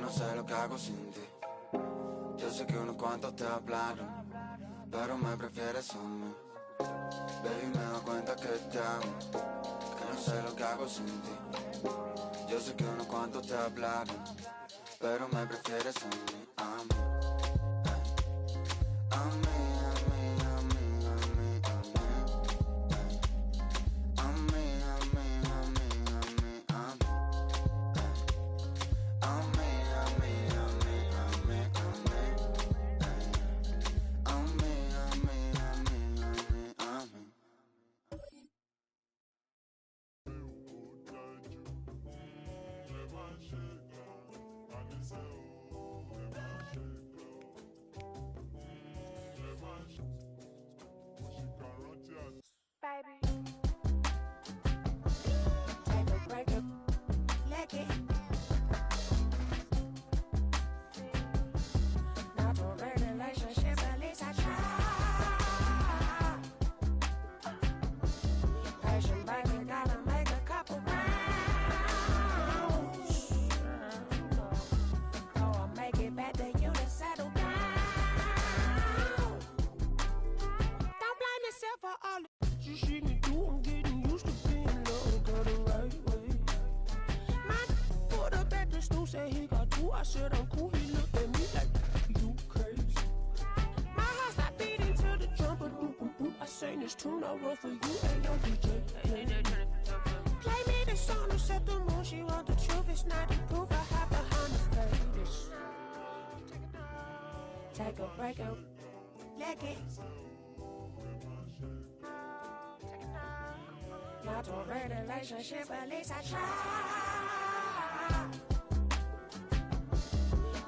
no sé lo que hago sin ti. Yo sé que unos cuantos te hablaron, pero me prefieres a mí. Baby, me doy cuenta que te amo, que no sé lo que hago sin ti. Yo sé que unos cuantos te hablaron, pero me prefieres a mí, a mí. A mí, a mí, a mí, a mí, a mí. A mí, a mí, a mí, a mí, a mí. A mí, a mí, a mí, a mí, a mí. A mí, a mí, a mí, a mí, a mí. Baby. Take a break up, leg it. Not a real relationship, at least I try. Patient baby, gotta make a couple rounds. Oh, I'll make it back to you to settle down. Don't blame yourself for all you see me do. I'm getting used to being loved, go the right way. My put up at the stool, said he got two. I said I'm cool. He looked at me like, you crazy. My heart stopped beating to the drum, but boop, boop, boop. I sang this tune I wrote for you, and your DJ. Play me the song to set the mood. She want the truth, it's not the proof. I have behind the face. Take a break and leg it. Not a real relationship, at least I try.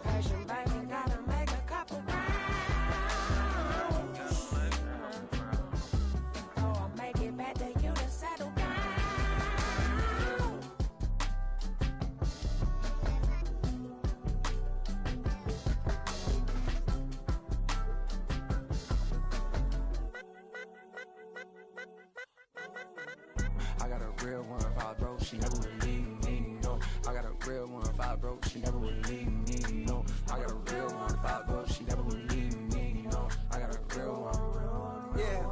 Patient baby, gotta make a couple rounds. Oh, I'll make it back to you to settle down. I got a real one if I broke, she never would leave me, no. I got a real one if I broke, she never would leave me, no. I got a real one if I broke, she never would leave me, no. I got a real one. Yeah,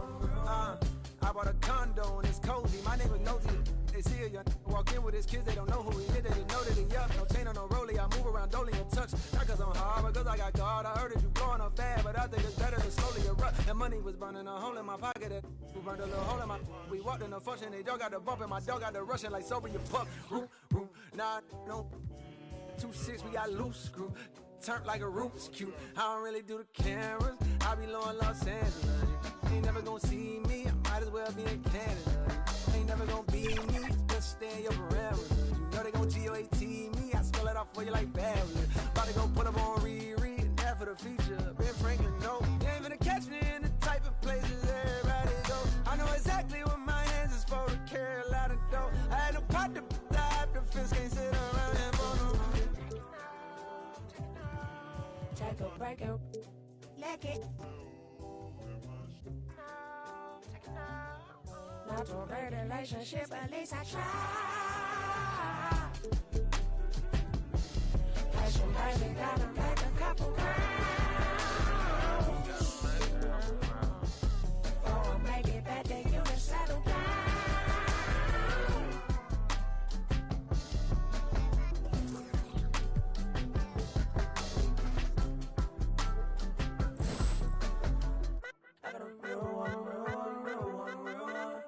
I bought a condo and it's cozy. My neighbor nosy. They see a young walk in with his kids, they don't know who he is. They didn't know that he up. No chain on no rollie. I move around dolly and touch. Not cause I'm hard, but cause I got God. I heard that you blowing up fast, but I think it's better to slowly erupt. That money was burning a hole in my pocket. That burned a little hole in my. We walked in the function, they dog got the bump and my dog got the rushing like sober your pup. Nah, no. 2-6, we got loose screw. Turned like a Rubik's Cube. I don't really do the cameras. I be low in Los Angeles. Ain't never gonna see me. I might as well be in Canada. Ain't never gonna be me. Just stay in your parameters. You know they gon' GOAT me. I spell it out for you like fabulous. About to go put up on Riri. And that for the feature. Ben Franklin, no. You ain't gonna catch me in the type of places everybody go. I know exactly what my hands is for to carry a lot of dough. I had no pot to dive. The fence can't sit around and bone. Take a break and leg it. Not a real relationship, at least I try. Patient baby, gotta make a couple rounds. Oh, I'll make it back to you to settle down. I got a real one, real one, real one, real one.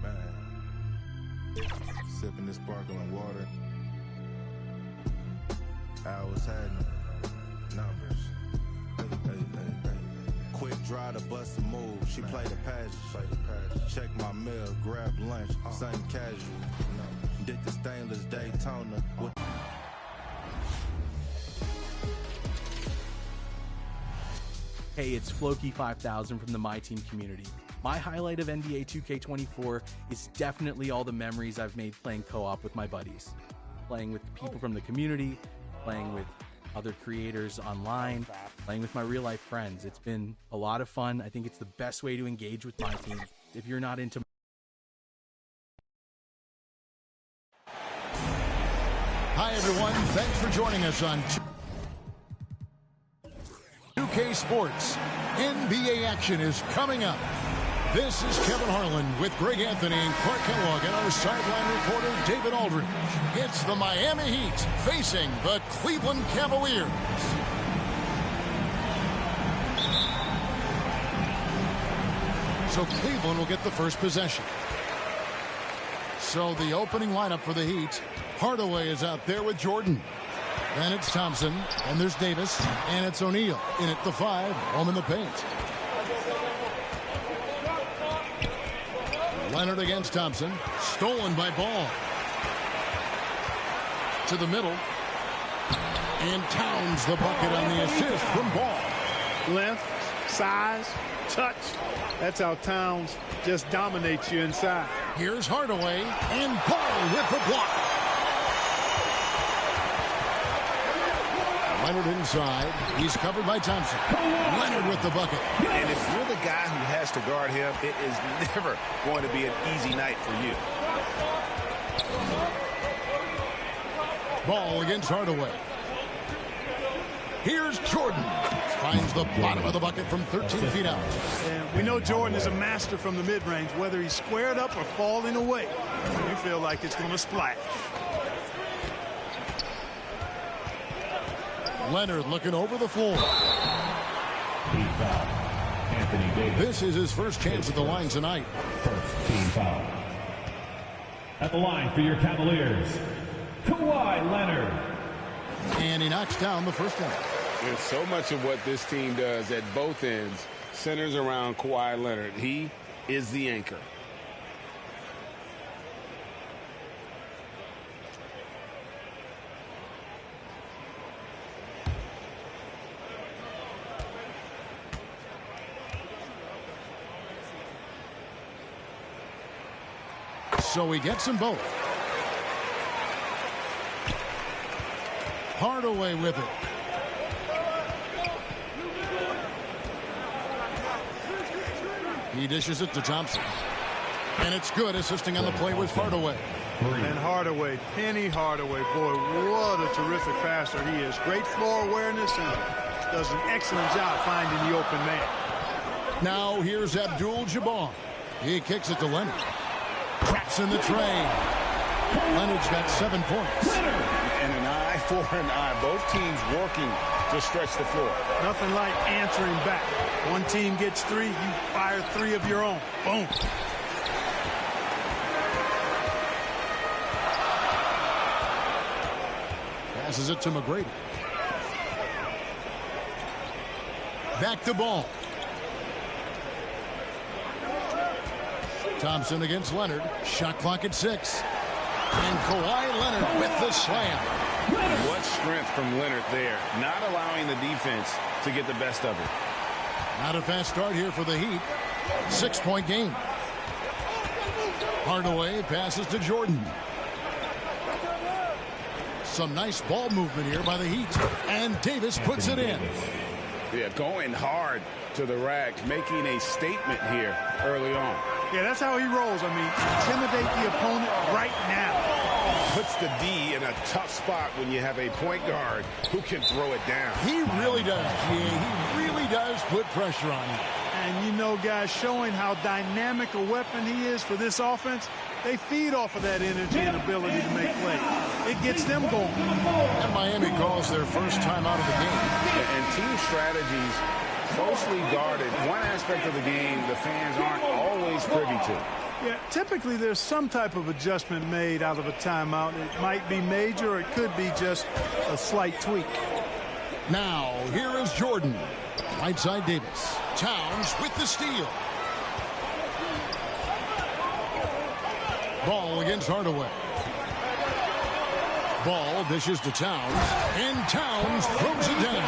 Man, sipping this sparkling water. Hours happening. Numbers. Hey. Quick draw to bust a move. She played a pageant. Check my mail, grab lunch. Same casual. Did the stainless Daytona with. Hey, it's Floki5000 from the My Team community. My highlight of NBA 2K24 is definitely all the memories I've made playing co-op with my buddies. Playing with people from the community, playing with other creators online, playing with my real-life friends. It's been a lot of fun. I think it's the best way to engage with My Team. If you're not into Hi, everyone. Thanks for joining us on 2K Sports. NBA action is coming up. This is Kevin Harlan with Greg Anthony and Clark Kellogg and our sideline reporter, David Aldridge. It's the Miami Heat facing the Cleveland Cavaliers. So Cleveland will get the first possession. So the opening lineup for the Heat, Hardaway is out there with Jordan. Then it's Thompson, and there's Davis, and it's O'Neal. In at the 5, home in the paint. Leonard against Thompson. Stolen by Ball. To the middle. And Towns the bucket on the assist from Ball. Length, size, touch. That's how Towns just dominates you inside. Here's Hardaway, and Ball with the block. Leonard inside. He's covered by Thompson. Leonard with the bucket. And if you're the guy who has to guard him, it is never going to be an easy night for you. Ball against Hardaway. Here's Jordan. Finds the bottom of the bucket from 13 feet out. And we know Jordan is a master from the mid-range, whether he's squared up or falling away. You feel like it's going to splash. Leonard looking over the floor. This is his first chance at the line tonight. First team foul. At the line for your Cavaliers, Kawhi Leonard. And he knocks down the first one. And so much of what this team does at both ends centers around Kawhi Leonard. He is the anchor. So he gets them both. Hardaway with it. He dishes it to Thompson. And it's good, assisting on the play with Hardaway. And Hardaway, Penny Hardaway, boy, what a terrific passer he is. Great floor awareness and does an excellent job finding the open man. Now here's Abdul-Jabbar. He kicks it to Leonard. Traps in the tray. Leonard's got 7 points. And an eye for an eye. Both teams working to stretch the floor. Nothing like answering back. One team gets 3, you fire 3 of your own. Boom. Passes it to McGrady. Back to Ball. Thompson against Leonard. Shot clock at 6. And Kawhi Leonard with the slam. What strength from Leonard there, not allowing the defense to get the best of it. Not a fast start here for the Heat. 6-point game. Hardaway passes to Jordan. Some nice ball movement here by the Heat. And Davis puts it in. Yeah, going hard to the rack, making a statement here early on. Yeah, that's how he rolls. I mean, intimidate the opponent right now. Puts the D in a tough spot when you have a point guard who can throw it down. He really does, GA. He really does put pressure on him. And you know, guys, showing how dynamic a weapon he is for this offense, they feed off of that energy and ability to make plays. It gets them going. And Miami calls their first time out of the game. And team strategies closely guarded. One aspect of the game the fans aren't always privy to. Yeah, typically there's some type of adjustment made out of a timeout. It might be major, or it could be just a slight tweak. Now, here is Jordan. Right side Davis. Towns with the steal. Ball against Hardaway. Ball dishes to Towns. And Towns throws it down.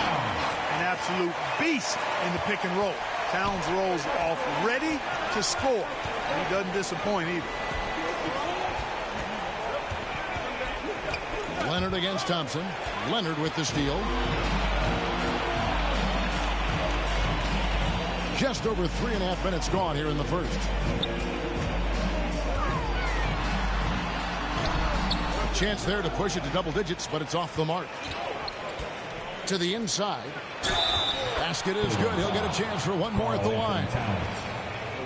An absolute beast in the pick and roll. Towns rolls off ready to score. He doesn't disappoint either. Leonard against Thompson. Leonard with the steal. Just over 3.5 minutes gone here in the first. Chance there to push it to double digits, but it's off the mark. To the inside. Basket is good. He'll get a chance for one more at the line.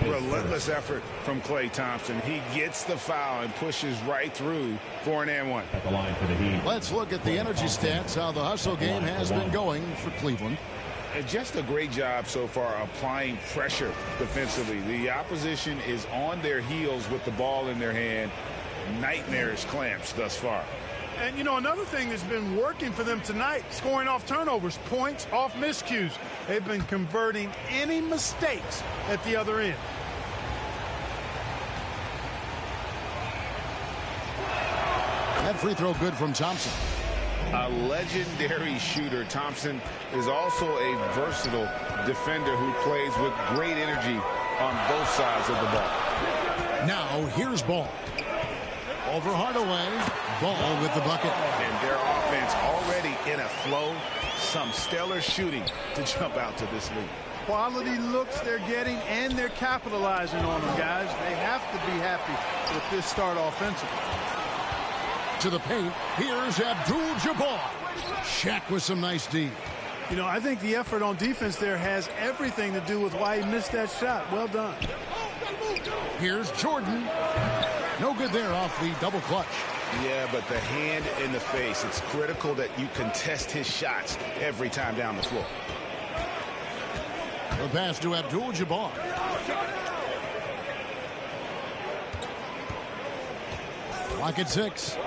Relentless effort from Klay Thompson. He gets the foul and pushes right through for an and one. At the line for the Heat. Let's look at the energy stats, how the hustle game has been going for Cleveland. Just a great job so far applying pressure defensively. The opposition is on their heels with the ball in their hand. Nightmarish clamps thus far. And, you know, another thing that's been working for them tonight, scoring off turnovers, points off miscues. They've been converting any mistakes at the other end. That free throw good from Thompson. A legendary shooter, Thompson is also a versatile defender who plays with great energy on both sides of the ball. Now, here's Ball. Over Hardaway. Ball with the bucket. And their offense already in a flow. Some stellar shooting to jump out to this league. Quality looks they're getting, and they're capitalizing on them, guys. They have to be happy with this start offensively. To the paint. Here's Abdul-Jabbar. Shaq with some nice D. You know, I think the effort on defense there has everything to do with why he missed that shot. Well done. Here's Jordan. No good there off the double clutch. Yeah, but the hand in the face, it's critical that you contest his shots every time down the floor. The pass to Abdul-Jabbar. Clock at 6.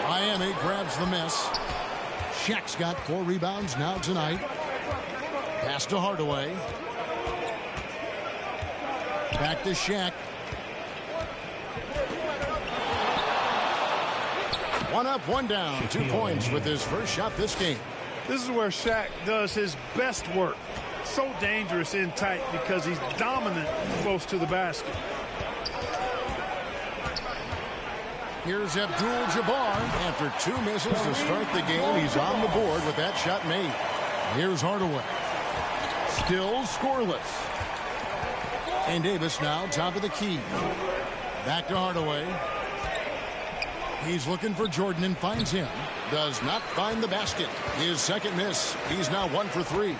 Miami grabs the miss. Shaq's got 4 rebounds now tonight. Pass to Hardaway. Back to Shaq. One up, one down. 2 points with his first shot this game. This is where Shaq does his best work. So dangerous in tight because he's dominant close to the basket. Here's Abdul-Jabbar. After 2 misses to start the game, he's on the board with that shot made. Here's Hardaway. Still scoreless. And Davis now top of the key. Back to Hardaway. He's looking for Jordan and finds him. Does not find the basket. His second miss. He's now 1 for 3.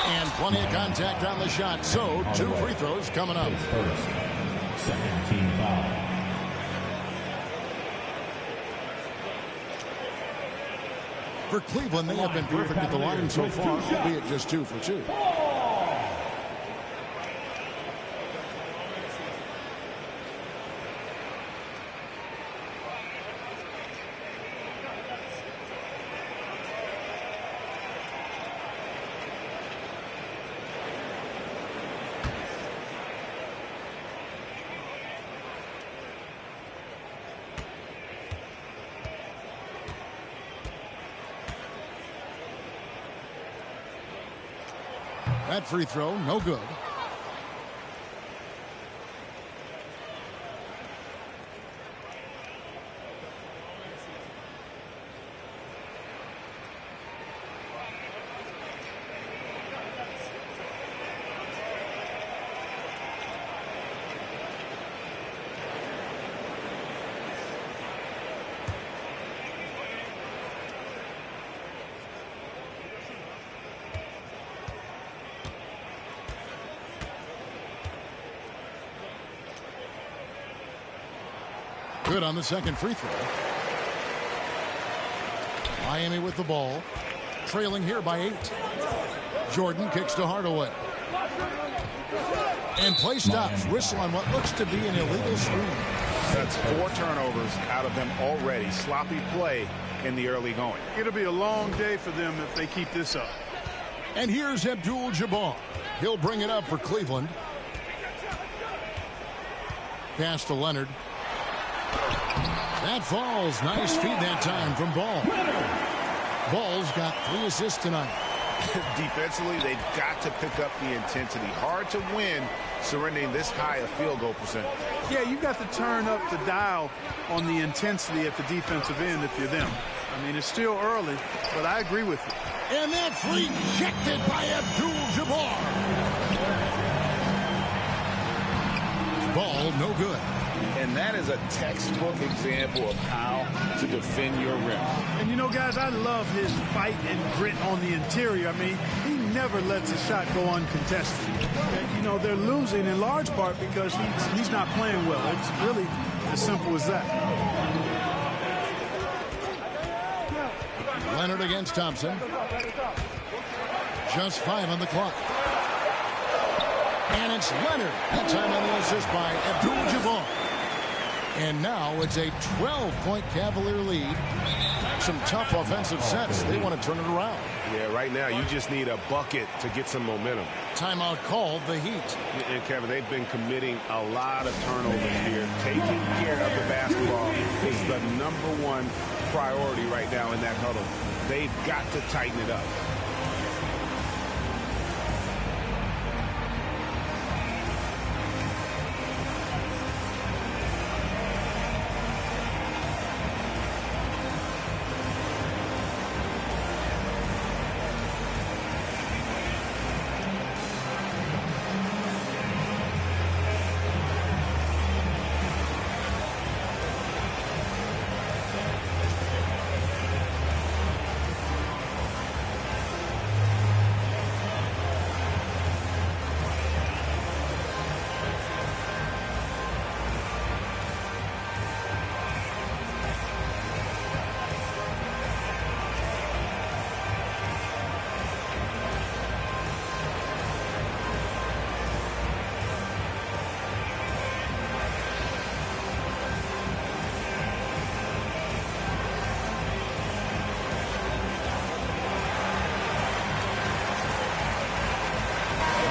And plenty of contact on the shot. So 2 free throws coming up. Second team foul. For Cleveland, they have been perfect at the line so far, albeit just 2 for 2. That free throw, no good. Good on the second free throw. Miami with the ball. Trailing here by 8. Jordan kicks to Hardaway. And play stops. Whistle on what looks to be an illegal screen. That's 4 turnovers out of them already. Sloppy play in the early going. It'll be a long day for them if they keep this up. And here's Abdul-Jabbar. He'll bring it up for Cleveland. Pass to Leonard. That falls. Nice feed that time from Ball. Ball's got 3 assists tonight. Defensively, they've got to pick up the intensity. Hard to win surrendering this high a field goal percentage. Yeah, you've got to turn up the dial on the intensity at the defensive end if you're them. I mean, it's still early, but I agree with you. And that's rejected by Abdul-Jabbar. Ball no good. And that is a textbook example of how to defend your rim. And, you know, guys, I love his fight and grit on the interior. I mean, he never lets a shot go uncontested. And, you know, they're losing in large part because he's not playing well. It's really as simple as that. Leonard against Thompson. Just 5 on the clock. And it's Leonard. That time on the assist by Abdul-Jabbar. And now it's a 12-point Cavalier lead. Some tough offensive sets. They want to turn it around. Yeah, right now you just need a bucket to get some momentum. Timeout called, the Heat. And Kevin, they've been committing a lot of turnovers here. Taking care of the basketball is the #1 priority right now in that huddle. They've got to tighten it up.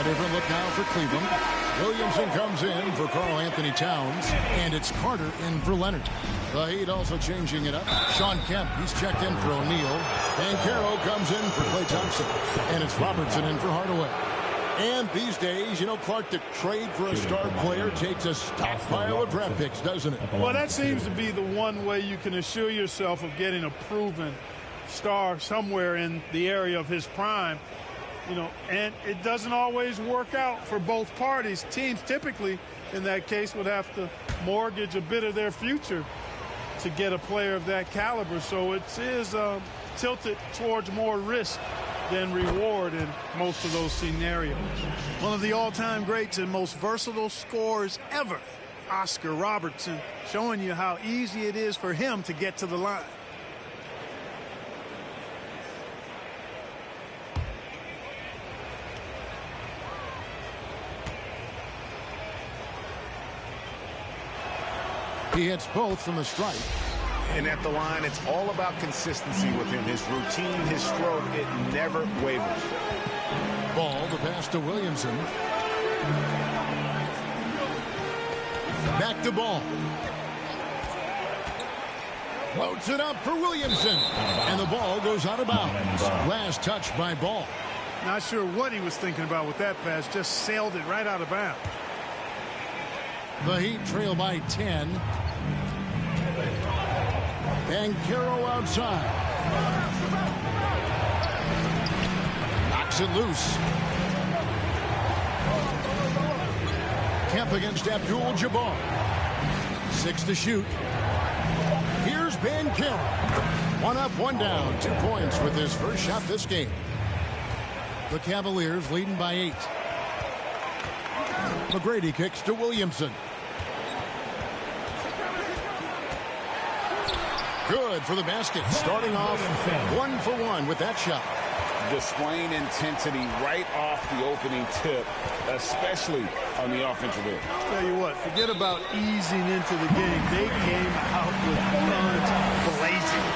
Different look now for Cleveland. Williamson comes in for Karl-Anthony Towns, and it's Carter in for Leonard. The Heat also changing it up. Sean Kemp, he's checked in for O'Neal. Banchero comes in for Klay Thompson, and it's Robertson in for Hardaway. And these days, you know, Clark, the trade for a star player takes a stockpile of draft picks, doesn't it? Well, that seems to be the one way you can assure yourself of getting a proven star somewhere in the area of his prime. You know, and it doesn't always work out for both parties. Teams typically, in that case, would have to mortgage a bit of their future to get a player of that caliber. So it is tilted towards more risk than reward in most of those scenarios. One of the all-time greats and most versatile scorers ever, Oscar Robertson, showing you how easy it is for him to get to the line. He hits both from the stripe. And at the line, it's all about consistency with him. His routine, his stroke, it never wavers. Ball, the pass to Williamson. Back to Ball. Floats it up for Williamson. And the ball goes out of bounds. Last touch by Ball. Not sure what he was thinking about with that pass. Just sailed it right out of bounds. The Heat trail by 10. Banchero outside. Knocks it loose. Kemp against Abdul-Jabbar. 6 to shoot. Here's Banchero. 1 up, 1 down. 2 points with his first shot this game. The Cavaliers leading by 8. McGrady kicks to Williamson. Good for the basket. Starting off 1 for 1 with that shot. Displaying intensity right off the opening tip, especially on the offensive end. Tell you what, forget about easing into the game. They came out with guns blazing.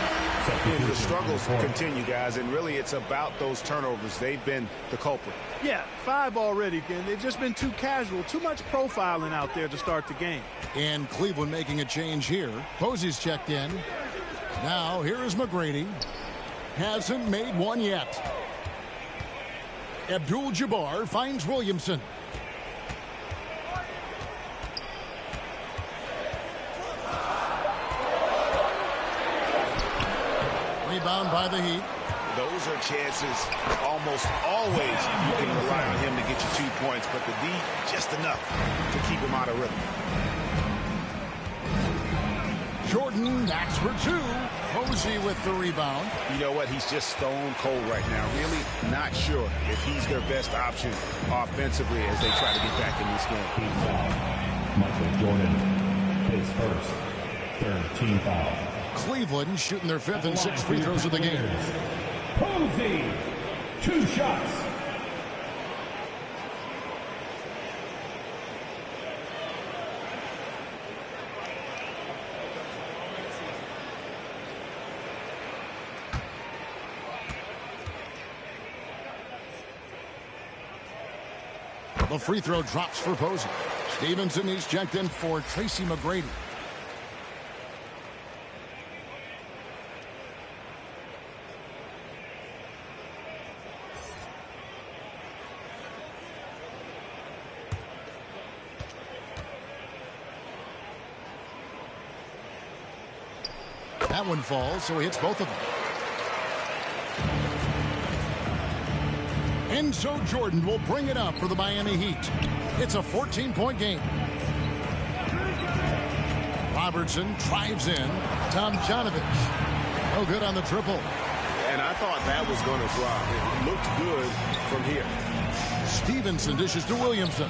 And the struggles continue, guys, and really it's about those turnovers. They've been the culprit. Yeah, 5 already, and they've just been too casual, too much profiling out there to start the game. And Cleveland making a change here. Posey's checked in. Now here is McGrady. Hasn't made one yet. Abdul-Jabbar finds Williamson. Rebound by the Heat. Those are chances almost always you can rely on him to get you 2 points, but the D just enough to keep him out of rhythm. Jordan, that's for two. Posey with the rebound. You know what? He's just stone cold right now. Really not sure if he's their best option offensively as they try to get back in this game. Michael Jordan, his first, third team foul. Cleveland shooting their fifth and sixth free throws of the game. Posey, 2 shots. The free throw drops for Posey. Stevenson, he's checked in for Tracy McGrady. That one falls, so he hits both of them. And so Jordan will bring it up for the Miami Heat. It's a 14-point game. Robertson drives in. Tomjanovich. No good on the triple. And I thought that was going to drop. It looked good from here. Stevenson dishes to Williamson.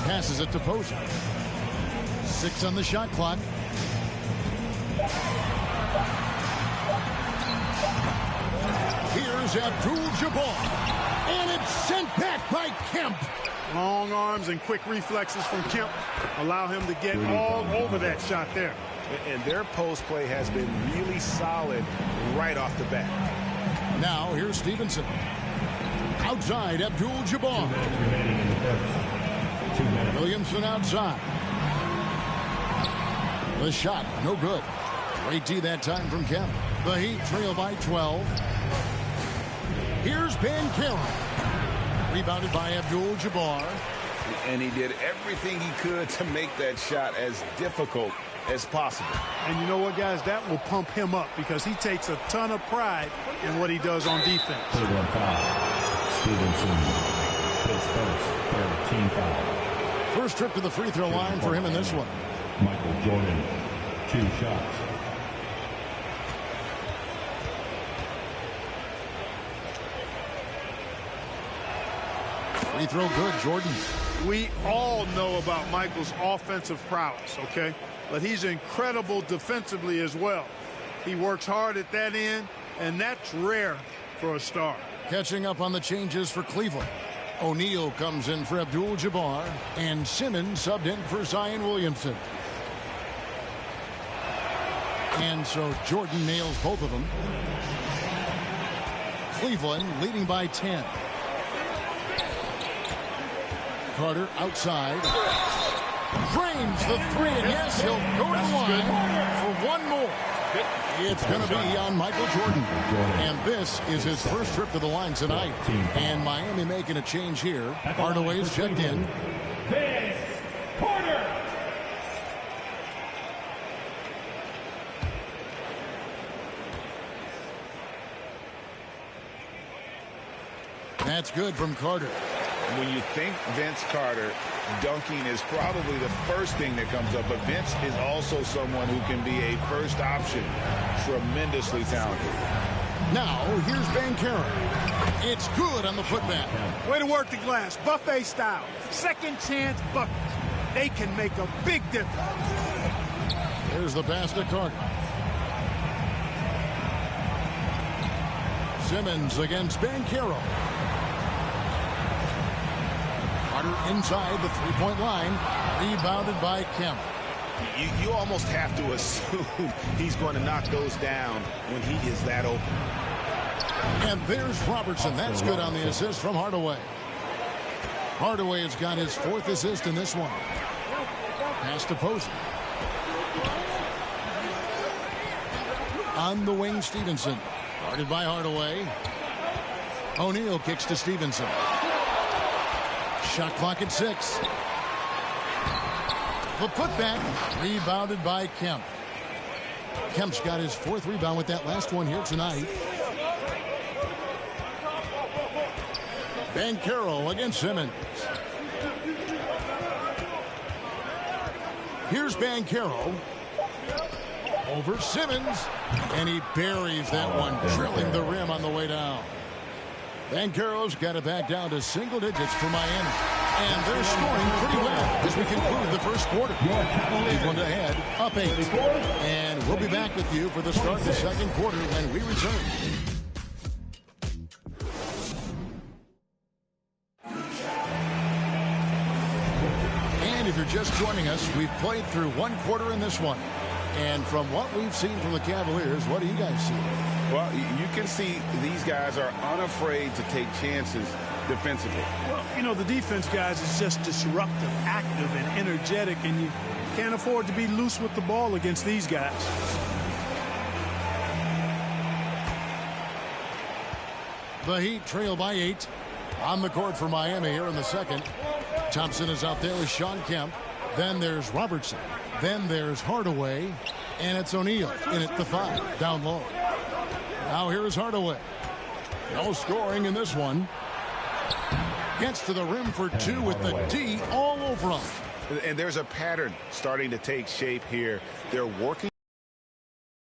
Passes it to Posey. 6 on the shot clock. Here's Abdul-Jabbar. And it's sent back by Kemp. Long arms and quick reflexes from Kemp allow him to get all over that shot there. And their post play has been really solid right off the bat. Now here's Stevenson. Outside Abdul-Jabbar. Williamson outside. The shot, no good. Great D that time from Kemp. The Heat trail by 12. Here's Banchero. Rebounded by Abdul-Jabbar. And he did everything he could to make that shot as difficult as possible. And you know what, guys? That will pump him up because he takes a ton of pride in what he does on defense. Stevenson, his first, third team foul. First trip to the free throw line for him in this one. Michael Jordan, 2 shots. Free throw good, Jordan. We all know about Michael's offensive prowess, okay? But he's incredible defensively as well. He works hard at that end, and that's rare for a star. Catching up on the changes for Cleveland. O'Neal comes in for Abdul-Jabbar, and Simmons subbed in for Zion Williamson. And so Jordan nails both of them. Cleveland leading by 10. Carter outside. Frames the 3, and yes, he'll go to the line for one more. It's going to be on Michael Jordan. And this is his first trip to the line tonight. And Miami making a change here. Hardaway's checked in. Vince Carter. That's good from Carter. When you think Vince Carter, dunking is probably the first thing that comes up. But Vince is also someone who can be a first option. Tremendously talented. Now, here's Banchero. It's good on the putback. Way to work the glass. Buffet style. Second chance buckets. They can make a big difference. There's the pass to Carter. Simmons against Banchero. Carter inside the three-point line. Rebounded by Kemp. You almost have to assume he's going to knock those down when he is that open. And there's Robertson. That's good on the assist from Hardaway. Hardaway has got his 4th assist in this one. Pass to Posey. On the wing, Stevenson. Guarded by Hardaway. O'Neal kicks to Stevenson. Shot clock at 6. The putback, rebounded by Kemp. Kemp's got his 4th rebound with that last one here tonight. Banchero against Simmons. Here's Banchero. Over Simmons. And he buries that one, drilling the rim on the way down. Banchero's got it back down to single digits for Miami. And they're scoring pretty well as we conclude the first quarter. Cleveland ahead, up 8. And we'll be back with you for the start of the second quarter when we return. And if you're just joining us, we've played through one quarter in this one. And from what we've seen from the Cavaliers, what do you guys see? Well, you can see these guys are unafraid to take chances defensively. Well, you know, the defense, guys, is just disruptive, active, and energetic, and you can't afford to be loose with the ball against these guys. The Heat trail by 8. On the court for Miami here in the second. Thompson is out there with Sean Kemp. Then there's Robertson. Then there's Hardaway. And it's O'Neal in at the 5, down low. Now here's Hardaway. No scoring in this one. Gets to the rim for 2 with the D all over him. And there's a pattern starting to take shape here. They're working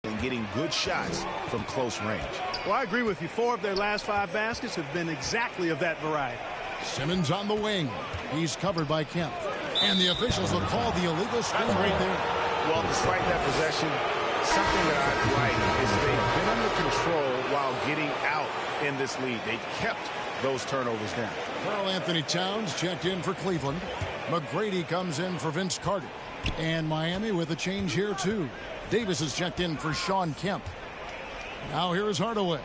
and getting good shots from close range. Well, I agree with you. 4 of their last 5 baskets have been exactly of that variety. Simmons on the wing. He's covered by Kemp. And the officials will call the illegal screen right there. Well, despite that possession, something that I like is they've been under control while getting out in this lead. They've kept those turnovers down. Karl Anthony Towns checked in for Cleveland. McGrady comes in for Vince Carter. And Miami with a change here, too. Davis is checked in for Sean Kemp. Now here is Hardaway.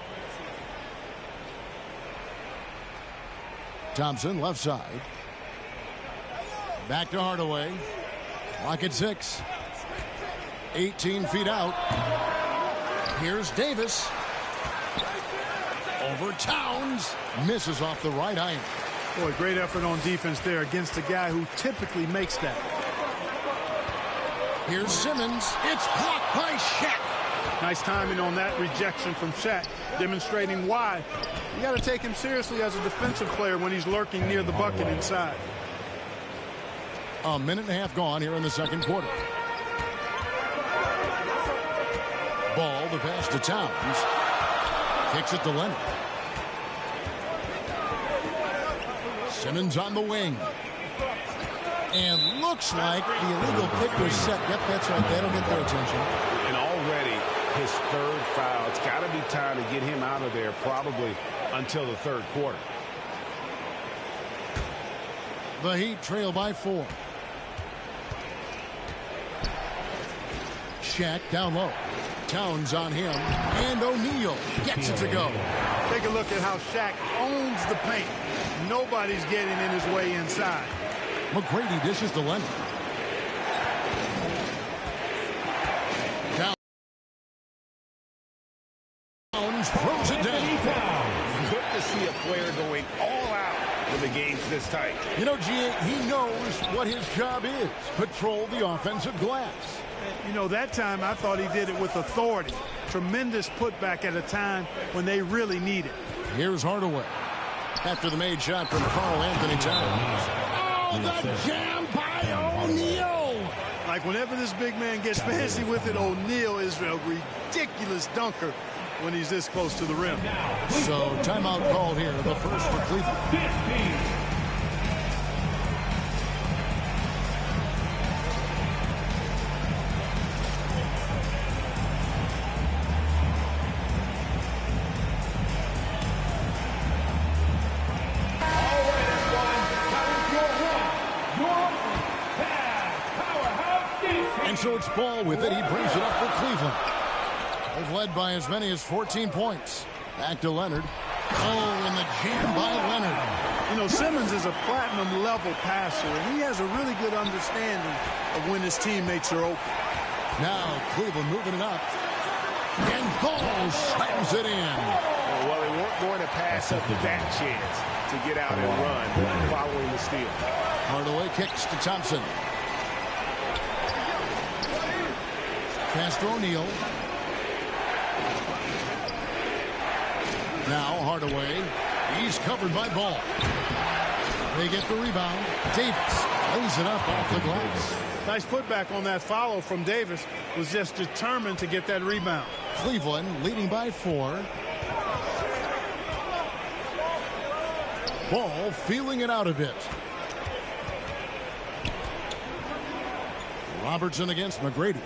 Thompson, left side. Back to Hardaway. Clock at 6. 18 feet out. Here's Davis. Over Towns. Misses off the right iron. Boy, great effort on defense there against a guy who typically makes that. Here's Simmons. It's blocked by Shaq. Nice timing on that rejection from Shaq, demonstrating why you got to take him seriously as a defensive player when he's lurking near the bucket inside. A minute and a half gone here in the second quarter. Ball, the pass to Towns. Kicks it to Leonard. Simmons on the wing. And looks like the illegal pick was set. Yep, that's right. That'll get their attention. And already his 3rd foul. It's got to be time to get him out of there probably until the 3rd quarter. The Heat trail by 4. Shaq down low. Towns on him. And O'Neal gets it to go. Take a look at how Shaq owns the paint. Nobody's getting in his way inside. McGrady dishes to Leonard. Towns throws it down. Good to see a player going all out when the game's this tight. You know, G.A., he knows what his job is. Patrol the offensive glass. You know, that time I thought he did it with authority. Tremendous putback at a time when they really need it. Here's Hardaway. After the made shot from Karl Anthony Towns. Oh, the jam by O'Neal. Like whenever this big man gets fancy with it, O'Neal is a ridiculous dunker when he's this close to the rim. So timeout called here, the first for Cleveland. 15. And so it's Ball with it. He brings it up for Cleveland. They've led by as many as 14 points. Back to Leonard. Oh, and the jam by Leonard. You know, Simmons is a platinum-level passer, and he has a really good understanding of when his teammates are open. Now Cleveland moving it up. And Ball slams it in. Well, they weren't going to pass up that chance to get out and run following the steal. Hardaway kicks to Thompson. Pass to O'Neal. Now Hardaway. He's covered by Ball. They get the rebound. Davis lays it up off the glass. Nice putback on that follow from Davis. Was just determined to get that rebound. Cleveland leading by 4. Ball feeling it out a bit. Robertson against McGrady.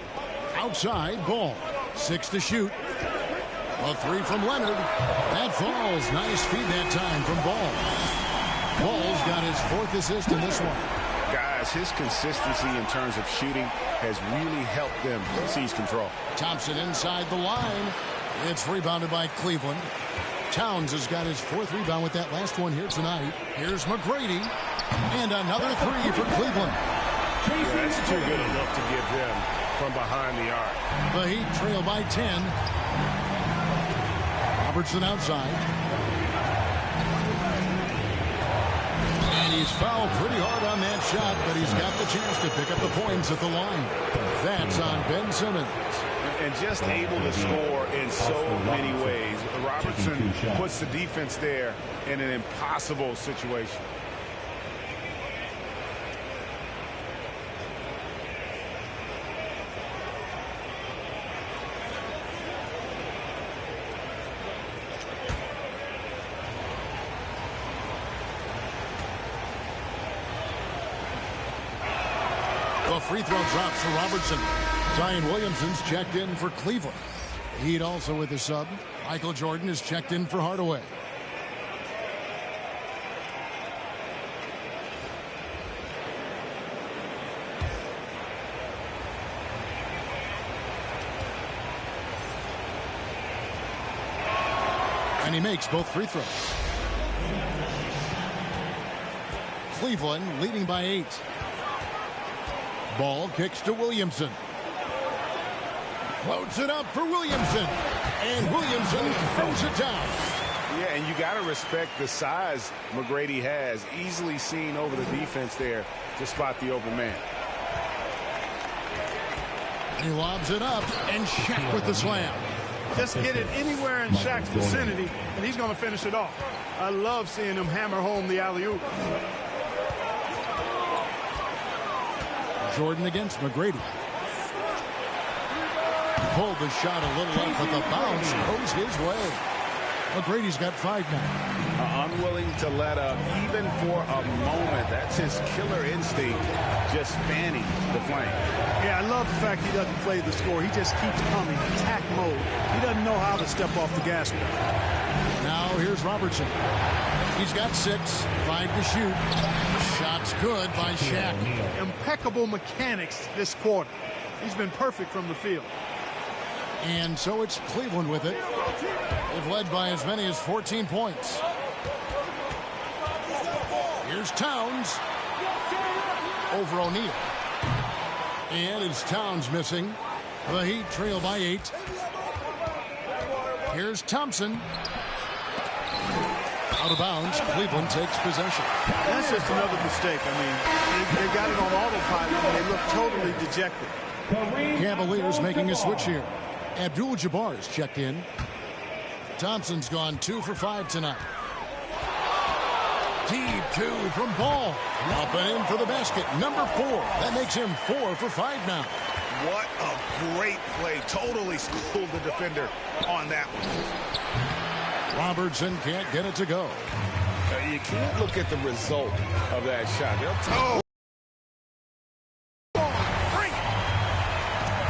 Outside, Ball. 6 to shoot. A 3 from Leonard. That falls. Nice feed that time from Ball. Ball's got his 4th assist in this one. Guys, his consistency in terms of shooting has really helped them seize control. Thompson inside the line. It's rebounded by Cleveland. Towns has got his 4th rebound with that last one here tonight. Here's McGrady. And another 3 for Cleveland. Yeah, that's too good enough to give them from behind the arc. The Heat trail by 10. Robertson outside. And he's fouled pretty hard on that shot, but he's got the chance to pick up the points at the line. That's on Ben Simmons. And just able to score in so many ways. Robertson puts the defense there in an impossible situation. The free throw drops for Robertson. Zion Williamson's checked in for Cleveland. Heat also with the sub. Michael Jordan is checked in for Hardaway. And he makes both free throws. Cleveland leading by 8. Ball kicks to Williamson. Floats it up for Williamson. And Williamson throws it down. Yeah, and you got to respect the size McGrady has. Easily seen over the defense there to spot the open man. He lobs it up, and Shaq with the slam. Just get it anywhere in Shaq's vicinity, and he's going to finish it off. I love seeing him hammer home the alley-oop. Jordan against McGrady. Pulled the shot a little up, but the bounce goes his way. McGrady's got 5 now. Unwilling to let up even for a moment. That's his killer instinct, just fanning the flame. Yeah, I love the fact he doesn't play the score. He just keeps coming, attack mode. He doesn't know how to step off the gas pedal. Now here's Robertson. He's got 6, 5 to shoot. Shot's good by Shaq. Impeccable mechanics this quarter. He's been perfect from the field. And so it's Cleveland with it. They've led by as many as 14 points. Here's Towns over O'Neal. And it's Towns missing. The Heat trail by 8. Here's Thompson. Out of bounds. Cleveland takes possession. That's just another mistake. I mean, they got it on autopilot and they look totally dejected. Cavaliers making a switch here. Abdul-Jabbar is checked in. Thompson's gone 2 for 5 tonight. Deep 2 from Ball. Up and in for the basket. Number 4. That makes him 4 for 5 now. What a great play. Totally schooled the defender on that one. Robertson can't get it to go. You can't look at the result of that shot.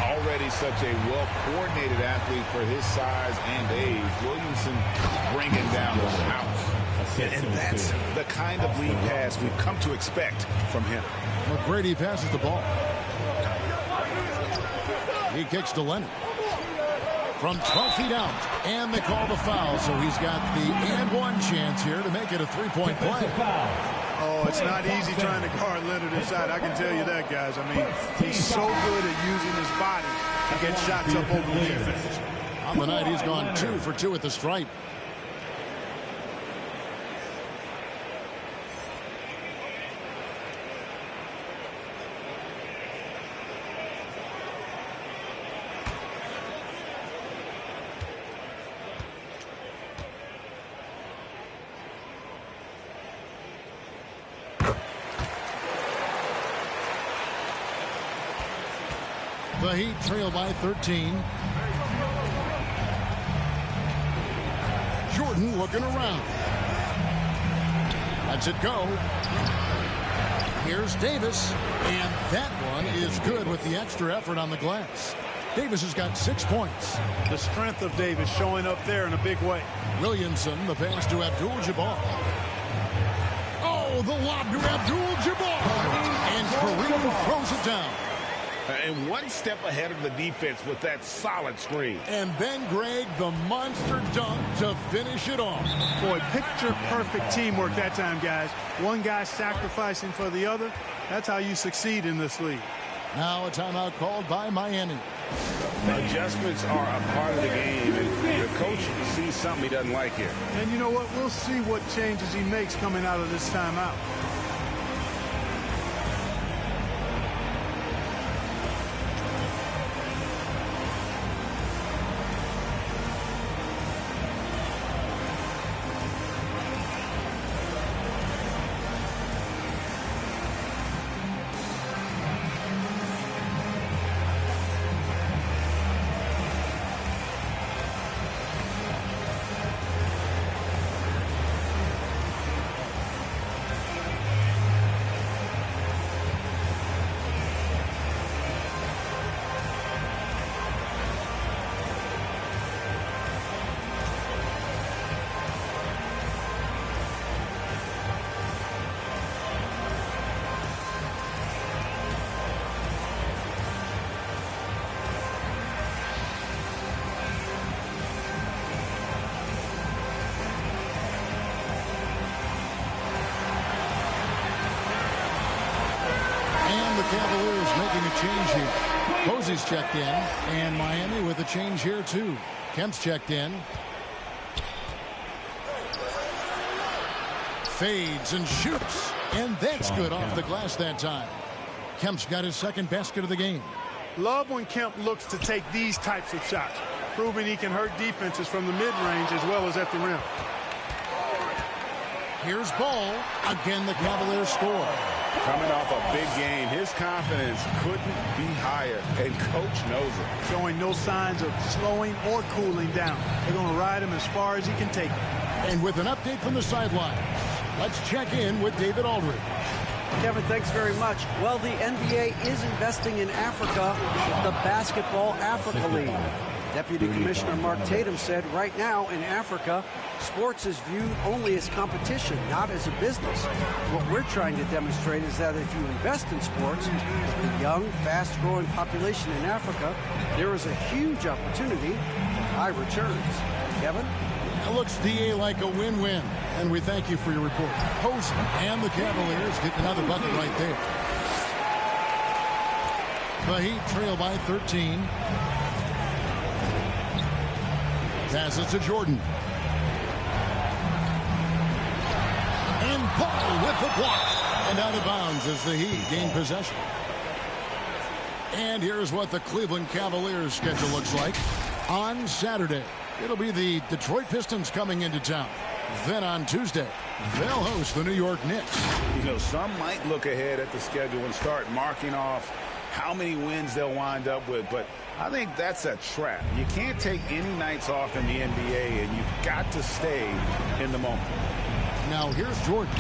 Already such a well-coordinated athlete for his size and age. Williamson bringing down the house. And that's the kind of lead pass we've come to expect from him. McGrady passes the ball. He kicks to Leonard. From 12 feet out. And they call the foul, so he's got the and one chance here to make it a 3-point play. Oh, it's not easy trying to guard Leonard inside. I can tell you that, guys. I mean, he's so good at using his body to get shots up over the defense. On the night, he's gone 2 for 2 at the stripe. The Heat trail by 13. Jordan looking around. Lets it go. Here's Davis, and that one is good with the extra effort on the glass. Davis has got 6 points. The strength of Davis showing up there in a big way. Williamson, the pass to Abdul-Jabbar. Oh, the lob to Abdul-Jabbar. And Kareem throws it down. And one step ahead of the defense with that solid screen. And then, Greg, the monster dunk to finish it off. Boy, picture-perfect teamwork that time, guys. One guy sacrificing for the other. That's how you succeed in this league. Now a timeout called by Miami. Adjustments are a part of the game, and the coach sees something he doesn't like here. And you know what? We'll see what changes he makes coming out of this timeout. Cavaliers making a change here. Posey's checked in, and Miami with a change here too. Kemp's checked in. Fades and shoots, and that's good off the glass that time. Kemp's got his second basket of the game. Love when Kemp looks to take these types of shots, proving he can hurt defenses from the mid-range as well as at the rim. Here's Ball. Again, the Cavaliers score. Coming off a big game, his confidence couldn't be higher, and coach knows it. Showing no signs of slowing or cooling down. They're going to ride him as far as he can take him. And with an update from the sideline, let's check in with David Aldridge. Kevin, thanks very much. Well, the NBA is investing in Africa with the Basketball Africa League. Deputy Commissioner Mark Tatum said right now in Africa, sports is viewed only as competition, not as a business. What we're trying to demonstrate is that if you invest in sports, the young, fast-growing population in Africa, there is a huge opportunity for high returns. Kevin? It looks, DA, like a win-win, and we thank you for your report. Posey and the Cavaliers get another bucket right there. The Heat trail by 13. Passes to Jordan. And Paul with the block. And out of bounds as the Heat gain possession. And here's what the Cleveland Cavaliers schedule looks like. On Saturday, it'll be the Detroit Pistons coming into town. Then on Tuesday, they'll host the New York Knicks. You know, some might look ahead at the schedule and start marking off how many wins they'll wind up with, but I think that's a trap. You can't take any nights off in the NBA, and you've got to stay in the moment. Now here's Jordan.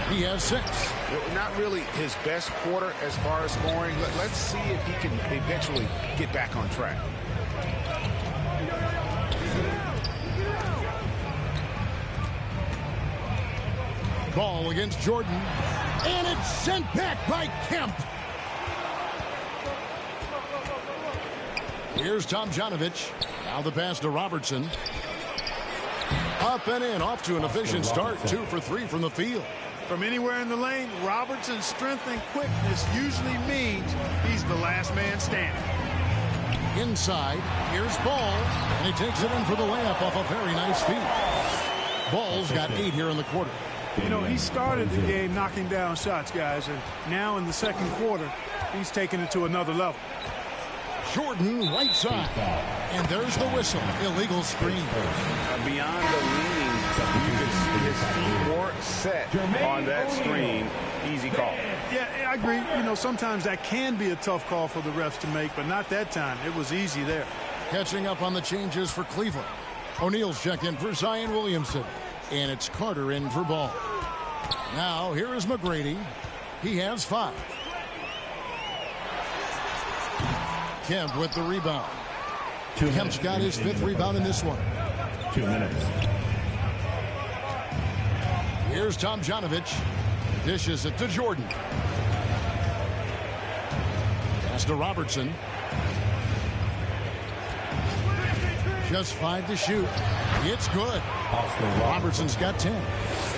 He has 6. Not really his best quarter as far as scoring. Let's see if he can eventually get back on track. Ball against Jordan, and it's sent back by Kemp. Here's Tomjanovich. Now the pass to Robertson. Up and in, off to an efficient start. 2 for 3 from the field. From anywhere in the lane, Robertson's strength and quickness usually means he's the last man standing. Inside, here's Ball, and he takes it in for the layup off a very nice feed. Ball's got 8 here in the quarter. You know, he started the game knocking down shots, guys, and now in the second quarter, he's taking it to another level. Jordan right side, and there's the whistle. Illegal screen. Beyond the leaning You can see his feet weren't set on that screen. Easy call. Yeah, I agree. You know, sometimes that can be a tough call for the refs to make, but not that time. It was easy there. Catching up on the changes for Cleveland. O'Neal's checked in for Zion Williamson. And it's Carter in for Ball. Now, here is McGrady. He has 5. Kemp with the rebound. Kemp's got his 5th rebound in this one. 2 minutes. Here's Tomjanovich. Dishes it to Jordan. Pass to Robertson. Just 5 to shoot. It's good. Robertson's got 10.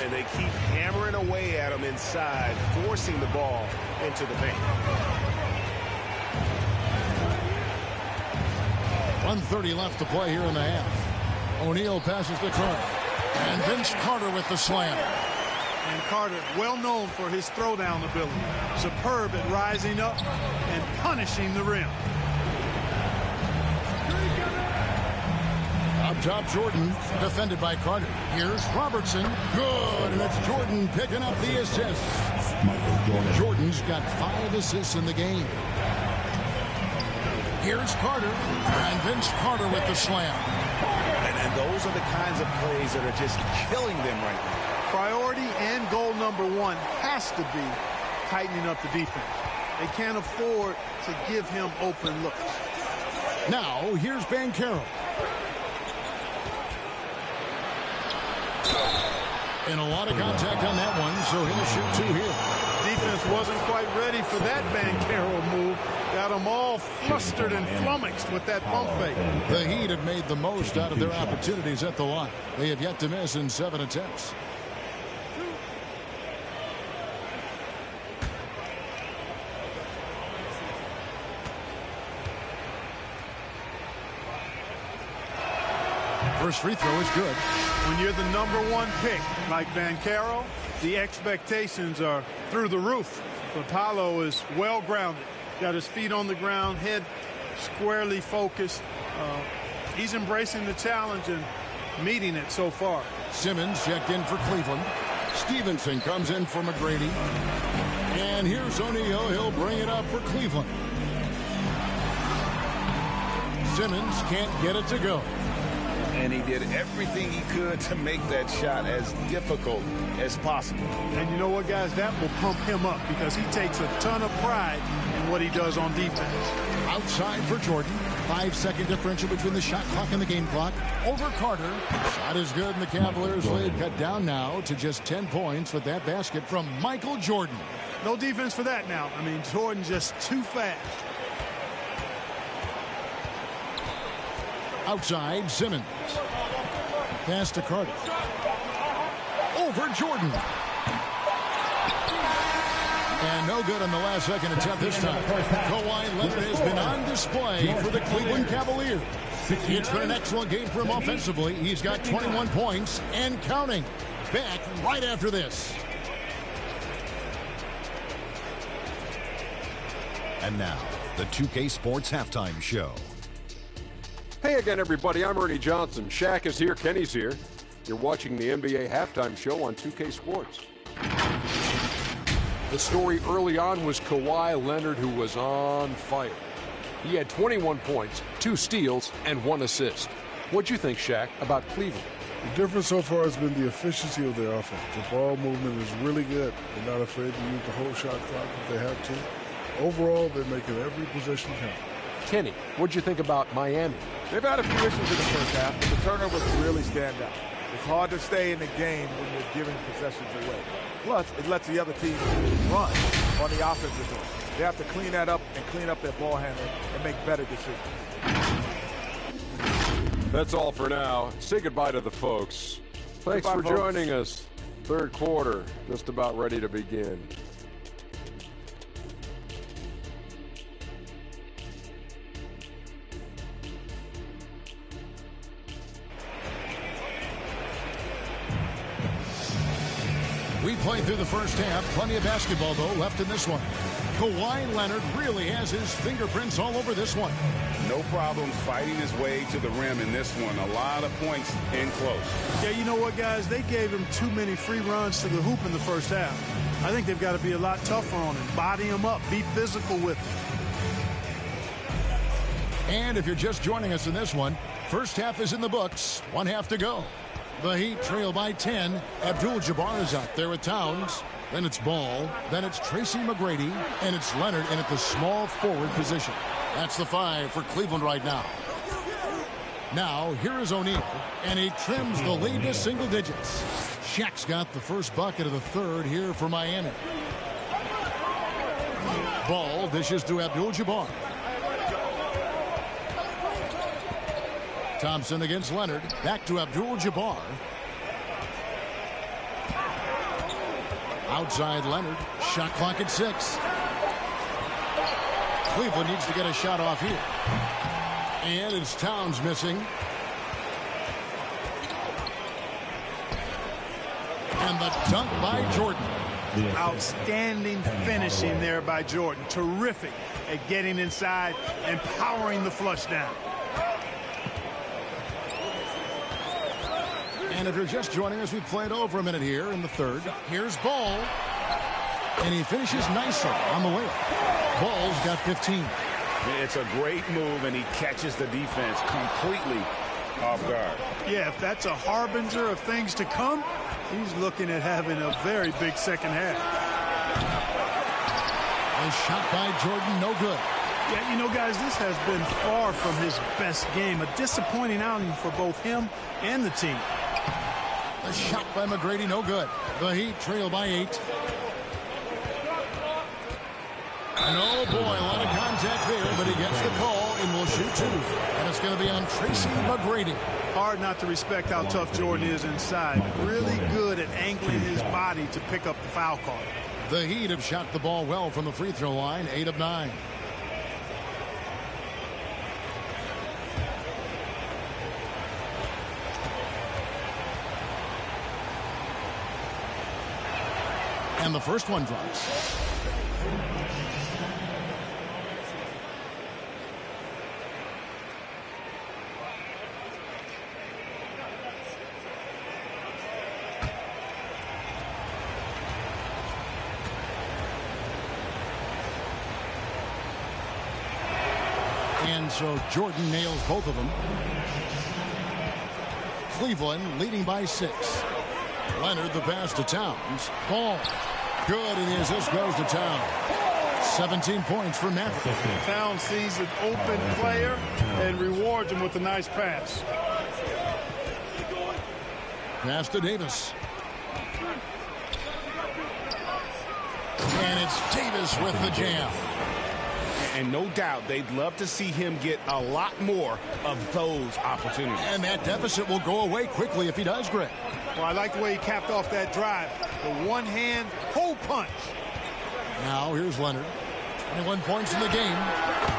And they keep hammering away at him inside, forcing the ball into the paint. 1:30 left to play here in the half. O'Neal passes to Carter. And Vince Carter with the slam. And Carter, well known for his throwdown ability. Superb at rising up and punishing the rim. Up top, Jordan, defended by Carter. Here's Robertson. Good, and it's Jordan picking up the assist. Jordan's got 5 assists in the game. Here's Carter, and Vince Carter with the slam. And those are the kinds of plays that are just killing them right now. Priority and goal number 1 has to be tightening up the defense. They can't afford to give him open looks. Now, here's Banchero. And a lot of contact on that one, so he'll shoot 2 here. Defense wasn't quite ready for that Banchero move. Got them all flustered and flummoxed with that pump fake. The Heat have made the most out of their opportunities at the line. They have yet to miss in 7 attempts. First free throw is good. When you're the number 1 pick, like Banchero, the expectations are through the roof. But Paolo is well grounded. Got his feet on the ground, head squarely focused. He's embracing the challenge and meeting it so far. Simmons checked in for Cleveland. Stevenson comes in for McGrady. And here's O'Neal. He'll bring it up for Cleveland. Simmons can't get it to go. And he did everything he could to make that shot as difficult as possible. And you know what, guys? That will pump him up because he takes a ton of pride in what he does on defense. Outside for Jordan. 5-second differential between the shot clock and the game clock. Over Carter. Shot is good, and the Cavaliers lead cut down now to just 10 points with that basket from Michael Jordan. No defense for that now. I mean, Jordan just too fast. Outside, Simmons. Pass to Carter. Over Jordan. And no good on the last second attempt this time. Kawhi Leonard has been on display for the Cleveland Cavaliers. It's been an excellent game for him offensively. He's got 21 points and counting. Back right after this. And now, the 2K Sports Halftime Show. Hey again, everybody. I'm Ernie Johnson. Shaq is here. Kenny's here. You're watching the NBA Halftime Show on 2K Sports. The story early on was Kawhi Leonard, who was on fire. He had 21 points, 2 steals, and 1 assist. What'd you think, Shaq, about Cleveland? The difference so far has been the efficiency of their offense. The ball movement is really good. They're not afraid to use the whole shot clock if they have to. Overall, they're making every possession count. Kenny, what'd you think about Miami? They've had a few issues in the first half, but the turnovers really stand out. It's hard to stay in the game when you're giving possessions away. Plus, it lets the other team run on the offensive end. They have to clean that up and clean up their ball handling and make better decisions. That's all for now. Say goodbye to the folks. Thanks for joining us. Third quarter, just about ready to begin. We played through the first half. Plenty of basketball, though, left in this one. Kawhi Leonard really has his fingerprints all over this one. No problems fighting his way to the rim in this one. A lot of points in close. Yeah, you know what, guys? They gave him too many free runs to the hoop in the first half. I think they've got to be a lot tougher on him. Body him up. Be physical with him. And if you're just joining us in this one, first half is in the books. 1 half to go. The Heat trail by 10. Abdul-Jabbar is out there with Towns. Then it's Ball. Then it's Tracy McGrady. And it's Leonard in at the small forward position. That's the 5 for Cleveland right now. Now, here is O'Neal. And he trims the lead to single digits. Shaq's got the first bucket of the third here for Miami. Ball dishes to Abdul-Jabbar. Thompson against Leonard. Back to Abdul-Jabbar. Outside Leonard. Shot clock at 6. Cleveland needs to get a shot off here. And it's Towns missing. And the dunk by Jordan. Outstanding finishing there by Jordan. Terrific at getting inside and powering the flush down. And if you're just joining us, we've played over a minute here in the third. Here's Ball. And he finishes nicely on the way. Ball's got 15. It's a great move, and he catches the defense completely off guard. Yeah, if that's a harbinger of things to come, he's looking at having a very big second half. A shot by Jordan, no good. Yeah, you know, guys, this has been far from his best game. A disappointing outing for both him and the team. A shot by McGrady, no good. The Heat trail by 8. And oh boy, a lot of contact there, but he gets the call and will shoot 2. And it's going to be on Tracy McGrady. Hard not to respect how tough Jordan is inside. Really good at angling his body to pick up the foul call. The Heat have shot the ball well from the free throw line, 8 of 9. And the first one drops. And so Jordan nails both of them. Cleveland leading by 6. Leonard the pass to Towns. Ball. Good, and the assist goes to Towns. 17 points for Maverick. Towns sees an open player and rewards him with a nice pass. Pass to Davis. And it's Davis with the jam. And no doubt they'd love to see him get a lot more of those opportunities. And that deficit will go away quickly if he does, Greg. Well, I like the way he capped off that drive. The one-hand hole punch. Now here's Leonard. 21 points in the game.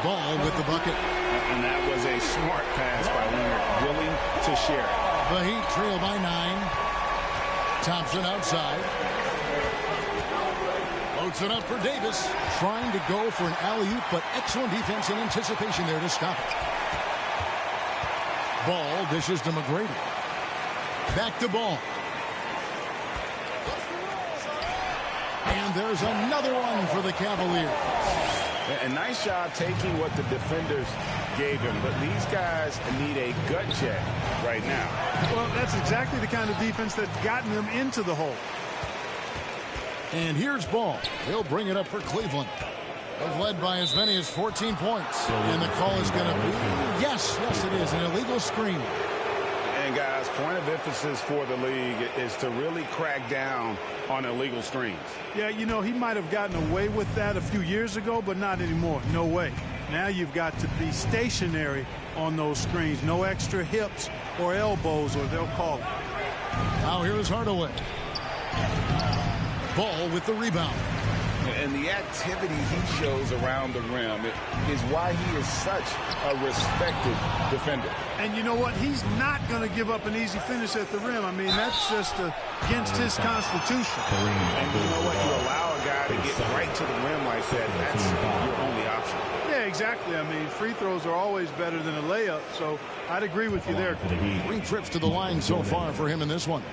Ball with the bucket. And that was a smart pass by Leonard, willing to share it. The Heat trail by 9. Thompson outside. Loads it up for Davis. Trying to go for an alley-oop, but excellent defense and anticipation there to stop it. Ball dishes to McGrady. Back to Ball. And there's another one for the Cavaliers. A nice job taking what the defenders gave him, but these guys need a gut check right now. Well, that's exactly the kind of defense that's gotten them into the hole. And here's Ball. He'll bring it up for Cleveland. They've led by as many as 14 points. And the call is going to be, yes, it is, an illegal screen. And guys, point of emphasis for the league is to really crack down on illegal screens. Yeah, you know, he might have gotten away with that a few years ago, but not anymore. No way. Now you've got to be stationary on those screens. No extra hips or elbows, or they'll call it. Now here's Hardaway. Ball with the rebound. And the activity he shows around the rim is why he is such a respected defender. And you know what? He's not going to give up an easy finish at the rim. I mean, that's just against his constitution. And you know what? You allow a guy to get right to the rim like that, that's your only option. Yeah, exactly. I mean, free throws are always better than a layup, so I'd agree with you there. 3 trips to the line so far for him in this one.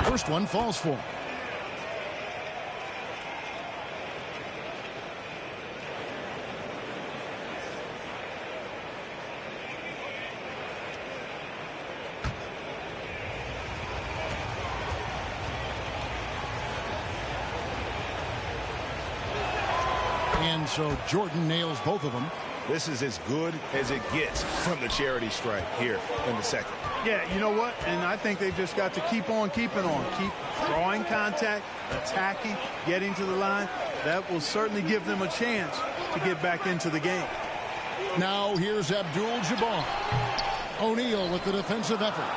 First one falls for him. And so Jordan nails both of them. This is as good as it gets from the charity stripe here in the second. Yeah, you know what? And I think they've just got to keep on keeping on. Keep drawing contact, attacking, getting to the line. That will certainly give them a chance to get back into the game. Now here's Abdul-Jabbar. O'Neal with the defensive effort.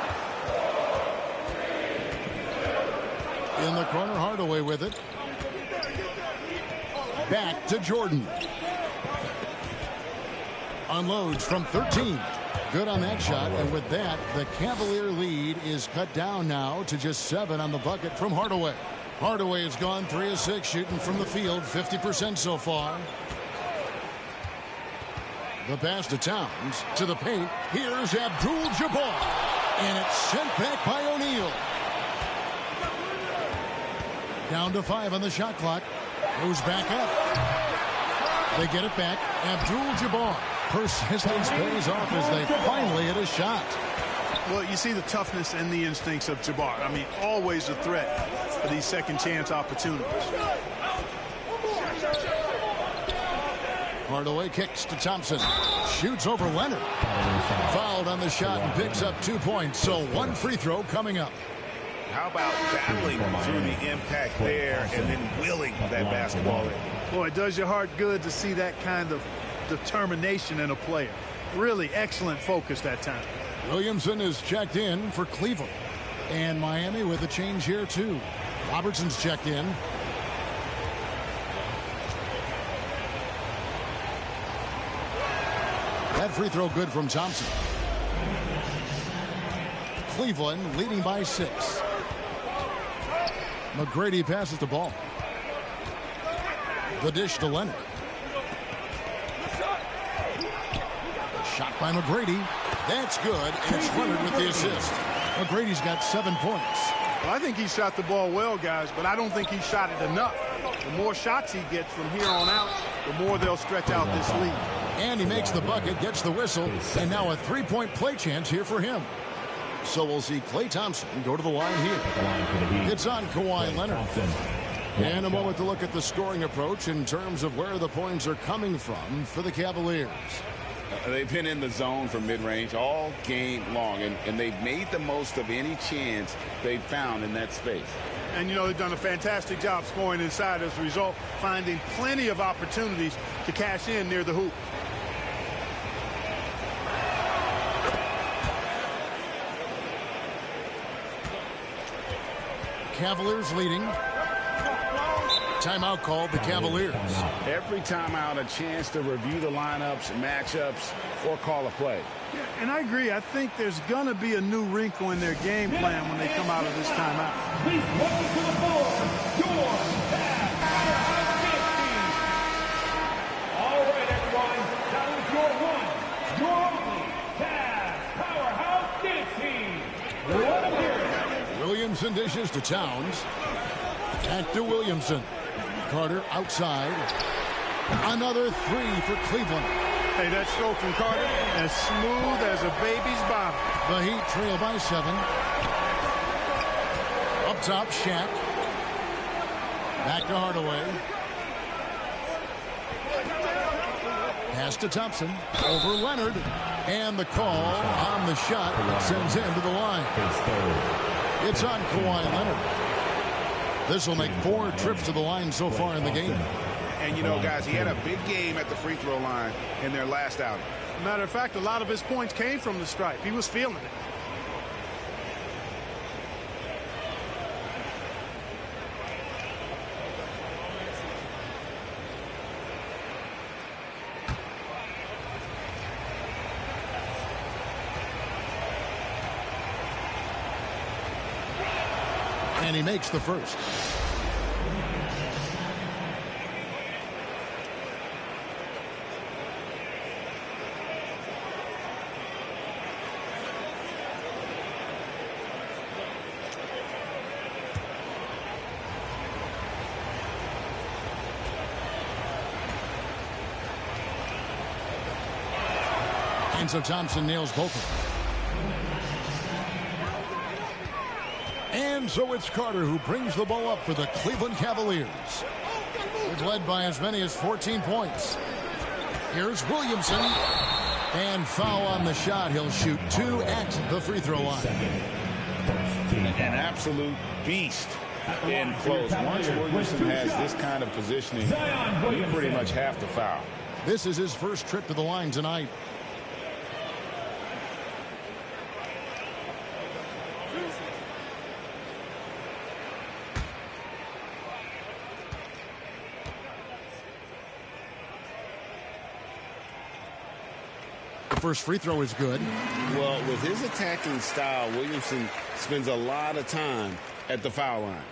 In the corner, Hardaway with it. Back to Jordan. Unloads from 13. Good on that shot, and with that, the Cavalier lead is cut down now to just 7 on the bucket from Hardaway. Hardaway has gone 3 of 6 shooting from the field, 50% so far. The pass to Towns, to the paint. Here's Abdul-Jabbar, and it's sent back by O'Neal. Down to 5 on the shot clock. Goes back up. They get it back. Abdul-Jabbar. Persistence pays off as they finally hit a shot. Well, you see the toughness and the instincts of Jabbar. I mean, always a threat for these second chance opportunities. Hardaway kicks to Thompson. Shoots over Leonard. Fouled on the shot and picks up 2 points. So 1 free throw coming up. How about battling through the impact there and then willing that basketball in? Boy, it does your heart good to see that kind of determination in a player. Really excellent focus that time. Williamson is checked in for Cleveland. And Miami with a change here too. Robertson's checked in. That free throw good from Thompson. Cleveland leading by 6. McGrady passes the ball. The dish to Leonard. Shot by McGrady. That's good, and it's Leonard with the assist. McGrady's got 7 points. Well, I think he shot the ball well, guys, but I don't think he shot it enough. The more shots he gets from here on out, the more they'll stretch out this lead. And he makes the bucket, gets the whistle, and now a 3-point play chance here for him. So we'll see Klay Thompson go to the line here. It's on Kawhi Leonard. And a moment to look at the scoring approach in terms of where the points are coming from for the Cavaliers. They've been in the zone from mid-range all game long, and they've made the most of any chance they've found in that space. And, you know, they've done a fantastic job scoring inside as a result, finding plenty of opportunities to cash in near the hoop. Cavaliers leading. Timeout called the Cavaliers. Every timeout, a chance to review the lineups, matchups, or call a play. Yeah, and I agree. I think there's going to be a new wrinkle in their game plan when they come out of this timeout. Please welcome to the floor, your Mavs 15. All right, everyone. That was your one, your only Mavs powerhouse dance team. What a period. Williamson dishes to Towns. Back to Williamson. Carter outside. Another 3 for Cleveland. Hey, that stroke from Carter, as smooth as a baby's bottom. The Heat trail by 7. Up top, Shaq. Back to Hardaway. Pass to Thompson. Over Leonard. And the call on the shot that sends him to the line. It's on Kawhi Leonard. This will make 4 trips to the line so far in the game. And, you know, guys, he had a big game at the free throw line in their last outing. Matter of fact, a lot of his points came from the stripe. He was feeling it. And he makes the first. And so Thompson nails both of them. And so it's Carter who brings the ball up for the Cleveland Cavaliers. It's led by as many as 14 points. Here's Williamson. And foul on the shot. He'll shoot 2 at the free throw line. An absolute beast in close. Once Williamson has this kind of positioning, you pretty much have to foul. This is his first trip to the line tonight. First free throw is good. Well, with his attacking style, Williamson spends a lot of time at the foul line.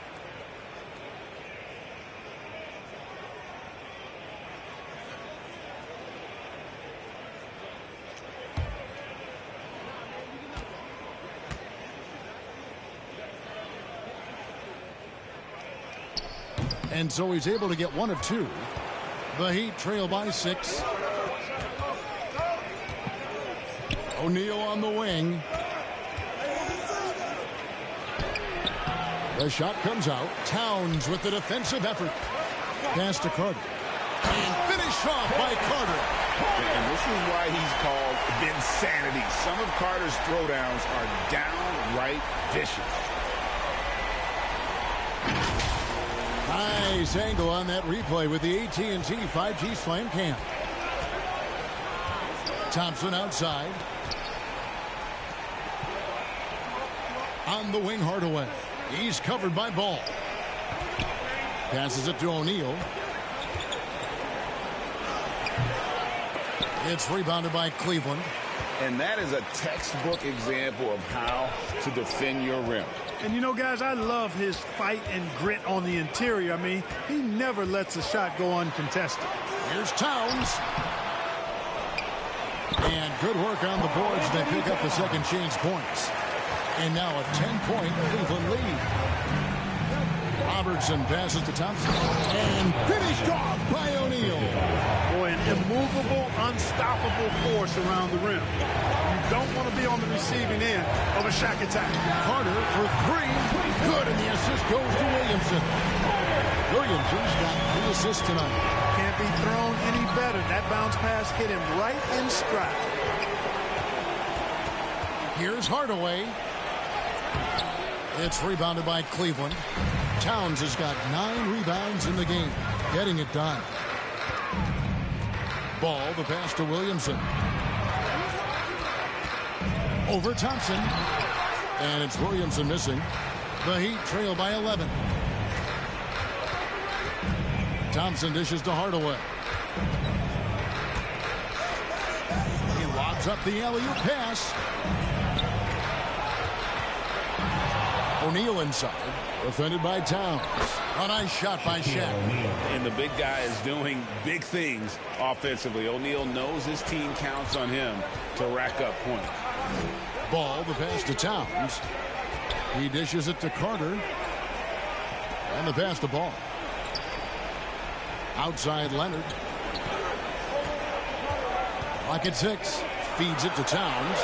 And so he's able to get 1 of 2. The Heat trail by 6. O'Neal on the wing. The shot comes out. Towns with the defensive effort. Pass to Carter. And finished off by Carter. And this is why he's called Vinsanity. Some of Carter's throwdowns are downright vicious. Nice angle on that replay with the AT&T 5G Slam Cam. Thompson outside. On the wing, Hardaway. He's covered by Ball. Passes it to O'Neal. It's rebounded by Cleveland. And that is a textbook example of how to defend your rim. And, you know, guys, I love his fight and grit on the interior. I mean, he never lets a shot go uncontested. Here's Towns. And good work on the boards. They pick up the second chance points. And now a 10-point Cleveland lead. Robertson passes to Thompson. And finished off by O'Neal. Boy, an immovable, unstoppable force around the rim. You don't want to be on the receiving end of a Shaq attack. Carter for 3. Good, and the assist goes to Williamson. Williamson's got 3 assists tonight. Can't be thrown any better. That bounce pass hit him right in stride. Here's Hardaway. It's rebounded by Cleveland. Towns has got 9 rebounds in the game. Getting it done. Ball, the pass to Williamson. Over Thompson. And it's Williamson missing. The Heat trail by 11. Thompson dishes to Hardaway. He lobs up the alley-oop pass. O'Neal inside, defended by Towns. A nice shot by Shaq. And the big guy is doing big things offensively. O'Neal knows his team counts on him to rack up points. Ball, the pass to Towns. He dishes it to Carter. And the pass to Ball. Outside Leonard. Clock at 6. Feeds it to Towns.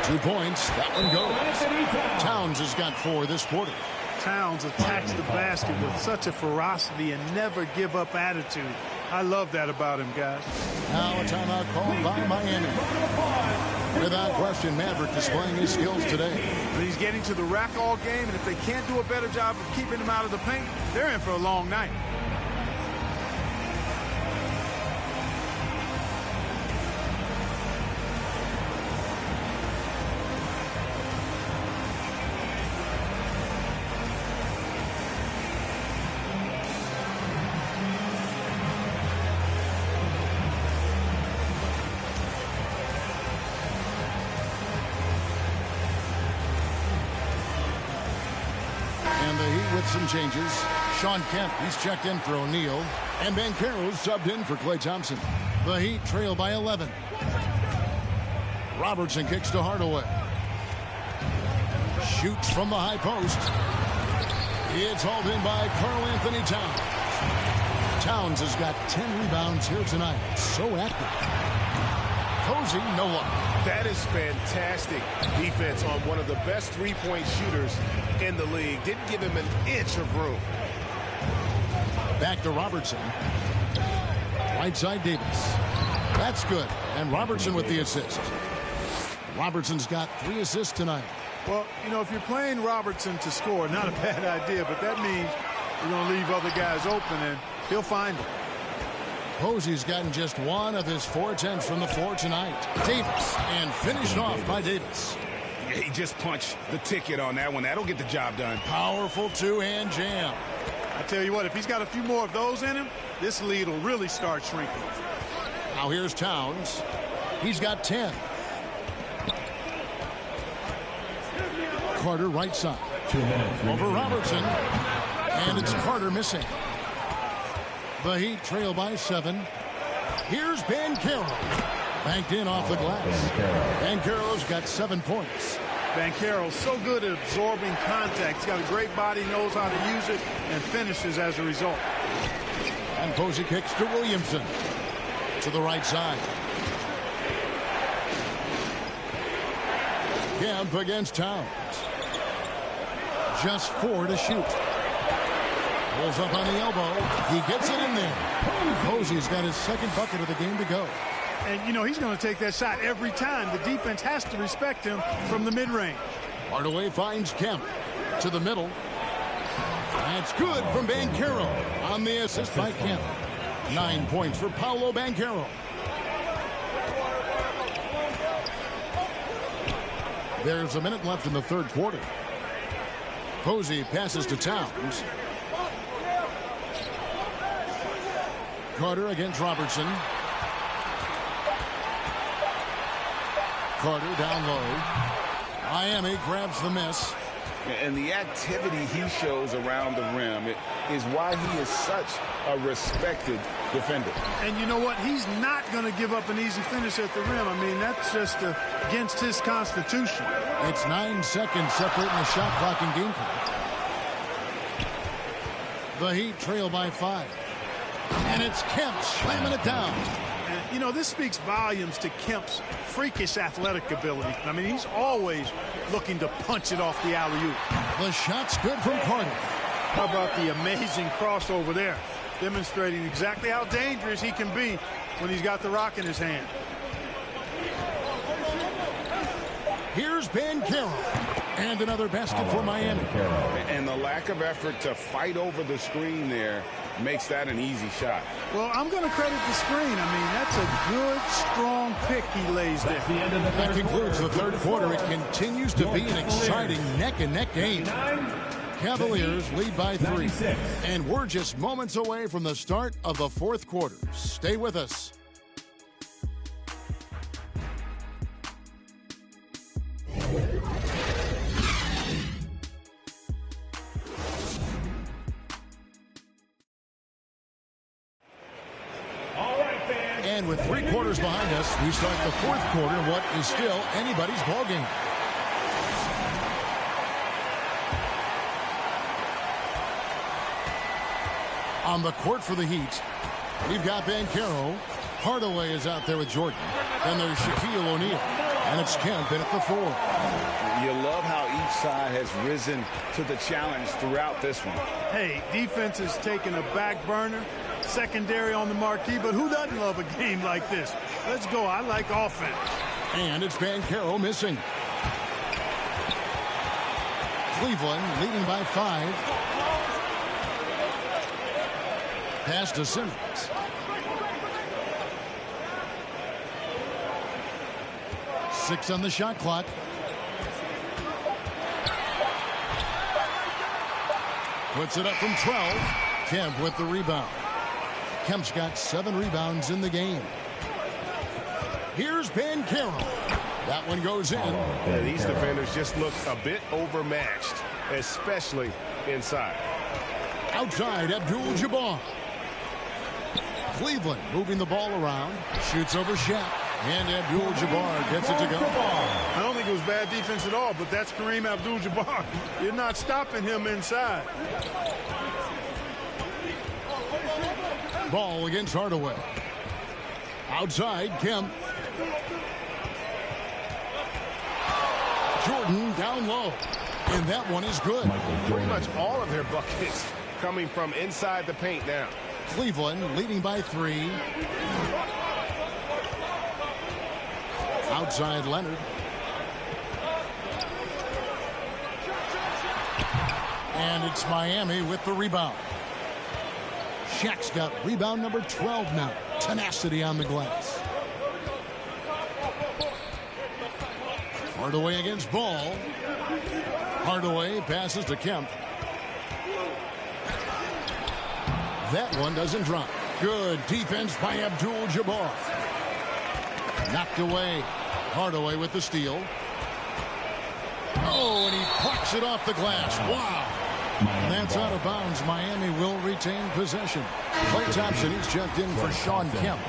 2 points. That one goes. Towns has got 4 this quarter. Towns attacks the basket with such a ferocity and never give up attitude. I love that about him, guys. Now a timeout called by Miami. Without question, Maverick displaying his skills today. But he's getting to the rack all game, and if they can't do a better job of keeping him out of the paint, they're in for a long night. the Heat with some changes. Sean Kemp, he's checked in for O'Neal. And Banchero's subbed in for Klay Thompson. The Heat trail by 11. Robertson kicks to Hardaway. Shoots from the high post. It's hauled in by Karl Anthony Towns. Towns has got 10 rebounds here tonight. So active. Posey, no luck. That is fantastic defense on one of the best three-point shooters in the league. Didn't give him an inch of room. Back to Robertson. Right side Davis. That's good. And Robertson with the assist. Robertson's got 3 assists tonight. Well, you know, if you're playing Robertson to score, not a bad idea, but that means you're going to leave other guys open, and he'll find them. Posey's gotten just 1 of his 4 attempts from the floor tonight. Davis, and finished off by Davis. Yeah, he just punched the ticket on that one. That'll get the job done. Powerful two-hand jam. I tell you what, if he's got a few more of those in him, this lead will really start shrinking. Now here's Towns. He's got 10. Carter right side. 2 minutes. Over Robertson. And it's Carter missing. The Heat trail by 7. Here's Banchero. Banked in off the glass. Banchero's got 7 points. Banchero's so good at absorbing contact. He's got a great body, knows how to use it, and finishes as a result. And Posey kicks to Williamson. To the right side. Kemp against Towns. Just 4 to shoot. Pulls up on the elbow. He gets it in there. Posey's got his 2nd bucket of the game to go. And, you know, he's going to take that shot every time. The defense has to respect him from the mid-range. Hardaway finds Kemp to the middle. That's good from Banchero on the assist by Kemp. 9 points for Paolo Banchero. There's a minute left in the 3rd quarter. Posey passes to Towns. Carter against Robertson. Carter down low. Miami grabs the miss. And the activity he shows around the rim is why he is such a respected defender. And you know what? He's not going to give up an easy finish at the rim. I mean, that's just against his constitution. It's 9 seconds separating the shot clock and game clock. The Heat trail by 5. And it's Kemp slamming it down. And, you know, this speaks volumes to Kemp's freakish athletic ability. I mean, he's always looking to punch it off the alley-oop. The shot's good from Carter. How about the amazing crossover there? Demonstrating exactly how dangerous he can be when he's got the rock in his hand. Here's Banchero. And another basket for Miami. And the lack of effort to fight over the screen there makes that an easy shot. Well, I'm going to credit the screen. I mean, that's a good, strong pick he lays there. That concludes the 3rd quarter. It continues to be an exciting neck-and-neck game. Cavaliers lead by 3. And we're just moments away from the start of the 4th quarter. Stay with us. And with 3 quarters behind us, we start the 4th quarter, what is still anybody's ballgame. On the court for the Heat, we've got Banchero. Hardaway is out there with Jordan. Then there's Shaquille O'Neal. And it's Kemp in at the 4. You love how each side has risen to the challenge throughout this one. Hey, defense has taken a back burner. Secondary on the marquee, but who doesn't love a game like this? Let's go. I like offense. And it's Banchero missing. Cleveland leading by 5. Pass to Simmons. Six on the shot clock. Puts it up from 12. Kemp with the rebound. Kemp's got 7 rebounds in the game. Here's Banchero. That one goes in. Yeah, these defenders just look a bit overmatched, especially inside. Outside, Abdul-Jabbar. Cleveland moving the ball around. Shoots over Shaq. And Abdul-Jabbar gets it to go. I don't think it was bad defense at all, but that's Kareem Abdul-Jabbar. You're not stopping him inside. Ball against Hardaway. Outside, Kemp. Jordan down low. And that one is good. Pretty much all of their buckets coming from inside the paint now. Cleveland leading by 3. Outside Leonard. And it's Miami with the rebound. Shaq's got rebound number 12 now. Tenacity on the glass. Hardaway against Ball. Hardaway passes to Kemp. That one doesn't drop. Good defense by Abdul-Jabbar. Knocked away. Hardaway with the steal. Oh, and he plucks it off the glass. Wow. And that's out of bounds. Miami will retain possession. Klay Thompson, he's checked in for Shawn Kemp.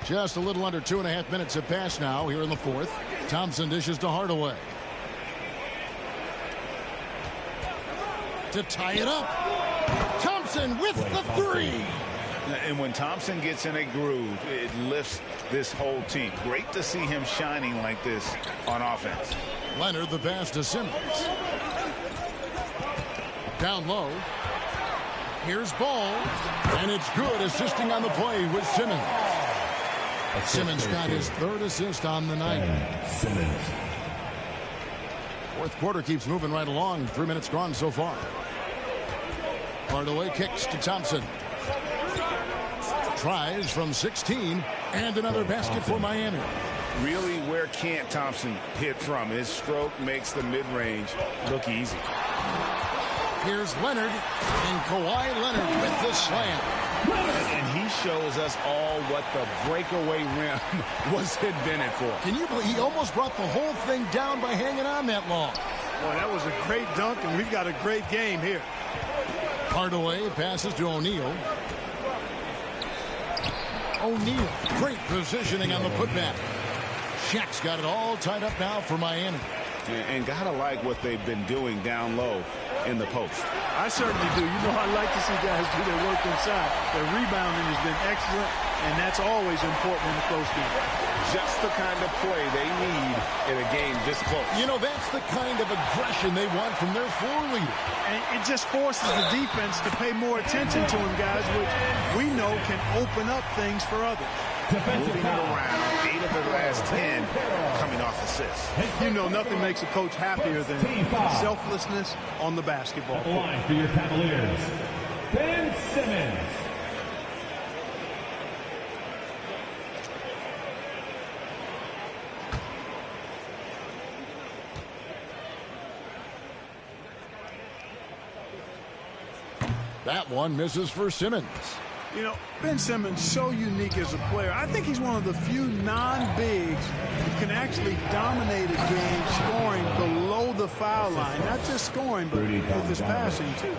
Just a little under 2.5 minutes have passed now here in the fourth. Thompson dishes to Hardaway. To tie it up. Thompson with the 3. And when Thompson gets in a groove, it lifts this whole team. Great to see him shining like this on offense. Leonard the pass to Simmons. Down low. Here's Ball. And it's good, assisting on the play with Simmons. Simmons got his 3rd assist on the night. Simmons. Fourth quarter keeps moving right along. 3 minutes gone so far. Hardaway kicks to Thompson. Tries from 16. And another basket for Miami. Really, where can't Thompson hit from? His stroke makes the mid-range look easy. Here's Leonard. And Kawhi Leonard with the slam. And he shows us all what the breakaway rim was invented for. Can you believe he almost brought the whole thing down by hanging on that long? Boy, that was a great dunk, and we've got a great game here. Hardaway passes to O'Neal. O'Neal, great positioning on the putback. Shaq's got it all tied up now for Miami. And gotta like what they've been doing down low in the post. I certainly do. You know, I like to see guys do their work inside. Their rebounding has been excellent, and that's always important in a close game. Just the kind of play they need in a game this close. You know, that's the kind of aggression they want from their floor leader. And it just forces the defense to pay more attention to him, guys, which we know can open up things for others. Moving it around. 8 of the last 10 coming off assists. You know, nothing makes a coach happier than selflessness on the basketball court. Line for your Cavaliers, Ben Simmons. That one misses for Simmons. You know, Ben Simmons, so unique as a player. I think he's one of the few non-bigs who can actually dominate a game scoring below the foul line. Not just scoring, but with his passing, too.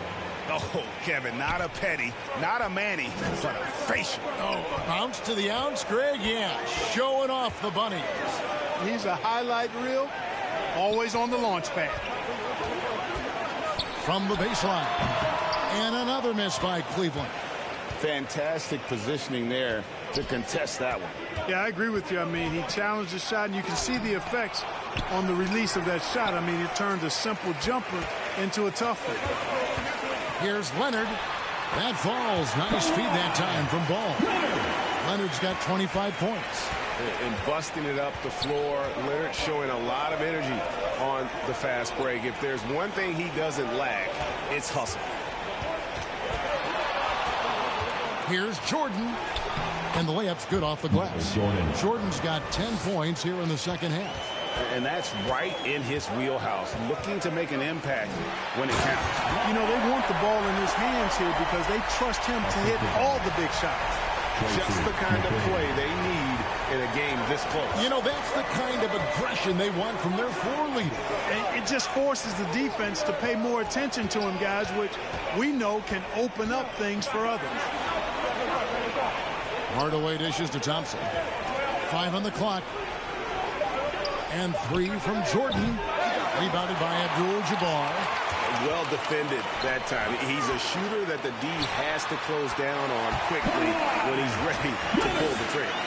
Oh, Kevin, not a petty, not a Manny, but a facial. Oh, a bounce to the ounce, Greg? Yeah, showing off the bunny. He's a highlight reel, always on the launch pad. From the baseline. And another miss by Cleveland. Fantastic positioning there to contest that one. Yeah, I agree with you. I mean, he challenged the shot, and you can see the effects on the release of that shot. I mean, it turned a simple jumper into a tough one. Here's Leonard. That falls. Nice feed that time from Ball. Leonard's got 25 points. And busting it up the floor. Leonard showing a lot of energy on the fast break. If there's one thing he doesn't lack, it's hustle. Here's Jordan. And the layup's good off the glass. Jordan's got 10 points here in the second half. And that's right in his wheelhouse, looking to make an impact when it counts. You know, they want the ball in his hands here because they trust him to hit all the big shots. Just the kind of play they need in a game this close. You know, that's the kind of aggression they want from their floor leader. And it just forces the defense to pay more attention to him, guys, which we know can open up things for others. Hardaway dishes to Thompson. 5 on the clock. And 3 from Jordan. Rebounded by Abdul-Jabbar. Well defended that time. He's a shooter that the D has to close down on quickly when he's ready to pull the trigger.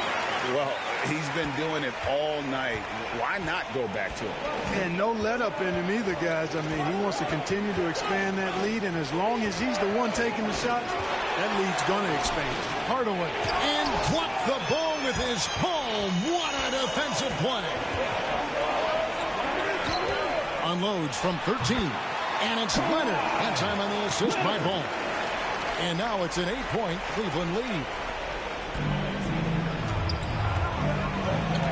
Well, he's been doing it all night. Why not go back to him? And no let up in him either, guys. I mean, he wants to continue to expand that lead, and as long as he's the one taking the shots, that lead's going to expand. Hardaway. And blocked the ball with his palm. What a defensive play. Unloads from 13. And it's Leonard. That time on the assist by Ball. And now it's an 8-point Cleveland lead.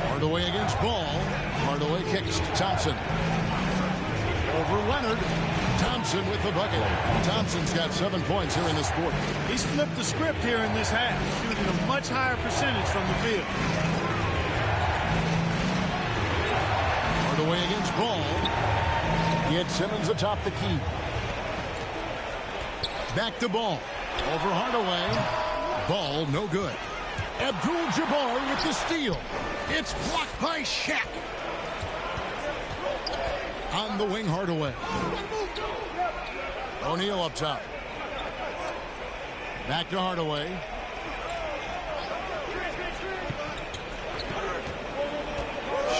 Hardaway against Ball. Hardaway kicks to Thompson. Over Leonard. Thompson with the bucket. Thompson's got 7 points here in this quarter. He's flipped the script here in this half, shooting a much higher percentage from the field. Hardaway against Ball. He had Simmons atop the key. Back to Ball. Over Hardaway. Ball no good. Abdul-Jabbar with the steal. It's blocked by Shaq. On the wing, Hardaway. O'Neal up top. Back to Hardaway.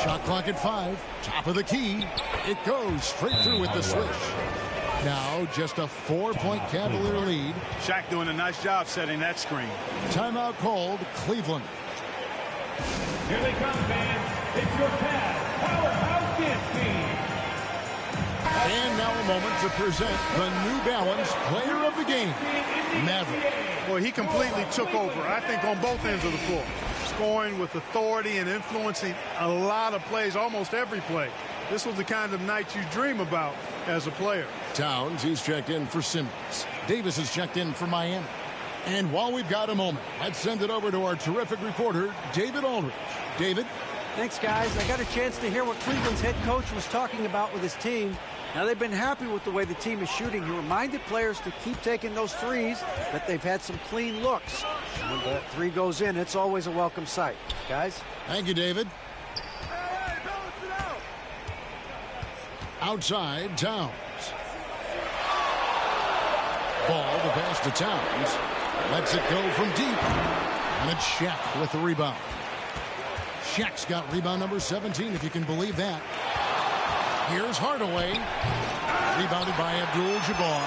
Shot clock at 5. Top of the key. It goes straight through with the swish. Now just a 4-point Cavalier lead. Shaq doing a nice job setting that screen. Timeout called Cleveland. Here they come, fans. It's your Cavs powerhouse dance team. And now a moment to present the New Balance Player of the Game, Maverick. Boy, he completely took over, I think, on both ends of the floor. Scoring with authority and influencing a lot of plays, almost every play. This was the kind of night you dream about as a player. Towns, he's checked in for Simmons. Davis has checked in for Miami. And while we've got a moment, let's send it over to our terrific reporter, David Aldridge. David? Thanks, guys. I got a chance to hear what Cleveland's head coach was talking about with his team. Now, they've been happy with the way the team is shooting. He reminded players to keep taking those threes, that they've had some clean looks. When that three goes in, it's always a welcome sight. Guys? Thank you, David. Outside, Towns. Ball, the pass to Towns. Lets it go from deep. And it's Shaq with the rebound. Shaq's got rebound number 17, if you can believe that. Here's Hardaway. Rebounded by Abdul-Jabbar.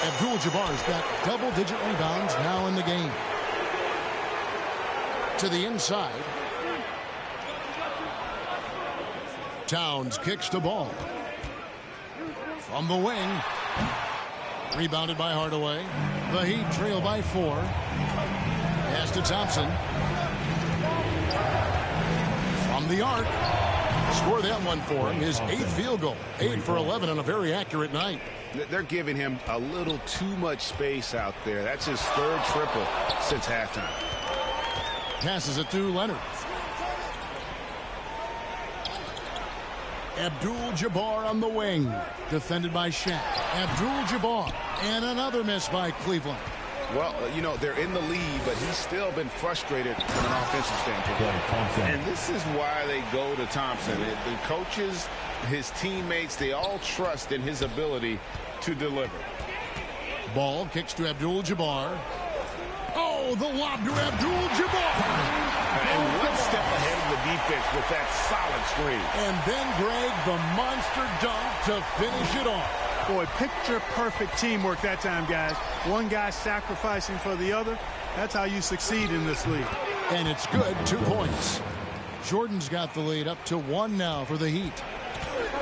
Abdul-Jabbar's got double-digit rebounds now in the game. To the inside. Towns kicks the ball. From the wing. Rebounded by Hardaway. The Heat trail by 4. Pass to Thompson. From the arc. Score that one for him. His 8th field goal. 8 for 11 on a very accurate night. They're giving him a little too much space out there. That's his 3rd triple since halftime. Passes it to Leonard. Abdul-Jabbar on the wing. Defended by Shaq. Abdul-Jabbar. And another miss by Cleveland. Well, you know, they're in the lead, but he's still been frustrated from an offensive standpoint. And this is why they go to Thompson. The coaches, his teammates, they all trust in his ability to deliver. Ball kicks to Abdul-Jabbar. Oh, the lob to Abdul-Jabbar. And one step ahead of the defense with that solid screen. And then, Greg, the monster dunk to finish it off. Boy, picture-perfect teamwork that time, guys. One guy sacrificing for the other. That's how you succeed in this league. And it's good, 2 points. Jordan's got the lead up to 1 now for the Heat.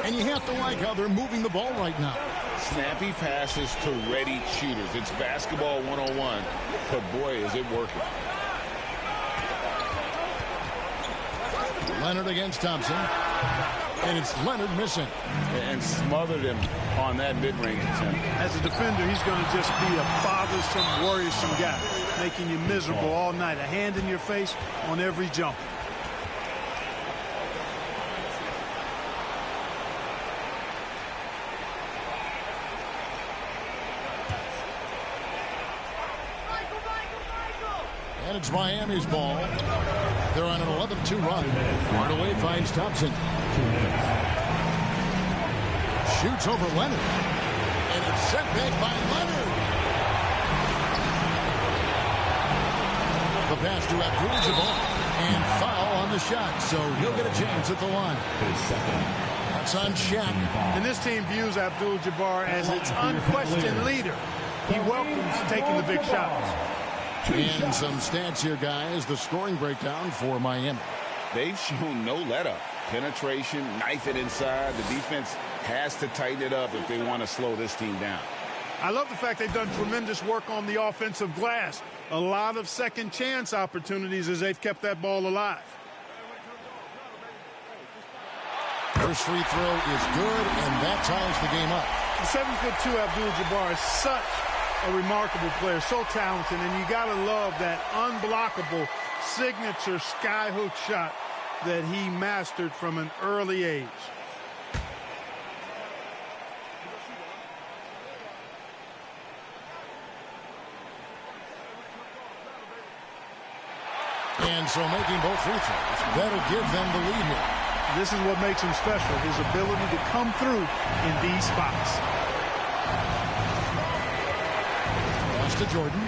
And you have to like how they're moving the ball right now. Snappy passes to ready shooters. It's basketball 101, but boy, is it working. Leonard against Thompson. And it's Leonard missing. And smothered him on that mid-range attempt. As a defender, he's going to just be a bothersome, worrisome guy, making you miserable all night. A hand in your face on every jump. And it's Miami's ball. They're on an 11-2 run. Hardaway finds Thompson. Shoots over Leonard. And it's sent back by Leonard. The pass to Abdul-Jabbar. And foul on the shot, so he'll get a chance at the line. That's on Shaq. And this team views Abdul-Jabbar as its unquestioned leader. He welcomes taking the big shots. And some stats here, guys. The scoring breakdown for Miami. They've shown no let-up. Penetration, knife it inside. The defense has to tighten it up if they want to slow this team down. I love the fact they've done tremendous work on the offensive glass. A lot of second chance opportunities as they've kept that ball alive. First free throw is good, and that ties the game up. The 7'2" Abdul-Jabbar is such a remarkable player, so talented, and you got to love that unblockable signature skyhook shot that he mastered from an early age. And so making both free throws, that'll give them the lead here. This is what makes him special, his ability to come through in these spots. To Jordan.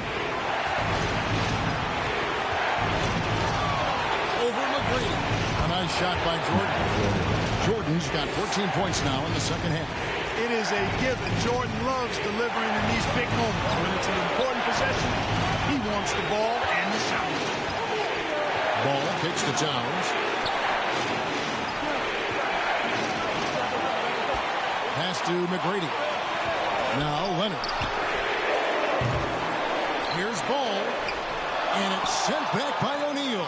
Over McGrady. A nice shot by Jordan. Jordan's got 14 points now in the second half. It is a given. Jordan loves delivering in these big moments. When it's an important possession, he wants the ball and the shot. Ball kicks to Towns. Pass to McGrady. Now Leonard. Here's Ball, and it's sent back by O'Neal.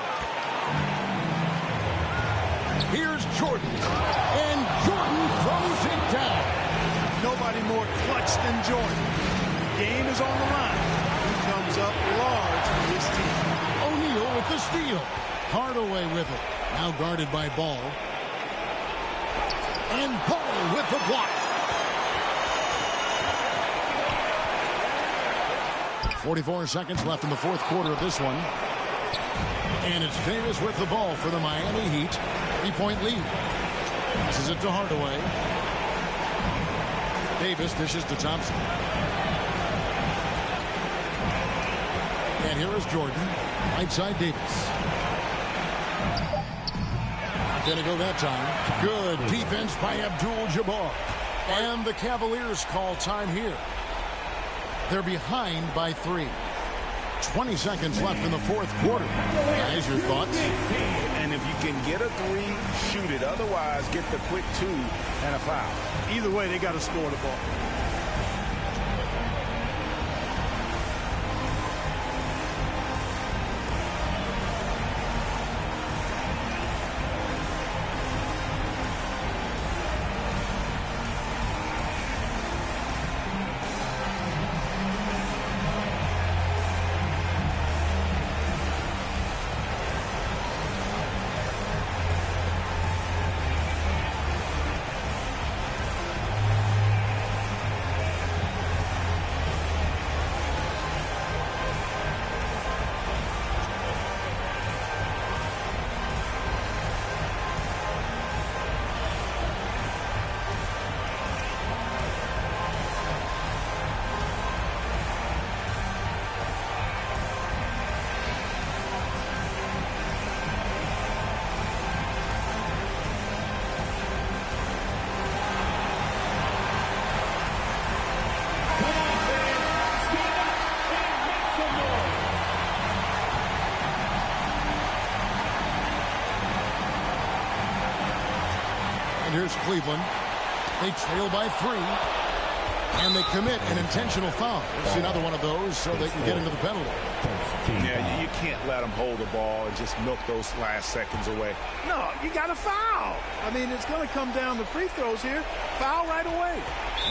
Here's Jordan, and Jordan throws it down. Nobody more clutch than Jordan. The game is on the line. He comes up large for his team. O'Neal with the steal. Hardaway with it. Now guarded by Ball. And Ball with the block. 44 seconds left in the fourth quarter of this one. And it's Davis with the ball for the Miami Heat. 3-point lead. Passes it to Hardaway. Davis dishes to Thompson. And here is Jordan. Right side Davis. Not going to go that time. Good defense by Abdul-Jabbar. And the Cavaliers call time here. They're behind by 3. 20 seconds left in the fourth quarter. Guys, your thoughts? And if you can get a 3, shoot it. Otherwise, get the quick 2 and a foul. Either way, they got to score the ball. Here's Cleveland. They trail by 3. And they commit an intentional foul. It's another one of those so they can get into the penalty. Yeah, you can't let them hold the ball and just milk those last seconds away. No, you got to foul. I mean, it's going to come down to free throws here. Foul right away.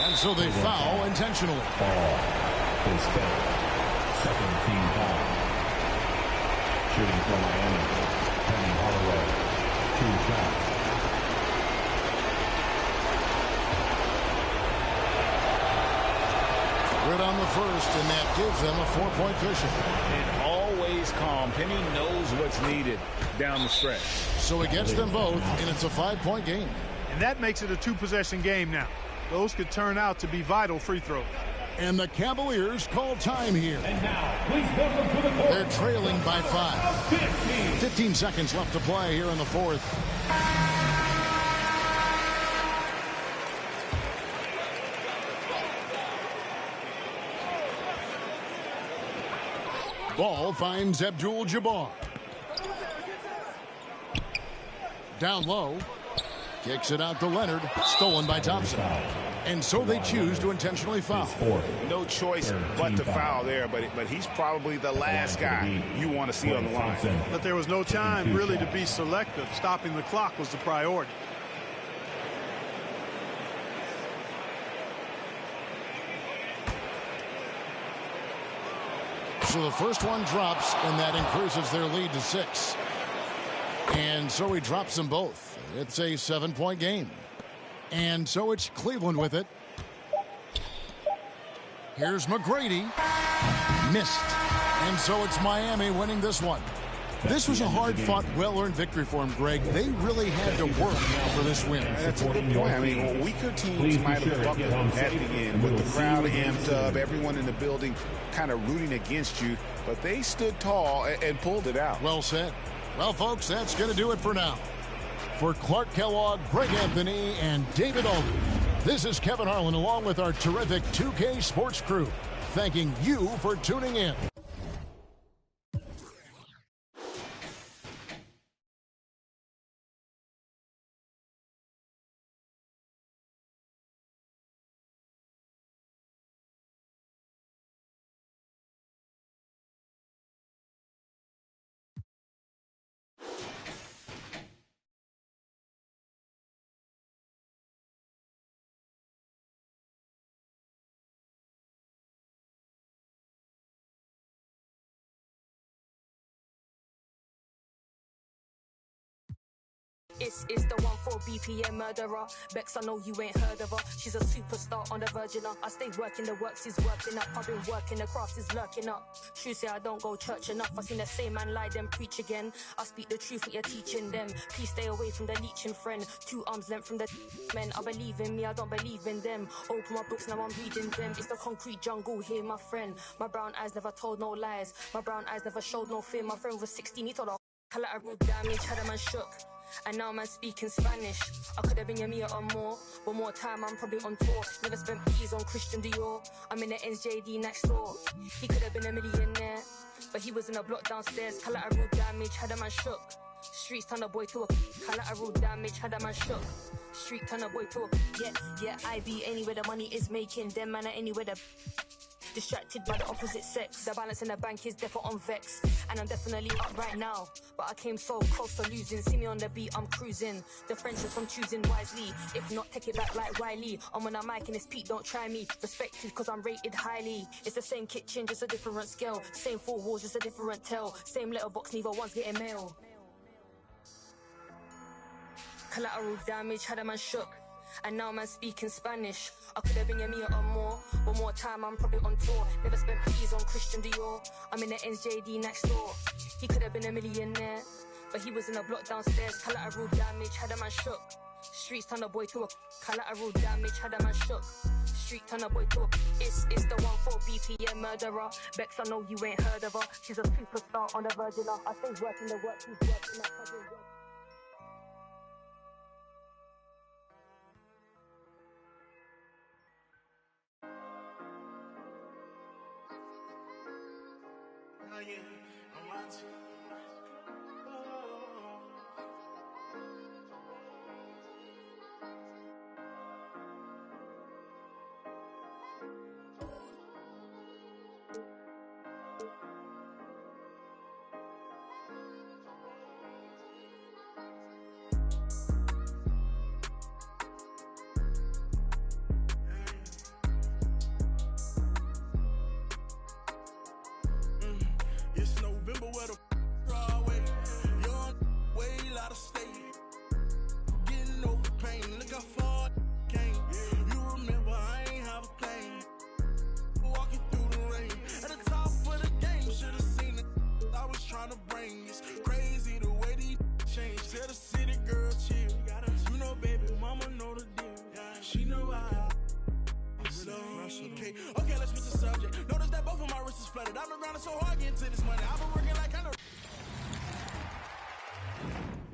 And so they foul intentionally. Second team foul. Shooting for Miami. Penny Holloway. 2 shots. Good on the first, and that gives them a 4-point cushion. And always calm. Penny knows what's needed down the stretch. So he gets them both, and it's a 5-point game. And that makes it a 2-possession game now. Those could turn out to be vital free throws. And the Cavaliers call time here. And now, please welcome to the court. They're trailing by 5. 15 seconds left to play here in the fourth. Ball finds Abdul-Jabbar. Down low. Kicks it out to Leonard. Stolen by Thompson. And so they choose to intentionally foul. No choice but to foul there, but he's probably the last guy you want to see on the line. But there was no time really to be selective. Stopping the clock was the priority. So the first one drops, and that increases their lead to 6. And so he drops them both. It's a 7-point game. And so it's Cleveland with it. Here's McGrady. Missed. And so it's Miami winning this one. This was a hard-fought, well-earned victory for him, Greg. They really had to work for this win. That's a good point. I mean, weaker teams might have buckled at the end with the crowd amped up, everyone in the building kind of rooting against you, but they stood tall and pulled it out. Well said. Well, folks, that's going to do it for now. For Clark Kellogg, Greg Anthony, and David Aldridge, this is Kevin Harlan along with our terrific 2K Sports crew, thanking you for tuning in. It's the 1-4 BPM murderer. Bex, I know you ain't heard of her. She's a superstar on the virgin up. I stay working, the works is working up. I've been working, the craft is lurking up. True say I don't go church enough. I seen the same man lie, then preach again. I speak the truth, what you're teaching them. Please stay away from the leeching friend. 2 arms length from the men. I believe in me, I don't believe in them. Open my books, now I'm reading them. It's the concrete jungle here, my friend. My brown eyes never told no lies. My brown eyes never showed no fear. My friend was 16, he told her collateral damage, had a man shook. And now man speaking Spanish. I could have been your Mia or more, but more time I'm probably on tour. Never spent peas on Christian Dior. I'm in the NJD next door. He could have been a millionaire, but he was in a block downstairs. Collateral damage, had a man shook. Streets turn a boy to a collateral damage, had a man shook. Street turn a boy to a yeah. I be anywhere the money is making. Them man are anywhere the distracted by the opposite sex. The balance in the bank is definitely on vex, and I'm definitely up right now, but I came so close to losing. See me on the beat, I'm cruising. The friendships I'm choosing wisely. If not, take it back like Wiley. I'm on a mic and it's Pete, don't try me. Respected cause I'm rated highly. It's the same kitchen, just a different scale. Same 4 walls, just a different tell. Same letterbox, neither one's getting mail. Collateral damage, had a man shook. And now man speaking Spanish. I could have been your Mia or more, but more time I'm probably on tour. Never spent peas on Christian Dior. I'm in the NJD next door. He could have been a millionaire, but he was in a block downstairs. Collateral damage, had a man shook. Streets turn a boy to a collateral damage, had a man shook. Street turn a boy to a it's the 1-4 BPM murderer. Bex, I know you ain't heard of her. She's a superstar on the virgin up. I stay working the work, she's working up.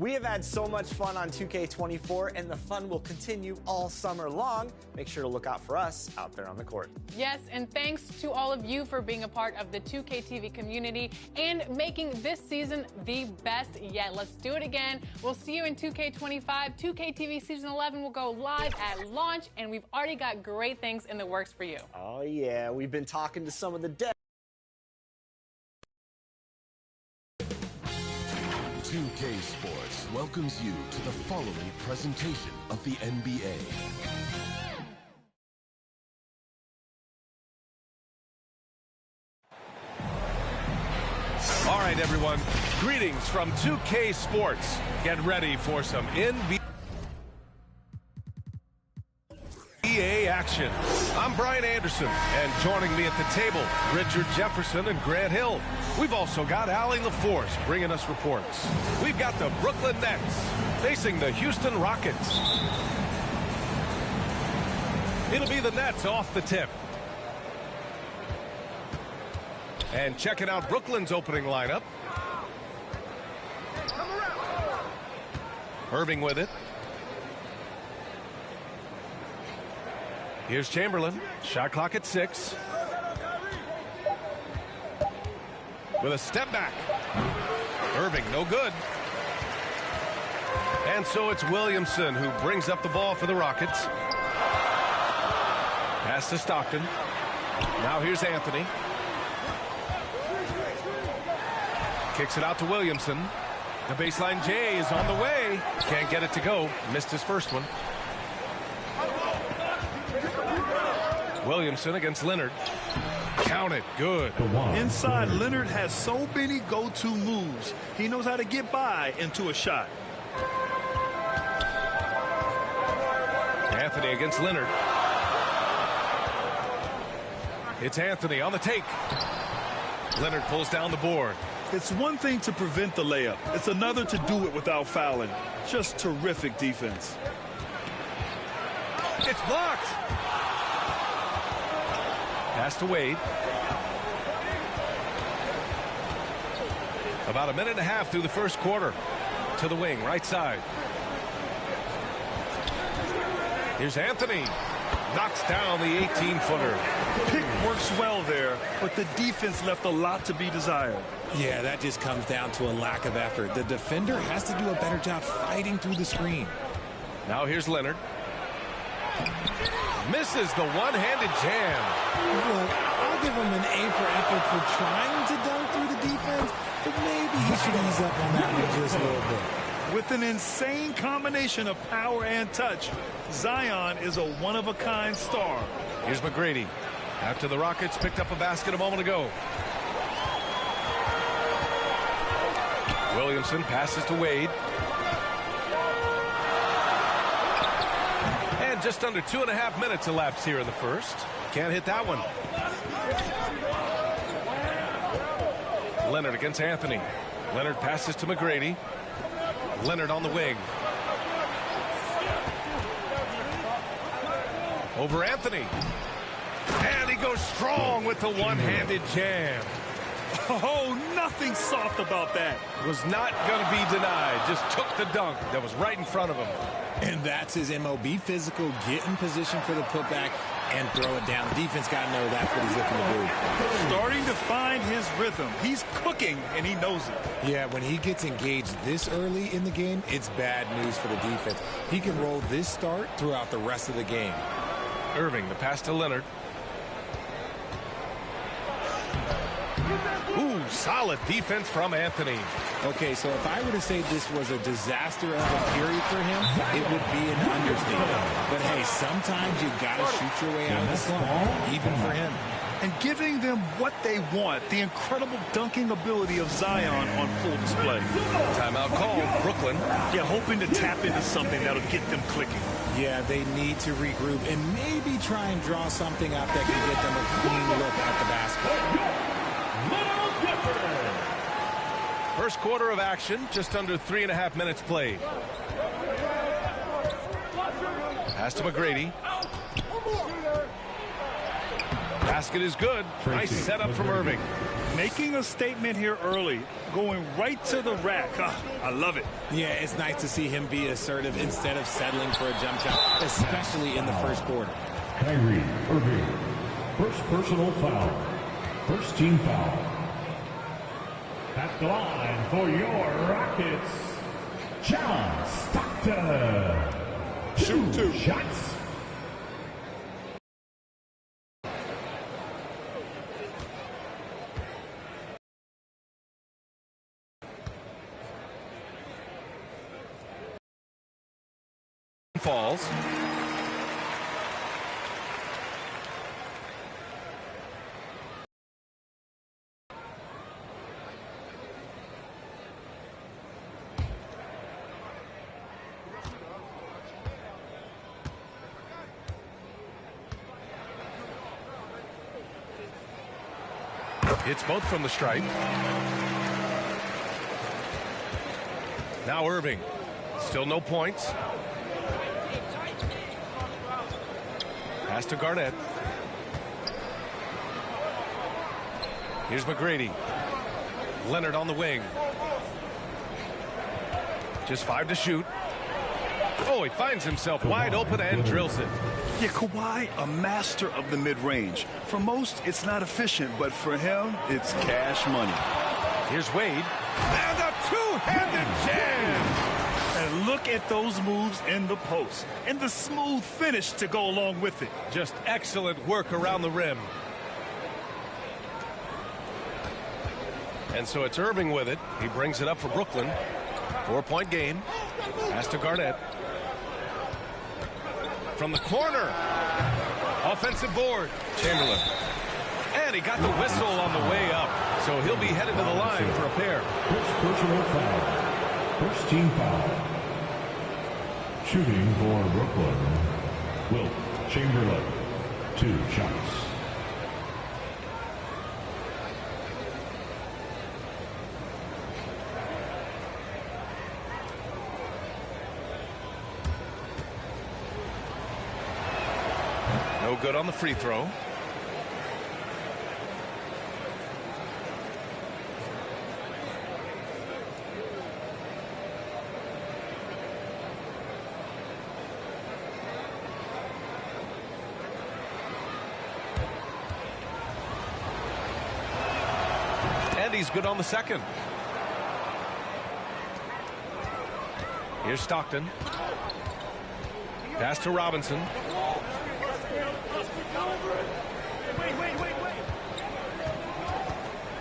We have had so much fun on 2K24, and the fun will continue all summer long. Make sure to look out for us out there on the court. Yes, and thanks to all of you for being a part of the 2K TV community and making this season the best yet. Let's do it again. We'll see you in 2K25. 2K TV Season 11 will go live at launch, and we've already got great things in the works for you. Oh, yeah. We've been talking to some of the devs. 2K Sports welcomes you to the following presentation of the NBA. All right, everyone. Greetings from 2K Sports. Get ready for some NBA action. I'm Brian Anderson, and joining me at the table, Richard Jefferson and Grant Hill. We've also got Allie LaForce bringing us reports. We've got the Brooklyn Nets facing the Houston Rockets. It'll be the Nets off the tip. And checking out Brooklyn's opening lineup. Irving with it. Here's Chamberlain. Shot clock at 6. With a step back. Irving, no good. And so it's Williamson who brings up the ball for the Rockets. Pass to Stockton. Now here's Anthony. Kicks it out to Williamson. The baseline J is on the way. Can't get it to go. Missed his first one. Williamson against Leonard. Count it. Good. Inside, Leonard has so many go-to moves. He knows how to get by into a shot. Anthony against Leonard. It's Anthony on the take. Leonard pulls down the board. It's one thing to prevent the layup. It's another to do it without fouling. Just terrific defense. It's blocked. Pass to Wade. About a minute and a half through the first quarter. To the wing, right side. Here's Anthony. Knocks down the 18-footer. Pick works well there, but the defense left a lot to be desired. Yeah, that just comes down to a lack of effort. The defender has to do a better job fighting through the screen. Now here's Leonard. Misses the one-handed jam. Look, I'll give him an A for effort for trying to dunk through the defense, but maybe he should ease up on that one just a little bit. With an insane combination of power and touch, Zion is a one-of-a-kind star. Here's McGrady. After the Rockets picked up a basket a moment ago. Williamson passes to Wade. And just under 2.5 minutes elapsed here in the first. Can't hit that one. Leonard against Anthony. Leonard passes to McGrady. Leonard on the wing. Over Anthony. And he goes strong with the one-handed jam. Oh, nothing soft about that. Was not going to be denied. Just took the dunk that was right in front of him. And that's his MO. Be physical, get in position for the putback, and throw it down. The defense got to know that's what he's looking to do. Starting to find his rhythm. He's cooking, and he knows it. Yeah, when he gets engaged this early in the game, it's bad news for the defense. He can roll this start throughout the rest of the game. Irving, the pass to Leonard. Ooh, solid defense from Anthony. Okay, so if I were to say this was a disaster of a period for him, it would be an understatement. But hey, sometimes you got to shoot your way out of the slump, even for him. And giving them what they want, the incredible dunking ability of Zion on full display. Timeout called, Brooklyn. Yeah, hoping to tap into something that'll get them clicking. Yeah, they need to regroup and maybe try and draw something up that can get them a clean look at the basket. First quarter of action, just under 3.5 minutes played. Pass to McGrady. Basket is good. Nice setup from Irving. making a statement here early, going right to the rack. I love it. Yeah, it's nice to see him be assertive instead of settling for a jump shot, especially in the first quarter. Kyrie Irving, first personal foul. First team foul. At the line for your Rockets, John Stockton. Shoot two shots. Falls. Hits both from the stripe. Now Irving. Still no points. Pass to Garnett. Here's McGrady. Leonard on the wing. Just 5 to shoot. Oh, he finds himself wide open and drills it. Yeah, Kawhi, a master of the mid-range. For most, it's not efficient, but for him, it's cash money. Here's Wade. And a two-handed jam. And look at those moves in the post. And the smooth finish to go along with it. Just excellent work around the rim. And so it's Irving with it. He brings it up for Brooklyn. 4-point game. Pass to Garnett. From the corner. Offensive board. Chamberlain. And he got the whistle on the way up. So he'll be headed to the line for a pair. First personal foul. First team foul. Shooting for Brooklyn, Wilt Chamberlain. 2 shots. No good on the free throw. And he's good on the second. Here's Stockton. Pass to Robinson.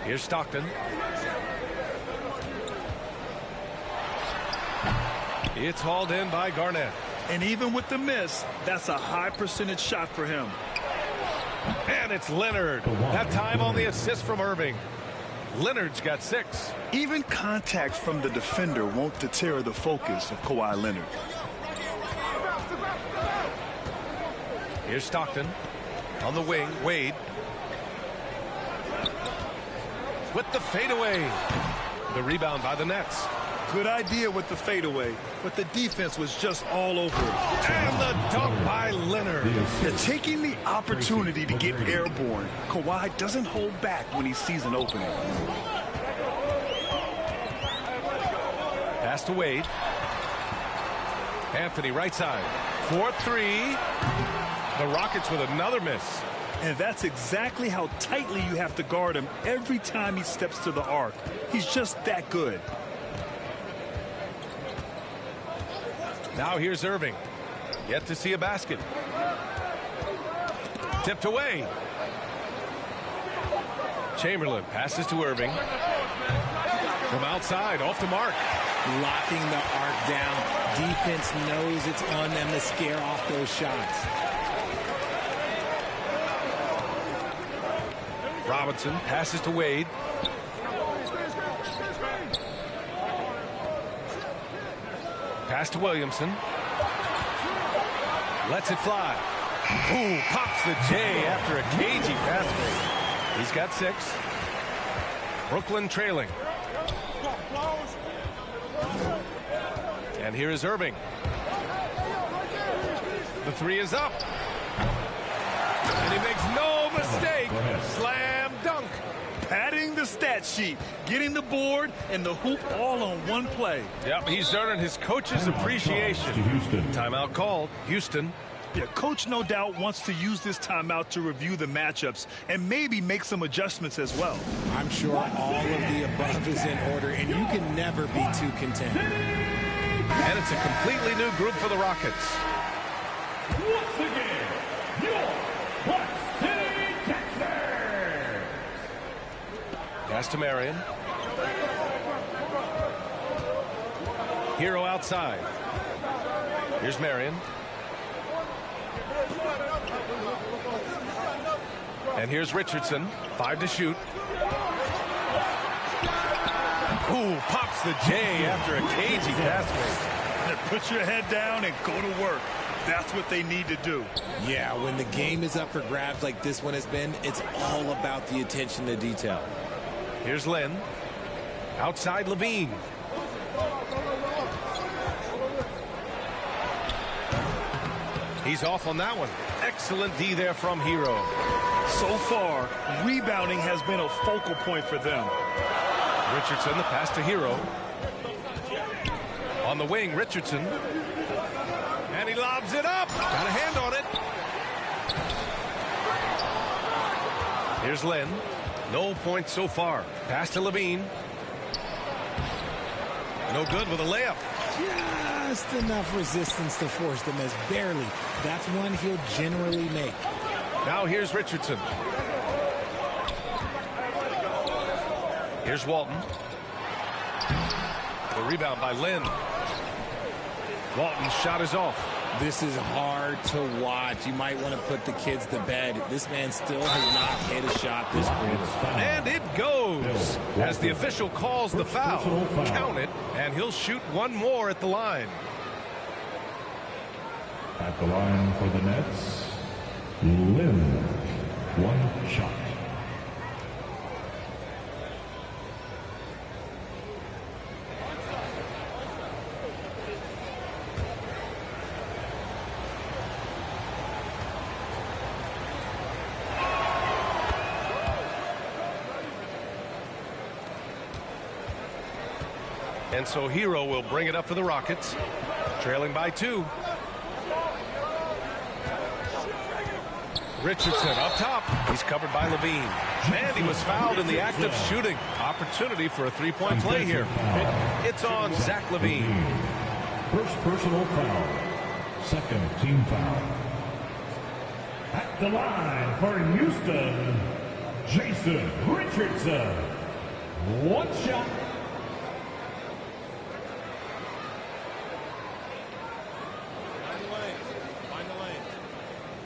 Here's Stockton. It's hauled in by Garnett. And even with the miss, that's a high percentage shot for him. And it's Leonard. That time on the assist from Irving. Leonard's got 6. Even contact from the defender won't deter the focus of Kawhi Leonard. Here's Stockton. On the wing, Wade. With the fadeaway. The rebound by the Nets. Good idea with the fadeaway, but the defense was just all over it. And the dunk by Leonard. They're taking the opportunity to get airborne. Kawhi doesn't hold back when he sees an opening. Pass to Wade. Anthony right side. 4-3. The Rockets with another miss. And that's exactly how tightly you have to guard him every time he steps to the arc. He's just that good. Now here's Irving. Yet to see a basket. Tipped away. Chamberlain passes to Irving. From outside, off the mark. Locking the arc down. Defense knows it's on them to scare off those shots. Robinson passes to Wade. Pass to Williamson. Lets it fly. Ooh, pops the J after a cagey pass fake. He's got 6. Brooklyn trailing. And here is Irving. The 3 is up. And he makes no mistake. Slam dunk. padding the stat sheet, getting the board and the hoop all on one play. Yep, he's earning his coach's appreciation. Timeout called. Houston. Yeah, coach no doubt wants to use this timeout to review the matchups and maybe make some adjustments as well. I'm sure all of the above is in order, and you can never be too content. And it's a completely new group for the Rockets. Once again, your Black City Texans. Pass to Marion. Hero outside. Here's Marion. And here's Richardson. 5 to shoot. Ooh, pops the J after a cagey pass fake. Put your head down and go to work. That's what they need to do. Yeah, when the game is up for grabs like this one has been, it's all about the attention to detail. Here's Lynn. Outside Levine. He's off on that one. Excellent D there from Hero. So far, rebounding has been a focal point for them. Richardson, the pass to Hero. On the wing, Richardson. And he lobs it up. Got a hand on it. Here's Lynn. No points so far. Pass to Levine. No good with a layup. Just enough resistance to force the miss. Barely. That's one he'll generally make. Now here's Richardson. Here's Walton. The rebound by Lynn. Walton's shot is off. This is hard to watch. You might want to put the kids to bed. This man still has not hit a shot this quarter. And it goes as the official calls the foul. Count it, and he'll shoot one more at the line. At the line for the Nets, Lynn. 1 shot. And so Hero will bring it up for the Rockets, trailing by 2. Richardson up top. He's covered by Levine. And he was fouled in the act of shooting. Opportunity for a 3-point play here. It's on Zach Levine. First personal foul. Second team foul. At the line for Houston, Jason Richardson. 1 shot. Find the lane.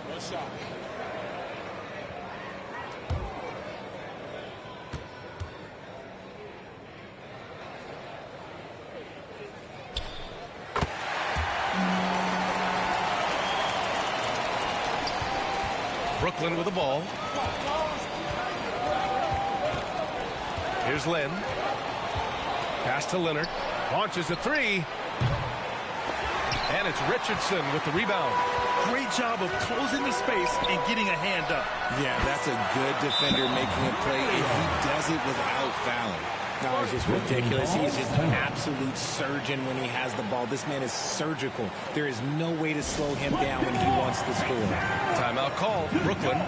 1 shot. Brooklyn with the ball. Here's Lynn. Pass to Leonard. Launches a 3. And it's Richardson with the rebound. Great job of closing the space and getting a hand up. Yeah, that's a good defender making a play if he does it without fouling. No, it's just ridiculous. He's just an absolute surgeon when he has the ball. This man is surgical. There is no way to slow him down when he wants to score. Timeout call. Brooklyn.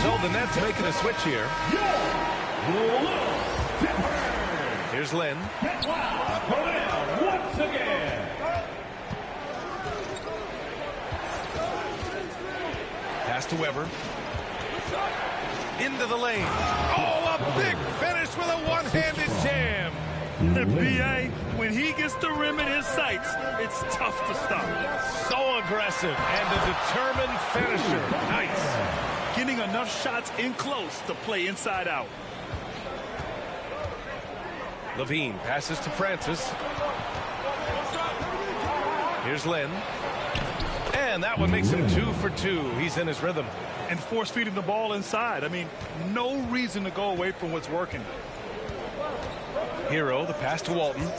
So the Nets making a switch here. Here's Lynn. Once again. Pass to Weber. Into the lane. Oh, a big finish with a one-handed jam. The B.A., when he gets the rim in his sights, it's tough to stop. So aggressive and a determined finisher. Nice. Getting enough shots in close to play inside out. Levine passes to Francis. Here's Lynn. And that one makes him 2 for 2. He's in his rhythm. And force feeding the ball inside. I mean, no reason to go away from what's working. Hero, the pass to Walton.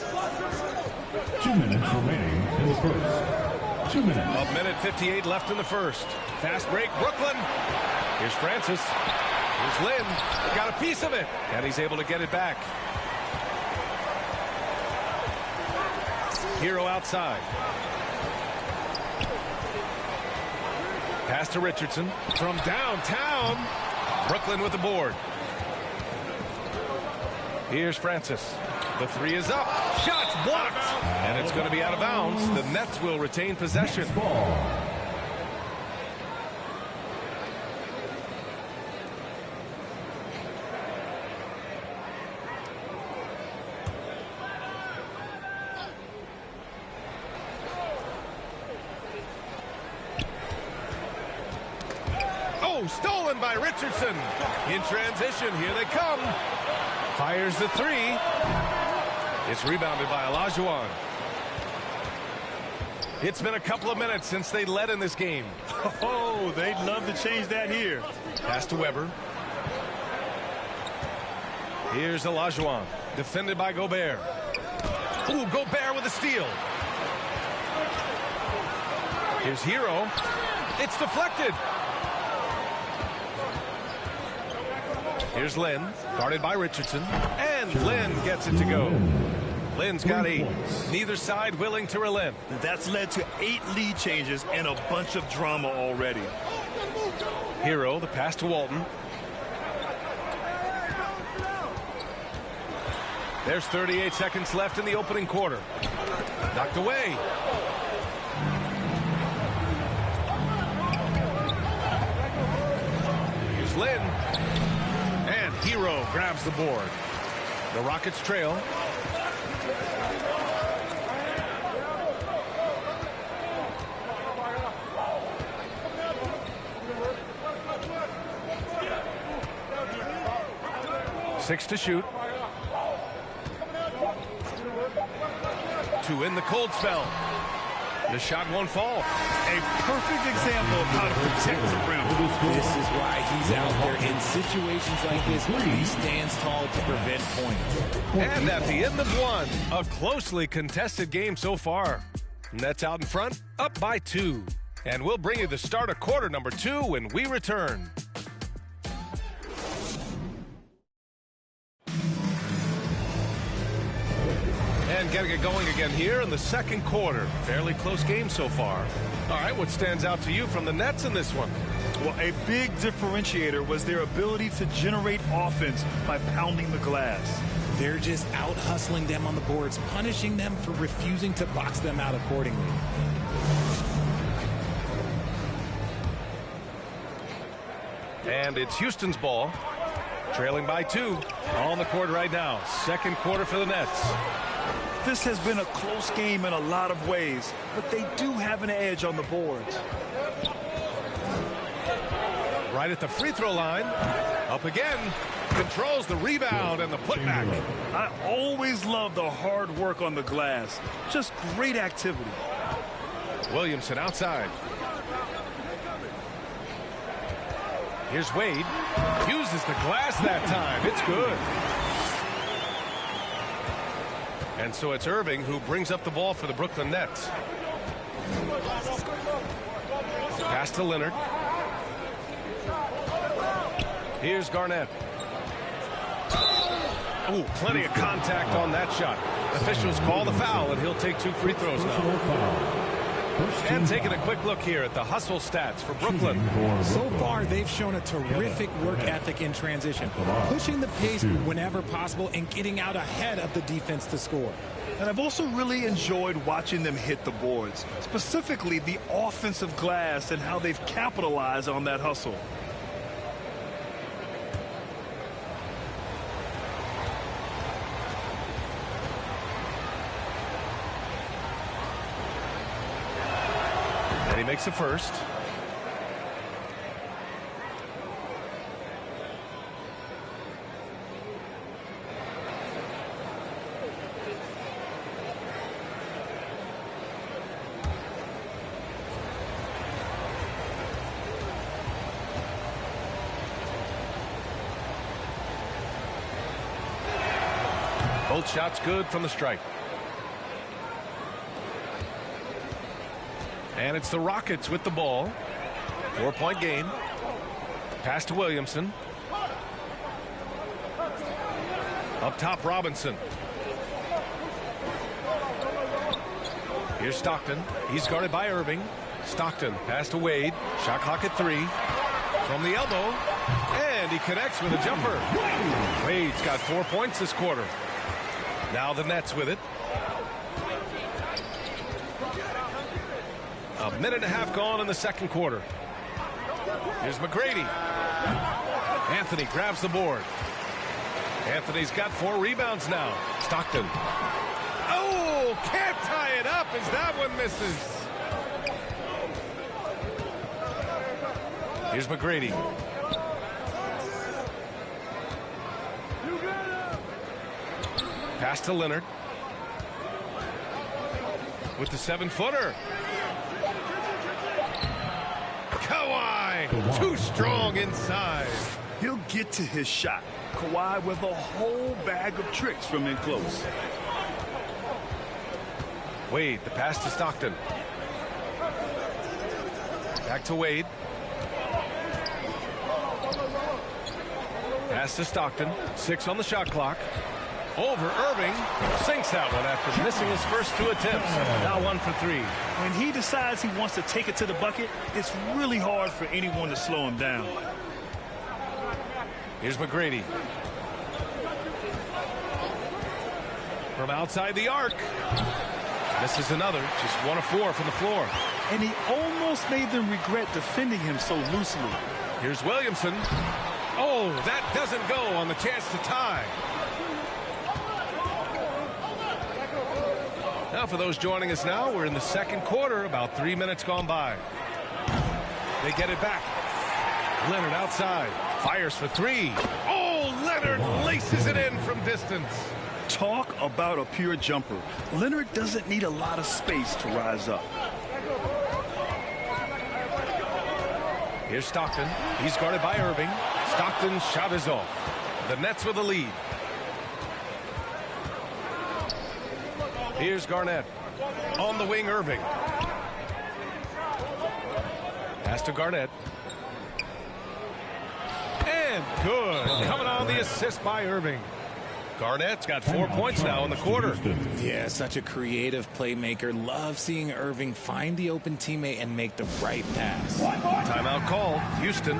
2 minutes remaining in the first. 2 minutes. A minute 58 left in the first. Fast break, Brooklyn. Here's Francis. Here's Lynn. Got a piece of it. And he's able to get it back. Hero outside. Pass to Richardson from downtown. Brooklyn with the board. Here's Francis. The three is up. Shots blocked. And it's going to be out of bounds. The Nets will retain possession. Oh, stolen by Richardson. In transition, here they come. Fires the three. It's rebounded by Olajuwon. It's been a couple of minutes since they led in this game. Oh, they'd love to change that here. Pass to Weber. Here's Olajuwon, defended by Gobert. Ooh, Gobert with a steal. Here's Hero. It's deflected. Here's Lynn, guarded by Richardson. And Lynn gets it to go. Lynn's got 8. Neither side willing to relent. That's led to 8 lead changes and a bunch of drama already. Hero, the pass to Walton. There's 38 seconds left in the opening quarter. Knocked away. Here's Lynn. And Hero grabs the board. The Rockets trail. Six to shoot. 2 in the cold spell. The shot won't fall. A perfect example of how to protect the rim. This is why he's out there in situations like this. He stands tall to prevent points. And at the end of 1, a closely contested game so far. Nets out in front, up by 2. And we'll bring you the start of quarter number 2 when we return. And getting it going again here in the second quarter. Fairly close game so far. All right, what stands out to you from the Nets in this one? Well, a big differentiator was their ability to generate offense by pounding the glass. They're just out hustling them on the boards, punishing them for refusing to box them out accordingly. And it's Houston's ball. Trailing by 2. On the court right now. Second quarter for the Nets. This has been a close game in a lot of ways, but they do have an edge on the boards. Right at the free throw line. Up again. Controls the rebound and the putback. I always love the hard work on the glass. Just great activity. Williamson outside. Here's Wade. Uses the glass that time. It's good. And so it's Irving who brings up the ball for the Brooklyn Nets. Pass to Leonard. Here's Garnett. Ooh, plenty of contact on that shot. Officials call the foul, and he'll take 2 free throws now. And taking a quick look here at the hustle stats for Brooklyn. So far, they've shown a terrific work ethic in transition, pushing the pace whenever possible and getting out ahead of the defense to score. And I've also really enjoyed watching them hit the boards, specifically the offensive glass and how they've capitalized on that hustle. And he makes the first. Both shots good from the stripe. And it's the Rockets with the ball. 4-point game. Pass to Williamson. Up top, Robinson. Here's Stockton. He's guarded by Irving. Stockton, pass to Wade. Shot clock at 3. From the elbow. And he connects with a jumper. Wade's got 4 points this quarter. Now the Nets with it. A minute and a half gone in the second quarter. Here's McGrady. Anthony grabs the board. Anthony's got 4 rebounds now. Stockton. Oh, can't tie it up as that one misses. Here's McGrady. Pass to Leonard. With the 7-footer. Kawhi, too strong inside. He'll get to his shot. Kawhi with a whole bag of tricks from in close. Wade, the pass to Stockton. Back to Wade. Pass to Stockton. 6 on the shot clock. Over Irving. Sinks that one after missing his first 2 attempts. Now 1 for 3. When he decides he wants to take it to the bucket, it's really hard for anyone to slow him down. Here's McGrady. From outside the arc. This is another. Just 1 of 4 from the floor. And he almost made them regret defending him so loosely. Here's Williamson. Oh, that doesn't go on the chance to tie. Now for those joining us now, we're in the second quarter, about 3 minutes gone by. They get it back. Leonard outside. Fires for 3. Oh, Leonard laces it in from distance. Talk about a pure jumper. Leonard doesn't need a lot of space to rise up. Here's Stockton. He's guarded by Irving. Stockton's shot is off. The Nets with the lead. Here's Garnett. On the wing, Irving. Pass to Garnett. And good. Coming on the assist by Irving. Garnett's got 4 points now in the quarter. Yeah, such a creative playmaker. Love seeing Irving find the open teammate and make the right pass. Timeout called, Houston.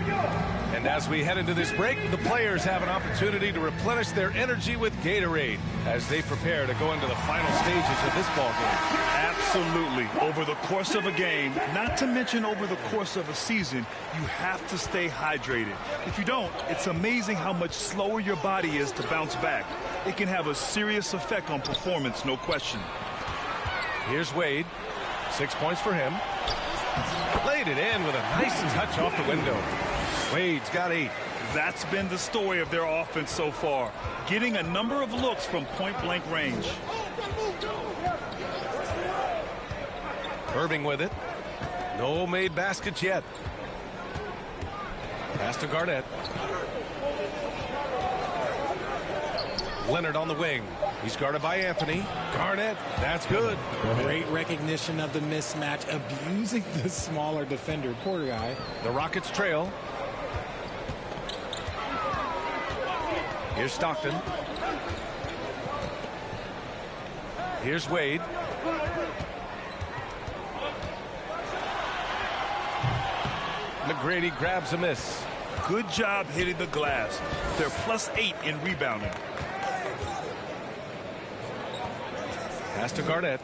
And as we head into this break, the players have an opportunity to replenish their energy with Gatorade as they prepare to go into the final stages of this ball game. Absolutely. Over the course of a game, not to mention over the course of a season, you have to stay hydrated. If you don't, it's amazing how much slower your body is to bounce back. It can have a serious effect on performance, no question. Here's Wade. 6 points for him. Laid it in with a nice touch off the window. Wade's got 8. That's been the story of their offense so far. Getting a number of looks from point-blank range. Irving with it. No made baskets yet. Pass to Garnett. Leonard on the wing. He's guarded by Anthony. Garnett, that's good. Great recognition of the mismatch, abusing the smaller defender, poor guy. The Rockets trail. Here's Stockton. Here's Wade. McGrady grabs a miss. Good job hitting the glass. They're +8 in rebounding. Pass to Garnett.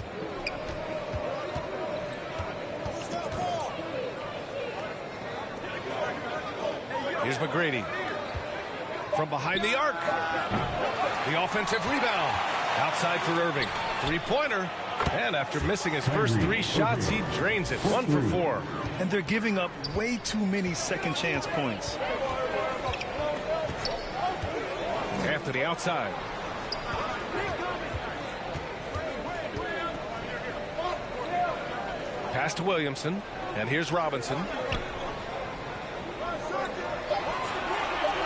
Here's McGrady. From behind the arc. The offensive rebound. Outside for Irving. 3-pointer. And after missing his first 3 shots, he drains it. 1 for 4. And they're giving up way too many second chance points. Anthony outside. Pass to Williamson. And here's Robinson.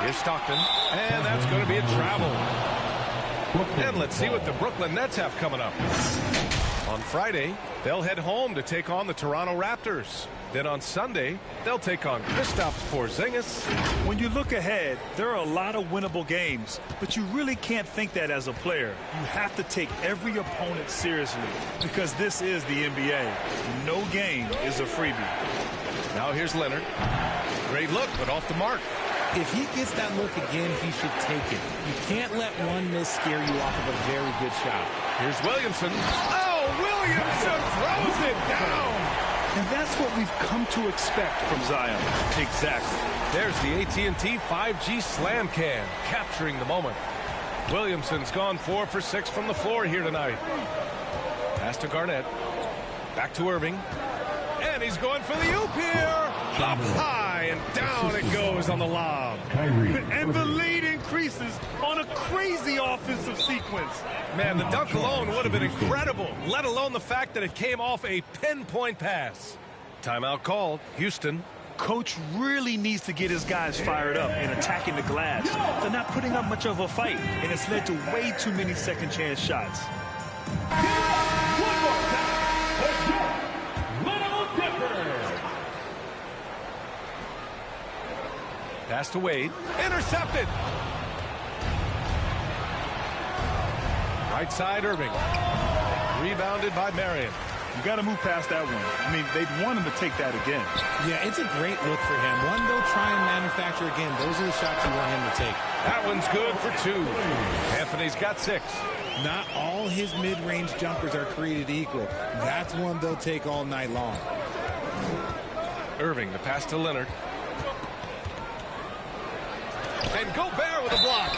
Here's Stockton. And that's going to be a travel. And let's see what the Brooklyn Nets have coming up. On Friday, they'll head home to take on the Toronto Raptors. Then on Sunday, they'll take on Kristaps Porzingis. When you look ahead, there are a lot of winnable games, but you really can't think that as a player. You have to take every opponent seriously because this is the NBA. No game is a freebie. Now here's Leonard. Great look, but off the mark. If he gets that look again, he should take it. You can't let one miss scare you off of a very good shot. Here's Williamson. Oh, Williamson throws it down. And that's what we've come to expect from Zion. Exactly. There's the AT&T 5G Slam Can, capturing the moment. Williamson's gone 4 for 6 from the floor here tonight. Pass to Garnett. Back to Irving. And he's going for the oop here. Up high and down it goes on the lob. And the lead increases on a crazy offensive sequence. Man, the dunk alone would have been incredible, let alone the fact that it came off a pinpoint pass. Timeout called. Houston. Coach really needs to get his guys fired up and attacking the glass. They're not putting up much of a fight, and it's led to way too many second chance shots. Pass to Wade. Intercepted. Right side, Irving. Rebounded by Marion. You got to move past that one. I mean, they'd want him to take that again. Yeah, it's a great look for him. One they'll try and manufacture again. Those are the shots you want him to take. That one's good for 2. Anthony's got 6. Not all his mid-range jumpers are created equal. That's one they'll take all night long. Irving, the pass to Leonard. And Gobert with a block.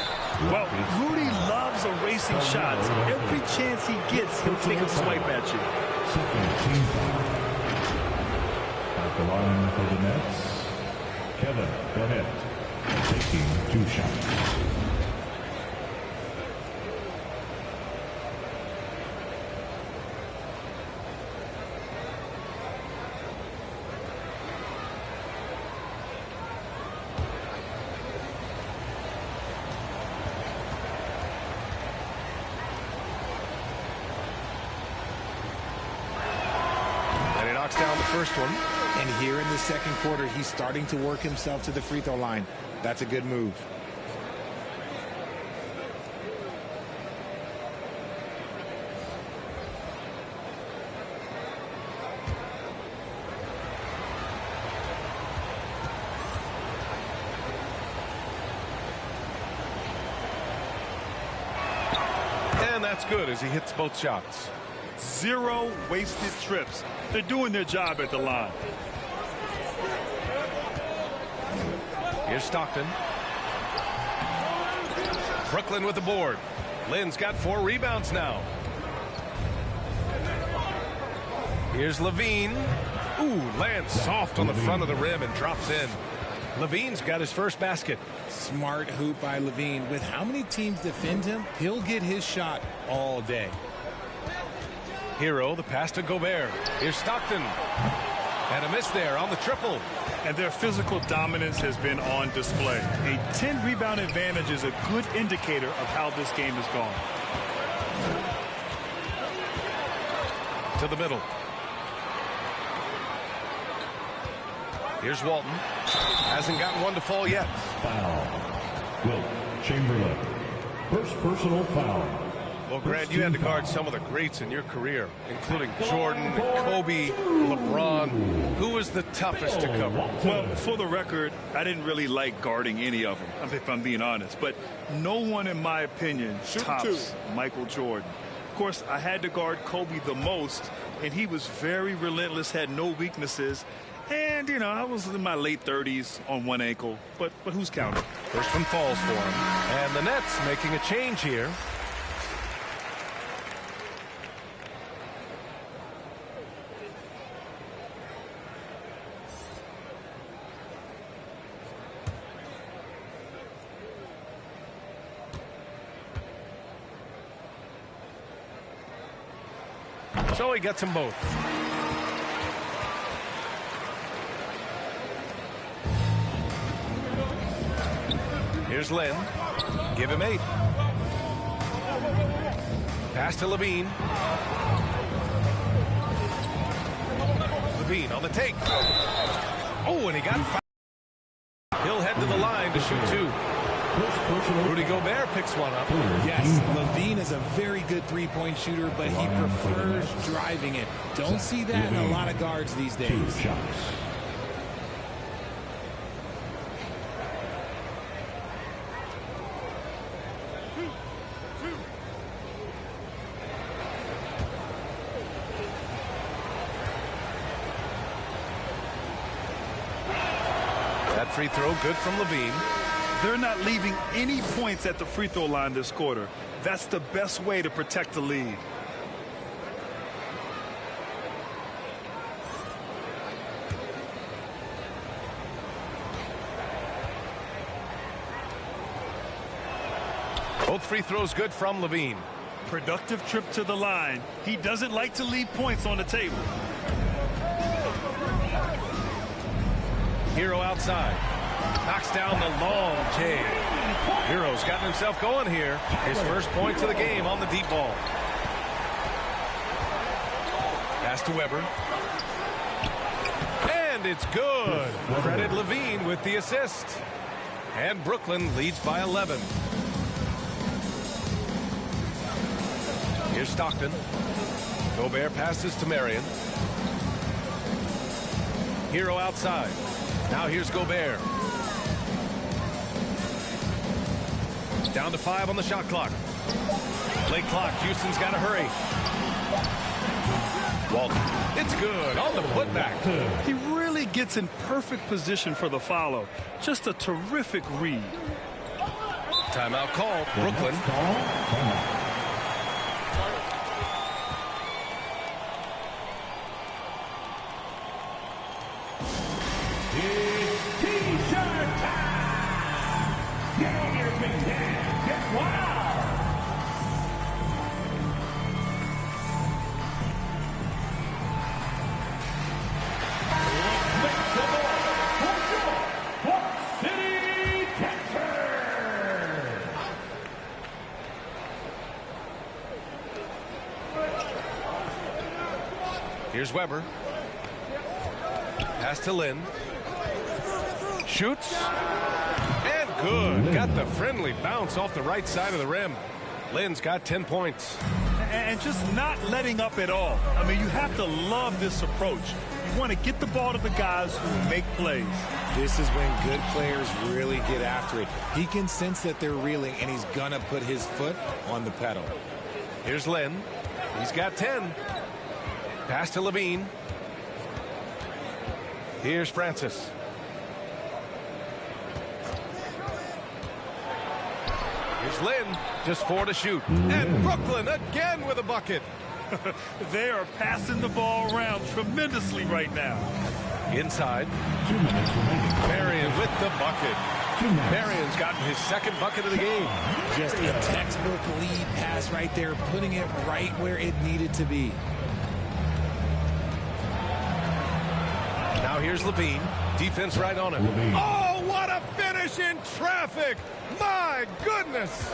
Well, Rudy loves erasing shots. Every chance he gets, he'll take a swipe at you. At the line for the Nets, Kevin Garnett taking 2 shots. Down the first one. And here in the second quarter, he's starting to work himself to the free throw line. That's a good move. And that's good as he hits both shots. 0 wasted trips. They're doing their job at the line. Here's Stockton. Brooklyn with the board. Lynn's got 4 rebounds now. Here's Levine. Ooh, lands soft on the front of the rim and drops in. Levine's got his first basket. Smart hoop by Levine. With how many teams defend him, he'll get his shot all day. Hero, the pass to Gobert. Here's Stockton. And a miss there on the triple. And their physical dominance has been on display. A 10-rebound advantage is a good indicator of how this game has gone. To the middle. Here's Walton. Hasn't gotten one to fall yet. Foul. Wilt Chamberlain. First personal foul. Well, Grant, you had to guard some of the greats in your career, including Jordan, Kobe, LeBron. Who was the toughest to cover? Well, for the record, I didn't really like guarding any of them, if I'm being honest. But no one, in my opinion, tops Michael Jordan. Of course, I had to guard Kobe the most, and he was very relentless, had no weaknesses. And, you know, I was in my late 30s on one ankle. But who's counting? First one falls for him. And the Nets making a change here. So he gets them both. Here's Lynn. Give him 8. Pass to Levine. Levine on the take. Oh, and he got fouled. He'll head to the line to shoot 2. Rudy Gobert picks one up. Yes, Levine is a very good three-point shooter, but he prefers driving it. Don't see that in a lot of guards these days. That free throw good from Levine. They're not leaving any points at the free throw line this quarter. That's the best way to protect the lead. Both free throws good from Levine. Productive trip to the line. He doesn't like to leave points on the table. Hero outside. Knocks down the long J. Hero's gotten himself going here. His first points of the game on the deep ball. Pass to Weber. And it's good. Credit Levine with the assist. And Brooklyn leads by 11. Here's Stockton. Gobert passes to Marion. Hero outside. Now here's Gobert. Down to 5 on the shot clock. Late clock. Houston's got to hurry. Walton. It's good on the putback. He really gets in perfect position for the follow. Just a terrific read. Timeout called. Brooklyn. It's T-shirt time! Get on your big dance, get wild! Let's make some noise for your Port City Texans! Here's Weber. Pass to Lynn. Shoots. And good. Got the friendly bounce off the right side of the rim. Lynn's got 10 points. And just not letting up at all. I mean, you have to love this approach. You want to get the ball to the guys who make plays. This is when good players really get after it. He can sense that they're reeling, and he's going to put his foot on the pedal. Here's Lynn. He's got 10. Pass to Levine. Here's Francis. Here's Lynn. Just 4 to shoot. And Brooklyn again with a bucket. They are passing the ball around tremendously right now. Inside. 2 minutes remaining. Marion with the bucket. Marion's gotten his second bucket of the game. Just a textbook lead pass right there, putting it right where it needed to be. Now here's Levine. Defense right on him. Levine. Oh, what a finish in traffic! My goodness!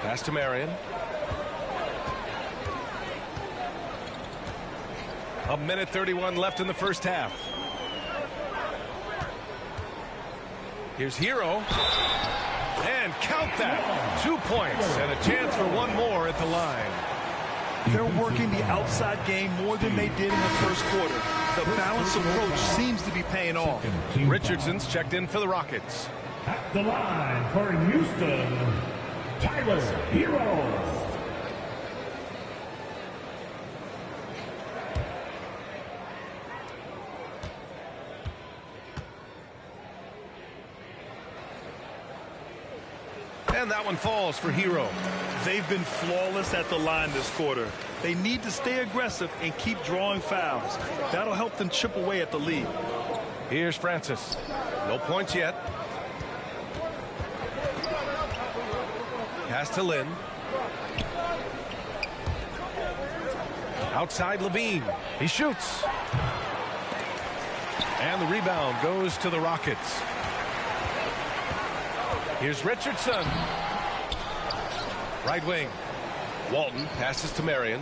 Pass to Marion. A minute 31 left in the first half. Here's Hero. And count that. 2 points and a chance for one more at the line. They're working the outside game more than they did in the first quarter. The balanced approach seems to be paying off. Richardson's checked in for the Rockets. At the line for Houston, Tyler Hero. And that one falls for Hero. They've been flawless at the line this quarter. They need to stay aggressive and keep drawing fouls. That'll help them chip away at the lead. Here's Francis. No points yet. Pass to Lynn. Outside Levine. He shoots. And the rebound goes to the Rockets. Here's Richardson. Right wing. Walton passes to Marion.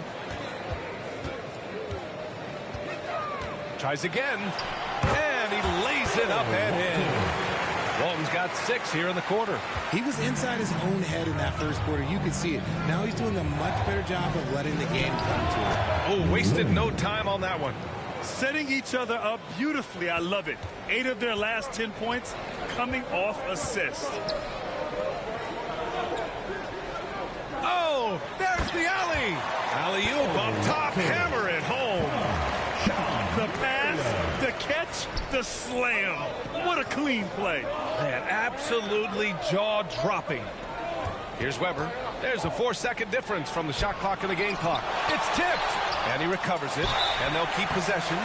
Tries again, and he lays it up and in. Walton's got 6 here in the quarter. He was inside his own head in that first quarter. You could see it. Now he's doing a much better job of letting the game come to him. Oh, wasted no time on that one. Setting each other up beautifully. I love it. 8 of their last 10 points coming off assists. Oh, there's the alley. Alley-oop up top, hammer it home. The pass, the catch, the slam. What a clean play. Man, absolutely jaw-dropping. Here's Weber. There's a 4-second difference from the shot clock and the game clock. It's tipped, and he recovers it, and they'll keep possession.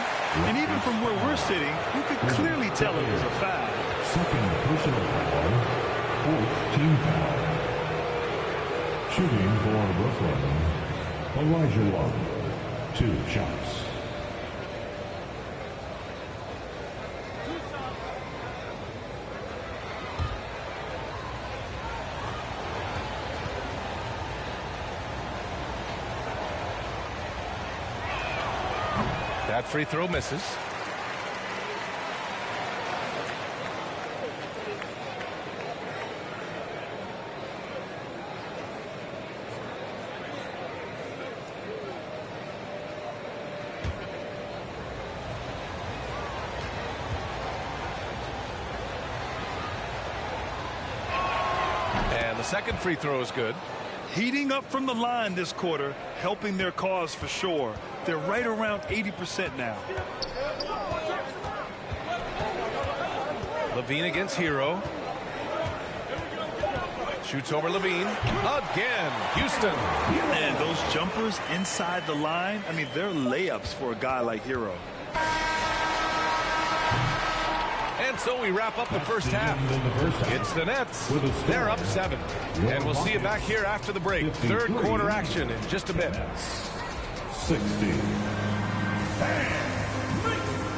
And even from where we're sitting, you could clearly tell it was a foul. Second personal foul. 4th team foul. Shooting for Brooklyn, Elijah Wan. 2 shots. That free throw misses. And the second free throw is good. Heating up from the line this quarter, helping their cause for sure. They're right around 80% now. Levine against Hero. Shoots over Levine. Again, Houston. And those jumpers inside the line, I mean, they're layups for a guy like Hero. And so we wrap up the first half. It's the Nets. They're up 7. And we'll see you back here after the break. Third quarter action in just a bit. 60.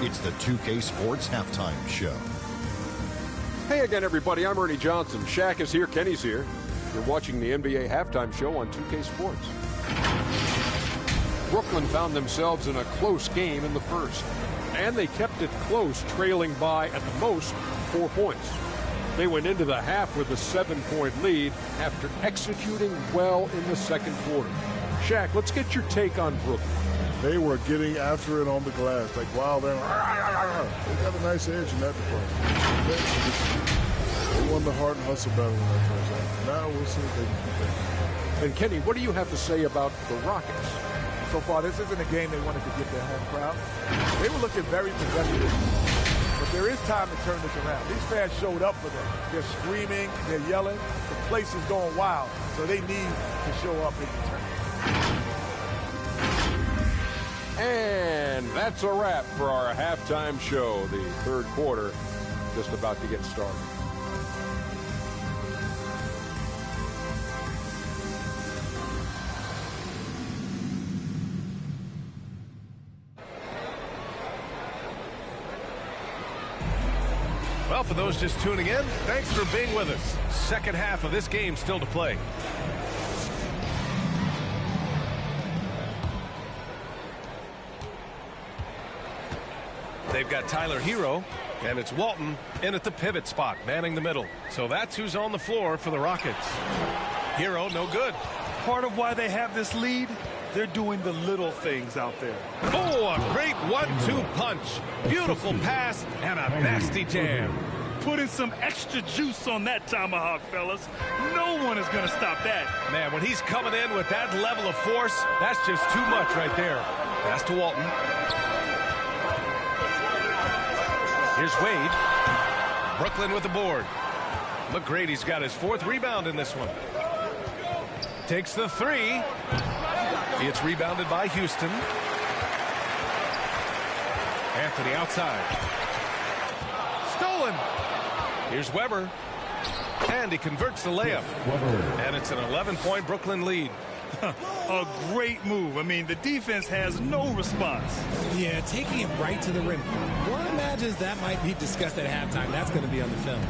It's the 2K Sports Halftime Show. Hey again, everybody. I'm Ernie Johnson. Shaq is here. Kenny's here. You're watching the NBA Halftime Show on 2K Sports. Brooklyn found themselves in a close game in the first. And they kept it close, trailing by, at the most, 4 points. They went into the half with a 7-point lead after executing well in the second quarter. Shaq, let's get your take on Brooklyn. They were getting after it on the glass. Like, wow, they got a nice edge in that department. They won the heart and hustle battle in that first half. Now we'll see if they can keep that. And Kenny, what do you have to say about the Rockets? So far, this isn't a game they wanted to give their home crowd. They were looking very possessive. But there is time to turn this around. These fans showed up for them. They're screaming, they're yelling. The place is going wild. So they need to show up in return. And that's a wrap for our halftime show. The third quarter just about to get started. Well, for those just tuning in, thanks for being with us. Second half of this game still to play. They've got Tyler Hero, and it's Walton in at the pivot spot, manning the middle. So that's who's on the floor for the Rockets. Hero, no good. Part of why they have this lead, they're doing the little things out there. Oh, a great 1-2 punch. Beautiful pass and a nasty jam. Putting some extra juice on that tomahawk, fellas. No one is going to stop that. Man, when he's coming in with that level of force, that's just too much right there. Pass to Walton. Here's Wade. Brooklyn with the board. McGrady's got his 4th rebound in this one. Takes the 3. It's rebounded by Houston. Anthony outside. Stolen. Here's Weber. And he converts the layup. And it's an 11-point Brooklyn lead. A great move. I mean, the defense has no response. Yeah, taking it right to the rim. One imagines that might be discussed at halftime. That's going to be on the film.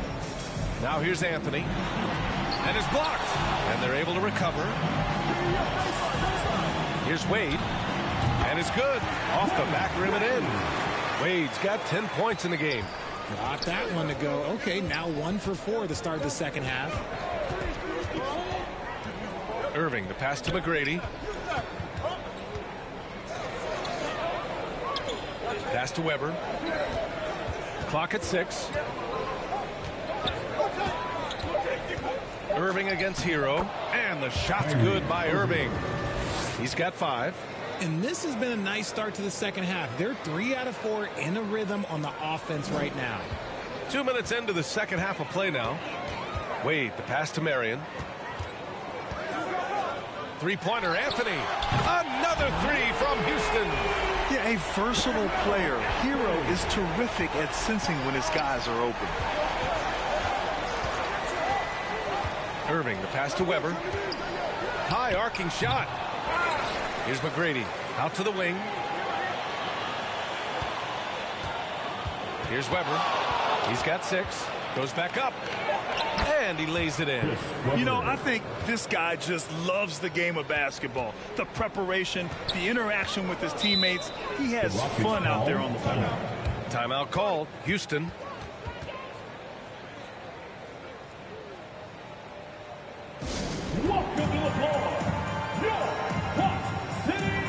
Now here's Anthony. And it's blocked. And they're able to recover. Here's Wade. And it's good. Off the back rim and in. Wade's got 10 points in the game. Got that one to go. Okay, now 1 for 4 to start the second half. Irving, the pass to McGrady. Pass to Weber. Clock at 6. Irving against Hero. And the shot's good by Irving. He's got 5. And this has been a nice start to the second half. They're 3 out of 4 in a rhythm on the offense right now. 2 minutes into the second half of play now. Wade, the pass to Marion. Three-pointer, Anthony. Another 3 from Houston. Yeah, a versatile player. Hero is terrific at sensing when his guys are open. Irving, the pass to Weber. High arcing shot. Here's McGrady out to the wing. Here's Weber. He's got 6. Goes back up. And he lays it in. You know, I think this guy just loves the game of basketball. The preparation, the interaction with his teammates. He has fun out there on the floor. Timeout called. Houston. Welcome to the floor, your Hot City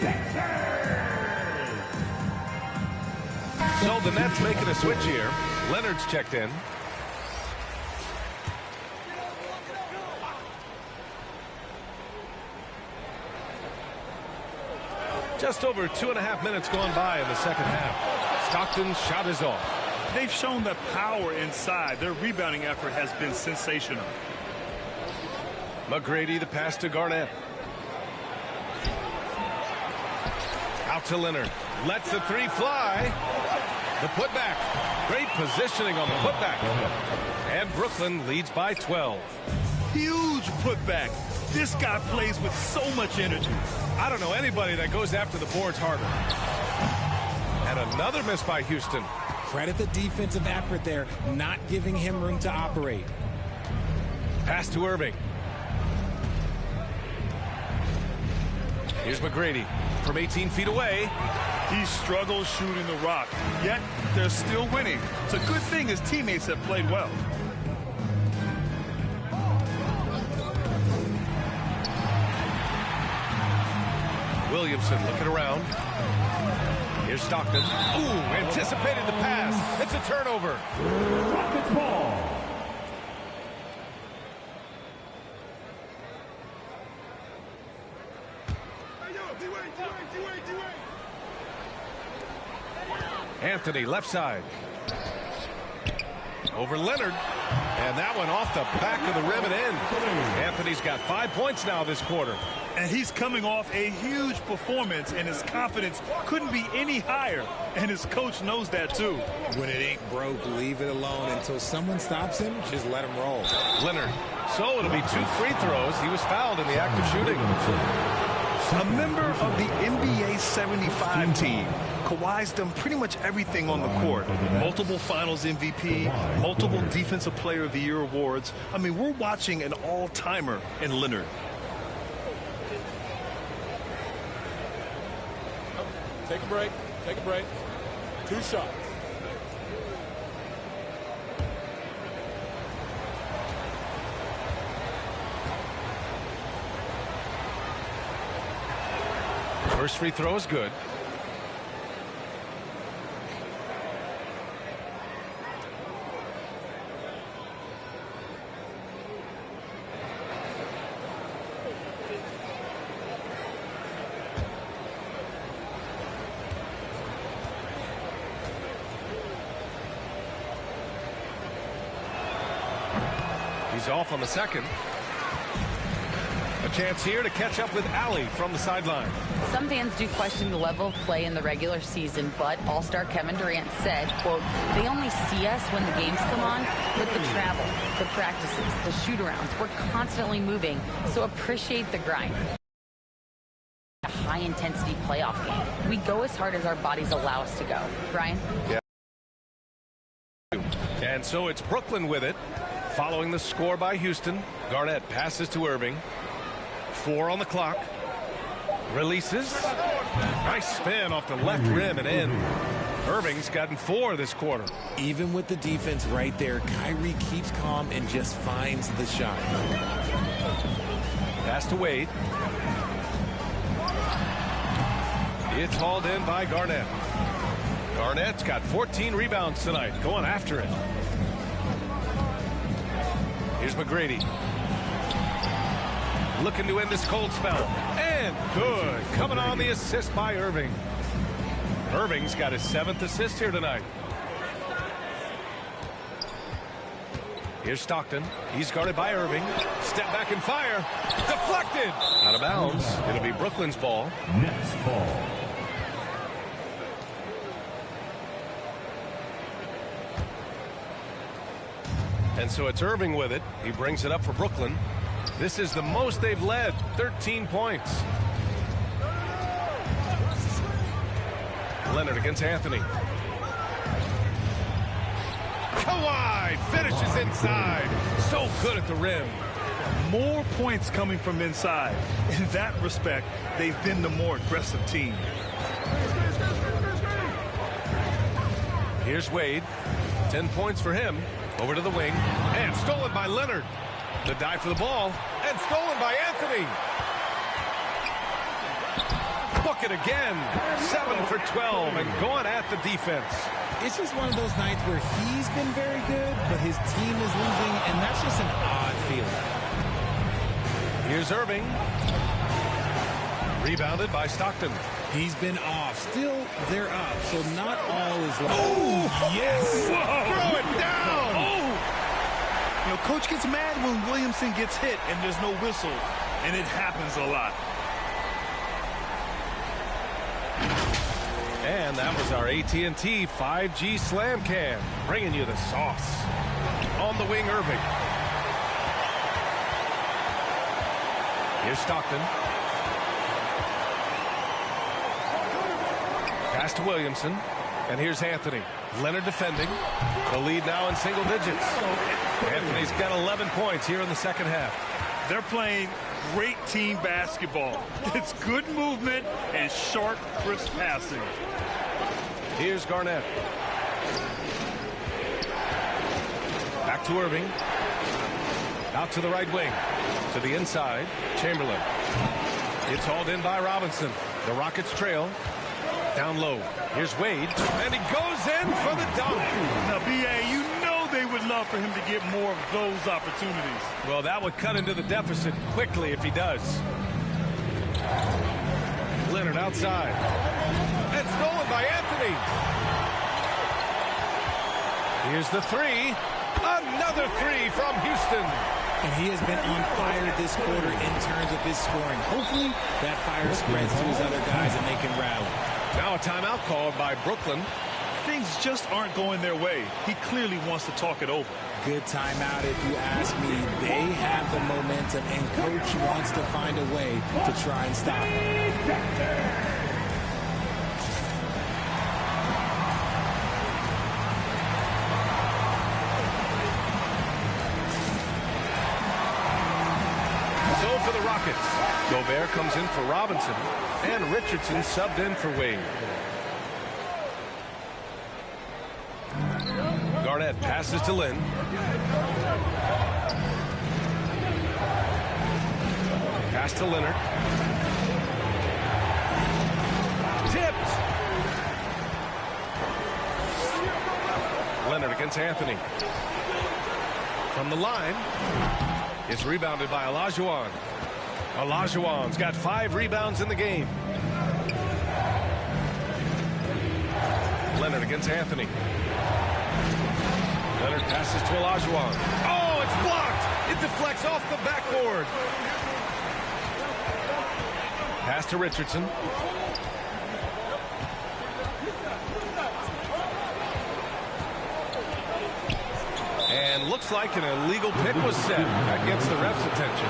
Texans. So the Nets making a switch here. Leonard's checked in. Just over 2.5 minutes gone by in the second half. Stockton's shot is off. They've shown the power inside. Their rebounding effort has been sensational. McGrady, the pass to Garnett. Out to Leonard. Lets the 3 fly. The putback. Great positioning on the putback. And Brooklyn leads by 12. Huge putback. This guy plays with so much energy. I don't know anybody that goes after the boards harder. And another miss by Houston. Credit the defensive effort there, not giving him room to operate. Pass to Irving. Here's McGrady from 18 feet away. He struggles shooting the rock, yet they're still winning. It's a good thing his teammates have played well. Williamson looking around. Here's Stockton. Ooh, anticipated the pass. It's a turnover. Rockets ball. Anthony, left side. Over Leonard. And that one off the back of the rim and in. Anthony's got 5 points now this quarter. And he's coming off a huge performance, and his confidence couldn't be any higher. And his coach knows that, too. When it ain't broke, leave it alone until someone stops him. Just let him roll. Leonard. So it'll be 2 free throws. He was fouled in the act of shooting. A member of the NBA 75 team. Kawhi's done pretty much everything on the court. Multiple finals MVP, multiple Defensive Player of the Year awards. I mean, we're watching an all-timer in Leonard. Take a break. Take a break. 2 shots. First free throw is good. He's off on the second. A chance here to catch up with Allie from the sideline. Some fans do question the level of play in the regular season, but All-Star Kevin Durant said, quote, they only see us when the games come on, but the travel, the practices, the shoot-arounds, we're constantly moving, so appreciate the grind. A high-intensity playoff game. We go as hard as our bodies allow us to go. Brian? Yeah. And so it's Brooklyn with it. Following the score by Houston, Garnett passes to Irving. 4 on the clock. Releases. Nice spin off the left rim and in. Irving's gotten 4 this quarter. Even with the defense right there, Kyrie keeps calm and just finds the shot. Pass to Wade. It's hauled in by Garnett. Garnett's got 14 rebounds tonight, going after it. Here's McGrady. Looking to end this cold spell. And good. Coming on the assist by Irving. Irving's got his 7th assist here tonight. Here's Stockton. He's guarded by Irving. Step back and fire. Deflected. Out of bounds. It'll be Brooklyn's ball. Nets ball. And so it's Irving with it. He brings it up for Brooklyn. This is the most they've led, 13 points. Leonard against Anthony. Kawhi finishes inside. So good at the rim. More points coming from inside. In that respect, they've been the more aggressive team. Here's Wade. 10 points for him. Over to the wing. And stolen by Leonard. The dive for the ball. And stolen by Anthony. Bucket again. 7 for 12 and going at the defense. It's just one of those nights where he's been very good, but his team is losing, and that's just an odd feeling. Here's Irving. Rebounded by Stockton. He's been off. Still, they're up, so not all is lost. Oh, yes! Throw it down! Oh! You know, coach gets mad when Williamson gets hit and there's no whistle, and it happens a lot. And that was our AT&T 5G Slam Cam, bringing you the sauce. On the wing, Irving. Here's Stockton. Pass to Williamson. And here's Anthony. Leonard defending. The lead now in single digits. Anthony's got 11 points here in the second half. They're playing great team basketball. It's good movement and sharp, crisp passing. Here's Garnett. Back to Irving. Out to the right wing. To the inside. Chamberlain. It's hauled in by Robinson. The Rockets trail. Down low. Here's Wade. And he goes in for the dunk. Now, B.A., you know they would love for him to get more of those opportunities. Well, that would cut into the deficit quickly if he does. Leonard outside. And stolen by Anthony. Here's the three. Another three from Houston. And he has been on fire this quarter in terms of his scoring. Hopefully that fire spreads to his other guys and they can rally. Now a timeout called by Brooklyn. Things just aren't going their way. He clearly wants to talk it over. Good timeout if you ask me. They have the momentum and coach wants to find a way to try and stop it. For the Rockets, Gobert comes in for Robinson, and Richardson subbed in for Wade. Garnett passes to Lynn. Pass to Leonard. Tipped. Leonard against Anthony. From the line. It's rebounded by Olajuwon. Olajuwon's got 5 rebounds in the game. Leonard against Anthony. Leonard passes to Olajuwon. Oh, it's blocked. It deflects off the backboard. Pass to Richardson. And looks like an illegal pick was set. That gets the ref's attention.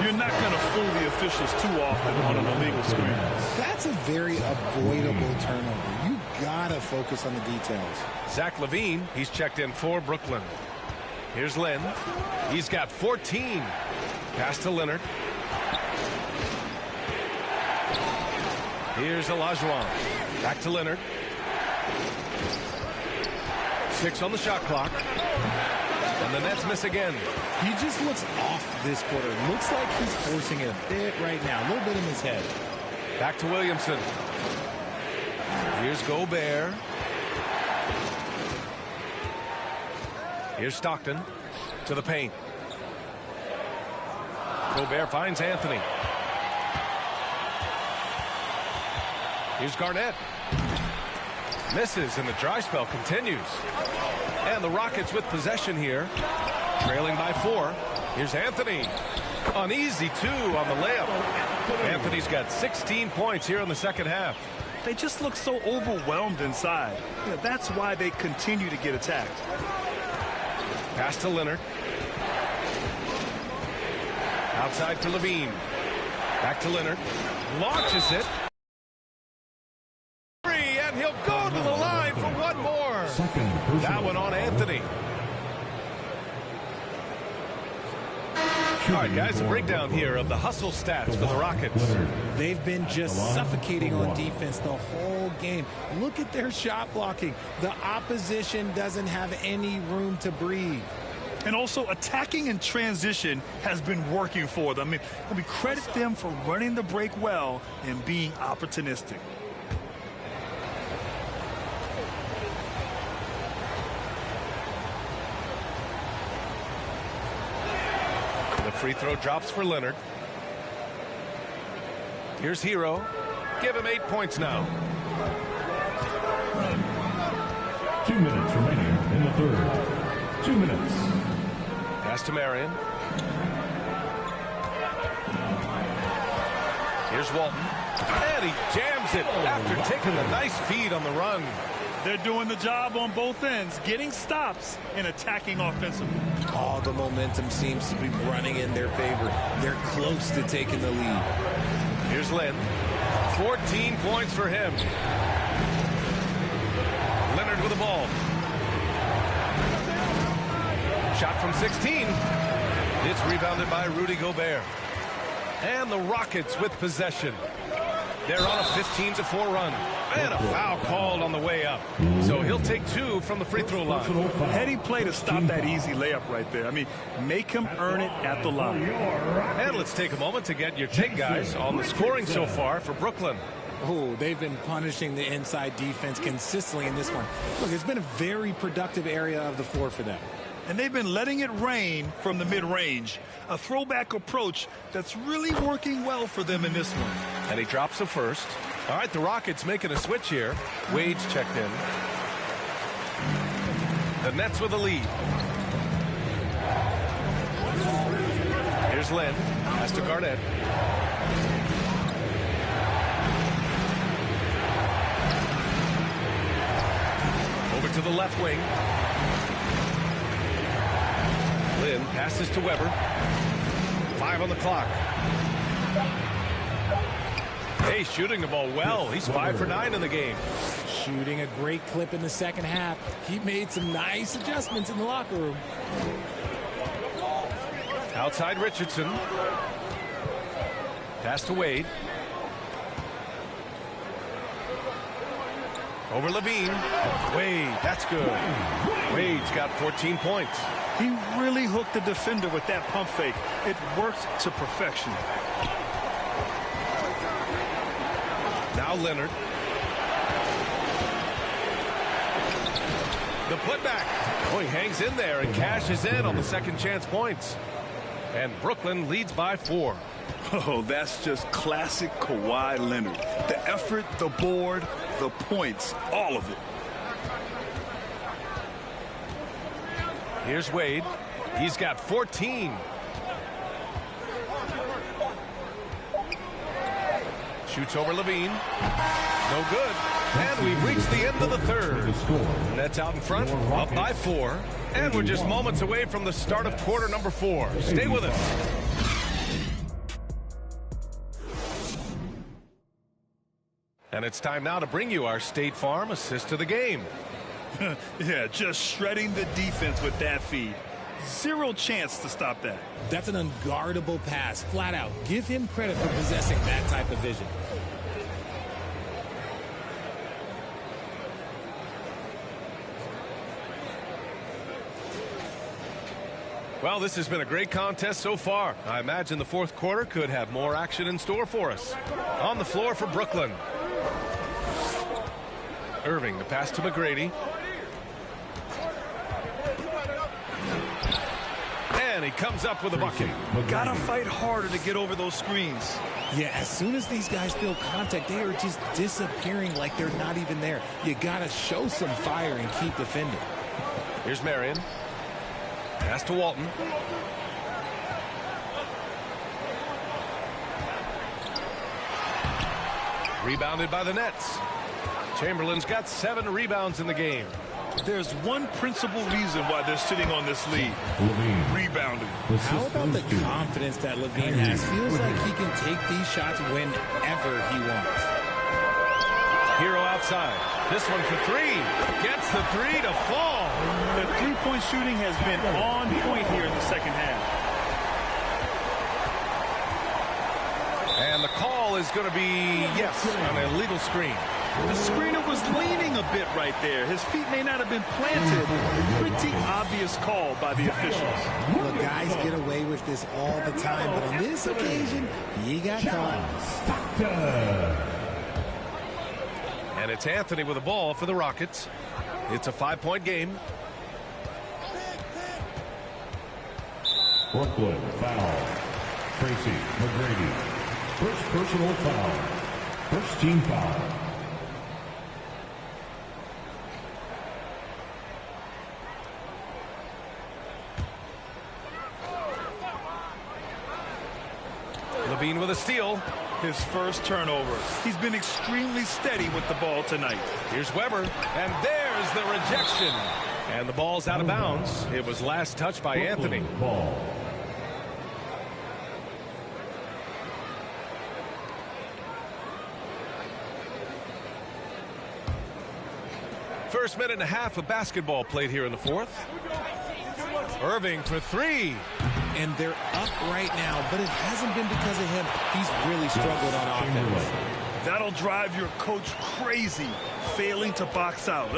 You're not going to fool the officials too often on an illegal screen. That's a very avoidable turnover. You gotta focus on the details. Zach LaVine, he's checked in for Brooklyn. Here's Lynn. He's got 14. Pass to Leonard. Here's Olajuwon. Back to Leonard. 6 on the shot clock. And the Nets miss again. He just looks off this quarter. Looks like he's forcing it a bit right now. A little bit in his head. Back to Williamson. Here's Gobert. Here's Stockton to the paint. Gobert finds Anthony. Here's Garnett. Misses, and the dry spell continues. And the Rockets with possession here, trailing by 4. Here's Anthony. An easy 2 on the layup. Anthony's got 16 points here in the second half. They just look so overwhelmed inside. That's why they continue to get attacked. Pass to Leonard. Outside to Levine. Back to Leonard. Launches it. And he'll go to the line for one more. That one on Anthony. All right, guys, a breakdown here of the hustle stats for the Rockets. They've been just suffocating on defense the whole game. Look at their shot blocking. The opposition doesn't have any room to breathe. And also, attacking in transition has been working for them. I mean, credit them for running the break well and being opportunistic. The free throw drops for Leonard. Here's Hero. Give him 8 points now. 2 minutes remaining in the third. 2 minutes. Pass to Marion. Here's Walton. And he jams it after taking a nice feed on the run. They're doing the job on both ends, getting stops and attacking offensively. All the momentum seems to be running in their favor. They're close to taking the lead. Here's Lynn. 14 points for him. Leonard with the ball. Shot from 16. It's rebounded by Rudy Gobert. And the Rockets with possession. They're on a 15-4 run. And a foul called on the way up. So he'll take 2 from the free throw line. Heady play to stop that easy layup right there. I mean, make him earn it at the line. And let's take a moment to get your take, guys, on the scoring so far for Brooklyn. Oh, they've been punishing the inside defense consistently in this one. Look, it's been a very productive area of the floor for them. And they've been letting it rain from the mid-range. A throwback approach that's really working well for them in this one. And he drops the first. All right, the Rockets making a switch here. Wade's checked in. The Nets with the lead. Here's Lynn. Pass to Garnett. Over to the left wing. Lynn passes to Weber. 5 on the clock. Hey, shooting the ball well. He's 5 for 9 in the game. Shooting a great clip in the second half. He made some nice adjustments in the locker room. Outside Richardson. Pass to Wade. Over Levine. Wade, that's good. Wade's got 14 points. He really hooked the defender with that pump fake. It worked to perfection. Now Leonard. The putback. Oh, he hangs in there and cashes in on the second chance points. And Brooklyn leads by 4. Oh, that's just classic Kawhi Leonard. The effort, the board, the points, all of it. Here's Wade. He's got 14. Shoots over Levine. No good. And we've reached the end of the third. Nets out in front, up by 4. And we're just moments away from the start of quarter number 4. Stay with us. And it's time now to bring you our State Farm assist of the game. Yeah, just shredding the defense with that feed. Zero chance to stop that. That's an unguardable pass, flat out. Give him credit for possessing that type of vision. Well, this has been a great contest so far. I imagine the fourth quarter could have more action in store for us. On the floor for Brooklyn. Irving, the pass to McGrady. And he comes up with a bucket. Gotta fight harder to get over those screens. Yeah, as soon as these guys feel contact, they are just disappearing like they're not even there. You gotta show some fire and keep defending. Here's Marion. Pass to Walton. Rebounded by the Nets. Chamberlain's got 7 rebounds in the game. There's one principal reason why they're sitting on this lead. Rebounding. How about the confidence that Levine has? Feels like he can take these shots whenever he wants. Hero outside. This one for 3. Gets the 3 to fall. The three-point shooting has been on point here in the second half. And the call is going to be, yes, an illegal screen. The screener was leaning a bit right there. His feet may not have been planted. Pretty obvious call by the officials. Look, guys get away with this all the time, but on this occasion, he got caught. And it's Anthony with the ball for the Rockets. It's a 5-point game. Brooklyn foul. Tracy McGrady. First personal foul. First team foul. Levine with a steal. His first turnover. He's been extremely steady with the ball tonight. Here's Weber, and there's the rejection. And the ball's out of bounds. It was last touched by Anthony. Ball. First minute and a half of basketball played here in the fourth. Irving for 3. And they're up right now, but it hasn't been because of him. He's really struggled on offense. That'll drive your coach crazy, failing to box out.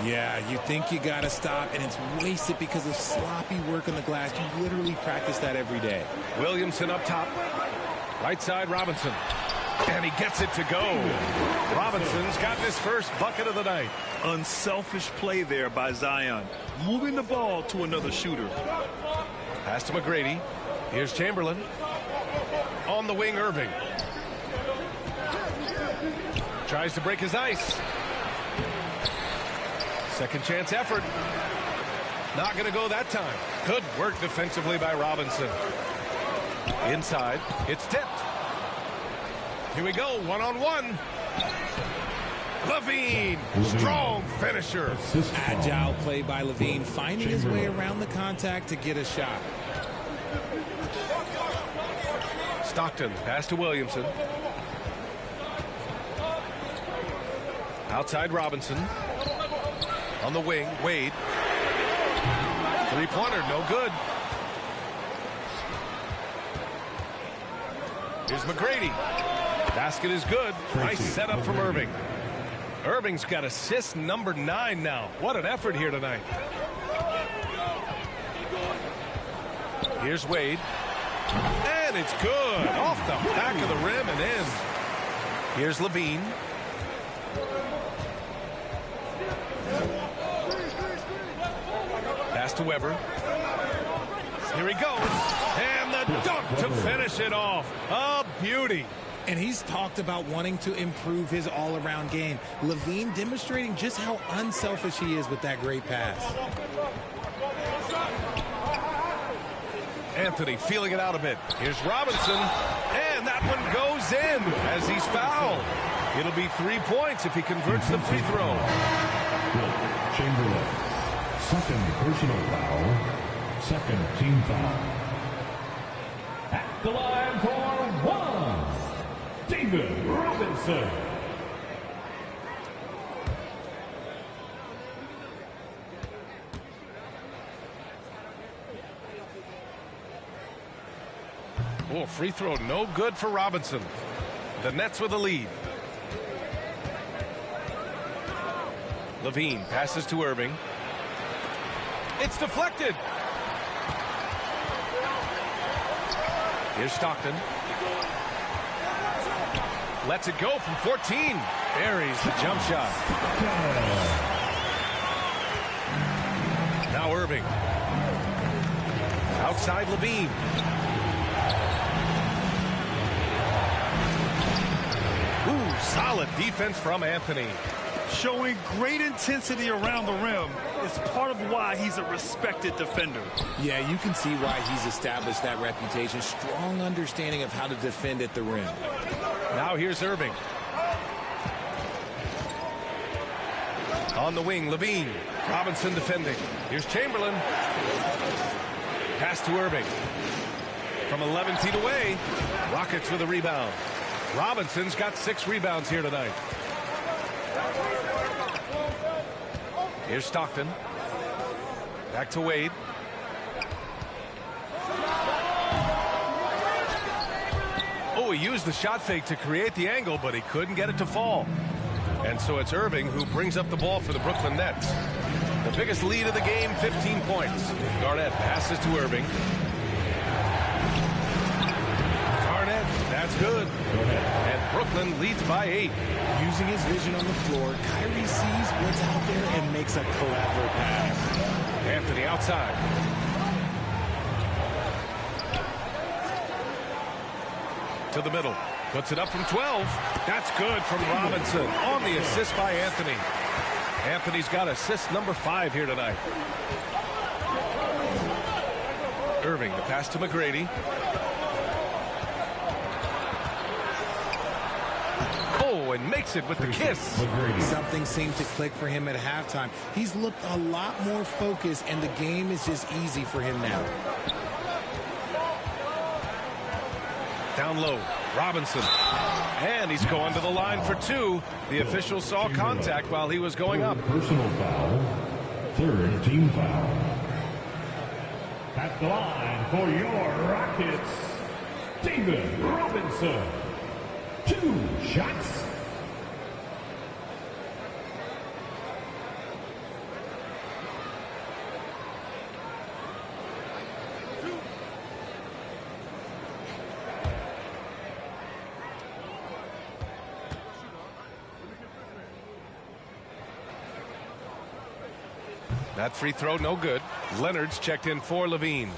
Yeah, you think you got to stop, and it's wasted because of sloppy work on the glass. You literally practice that every day. Williamson up top. Right side, Robinson. And he gets it to go. Robinson's got his first bucket of the night. Unselfish play there by Zion. Moving the ball to another shooter. Pass to McGrady. Here's Chamberlain. On the wing, Irving. Tries to break his ice. Second chance effort. Not going to go that time. Good work defensively by Robinson. Inside. It's tipped. Here we go. One-on-one. Levine. Strong finisher. Agile play by Levine, finding his way around the contact to get a shot. Stockton. Pass to Williamson. Outside Robinson. On the wing, Wade. Three-pointer, no good. Here's McGrady. Basket is good. Nice setup from Irving. Irving's got assist number 9 now. What an effort here tonight. Here's Wade. And it's good. Off the back of the rim and in. Here's Levine. Pass to Weber. Here he goes. And the dunk to finish it off. A beauty. And he's talked about wanting to improve his all-around game. Levine demonstrating just how unselfish he is with that great pass. Anthony feeling it out a bit. Here's Robinson. And that one goes in as he's fouled. It'll be 3 points if he converts the free throw. Chamberlain. Second personal foul. Second team foul. At the line for 1. David Robinson. Oh, free throw no good for Robinson. The Nets with a lead. Levine passes to Irving. It's deflected. Here's Stockton. Lets it go from 14. Buries the jump shot. Now Irving. Outside Levine. Ooh, solid defense from Anthony. Showing great intensity around the rim is part of why he's a respected defender. Yeah, you can see why he's established that reputation. Strong understanding of how to defend at the rim. Now here's Irving. On the wing, Levine. Robinson defending. Here's Chamberlain. Pass to Irving. From 11 feet away. Rockets with a rebound. Robinson's got 6 rebounds here tonight. Here's Stockton. Back to Wade. Oh, he used the shot fake to create the angle, but he couldn't get it to fall. And so it's Irving who brings up the ball for the Brooklyn Nets. The biggest lead of the game, 15 points. Garnett passes to Irving. Garnett, that's good. And Brooklyn leads by 8. Using his vision on the floor, Kyrie sees what's out there and makes a clever pass. Anthony outside. To the middle. Puts it up from 12. That's good from Robinson on the assist by Anthony. Anthony's got assist number 5 here tonight. Irving, the pass to McGrady. Oh, and makes it with the kiss. Something seemed to click for him at halftime. He's looked a lot more focused, and the game is just easy for him now. Down low, Robinson. And he's going to the line for 2. The official saw contact while he was going up. Personal foul. 3rd team foul. At the line for your Rockets, David Robinson. 2 shots. That free throw, no good. Leonard's checked in for Levine.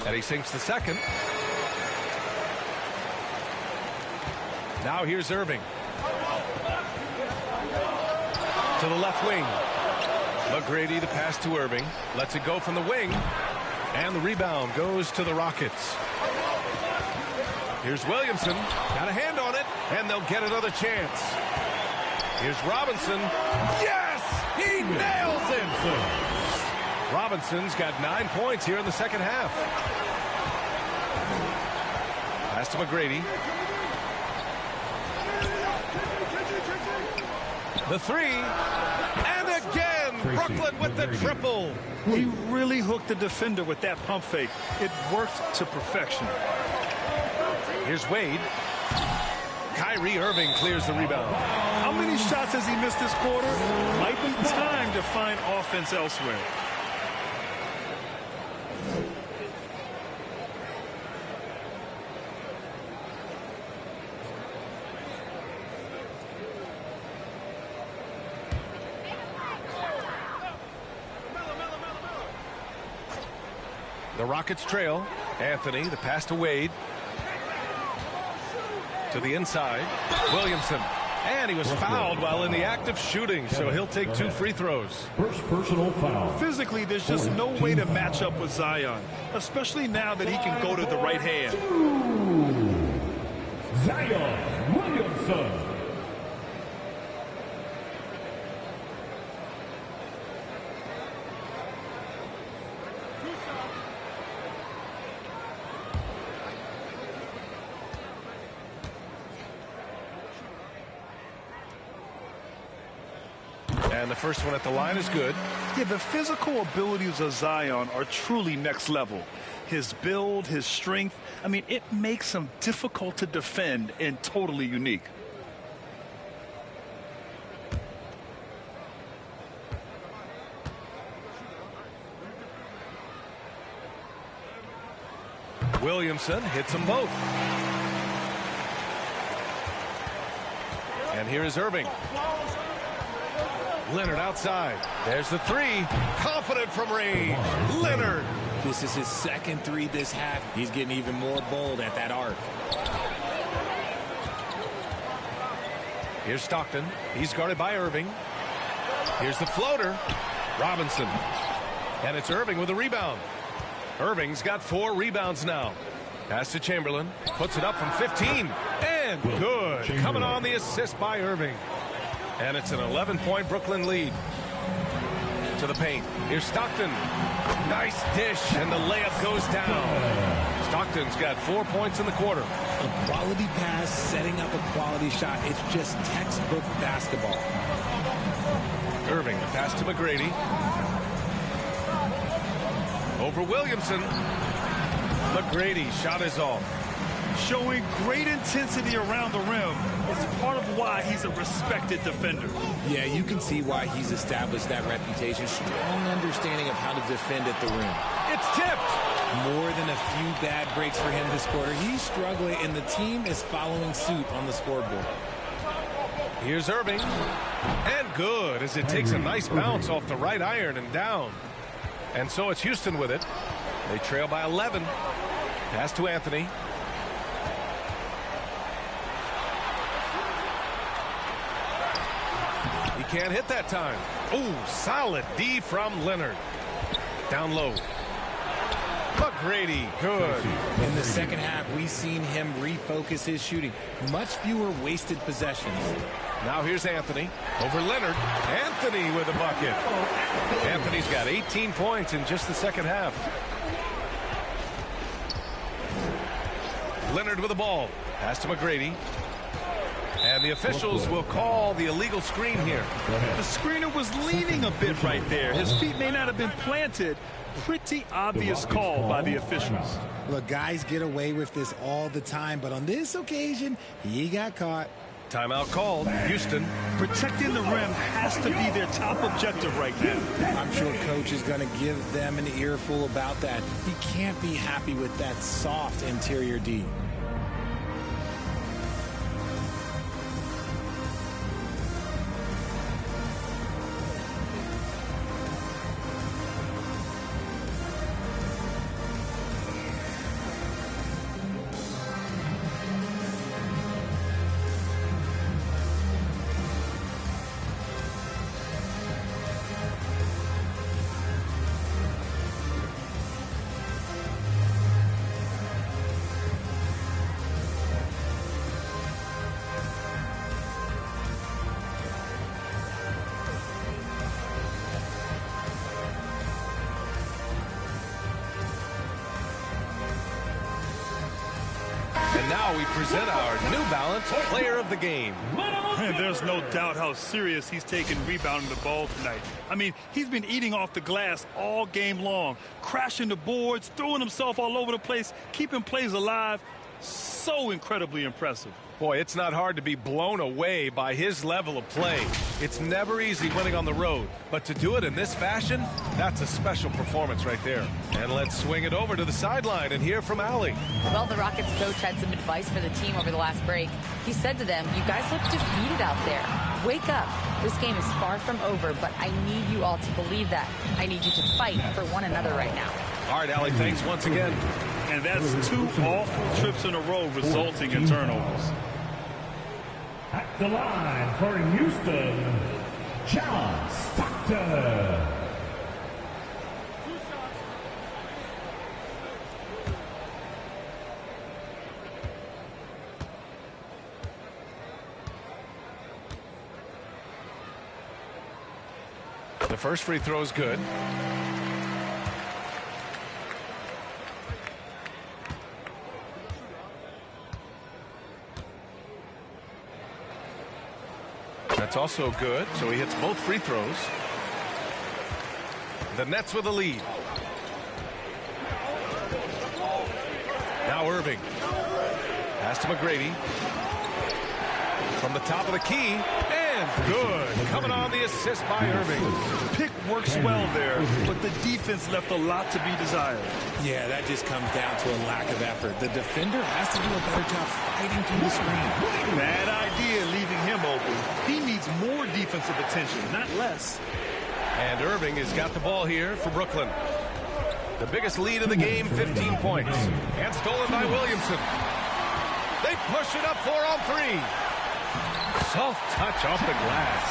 And he sinks the second. Now here's Irving. To the left wing. McGrady the pass to Irving. Lets it go from the wing. And the rebound goes to the Rockets. Here's Williamson. Got a hand on it. And they'll get another chance. Here's Robinson. Yes! He nails it! Robinson's got 9 points here in the second half. Pass to McGrady. The 3, and again, Brooklyn with the triple. He really hooked the defender with that pump fake. It worked to perfection. Here's Wade. Kyrie Irving clears the rebound. How many shots has he missed this quarter? Might be time to find offense elsewhere. The Rockets trail. Anthony, the pass to Wade. To the inside. Williamson. And he was fouled while in the act of shooting, so he'll take 2 free throws. First personal foul. Physically, there's just no way to match up with Zion, especially now that he can go to the right hand. Zion Williamson. And the first one at the line is good. Yeah, the physical abilities of Zion are truly next level. His build, his strength, I mean, it makes him difficult to defend and totally unique. Williamson hits them both. And here is Irving. Leonard outside. There's the three. Confident from range. Leonard. This is his second three this half. He's getting even more bold at that arc. Here's Stockton. He's guarded by Irving. Here's the floater. Robinson. And it's Irving with a rebound. Irving's got 4 rebounds now. Pass to Chamberlain. Puts it up from 15. And good. Coming on the assist by Irving. And it's an 11-point Brooklyn lead. To the paint. Here's Stockton. Nice dish. And the layup goes down. Stockton's got 4 points in the quarter. A quality pass, setting up a quality shot. It's just textbook basketball. Irving, the pass to McGrady. Over Williamson. McGrady, shot is off. Showing great intensity around the rim is part of why he's a respected defender. Yeah, you can see why he's established that reputation. Strong understanding of how to defend at the rim. It's tipped. More than a few bad breaks for him this quarter. He's struggling, and the team is following suit on the scoreboard. Here's Irving. And good, as it takes a nice bounce off the right iron and down. And so it's Houston with it. They trail by 11. Pass to Anthony. He can't hit that time. Ooh, solid D from Leonard. Down low. McGrady, good. In the second half, we've seen him refocus his shooting. Much fewer wasted possessions. Now here's Anthony over Leonard. Anthony with a bucket. Anthony's got 18 points in just the second half. Leonard with the ball. Pass to McGrady. And the officials will call the illegal screen here. The screener was leaning a bit right there. His feet may not have been planted. Pretty obvious call by the officials. Look, guys get away with this all the time, but on this occasion, he got caught. Timeout called. Houston. Protecting the rim has to be their top objective right now. I'm sure coach is going to give them an earful about that. He can't be happy with that soft interior D. And now we present our New Balance Player of the Game. And there's no doubt how serious he's taken rebounding the ball tonight. I mean, he's been eating off the glass all game long, crashing the boards, throwing himself all over the place, keeping plays alive. So incredibly impressive. Boy, it's not hard to be blown away by his level of play. It's never easy winning on the road, but to do it in this fashion, that's a special performance right there. And let's swing it over to the sideline and hear from Allie. Well, the Rockets coach had some advice for the team over the last break. He said to them, you guys look defeated out there. Wake up. This game is far from over, but I need you all to believe that. I need you to fight for one another right now. All right, Allie, thanks once again. And that's 2 awful trips in a row resulting in turnovers. At the line for Houston, John Stockton. The first free throw is good. That's That's also good, so he hits both free throws. The Nets with a lead. Now Irving. Pass to McGrady. From the top of the key, and good. Coming on the assist by Irving. Pick works well there, but the defense left a lot to be desired. Yeah, that just comes down to a lack of effort. The defender has to do a better job fighting through the screen. Bad idea leaving him open. He needs more defensive attention, not less. And Irving has got the ball here for Brooklyn. The biggest lead of the game, 15 points. And stolen by Williamson. They push it up 4 on 3. Soft touch off the glass.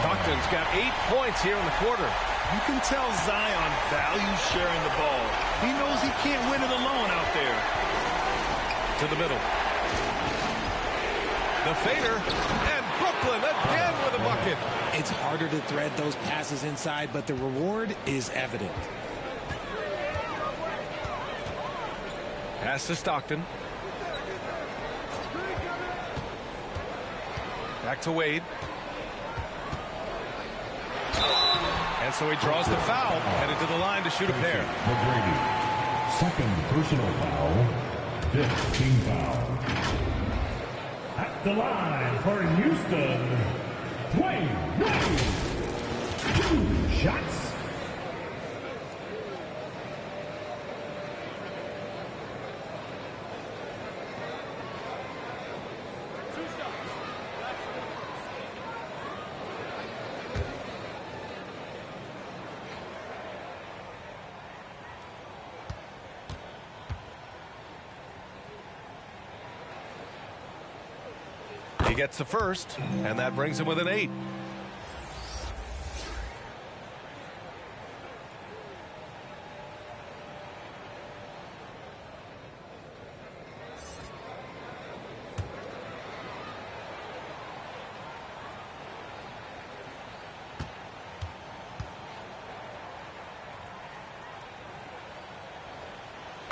Stockton's got 8 points here in the quarter. You can tell Zion values sharing the ball. He knows he can't win it alone out there. To the middle. The fader, and Brooklyn again with a bucket. It's harder to thread those passes inside, but the reward is evident. Pass to Stockton. Back to Wade. And so he draws the foul, headed to the line to shoot a pair. McGrady. Second personal foul. 5th team foul. At the line for Houston. Wade. 2 shots. He gets the first, and that brings him with an 8.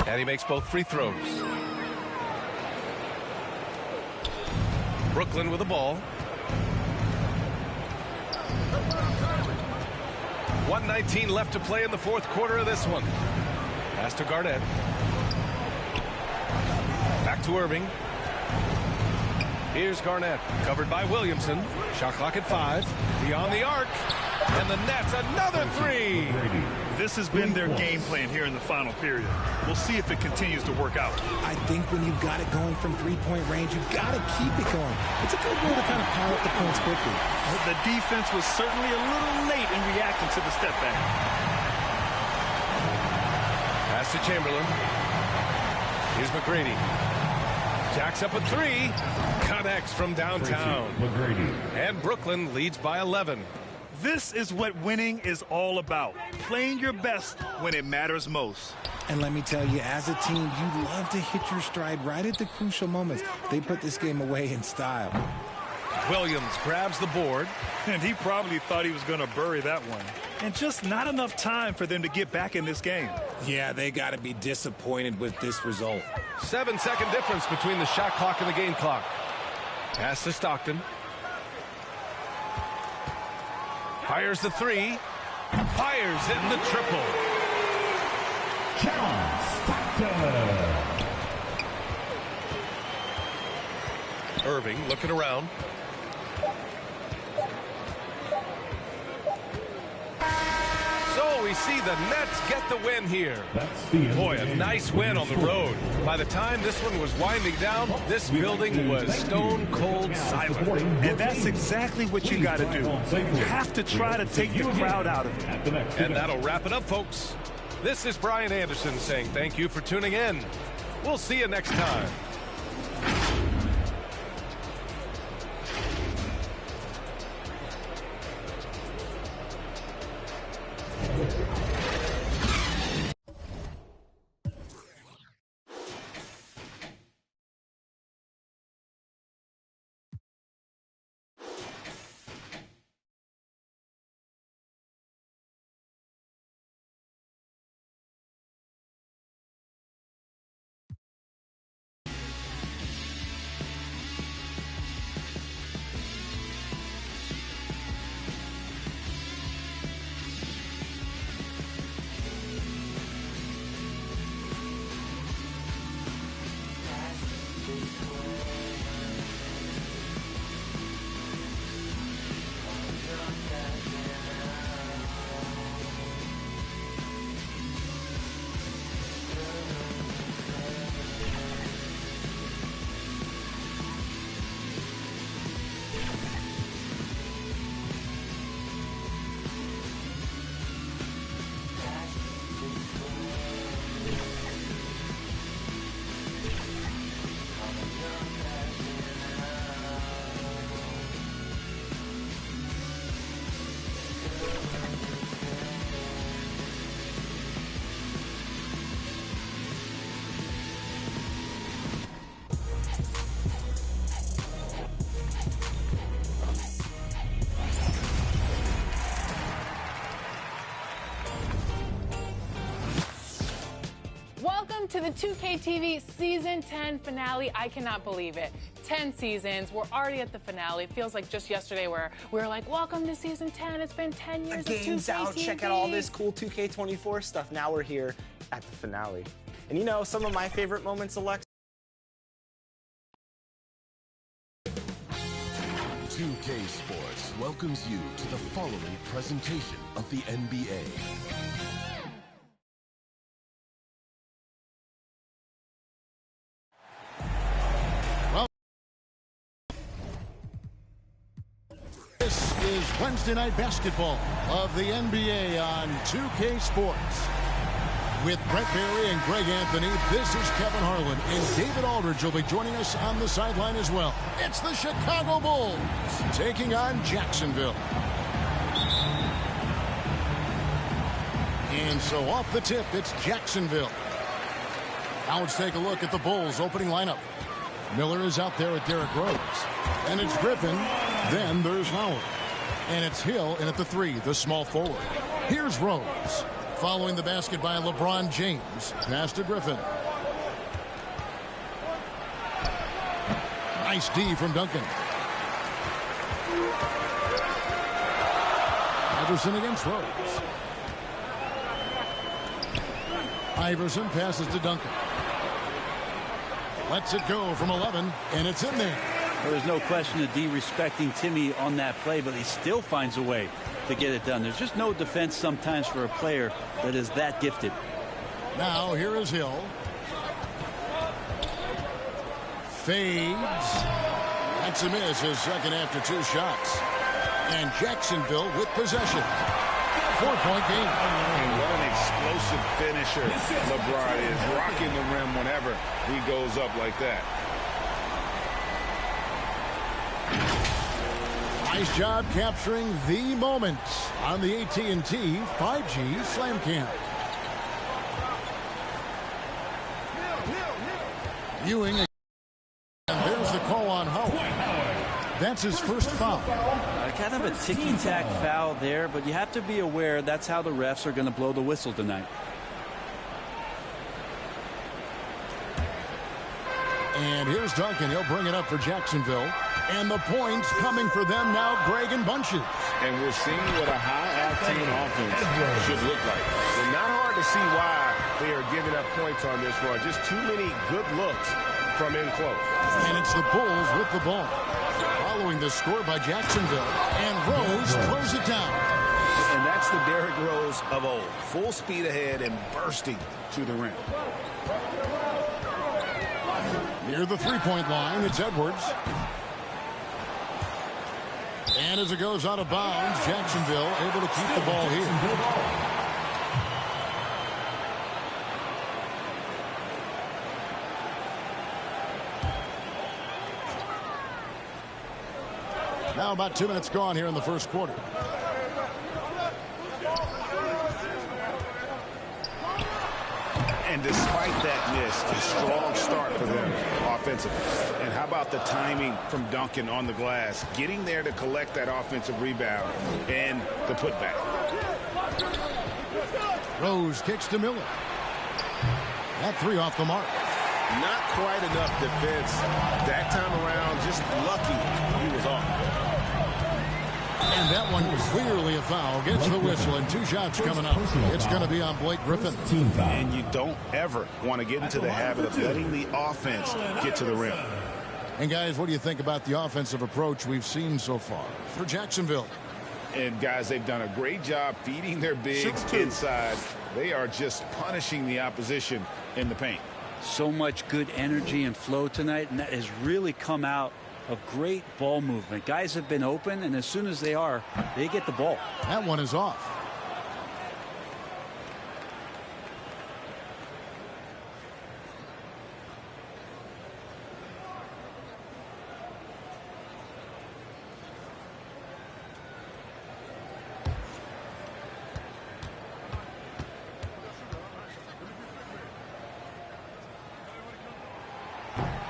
And he makes both free throws. Brooklyn with the ball. 1:19 left to play in the fourth quarter of this one. Pass to Garnett. Back to Irving. Here's Garnett, covered by Williamson. Shot clock at 5. Beyond the arc. And the Nets, another 3. This has been their game plan here in the final period. We'll see if it continues to work out. I think when you've got it going from three-point range, you've got to keep it going. It's a good way to kind of pile up the points quickly. The defense was certainly a little late in reacting to the step back. Pass to Chamberlain. Here's McGrady. Jacks up a 3. Connects from downtown. McGrady. And Brooklyn leads by 11. This is what winning is all about. Playing your best when it matters most. And let me tell you, as a team, you love to hit your stride right at the crucial moments. They put this game away in style. Williams grabs the board. And he probably thought he was going to bury that one. And just not enough time for them to get back in this game. Yeah, they got to be disappointed with this result. 7-second difference between the shot clock and the game clock. Pass to Stockton. Fires the 3. Fires in the triple. John Stockton. Irving looking around. So we see the Nets get the win here. Boy, a nice win on the road. By the time this one was winding down, this building was stone cold silent. And that's exactly what you got to do. You have to try to take the crowd out of it. And that'll wrap it up, folks. This is Brian Anderson saying thank you for tuning in. We'll see you next time. Welcome to the 2K TV Season 10 finale. I cannot believe it. 10 seasons. We're already at the finale. It feels like just yesterday where we were like, welcome to Season 10. It's been 10 years The of 2K game's out. TV. Check out all this cool 2K24 stuff. Now we're here at the finale. And you know, some of my favorite moments, Alexa. 2K Sports welcomes you to the following presentation of the NBA. This is Wednesday Night Basketball of the NBA on 2K Sports. With Brett Barry and Greg Anthony, this is Kevin Harlan, and David Aldridge will be joining us on the sideline as well. It's the Chicago Bulls taking on Jacksonville. And so off the tip, it's Jacksonville. Now let's take a look at the Bulls opening lineup. Miller is out there at Derrick Rose. And it's Griffin. Then there's Howard. And it's Hill in at the 3, the small forward. Here's Rose. Following the basket by LeBron James. Pass to Griffin. Nice D from Duncan. Iverson against Rose. Iverson passes to Duncan. Lets it go from 11, and it's in there. There was no question of D respecting Timmy on that play, but he still finds a way to get it done. There's just no defense sometimes for a player that is that gifted. Now here is Hill. Fades. That's a miss, his second after 2 shots. And Jacksonville with possession. 4-point game. And what an explosive finisher LeBron is. Rocking the rim whenever he goes up like that. Nice job capturing the moment on the AT&T 5G Slam Cam. Ewing, and there's the call on Howard. That's his first foul. Kind of a ticky-tack foul there, but you have to be aware that's how the refs are going to blow the whistle tonight. And here's Duncan. He'll bring it up for Jacksonville. And the points coming for them now, Greg in bunches. And we're seeing what a high-octane offense should look like. And not hard to see why they are giving up points on this run. Just too many good looks from in close. And it's the Bulls with the ball. Following the score by Jacksonville. And Rose throws it down. And that's the Derrick Rose of old. Full speed ahead and bursting to the rim. Near the three-point line, it's Edwards. And as it goes out of bounds, Jacksonville able to keep the ball here. Now about 2 minutes gone here in the first quarter. And despite that miss, a strong start for them offensively. And how about the timing from Duncan on the glass, getting there to collect that offensive rebound and the putback. Rose kicks to Miller. That 3 off the mark. Not quite enough defense that time around. Just lucky he was off. And that one was clearly a foul. Gets the whistle, and 2 shots coming up. It's going to be on Blake Griffin. And you don't ever want to get into the habit of letting the offense get to the rim. And guys, what do you think about the offensive approach we've seen so far for Jacksonville? And guys, they've done a great job feeding their bigs inside. They are just punishing the opposition in the paint. So much good energy and flow tonight, and that has really come out of great ball movement. Guys have been open, and as soon as they are, they get the ball. That one is off.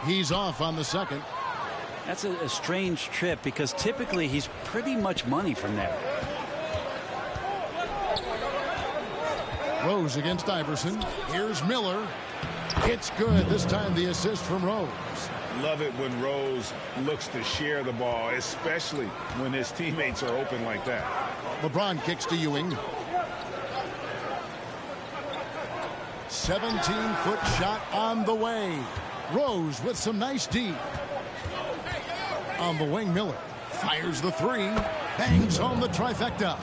He's off on the second. That's a strange trip because typically he's pretty much money from there. Rose against Iverson. Here's Miller. It's good. This time the assist from Rose. Love it when Rose looks to share the ball, especially when his teammates are open like that. LeBron kicks to Ewing. 17-foot shot on the way. Rose with some nice D. On the wing, Miller fires the three. Bangs home the trifecta.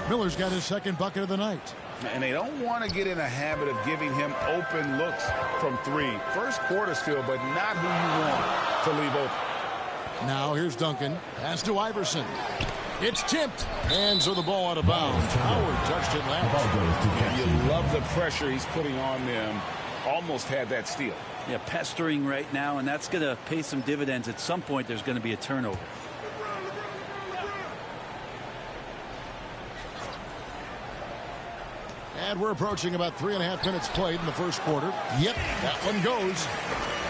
Miller's got his second bucket of the night. And they don't want to get in a habit of giving him open looks from three. First quarter still, but not who you want to leave open. Now here's Duncan. Pass to Iverson. It's tipped. Hands of the ball out of bounds. Howard touched it last. You love the pressure he's putting on them. Almost had that steal. Yeah, pestering right now, and that's going to pay some dividends. At some point, there's going to be a turnover. And we're approaching about 3.5 minutes played in the first quarter. Yep, that one goes.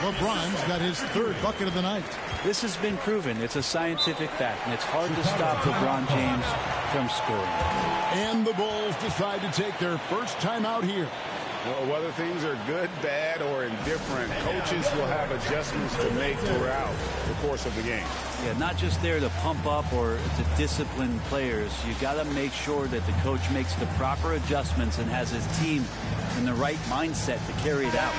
LeBron's got his third bucket of the night. This has been proven. It's a scientific fact, and it's hard to stop LeBron James from scoring. And the Bulls decide to take their first time out here. Well, whether things are good, bad, or indifferent, coaches will have adjustments to make throughout the course of the game. Yeah, not just there to pump up or to discipline players. You got to make sure that the coach makes the proper adjustments and has his team in the right mindset to carry it out.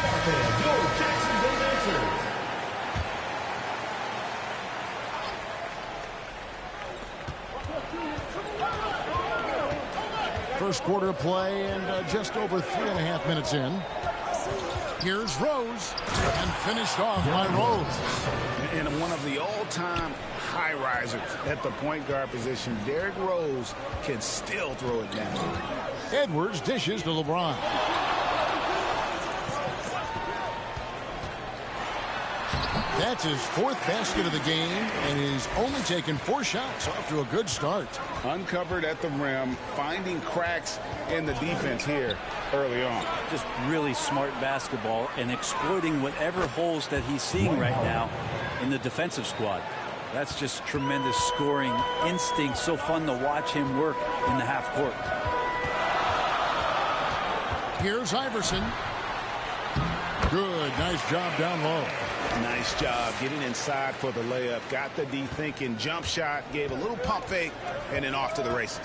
First quarter of play and just over 3.5 minutes in. Here's Rose and finished off by Rose. And one of the all-time high risers at the point guard position, Derrick Rose can still throw it down. Edwards dishes to LeBron. That's his fourth basket of the game, and he's only taken 4 shots. Off to a good start. Uncovered at the rim, finding cracks in the defense here early on. Just really smart basketball and exploiting whatever holes that he's seeing right now in the defensive squad. That's just tremendous scoring instinct. So fun to watch him work in the half court. Here's Iverson. Good, nice job down low. Nice job getting inside for the layup. Got the D thinking. Jump shot. Gave a little pump fake. And then off to the races.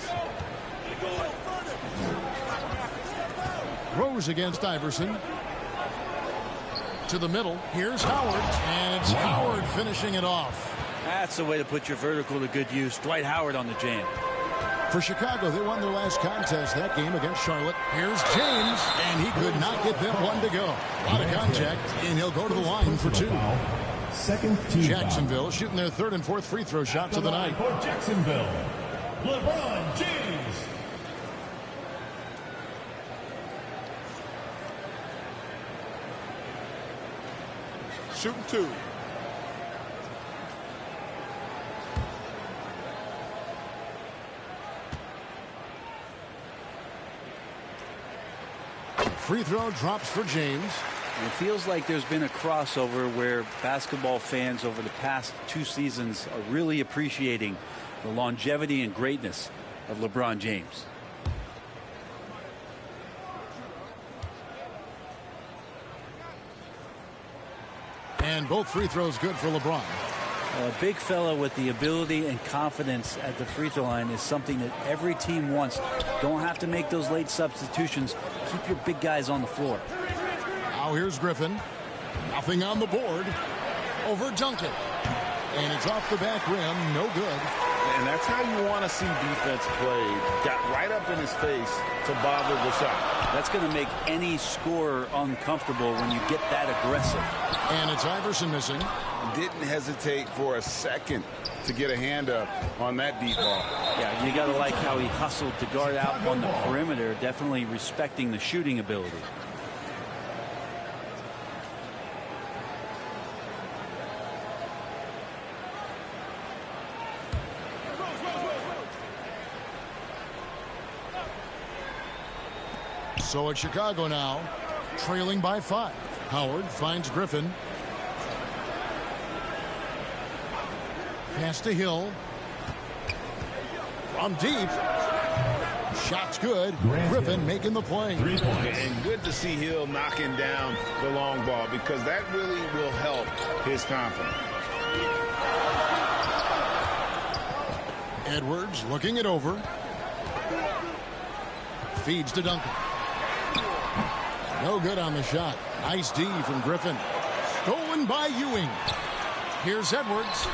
Rose against Iverson. To the middle. Here's Howard. And it's Howard finishing it off. That's the way to put your vertical to good use. Dwight Howard on the jam. For Chicago, they won their last contest that game against Charlotte. Here's James, and he could not get them one to go. A lot of contact, and he'll go to the line for 2. Second team Jacksonville shooting their 3rd and 4th free throw shots of the night. For Jacksonville, LeBron James. Shooting 2. Free throw drops for James. It feels like there's been a crossover where basketball fans over the past 2 seasons are really appreciating the longevity and greatness of LeBron James. And both free throws good for LeBron. A big fella with the ability and confidence at the free throw line is something that every team wants. Don't have to make those late substitutions. Keep your big guys on the floor. Now here's Griffin. Nothing on the board. Over Duncan. And it's off the back rim. No good. And that's how you want to see defense played. Got right up in his face to bother the shot. That's going to make any scorer uncomfortable when you get that aggressive. And it's Iverson missing. Didn't hesitate for a second to get a hand up on that deep ball. Yeah, you got to like how he hustled to guard out on the perimeter, definitely respecting the shooting ability. So it's Chicago now, trailing by 5. Howard finds Griffin. Pass to Hill. From deep. Shot's good. Griffin making the play. 3 points. And good to see Hill knocking down the long ball because that really will help his confidence. Edwards looking it over. Feeds to Duncan. No good on the shot. Nice D from Griffin. Stolen by Ewing. Here's Edwards.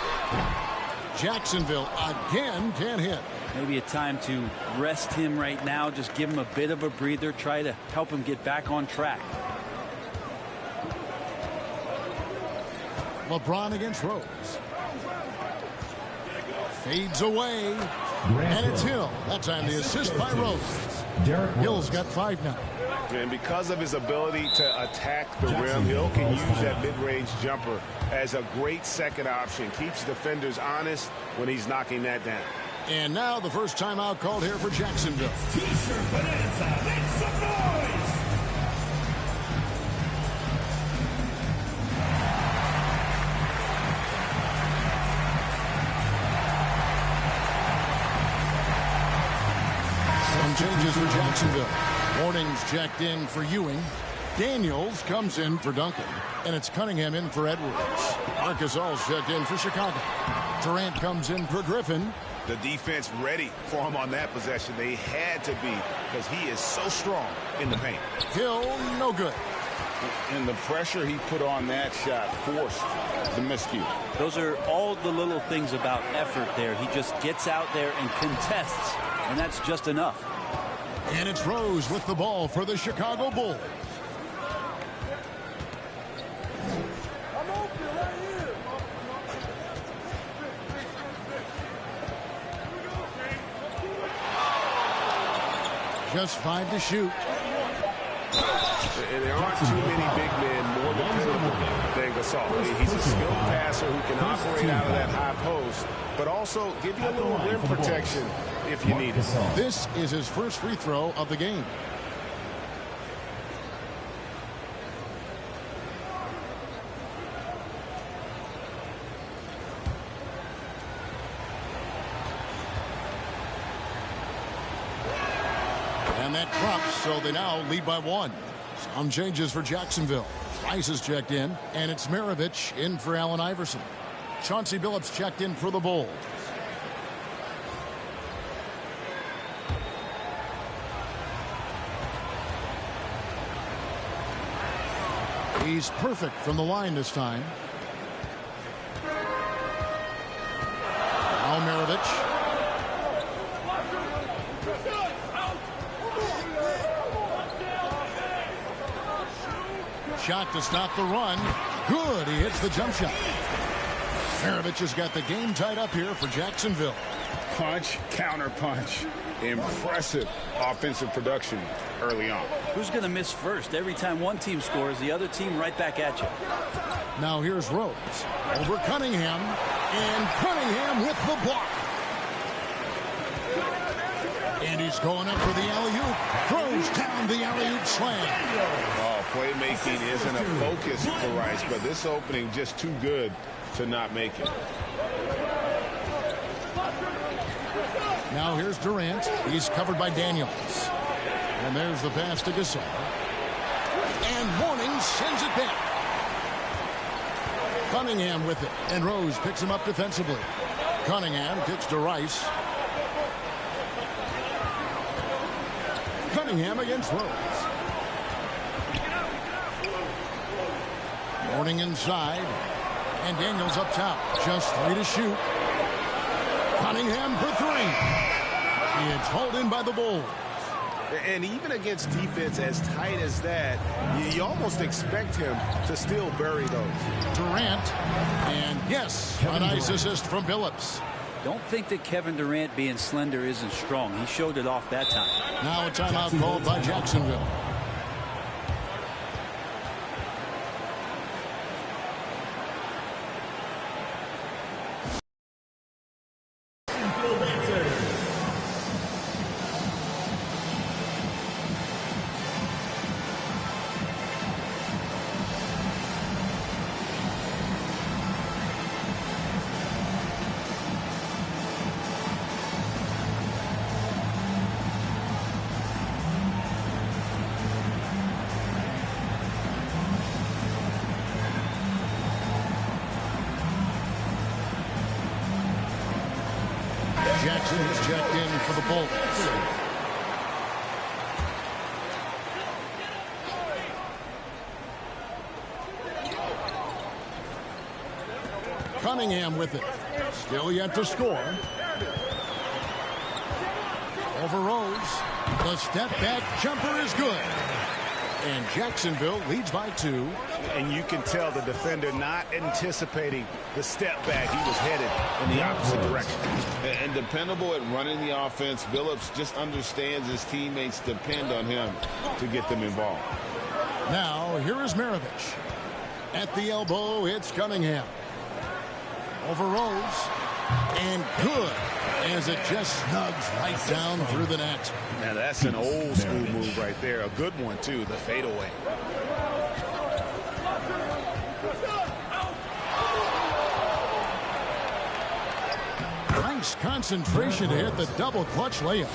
Jacksonville again can't hit. Maybe a time to rest him right now. Just give him a bit of a breather. Try to help him get back on track. LeBron against Rose. Fades away. And it's Hill. That time the assist by Rose. Hill's got 5 now. And because of his ability to attack the rim, Hill can use that mid-range jumper as a great second option. Keeps defenders honest when he's knocking that down. And now the first timeout called here for Jacksonville. T-shirt bonanza. Make some noise. Some changes for Jacksonville. Warnings checked in for Ewing. Daniels comes in for Duncan. And it's Cunningham in for Edwards. Marcus All's checked in for Chicago. Durant comes in for Griffin. The defense ready for him on that possession. They had to be because he is so strong in the paint. Hill, no good. And the pressure he put on that shot forced the miscue. Those are all the little things about effort there. He just gets out there and contests, and that's just enough. And it's Rose with the ball for the Chicago Bulls. Just 5 to shoot. And there aren't too many big men more dependable than Gasol. He's a skilled passer who can operate out of that high post, but also give you a little rim protection if you need it. This is his first free throw of the game. And that drops, so they now lead by 1. Some changes for Jacksonville. Rice is checked in, and it's Maravich in for Allen Iverson. Chauncey Billups checked in for the Bulls. He's perfect from the line this time. Now Maravich. Shot to stop the run. Good. He hits the jump shot. Maravich has got the game tied up here for Jacksonville. Punch, counter punch. Impressive offensive production early on. Who's going to miss first? Every time one team scores, the other team right back at you. Now here's Rose over Cunningham, and Cunningham with the block. And he's going up for the alley-oop. Throws down the alley-oop slam. Oh, playmaking isn't a focus for Rice, but this opening just too good to not make it. Now here's Durant. He's covered by Daniels. And there's the pass to Gasol. And Mourning sends it back. Cunningham with it. And Rose picks him up defensively. Cunningham kicks to Rice. Cunningham against Rose. Mourning inside. And Daniels up top. Just 3 to shoot. Cunningham for 3. It's hauled in by the Bulls. And even against defense as tight as that, you almost expect him to still bury those. Durant. And yes, a nice assist from Billups. Don't think that Kevin Durant being slender isn't strong. He showed it off that time. Now a timeout called by Jacksonville. Jackson's checked in for the Bulls. Cunningham with it. Still yet to score. Over Rose. The step back jumper is good. And Jacksonville leads by 2. And you can tell the defender not anticipating the step back. He was headed in the opposite direction. And dependable at running the offense. Billups just understands his teammates depend on him to get them involved. Now, here is Maravich. At the elbow, it's Cunningham. Over Rose. And good, as it just snugs right down through the net. Now, that's an old school move right there. A good one, too, the fadeaway. Nice concentration to hit the double clutch layup.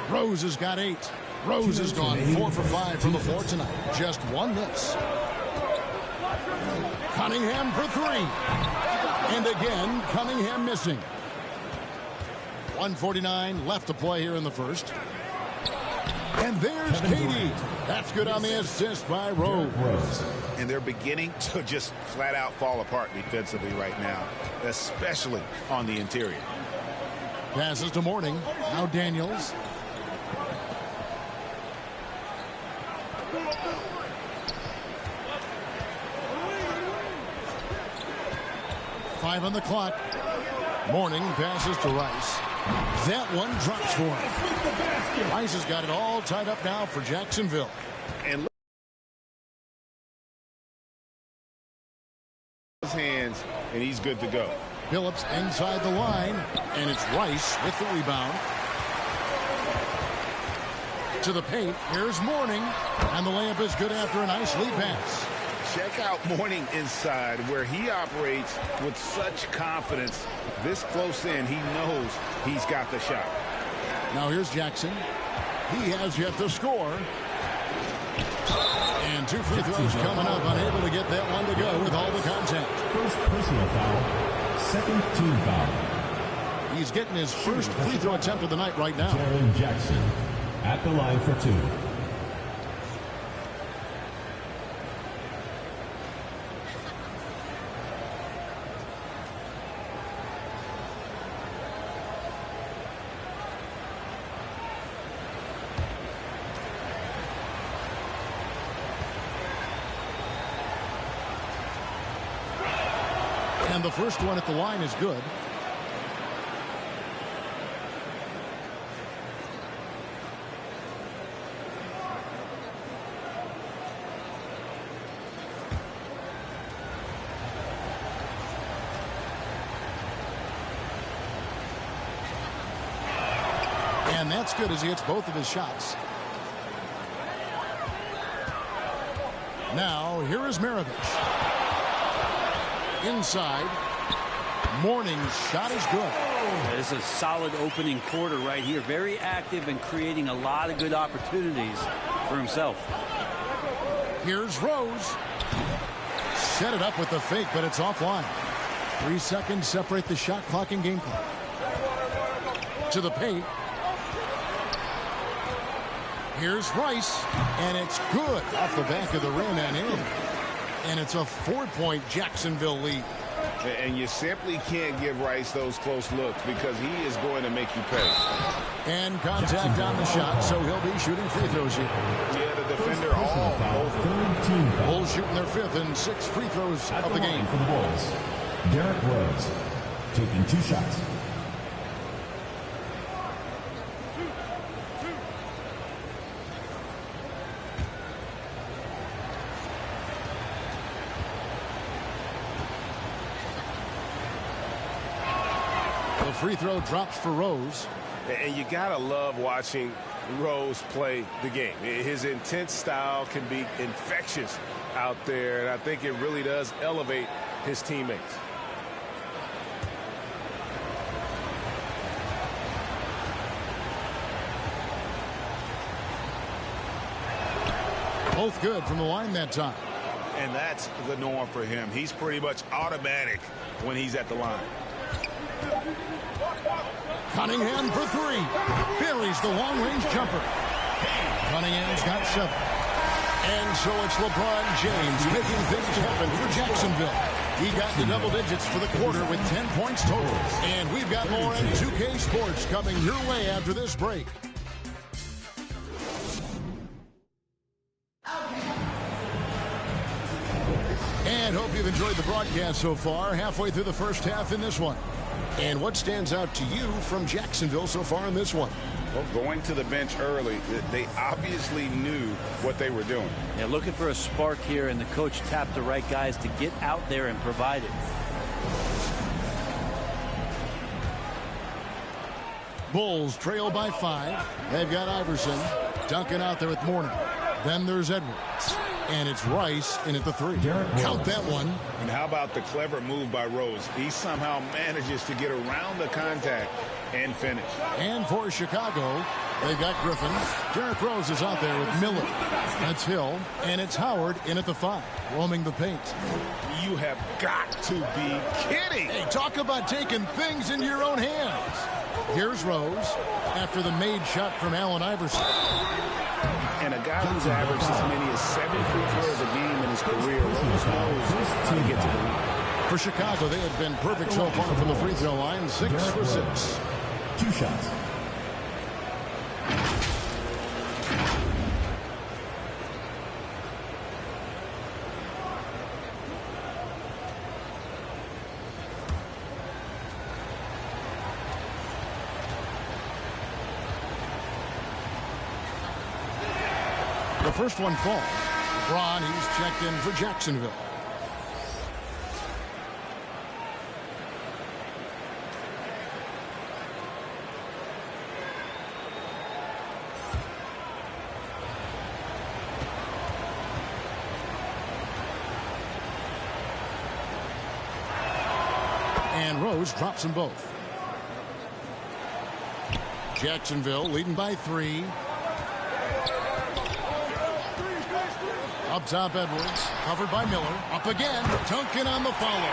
Rose has got 8. Rose has gone 4 for 5 from the floor tonight. Just 1 miss. Cunningham for 3. And again, Cunningham missing. 1:49 left to play here in the first. And there's Katie. That's good on the assist by Rose. And they're beginning to just flat out fall apart defensively right now, especially on the interior. Passes to Morning. Now Daniels. Five on the clock. Morning passes to Rice. That one drops for him. Rice has got it all tied up now for Jacksonville. And his hands, and he's good to go. Billups inside the line, and it's Rice with the rebound. To the paint. Here's Morning, and the layup is good after a nice lead pass. Check out Morning inside, where he operates with such confidence. This close in, he knows he's got the shot. Now here's Jackson. He has yet to score. And 2 free throws coming up, unable to get that one to go with all the contact. First personal foul, second team foul. He's getting his first free throw attempt of the night right now. Jaren Jackson at the line for 2. And the first one at the line is good. And that's good as he hits both of his shots. Now, here is Maravich. Inside. Morning's shot is good. It's a solid opening quarter right here. Very active and creating a lot of good opportunities for himself. Here's Rose. Set it up with the fake, but it's offline. 3 seconds separate the shot clock and game clock. To the paint. Here's Rice, and it's good off the back of the rim and in. And it's a 4-point Jacksonville lead. And you simply can't give Rice those close looks because he is going to make you pay. And contact on the shot, so he'll be shooting free throws here. Yeah, the defender all over. Bulls shooting their 5th and 6th free throws of the game. For the Bulls, Derrick Rose taking 2 shots. The free throw drops for Rose. And you got to love watching Rose play the game. His intense style can be infectious out there, and I think it really does elevate his teammates. Both good from the line that time. And that's the norm for him. He's pretty much automatic when he's at the line. Cunningham for three. Buries the long-range jumper. Cunningham's got 7. And so it's LeBron James making things happen for Jacksonville. He got to double digits for the quarter with 10 points total. And we've got more in 2K Sports coming your way after this break. And hope you've enjoyed the broadcast so far. Halfway through the first half in this one. And what stands out to you from Jacksonville so far in this one? Well, going to the bench early, they obviously knew what they were doing. Yeah, looking for a spark here, and the coach tapped the right guys to get out there and provide it. Bulls trail by 5. They've got Iverson. Duncan out there with Mourner. Then there's Edwards. And it's Rice in at the 3. Count that one. And how about the clever move by Rose? He somehow manages to get around the contact and finish. And for Chicago, they've got Griffin. Derrick Rose is out there with Miller. That's Hill. And it's Howard in at the 5, roaming the paint. You have got to be kidding. Hey, talk about taking things into your own hands. Here's Rose after the made shot from Allen Iverson. And a guy who's averaged as many as 7 free throws a game in his career, Rose knows how to get to the line. For Chicago, they have been perfect so far from the free throw line, 6 for 6. 2 shots. The first one falls. LeBron, he's checked in for Jacksonville. And Rose drops them both. Jacksonville leading by 3. Up top, Edwards, covered by Miller. Up again, Duncan on the follow.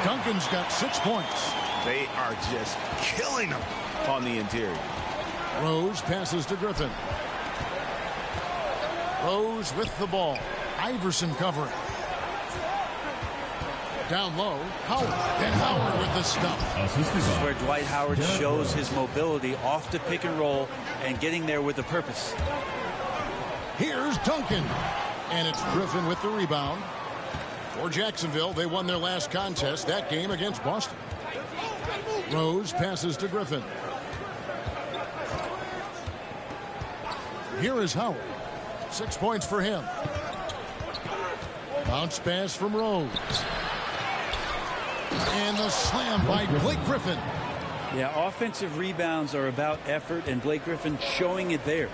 Duncan's got 6 points. They are just killing them on the interior. Rose passes to Griffin. Rose with the ball. Iverson covering. Down low, Howard. And Howard with the stuff. This is where Dwight Howard shows his mobility off the pick and roll and getting there with a purpose. Here's Duncan. And it's Griffin with the rebound. For Jacksonville, they won their last contest, that game against Boston. Rose passes to Griffin. Here is Howard. 6 points for him. Bounce pass from Rose. And the slam by Blake Griffin. Yeah, offensive rebounds are about effort, and Blake Griffin showing it there.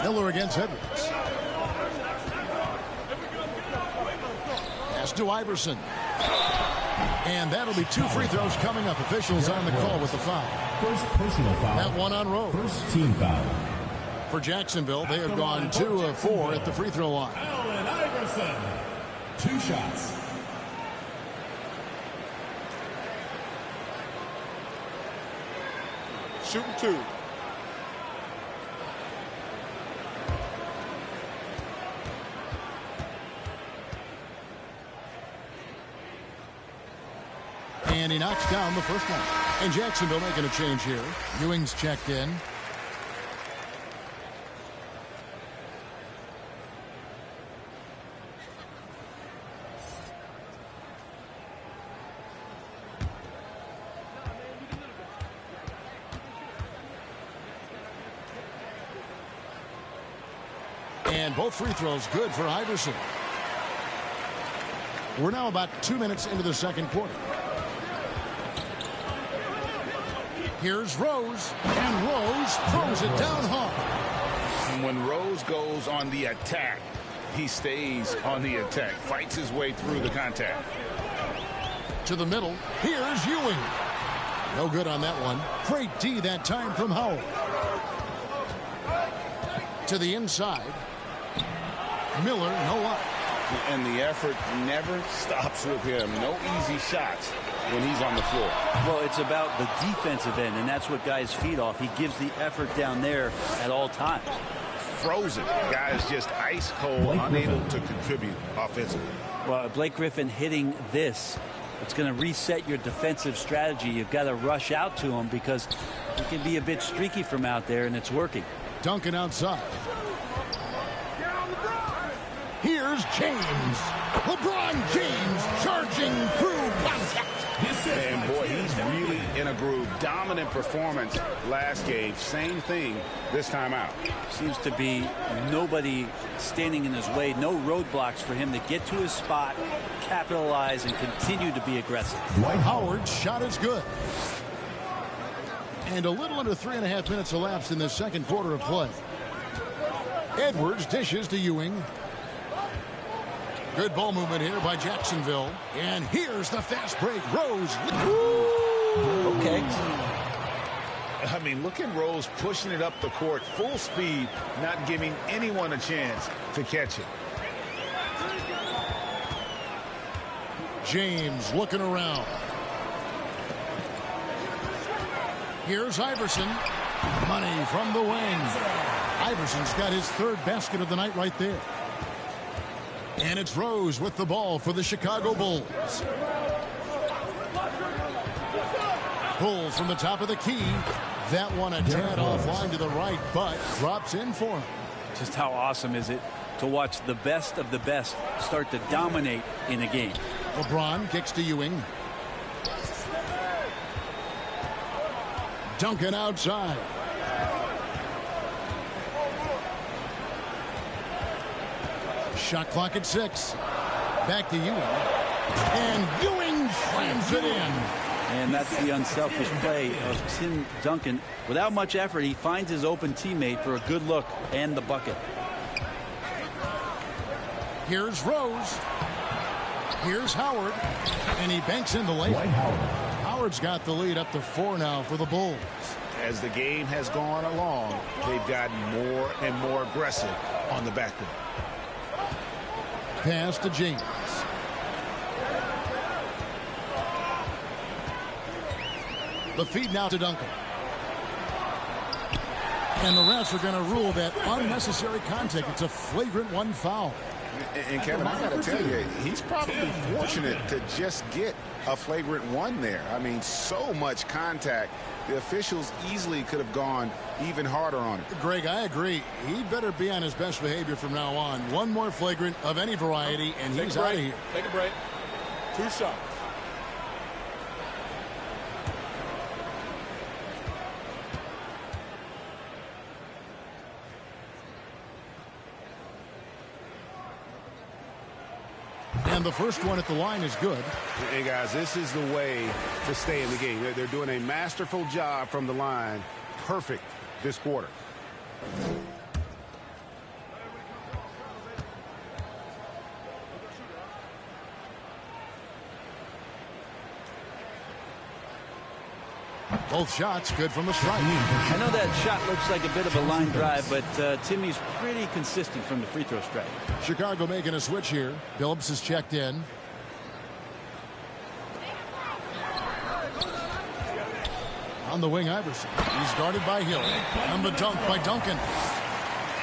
Miller against Edwards. Pass to Iverson. And that'll be 2 free throws coming up. Officials on the call with the foul. First personal foul. That one on Rose. First team foul. For Jacksonville, they have gone 2 of 4 at the free throw line. Allen Iverson. 2 shots. Shooting 2. And he knocks down the first one. And Jacksonville making a change here. Ewing's checked in. And both free throws good for Iverson. We're now about 2 minutes into the second quarter. Here's Rose, and Rose throws it down hard. And when Rose goes on the attack, he stays on the attack, fights his way through the contact. To the middle, here's Ewing. No good on that one. Great D that time from Howard. To the inside. Miller, no luck. And the effort never stops with him. No easy shots when he's on the floor. Well, it's about the defensive end, and that's what guys feed off. He gives the effort down there at all times. Frozen. Guys just ice cold, unable to contribute offensively. Well, Blake Griffin hitting this, it's going to reset your defensive strategy. You've got to rush out to him because he can be a bit streaky from out there, and it's working. Duncan outside. Here's James. LeBron James charging through contact. And boy, he's really in a groove. Dominant performance last game. Same thing this time out. Seems to be nobody standing in his way. No roadblocks for him to get to his spot, capitalize, and continue to be aggressive. Dwight Howard's shot is good. And a little under 3.5 minutes elapsed in the second quarter of play. Edwards dishes to Ewing. Good ball movement here by Jacksonville. And here's the fast break. Rose. Okay. I mean, look at Rose pushing it up the court full speed, not giving anyone a chance to catch it. James looking around. Here's Iverson. Money from the wing. Iverson's got his third basket of the night right there. And it's Rose with the ball for the Chicago Bulls. Bulls from the top of the key. That one a tad offline to the right, but drops in for him. Just how awesome is it to watch the best of the best start to dominate in a game. LeBron kicks to Ewing. Duncan outside. Shot clock at 6. Back to Ewing. And Ewing slams it in. And that's the unselfish play of Tim Duncan. Without much effort, he finds his open teammate for a good look and the bucket. Here's Rose. Here's Howard. And he banks in the layup. Howard's got the lead up to 4 now for the Bulls. As the game has gone along, they've gotten more and more aggressive on the backcourt. Pass to James. The feed now to Duncan. And the refs are going to rule that unnecessary contact. It's a flagrant 1 foul. And Kevin, I got to tell you, he's probably fortunate to just get a flagrant 1 there. I mean, so much contact. The officials easily could have gone even harder on it. Greg, I agree. He better be on his best behavior from now on. One more flagrant of any variety, and he's out of here. Take a break. 2 shots. And the first one at the line is good. Hey, guys, this is the way to stay in the game. They're doing a masterful job from the line. Perfect this quarter. Both shots good from the strike. I know that shot looks like a bit of a line drive, but Timmy's pretty consistent from the free throw strike. Chicago making a switch here. Phillips is checked in. On the wing, Iverson. He's guarded by Hill. And the dunk by Duncan.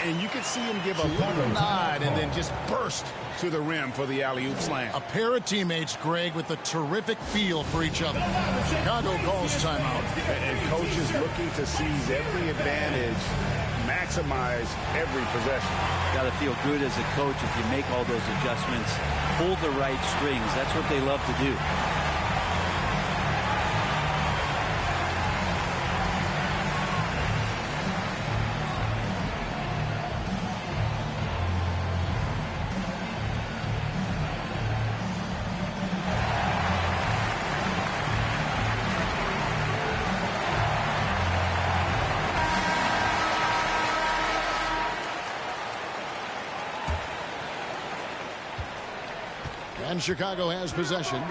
And you can see him give a little nod and then just burst to the rim for the alley-oop slam. A pair of teammates, Greg, with a terrific feel for each other. Chicago calls timeout. And coaches looking to seize every advantage, maximize every possession. Got to feel good as a coach if you make all those adjustments. Pull the right strings. That's what they love to do. And Chicago has possession.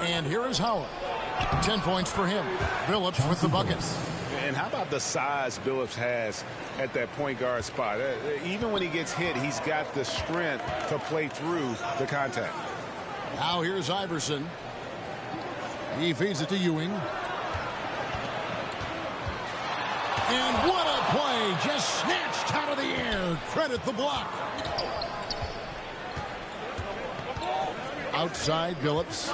And here is Howard. 10 points for him. Phillips with the bucket. And how about the size Billups has at that point guard spot? Even when he gets hit, he's got the strength to play through the contact. Now here's Iverson. He feeds it to Ewing. And what a play! Just snatched out of the air. Credit the block. Outside, Billups.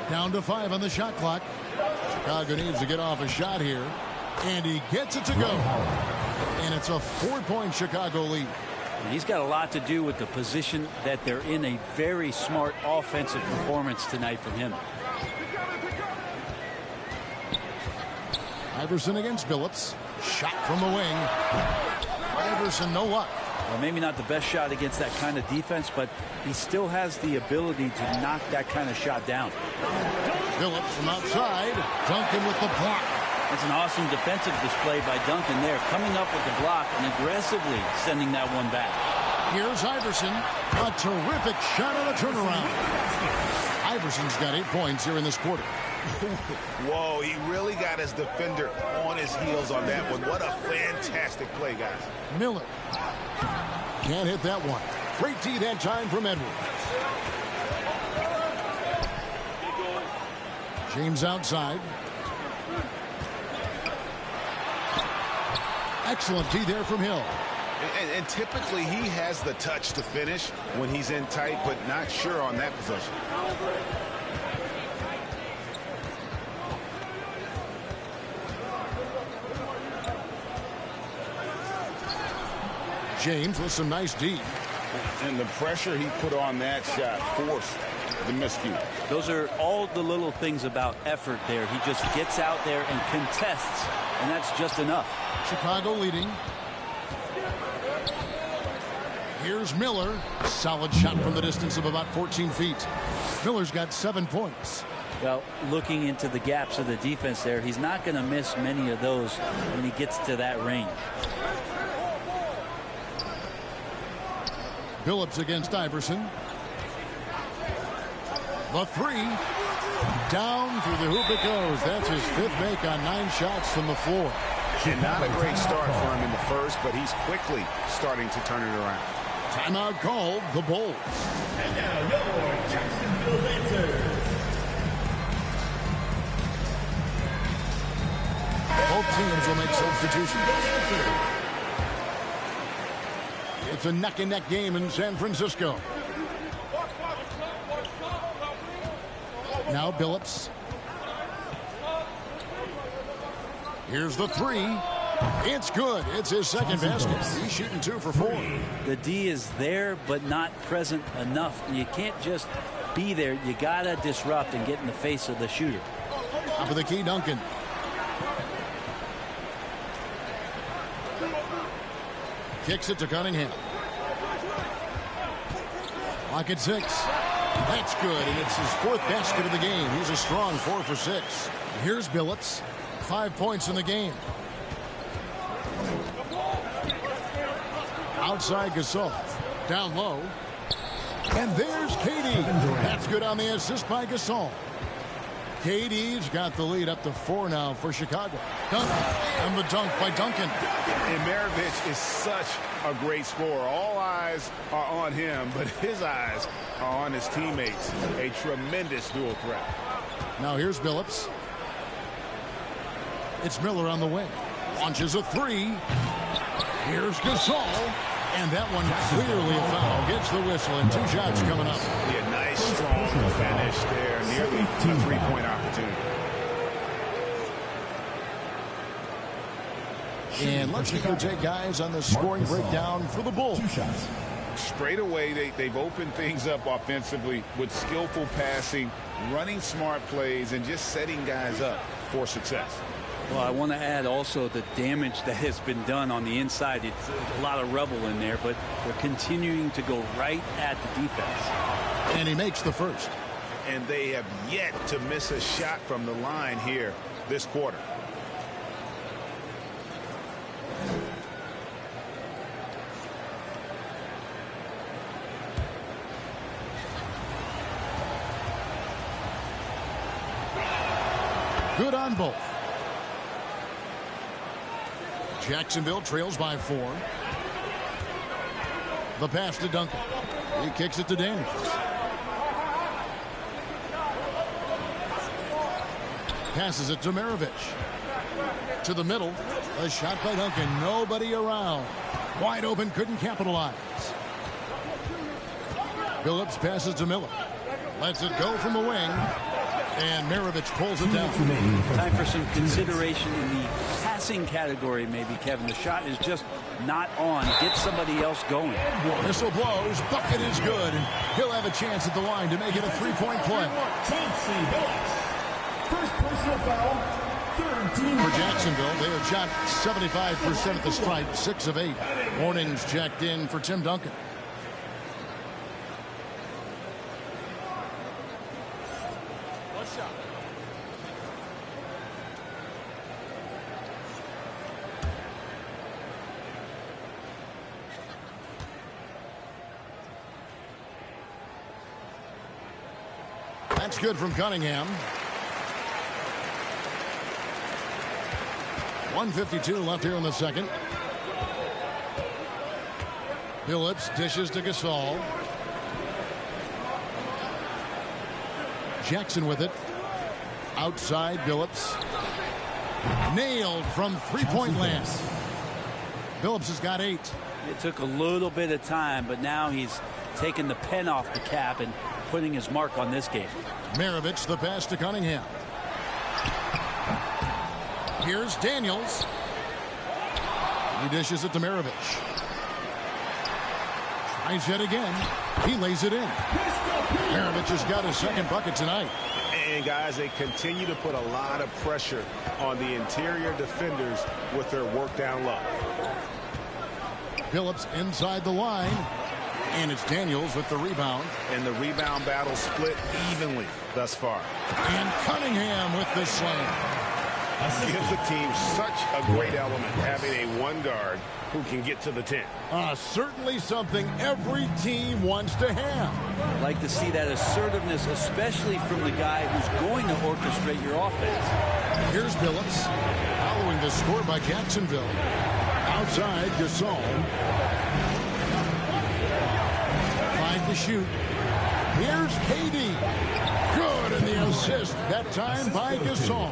Down to 5 on the shot clock. Chicago needs to get off a shot here. And he gets it to go. And it's a 4-point Chicago lead. He's got a lot to do with the position that they're in. A very smart offensive performance tonight from him. Iverson against Billups. Shot from the wing. Iverson, no luck. Well, maybe not the best shot against that kind of defense, but he still has the ability to knock that kind of shot down. Billups from outside. Duncan with the block. That's an awesome defensive display by Duncan there, coming up with the block and aggressively sending that one back. Here's Iverson. A terrific shot on a turnaround. Iverson's got 8 points here in this quarter. Whoa, he really got his defender on his heels on that one. What a fantastic play, guys. Miller. Can't hit that one. Great D that time from Edwards. James outside. Excellent D there from Hill. And typically he has the touch to finish when he's in tight, but not sure on that possession. James with some nice D. And the pressure he put on that shot forced the miscue. Those are all the little things about effort there. He just gets out there and contests, and that's just enough. Chicago leading. Here's Miller. Solid shot from the distance of about 14 feet. Miller's got 7 points. Well, looking into the gaps of the defense there, he's not going to miss many of those when he gets to that range. Billups against Iverson. The 3. Down through the hoop it goes. That's his 5th make on 9 shots from the floor. And not a great start for him in the first, but he's quickly starting to turn it around. Timeout called, the Bulls. And now your Jacksonville Lancers. Both teams will make substitutions. It's a neck-and-neck game in San Francisco. Now Billups. Here's the 3. It's good. It's his second basket. He's shooting 2 for 4. The D is there, but not present enough. You can't just be there. You got to disrupt and get in the face of the shooter. Top of the key, Duncan. Kicks it to Cunningham. Clock at 6. That's good, and it's his 4th basket of the game. He's a strong 4 for 6. Here's Billups. 5 points in the game. Outside Gasol. Down low. And there's KD. That's good on the assist by Gasol. KD's got the lead up to 4 now for Chicago. Dunk. And the dunk by Duncan. And Maravich is such a great scorer. All eyes are on him, but his eyes are on his teammates. A tremendous dual threat. Now here's Billups. It's Miller on the wing. Launches a 3. Here's Gasol. And that one clearly a foul. Gets the whistle and 2 shots coming up. Yeah, nice, strong finish there. Nearly a 3-point opportunity. And let's go take guys on the scoring breakdown for the Bulls. Straight away, they've opened things up offensively with skillful passing, running smart plays, and just setting guys up for success. Well, I want to add also the damage that has been done on the inside. It's a lot of rubble in there, but they're continuing to go right at the defense. And he makes the first. And they have yet to miss a shot from the line here this quarter. Good on both. Jacksonville trails by 4. The pass to Duncan. He kicks it to Daniels. Passes it to Maravich. To the middle. A shot by Duncan. Nobody around. Wide open. Couldn't capitalize. Phillips passes to Miller. Lets it go from the wing. And Maravich pulls it down. Time for some consideration in the passing category, maybe, Kevin. The shot is just not on. Get somebody else going. Whistle blows. Bucket is good. And he'll have a chance at the line to make it a 3-point play. First personal foul, third team. For Jacksonville, they have shot 75% at the stripe, 6 of 8. Warnings checked in for Tim Duncan. That's good from Cunningham. 1:52 left here in the second. Phillips dishes to Gasol. Jackson with it. Outside Phillips. Nailed from three-point land. Phillips has got 8. It took a little bit of time, but now he's taking the pen off the cap and putting his mark on this game. Maravich, the pass to Cunningham. Here's Daniels. He dishes it to Maravich. Tries yet again. He lays it in. Maravich has got his second bucket tonight. And guys, they continue to put a lot of pressure on the interior defenders with their work down low. Phillips inside the line. And it's Daniels with the rebound. And the rebound battle split evenly thus far. And Cunningham with the slam. Gives the team such a great element having a one guard who can get to the 10. Certainly something every team wants to have. Like to see that assertiveness, especially from the guy who's going to orchestrate your offense. Here's Phillips following the score by Jacksonville. Outside, Gasol. 5 to shoot. Here's KD. Good, and the assist that time by Gasol.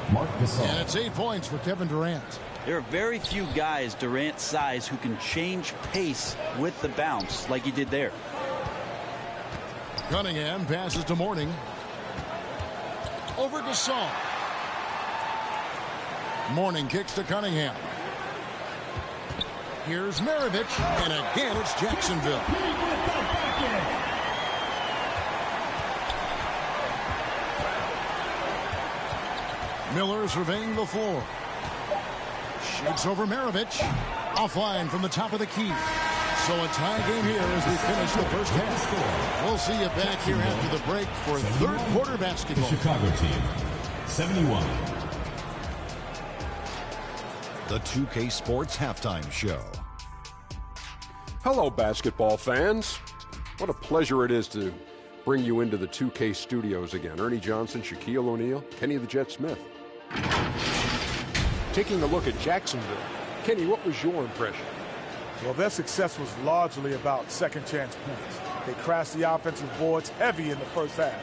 And it's 8 points for Kevin Durant. There are very few guys Durant's size who can change pace with the bounce like he did there. Cunningham passes to Mourning. Over Gasol. Mourning kicks to Cunningham. Here's Maravich, and again it's Jacksonville. Miller surveying the floor. Shoots over Maravich. Offline from the top of the key. So a tie game here as we finish the first half. We'll see you back here after the break for third quarter basketball. The Chicago team, 71. The 2K Sports Halftime Show. Hello, basketball fans. What a pleasure it is to bring you into the 2K studios again. Ernie Johnson, Shaquille O'Neal, Kenny the Jet Smith. Taking a look at Jacksonville. Kenny, what was your impression? Well, their success was largely about second chance points. They crashed the offensive boards heavy in the first half.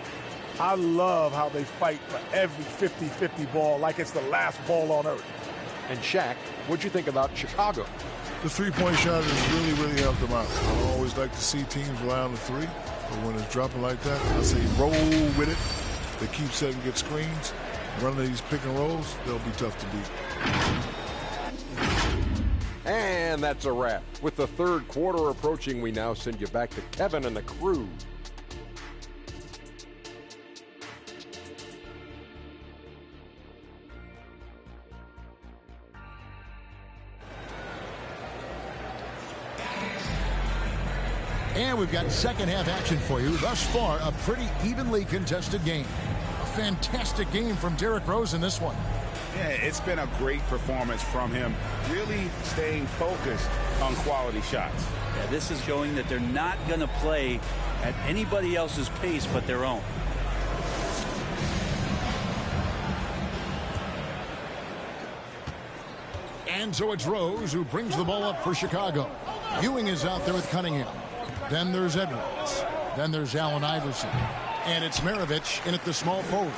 I love how they fight for every 50-50 ball like it's the last ball on earth. And Shaq, what'd you think about Chicago? The three-point shot has really, really helped them out. I always like to see teams rely on the three, but when it's dropping like that, I say roll with it. They keep setting good screens. Running these pick and rolls, they'll be tough to beat. And that's a wrap. With the third quarter approaching, we now send you back to Kevin and the crew. And we've got second half action for you. Thus far, a pretty evenly contested game. A fantastic game from Derrick Rose in this one. Yeah, it's been a great performance from him, really staying focused on quality shots. Yeah, this is showing that they're not going to play at anybody else's pace but their own. And so it's Rose who brings the ball up for Chicago. Ewing is out there with Cunningham. Then there's Edwards. Then there's Allen Iverson. And it's Maravich in at the small forward.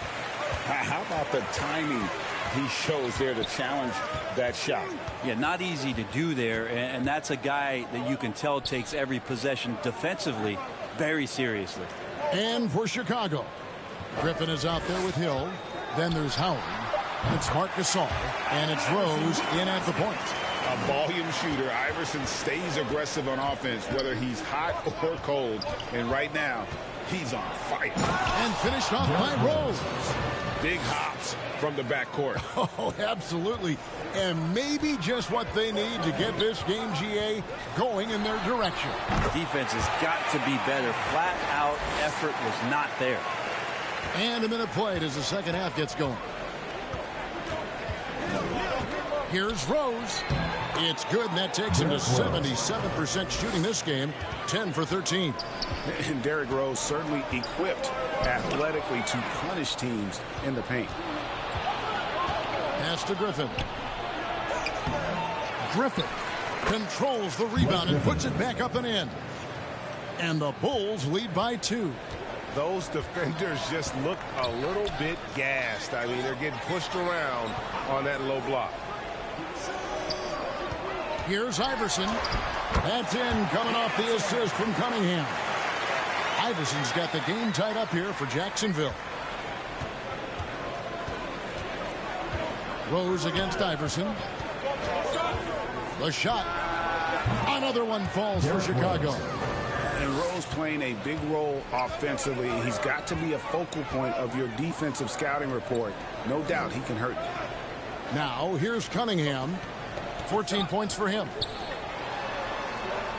How about the timing he shows there to challenge that shot? Yeah, not easy to do there, and that's a guy that you can tell takes every possession defensively very seriously. And for Chicago, Griffin is out there with Hill. Then there's Howard. And it's Marc Gasol. And it's Rose in at the point. A volume shooter. Iverson stays aggressive on offense, whether he's hot or cold. And right now, he's on fire. And finished off by Rose. Big hops from the backcourt. Oh, absolutely. And maybe just what they need to get this game, GA, going in their direction. Defense has got to be better. Flat out effort was not there. And a minute played as the second half gets going. Here's Rose. It's good, and that takes him to 77% shooting this game, 10 for 13. And Derrick Rose certainly equipped athletically to punish teams in the paint. Pass to Griffin. Griffin controls the rebound and puts it back up and in. And the Bulls lead by 2. Those defenders just look a little bit gassed. I mean, they're getting pushed around on that low block. Here's Iverson. That's in, coming off the assist from Cunningham. Iverson's got the game tied up here for Jacksonville. Rose against Iverson. The shot. Another one falls for Chicago. And Rose playing a big role offensively. He's got to be a focal point of your defensive scouting report. No doubt he can hurt you. Now, here's Cunningham. 14 points for him.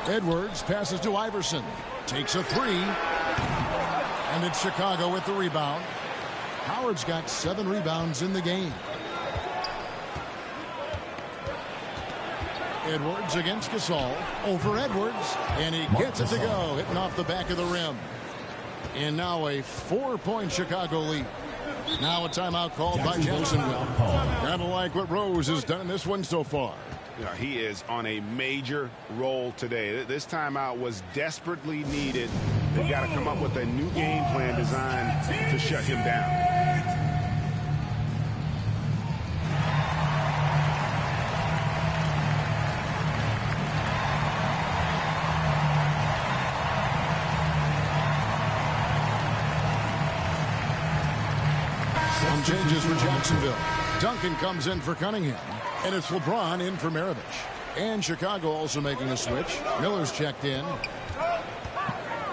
Edwards passes to Iverson. Takes a 3. And it's Chicago with the rebound. Howard's got 7 rebounds in the game. Edwards against Gasol. Over Edwards. And he gets it to go. Hitting off the back of the rim. And now a 4-point Chicago lead. Now a timeout called by Jacksonville. Kind of like what Rose has done in this one so far. You know, he is on a major role today. This timeout was desperately needed. They got to come up with a new game plan designed to shut him down. Some changes for Jacksonville. Duncan comes in for Cunningham. And it's LeBron in for Maravich. And Chicago also making a switch. Miller's checked in.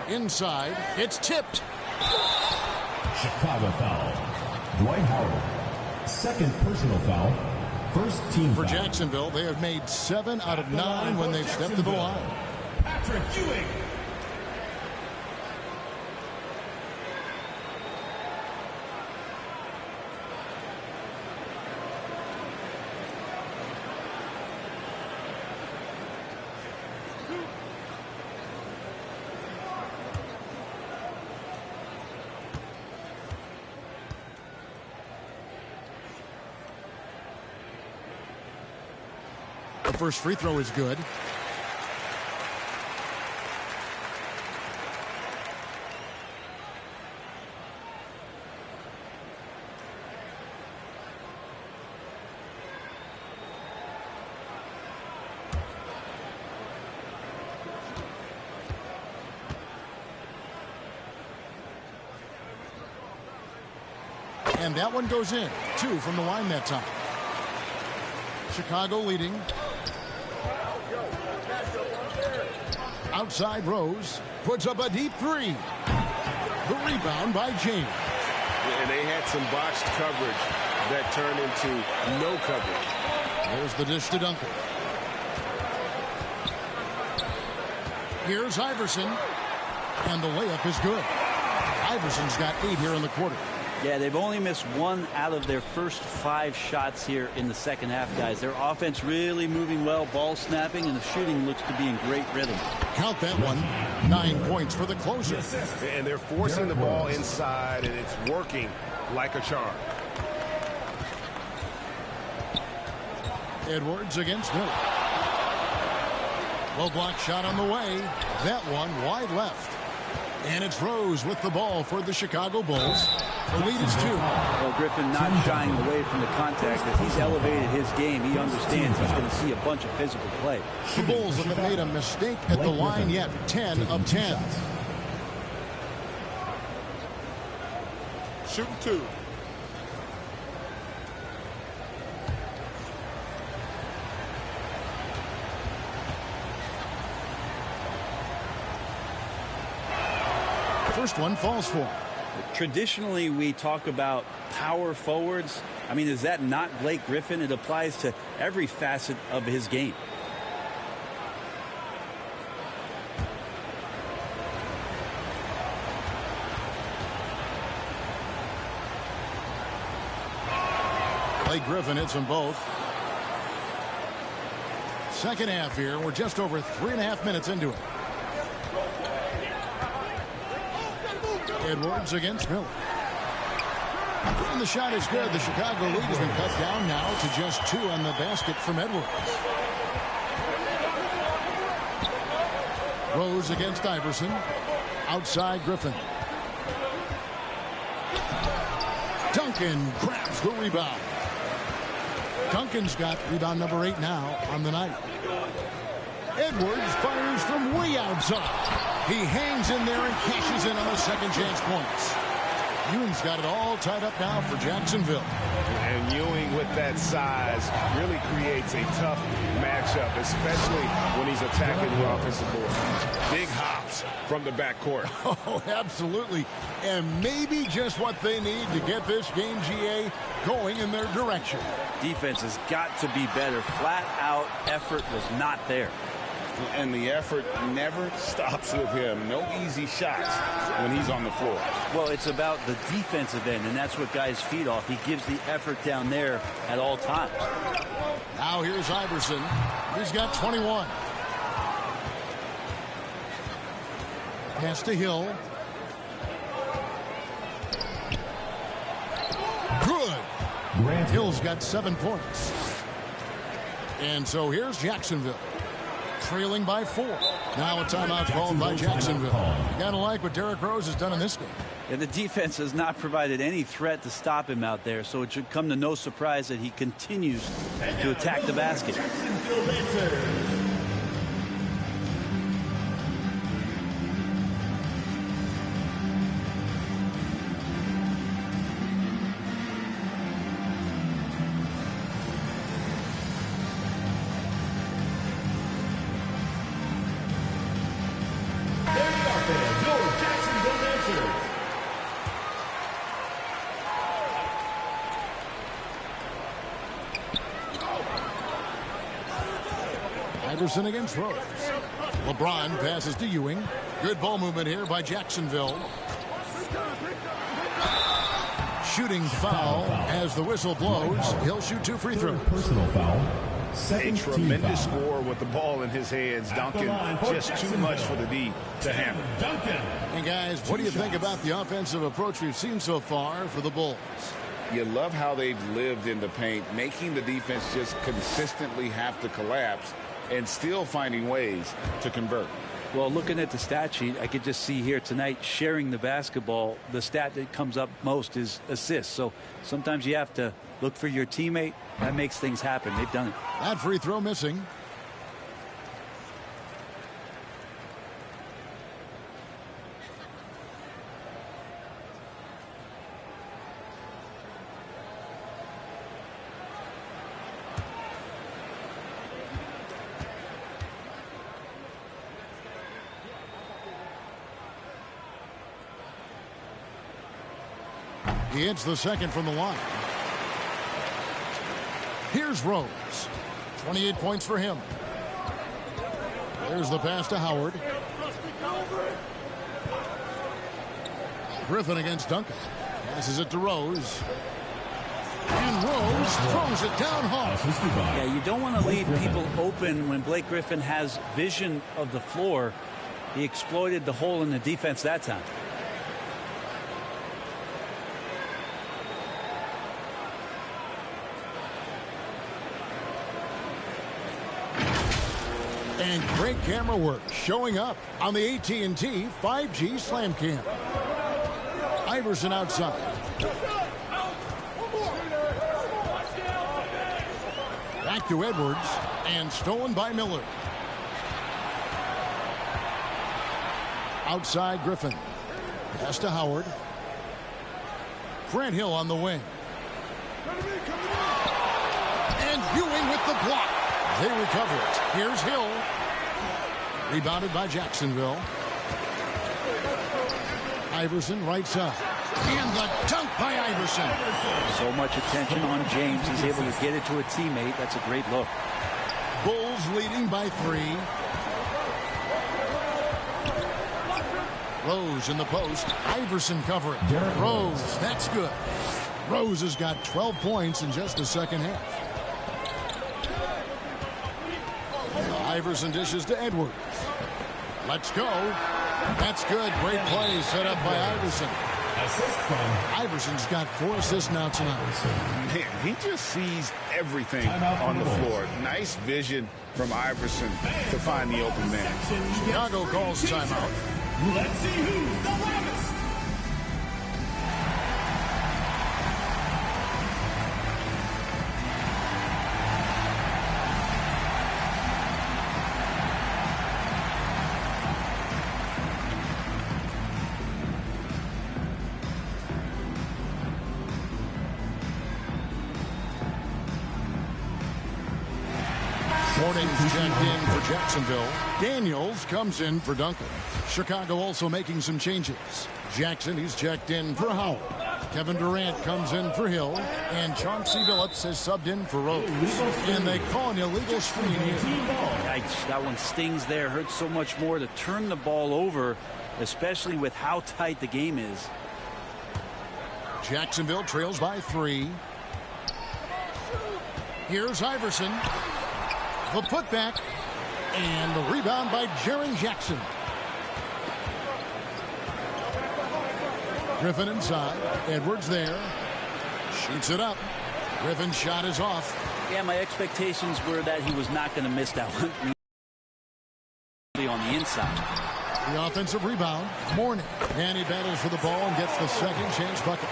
Inside. It's tipped. Chicago foul. Dwight Howard. Second personal foul. First team for foul. Jacksonville, they have made 7 out of 9 when they've stepped to the line. Patrick Ewing. The first free throw is good. And that one goes in. 2 from the line that time. Chicago leading. Outside Rose puts up a deep 3. The rebound by James. And they had some botched coverage that turned into no coverage. There's the dish to Duncan. Here's Iverson. And the layup is good. Iverson's got 8 here in the quarter. Yeah, they've only missed 1 out of their first 5 shots here in the second half, guys. Their offense really moving well, ball snapping, and the shooting looks to be in great rhythm. Count that one. 9 points for the closer. And they're forcing the ball inside, and it's working like a charm. Edwards against Miller. Low block shot on the way. That one wide left. And it's Rose with the ball for the Chicago Bulls. The lead is 2. Well, Griffin not shying away from the contact. As he's elevated his game, he understands he's going to see a bunch of physical play. The Bulls haven't made a mistake at the line yet. 10 of 10. Shooting 2. First one falls for. Traditionally, we talk about power forwards. I mean, is that not Blake Griffin? It applies to every facet of his game. Blake Griffin hits them both. Second half here. We're just over 3.5 minutes into it. Edwards against Miller. And the shot is good. The Chicago lead has been cut down now to just 2 on the basket from Edwards. Rose against Iverson. Outside Griffin. Duncan grabs the rebound. Duncan's got rebound number 8 now on the night. Edwards fires from way outside. He hangs in there and cashes in on the second chance points. Ewing's got it all tied up now for Jacksonville. And Ewing with that size really creates a tough matchup, especially when he's attacking the offensive board. Big hops from the backcourt. Oh, absolutely. And maybe just what they need to get this game, GA, going in their direction. Defense has got to be better. Flat out effort was not there. And the effort never stops with him. No easy shots when he's on the floor. Well, it's about the defensive end, and that's what guys feed off. He gives the effort down there at all times. Now here's Iverson. He's got 21. Pass to Hill. Good. Hill's got 7 points. And so here's Jacksonville. Trailing by 4. Now a timeout called by Jacksonville. You gotta like what Derrick Rose has done in this game. And the defense has not provided any threat to stop him out there, so it should come to no surprise that he continues to attack the basket. Iverson against Rose. LeBron passes to Ewing. Good ball movement here by Jacksonville. Shooting foul as the whistle blows. He'll shoot 2 free throws. Personal foul. A tremendous scorer with the ball in his hands. Duncan, just too much for the D to handle. And guys, what do you think about the offensive approach we've seen so far for the Bulls? You love how they've lived in the paint, making the defense just consistently have to collapse and still finding ways to convert. Well, looking at the stat sheet, I could just see here tonight sharing the basketball. The stat that comes up most is assists. So sometimes you have to look for your teammate. That makes things happen. They've done it. That free throw missing. He hits the second from the line. Here's Rose. 28 points for him. There's the pass to Howard. Griffin against Duncan. Passes it to Rose. And Rose throws it down hard. Yeah, you don't want to leave people open when Blake Griffin has vision of the floor. He exploited the hole in the defense that time. And great camera work showing up on the AT&T 5G Slam Cam. Iverson outside. Back to Edwards, and stolen by Miller. Outside Griffin. Pass to Howard. Grant Hill on the wing. And Ewing with the block. They recover it. Here's Hill. Rebounded by Jacksonville. Iverson right side. And the dunk by Iverson. So much attention on James. He's able to get it to a teammate. That's a great look. Bulls leading by 3. Rose in the post. Iverson covering. Rose, that's good. Rose has got 12 points in just the second half. Iverson dishes to Edwards. Let's go. That's good. Great play set up by Iverson. Iverson's got 4 assists now tonight. Man, he just sees everything on the floor. Nice vision from Iverson to find the open man. Chicago calls timeout. Let's see who's the loudest. Morning's checked in for Jacksonville. Daniels comes in for Duncan. Chicago also making some changes. Jackson, he's checked in for Howard. Kevin Durant comes in for Hill. And Chauncey Billups has subbed in for Rose. And they call an illegal screen here. Yikes, that one stings there. Hurts so much more to turn the ball over, especially with how tight the game is. Jacksonville trails by 3. Here's Iverson. The putback, and the rebound by Jaren Jackson. Griffin inside. Edwards there. Shoots it up. Griffin's shot is off. Yeah, my expectations were that he was not going to miss that one on the inside. The offensive rebound. Mourning. And he battles for the ball and gets the second chance bucket.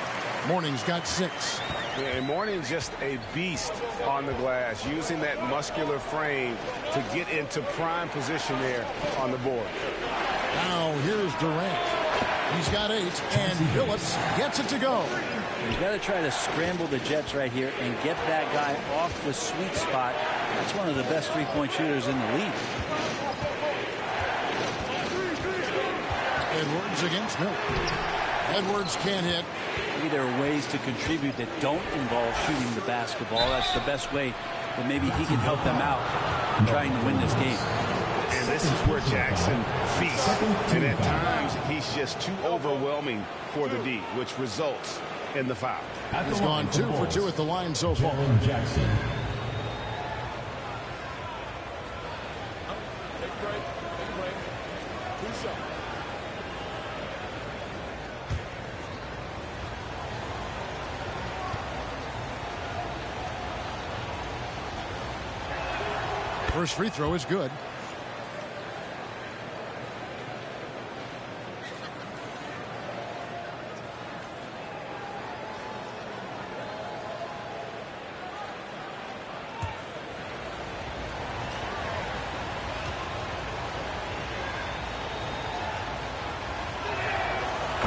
Mourning's got 6. And Mourning's just a beast on the glass, using that muscular frame to get into prime position there on the board. Now here's Durant. He's got 8, and Billups gets it to go. You've got to try to scramble the Jets right here and get that guy off the sweet spot. That's one of the best three-point shooters in the league. Edwards against Miller. Edwards can't hit. Maybe there are ways to contribute that don't involve shooting the basketball. That's the best way that maybe he can help them out in trying to win this game. And this is where Jackson feasts. And at times, he's just too overwhelming for the D, which results in the foul. He's gone 2 for 2 at the line so far. Jackson. First free throw is good.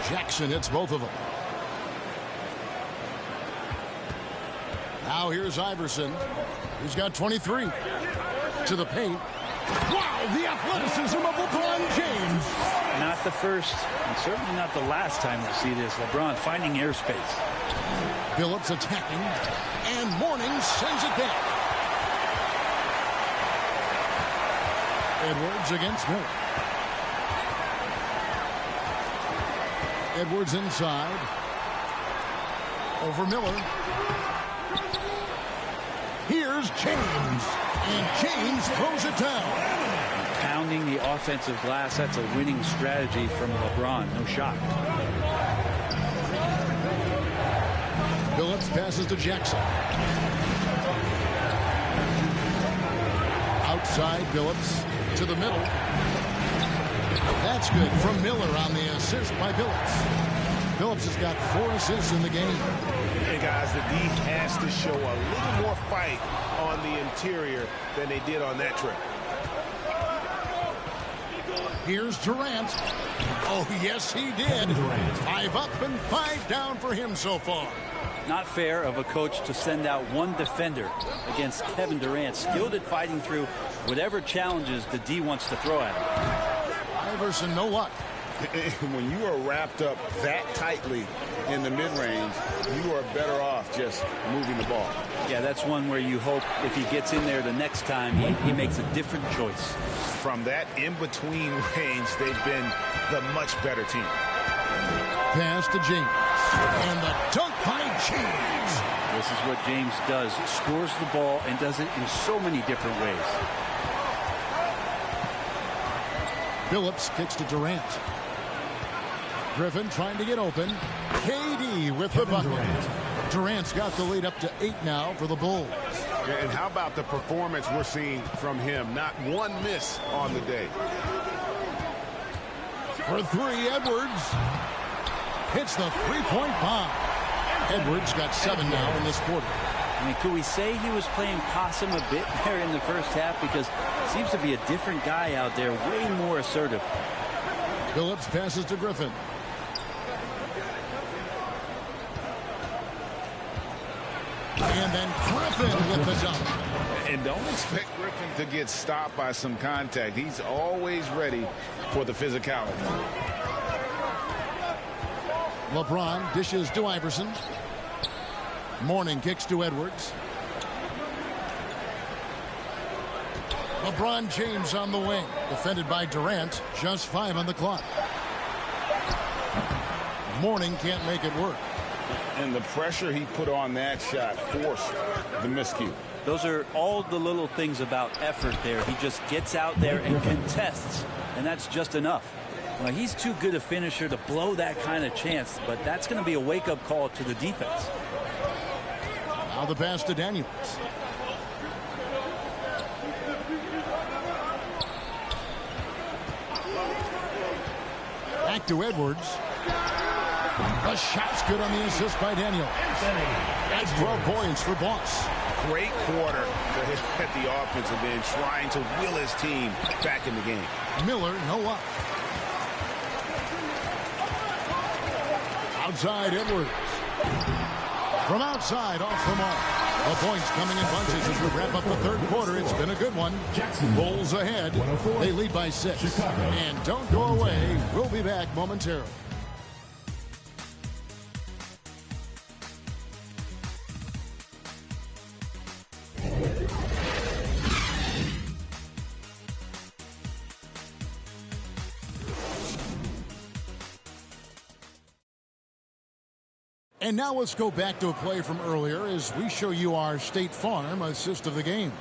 Jackson hits both of them. Now here's Iverson. He's got 23. To the paint. Wow, the athleticism of LeBron James. Not the first, and certainly not the last time we'll see this. LeBron finding airspace. Billups attacking, and Mourning sends it back. Edwards against Miller. Edwards inside. Over Miller. Here's James. And James throws it down. Pounding the offensive glass. That's a winning strategy from LeBron. No shot. Billups passes to Jackson. Outside, Billups to the middle. That's good from Miller on the assist by Billups. Billups has got 4 assists in the game. Hey, guys, the D has to show a little more fight on the interior than they did on that trip. Here's Durant. Oh, yes, he did. 5 up and 5 down for him so far. Not fair of a coach to send out one defender against Kevin Durant, skilled at fighting through whatever challenges the D wants to throw at him. Iverson, no luck. When you are wrapped up that tightly in the mid-range, you are better off just moving the ball. Yeah, that's one where you hope if he gets in there the next time, he makes a different choice. From that in-between range, they've been the much better team. Pass to James. And the dunk by James. This is what James does. Scores the ball and does it in so many different ways. Billups kicks to Durant. Griffin trying to get open. KD with the bucket. Durant's got the lead up to 8 now for the Bulls. And how about the performance we're seeing from him? Not one miss on the day. For 3, Edwards. Hits the 3-point bomb. Edwards got 7 now in this quarter. I mean, could we say he was playing possum a bit there in the first half? Because it seems to be a different guy out there, way more assertive. Billups passes to Griffin. And then Griffin with the dunk. And don't expect Griffin to get stopped by some contact. He's always ready for the physicality. LeBron dishes to Iverson. Mourning kicks to Edwards. LeBron James on the wing. Defended by Durant. Just 5 on the clock. Mourning can't make it work. And the pressure he put on that shot forced the miscue. Those are all the little things about effort there. He just gets out there and contests, and that's just enough. Well, he's too good a finisher to blow that kind of chance, but that's going to be a wake-up call to the defense. Now the pass to Daniels. Back to Edwards. The shot's good on the assist by Daniel. That's 12 points for Boss. Great quarter to hit the offensive end, trying to will his team back in the game. Miller, no luck. Outside, Edwards. From outside, off the mark. The points coming in bunches as we wrap up the third quarter. It's been a good one. Bulls ahead. They lead by 6. And don't go away. We'll be back momentarily. And now let's go back to a play from earlier as we show you our State Farm assist of the game.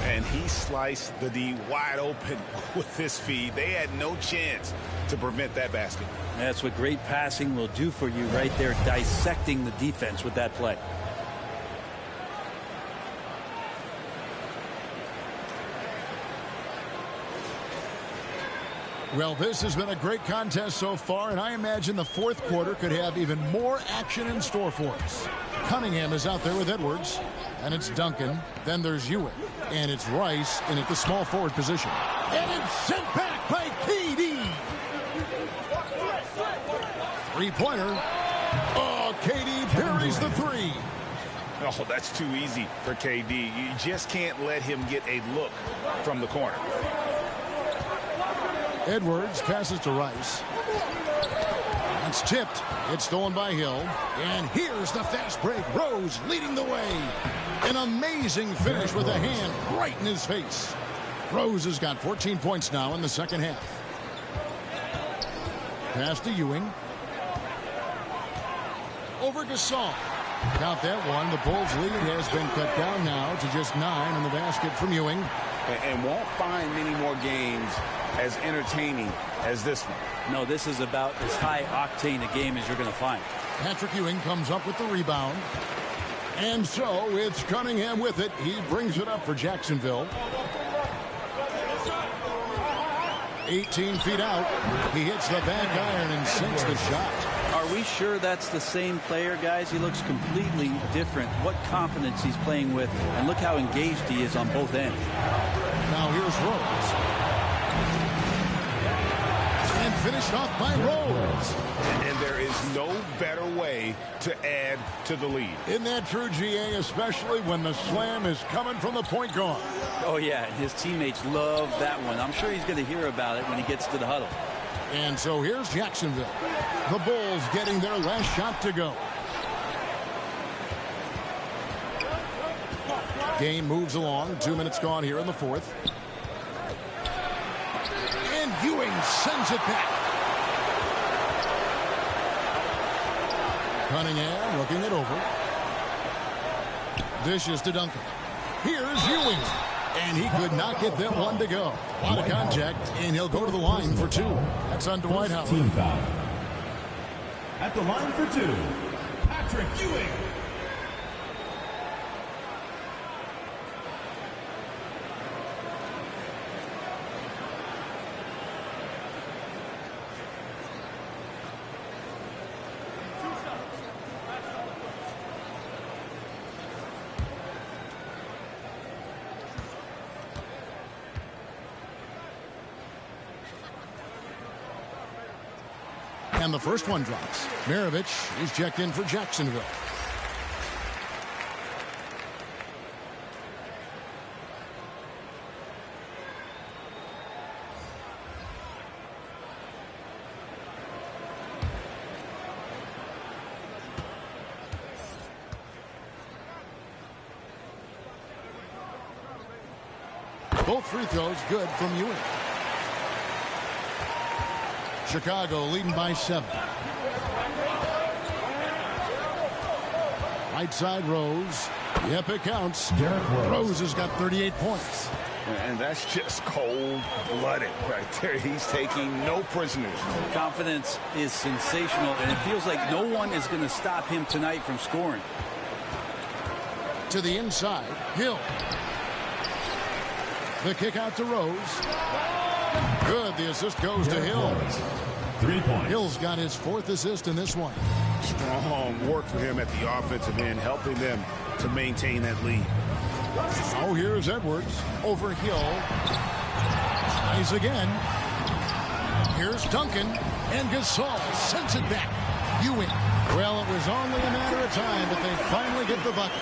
And he sliced the D wide open with this feed. They had no chance to prevent that basket. That's what great passing will do for you right there, dissecting the defense with that play. Well, this has been a great contest so far, and I imagine the fourth quarter could have even more action in store for us. Cunningham is out there with Edwards, and it's Duncan. Then there's Ewing, and it's Rice in at the small forward position. And it's sent back by KD. Three-pointer. Oh, KD buries the 3. Oh, that's too easy for KD. You just can't let him get a look from the corner. Edwards passes to Rice. That's tipped. It's stolen by Hill. And here's the fast break. Rose leading the way. An amazing finish with a hand right in his face. Rose has got 14 points now in the second half. Pass to Ewing. Over Gasol. Count that one. The Bulls' lead has been cut down now to just 9 in the basket from Ewing. And won't find many more games as entertaining as this one. No, this is about as high octane a game as you're going to find. Patrick Ewing comes up with the rebound. And so it's Cunningham with it. He brings it up for Jacksonville. 18 feet out. He hits the back iron and sinks the shot. Are we sure that's the same player, guys? He looks completely different. What confidence he's playing with, and look how engaged he is on both ends. Now here's Rose. And finished off by Rose. And there is no better way to add to the lead. Isn't that true, GA, especially when the slam is coming from the point guard? Oh, yeah, and his teammates love that one. I'm sure he's going to hear about it when he gets to the huddle. And so here's Jacksonville. The Bulls getting their last shot to go. Game moves along. 2 minutes gone here in the fourth. And Ewing sends it back. Cunningham looking it over. Dishes to Duncan. Here's Ewing. And he could not get that one to go. A lot of contact, and he'll go to the line for two. That's on Dwight Howard. Team foul. At the line for two, Patrick Ewing. And the first one drops. Maravich is checked in for Jacksonville. Both free throws good from Ewing. Chicago leading by 7. Right side Rose. Yep, it counts. Rose has got 38 points. And that's just cold-blooded right there. He's taking no prisoners. Confidence is sensational, and it feels like no one is going to stop him tonight from scoring. To the inside, Hill. The kick out to Rose. Good. The assist goes to Hill. 3 points. Hill's got his 4th assist in this one. Strong work for him at the offensive end, helping them to maintain that lead. Oh, here's Edwards over Hill. Nice again. Here's Duncan, and Gasol sends it back. Ewing. Well, it was only a matter of time, but they finally get the bucket.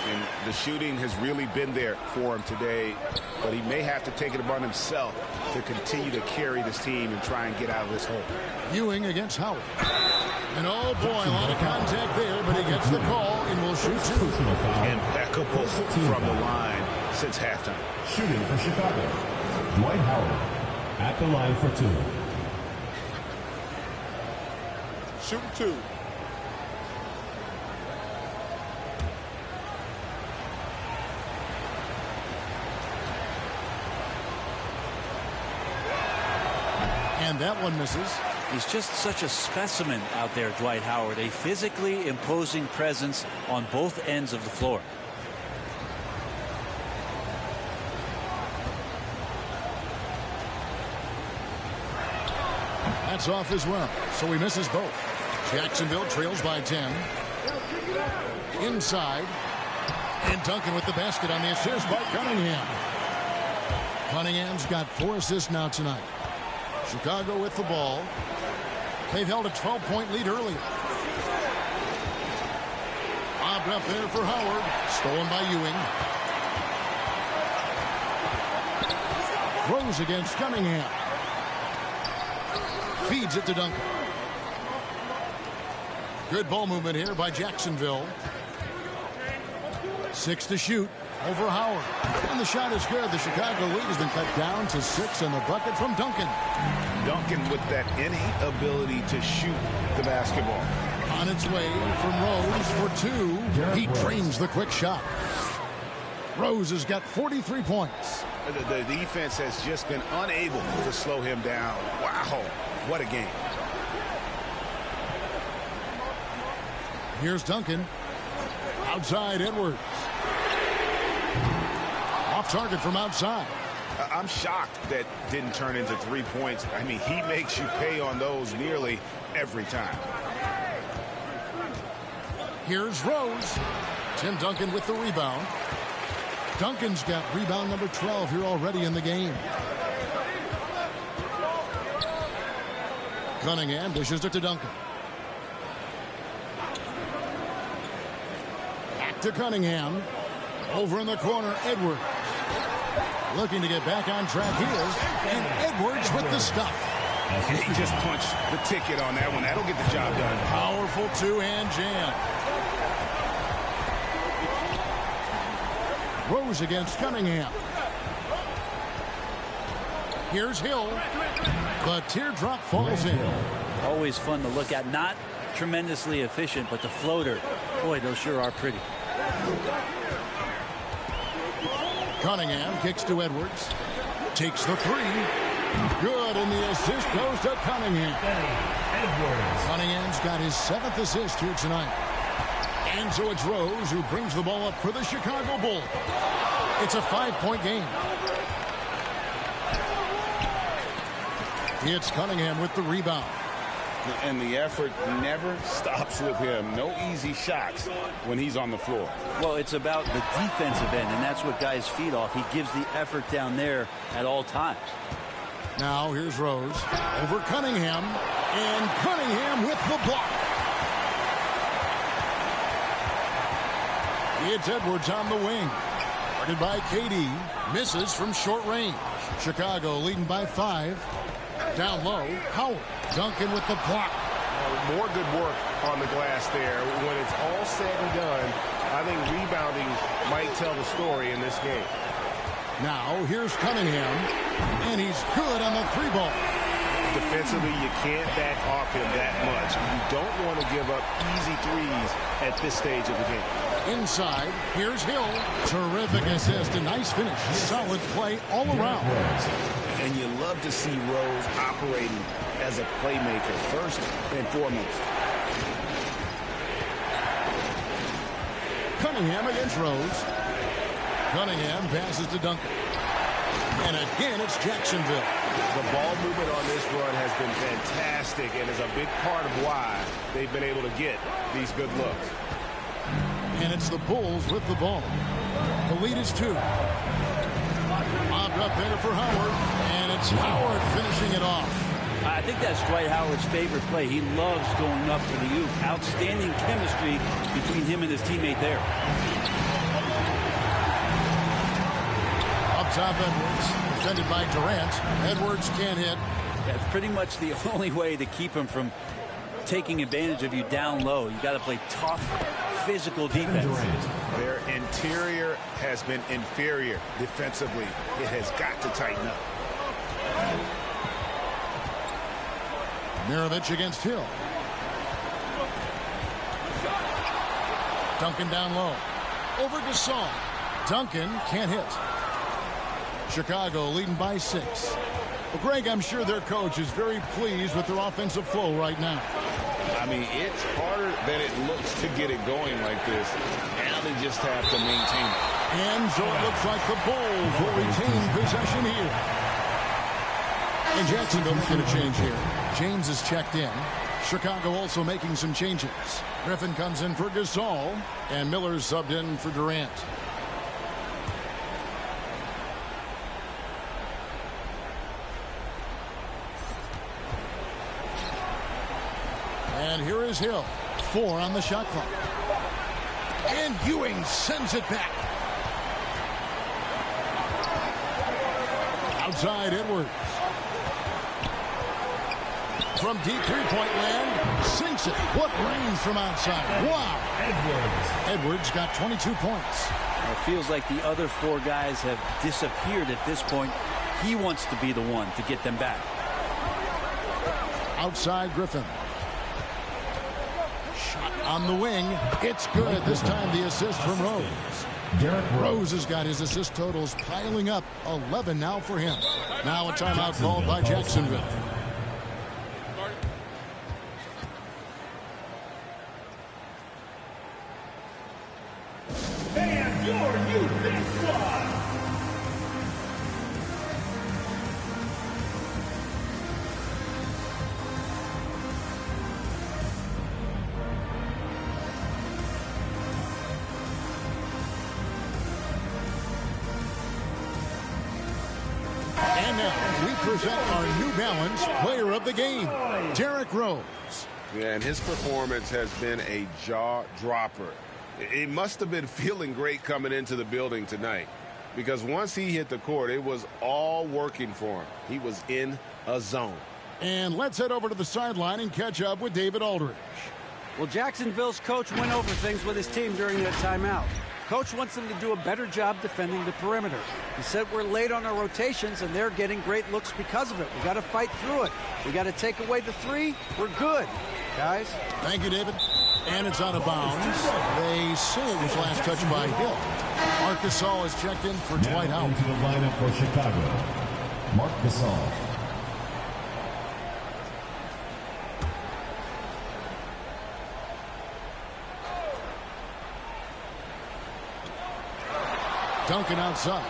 And the shooting has really been there for him today, but he may have to take it upon himself to continue to carry this team and try and get out of this hole. Ewing against Howard. And oh boy, a lot of contact there, but he gets the call and will shoot two. Impeccable from the line since halftime. Shooting for Chicago, Dwight Howard at the line for 2. Shoot two. And that one misses. He's just such a specimen out there, Dwight Howard. A physically imposing presence on both ends of the floor. That's off as well, so he misses both. Jacksonville trails by 10. Inside. And Duncan with the basket on the assist by Cunningham. Cunningham's got 4 assists now tonight. Chicago with the ball. They've held a 12-point lead earlier. Bobbed up there for Howard. Stolen by Ewing. Rose against Cunningham. Feeds it to Duncan. Good ball movement here by Jacksonville. 6 to shoot over Howard. And the shot is good. The Chicago lead has been cut down to 6, and the bucket from Duncan. Duncan with that innate ability to shoot the basketball. On its way from Rose for 2. He drains the quick shot. Rose has got 43 points. The defense has just been unable to slow him down. Wow, what a game. Here's Duncan. Outside Edwards. Off target from outside. I'm shocked that didn't turn into 3 points. I mean, he makes you pay on those nearly every time. Here's Rose. Tim Duncan with the rebound. Duncan's got rebound number 12 here already in the game. Cunningham dishes it to Duncan. Back to Cunningham. Over in the corner, Edwards. Looking to get back on track here. And Edwards with the stuff. He just punched the ticket on that one. That'll get the job done. Powerful two-hand jam. Rose against Cunningham. Here's Hill. The teardrop falls in. Always fun to look at. Not tremendously efficient, but the floater, boy, those sure are pretty. Cunningham kicks to Edwards. Takes the three. Good, and the assist goes to Cunningham. Cunningham's got his 7th assist here tonight. And so it's Rose who brings the ball up for the Chicago Bulls. It's a 5-point game. It's Cunningham with the rebound. And the effort never stops with him. No easy shots when he's on the floor. Well, it's about the defensive end, and that's what guys feed off. He gives the effort down there at all times. Now here's Rose over Cunningham, and Cunningham with the block. It's Edwards on the wing. Guarded by KD. Misses from short range. Chicago leading by 5. Down low, Howard. Duncan with the block. More good work on the glass there. When it's all said and done, I think rebounding might tell the story in this game. Now here's Cunningham, and he's good on the 3-ball. Defensively, you can't back off him that much. You don't want to give up easy threes at this stage of the game. Inside, here's Hill. Terrific assist, a nice finish. Solid play all around. And you love to see Rose operating as a playmaker first and foremost. Cunningham against Rose. Cunningham passes to Duncan. And again, it's Jacksonville. The ball movement on this run has been fantastic and is a big part of why they've been able to get these good looks. And it's the Bulls with the ball. The lead is 2. Lobbed up there for Howard, and it's Howard finishing it off. I think that's Dwight Howard's favorite play. He loves going up for the oop. Outstanding chemistry between him and his teammate there. Up top, Edwards, defended by Durant. Edwards can't hit. That's pretty much the only way to keep him from taking advantage of you down low. You got to play tough, physical defense. Their interior has been inferior defensively. It has got to tighten up. Mirovic against Hill. Duncan down low. Over to Gasol. Duncan can't hit. Chicago leading by 6. Well, Greg, I'm sure their coach is very pleased with their offensive flow right now. I mean, it's harder than it looks to get it going like this. Now they just have to maintain it. And so it looks like the Bulls will retain possession here. And Jacksonville making a change here. James is checked in. Chicago also making some changes. Griffin comes in for Gasol, and Miller's subbed in for Durant. And here is Hill. 4 on the shot clock. And Ewing sends it back. Outside Edwards. From deep three-point land, sinks it. What range from outside. Wow. Edwards got 22 points. It feels like the other 4 guys have disappeared at this point. He wants to be the one to get them back. Outside Griffin. Shot on the wing. It's good. This time the assist from Rose. Rose has got his assist totals piling up. 11 now for him. Now a timeout called by Jacksonville. now, we present our New Balance Player of the Game, Derrick Rose. Yeah, and his performance has been a jaw-dropper. He must have been feeling great coming into the building tonight, because once he hit the court, it was all working for him. He was in a zone. And let's head over to the sideline and catch up with David Aldridge. Well, Jacksonville's coach went over things with his team during that timeout. Coach wants them to do a better job defending the perimeter. He said we're late on our rotations, and they're getting great looks because of it. We got to fight through it. We got to take away the three. We're good, guys. Thank you, David. And it's out of bounds. They say it was last touched by Hill. Marc Gasol has checked in for Dwight Howard. Into the lineup for Chicago, Marc Gasol. Duncan outside.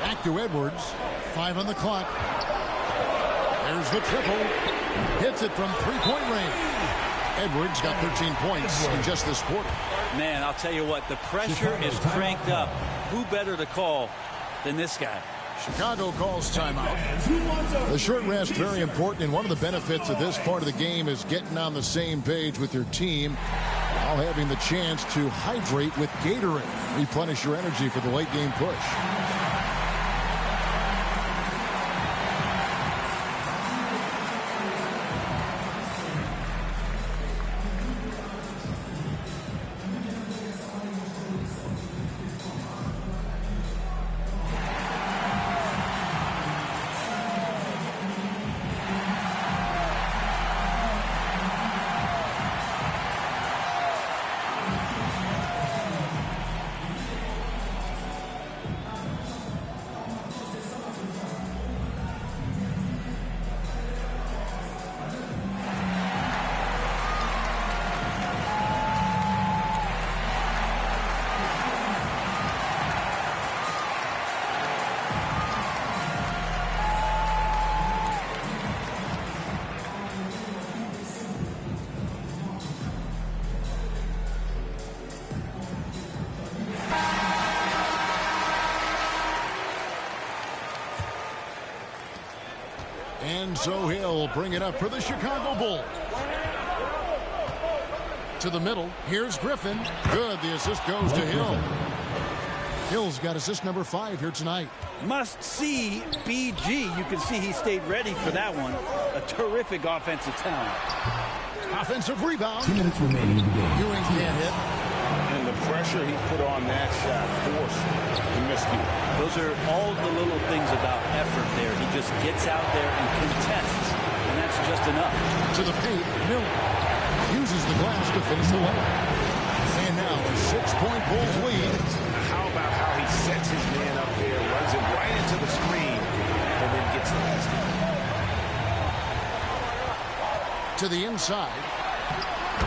Back to Edwards. 5 on the clock. There's the triple. Hits it from three-point range. Edwards got 13 points in just this quarter. Man, I'll tell you what, the pressure is cranked up. Who better to call than this guy? Chicago calls timeout. The short rest very important, and one of the benefits of this part of the game is getting on the same page with your team while having the chance to hydrate with Gatorade. Replenish your energy for the late game push. And so he'll bring it up for the Chicago Bulls. To the middle. Here's Griffin. Good. The assist goes to Hill. Hill's got assist number 5 here tonight. Must see BG. You can see he stayed ready for that one. A terrific offensive talent. Offensive rebound. 2 minutes remaining in the game. Ewing can't hit. And the pressure he put on that shot forced the miscue. Those are all the little things about effort there. He just gets out there and contests, and that's just enough. To the paint, Miller uses the glass to finish the layup. And now a 6-point Bulls lead. How about how he sets his man up there, runs it right into the screen, and then gets the basket. To the inside.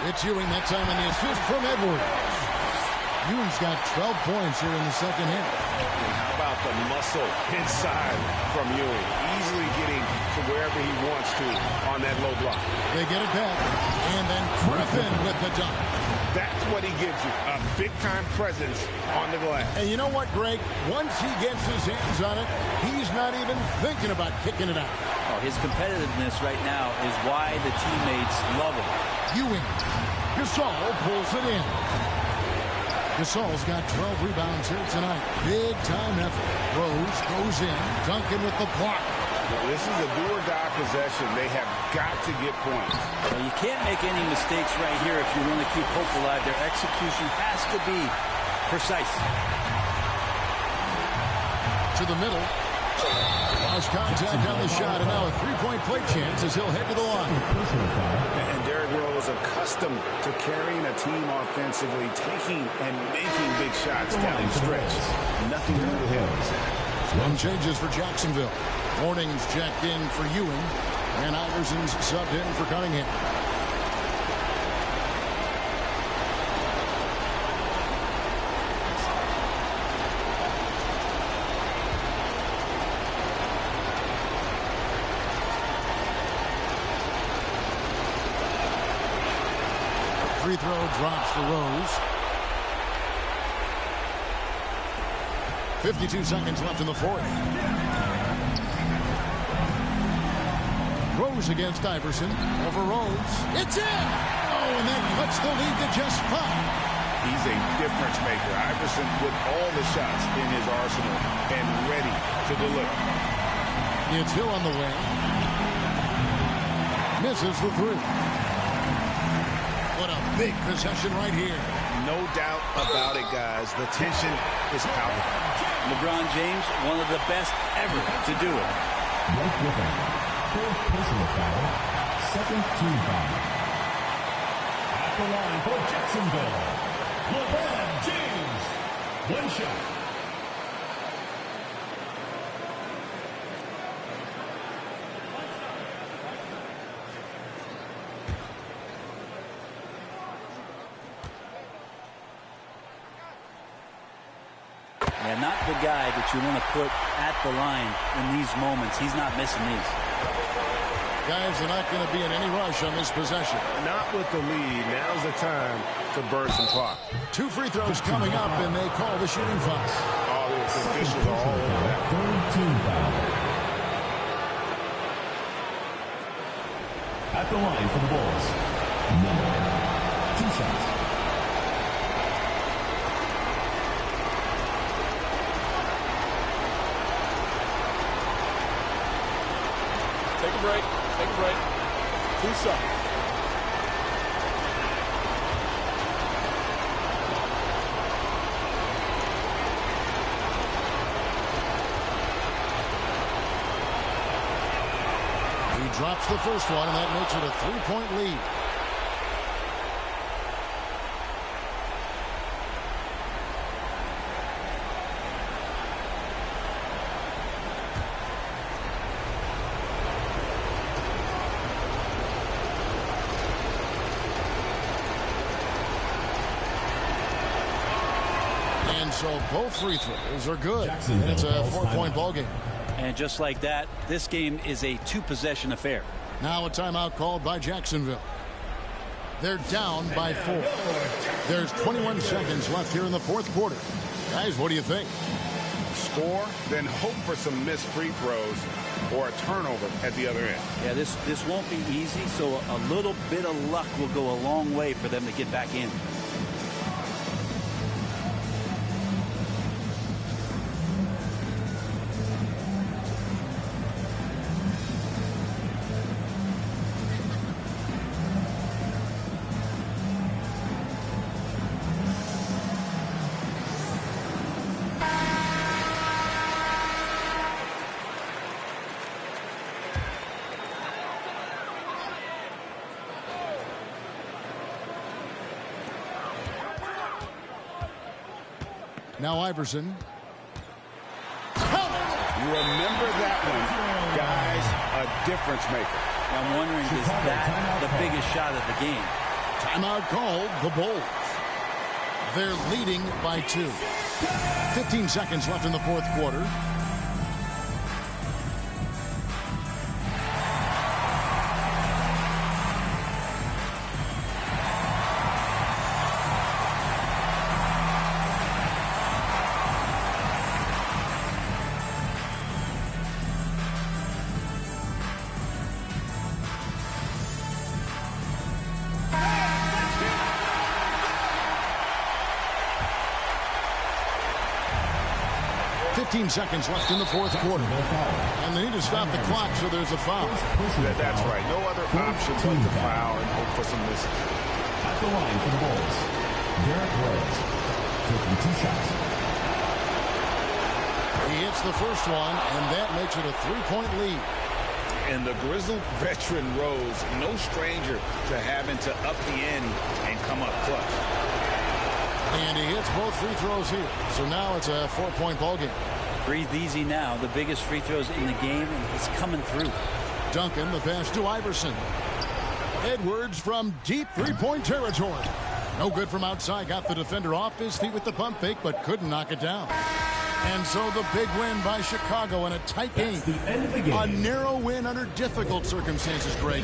It's Ewing that time on the assist from Edwards. Ewing's got 12 points here in the second half. And how about the muscle inside from Ewing? Easily getting to wherever he wants to on that low block. They get it back. And then Griffin with the dunk. That's what he gives you, a big-time presence on the glass. And you know what, Greg? Once he gets his hands on it, he's not even thinking about kicking it out. Oh, his competitiveness right now is why the teammates love him. Ewing. Gasol pulls it in. Gasol's got 12 rebounds here tonight. Big-time effort. Rose goes in. Duncan with the block. This is a do-or-die possession. They have got to get points. Well, you can't make any mistakes right here if you want to keep hope alive. Their execution has to be precise. To the middle. Lost contact on the shot, and now a three-point play chance as he'll head to the line. And Derrick Rose accustomed to carrying a team offensively, taking and making big shots down the stretch. Nothing new to him. One changes for Jacksonville. Morning's checked in for Ewing, and Iverson's subbed in for Cunningham. Free throw drops for Rose. 52 seconds left in the fourth. Rose against Iverson. Over Rose. It's in! Oh, and that cuts the lead to just 5. He's a difference maker. Iverson with all the shots in his arsenal and ready to deliver. It's Hill on the way. Misses the 3. What a big possession right here. No doubt about it, guys. The tension is palpable. LeBron James, one of the best ever to do it. Blake Griffin, 4th personal foul, 2nd team foul. At the line for Jacksonville, LeBron James. 1 shot. Yeah, not the guy that you want to put at the line in these moments. He's not missing these. Guys are not going to be in any rush on this possession. Not with the lead. Now's the time to burn some clock. 2 free throws coming up, and they call the shooting foul. Oh, the officials are all over that. 3rd team foul. At the line for the Bulls, Miller, 2 shots. Take a break. Take a break. 2 shots. He drops the first one, and that makes it a 3-point lead. So both free throws are good, and it's a 4-point ball game. And just like that, this game is a 2-possession affair. Now a timeout called by Jacksonville. They're down by 4. There's 21 seconds left here in the 4th quarter. Guys, what do you think? Score, then hope for some missed free throws or a turnover at the other end. Yeah, this won't be easy, so a little bit of luck will go a long way for them to get back in. Now Iverson. Remember that one, guys, a difference maker. I'm wondering, is that the biggest shot of the game? Timeout called the Bulls. They're leading by 2. 15 seconds left in the 4th quarter. Seconds left in the 4th quarter. And they need to stop the clock, so there's a foul. That's right. No other option but to foul and hope for some misses. At the line for the Bulls, Derrick Rose, taking 2 shots. He hits the first one, and that makes it a 3-point lead. And the Grizzly veteran Rose, no stranger to having to up the ante and come up clutch. And he hits both free throws here. So now it's a 4-point ball game. Breathe easy now. The biggest free throws in the game, and he's coming through. Duncan, the pass to Iverson. Edwards from deep 3-point territory. No good from outside. Got the defender off his feet with the pump fake, but couldn't knock it down. And so the big win by Chicago in a tight game. The end of the game. A narrow win under difficult circumstances, Greg.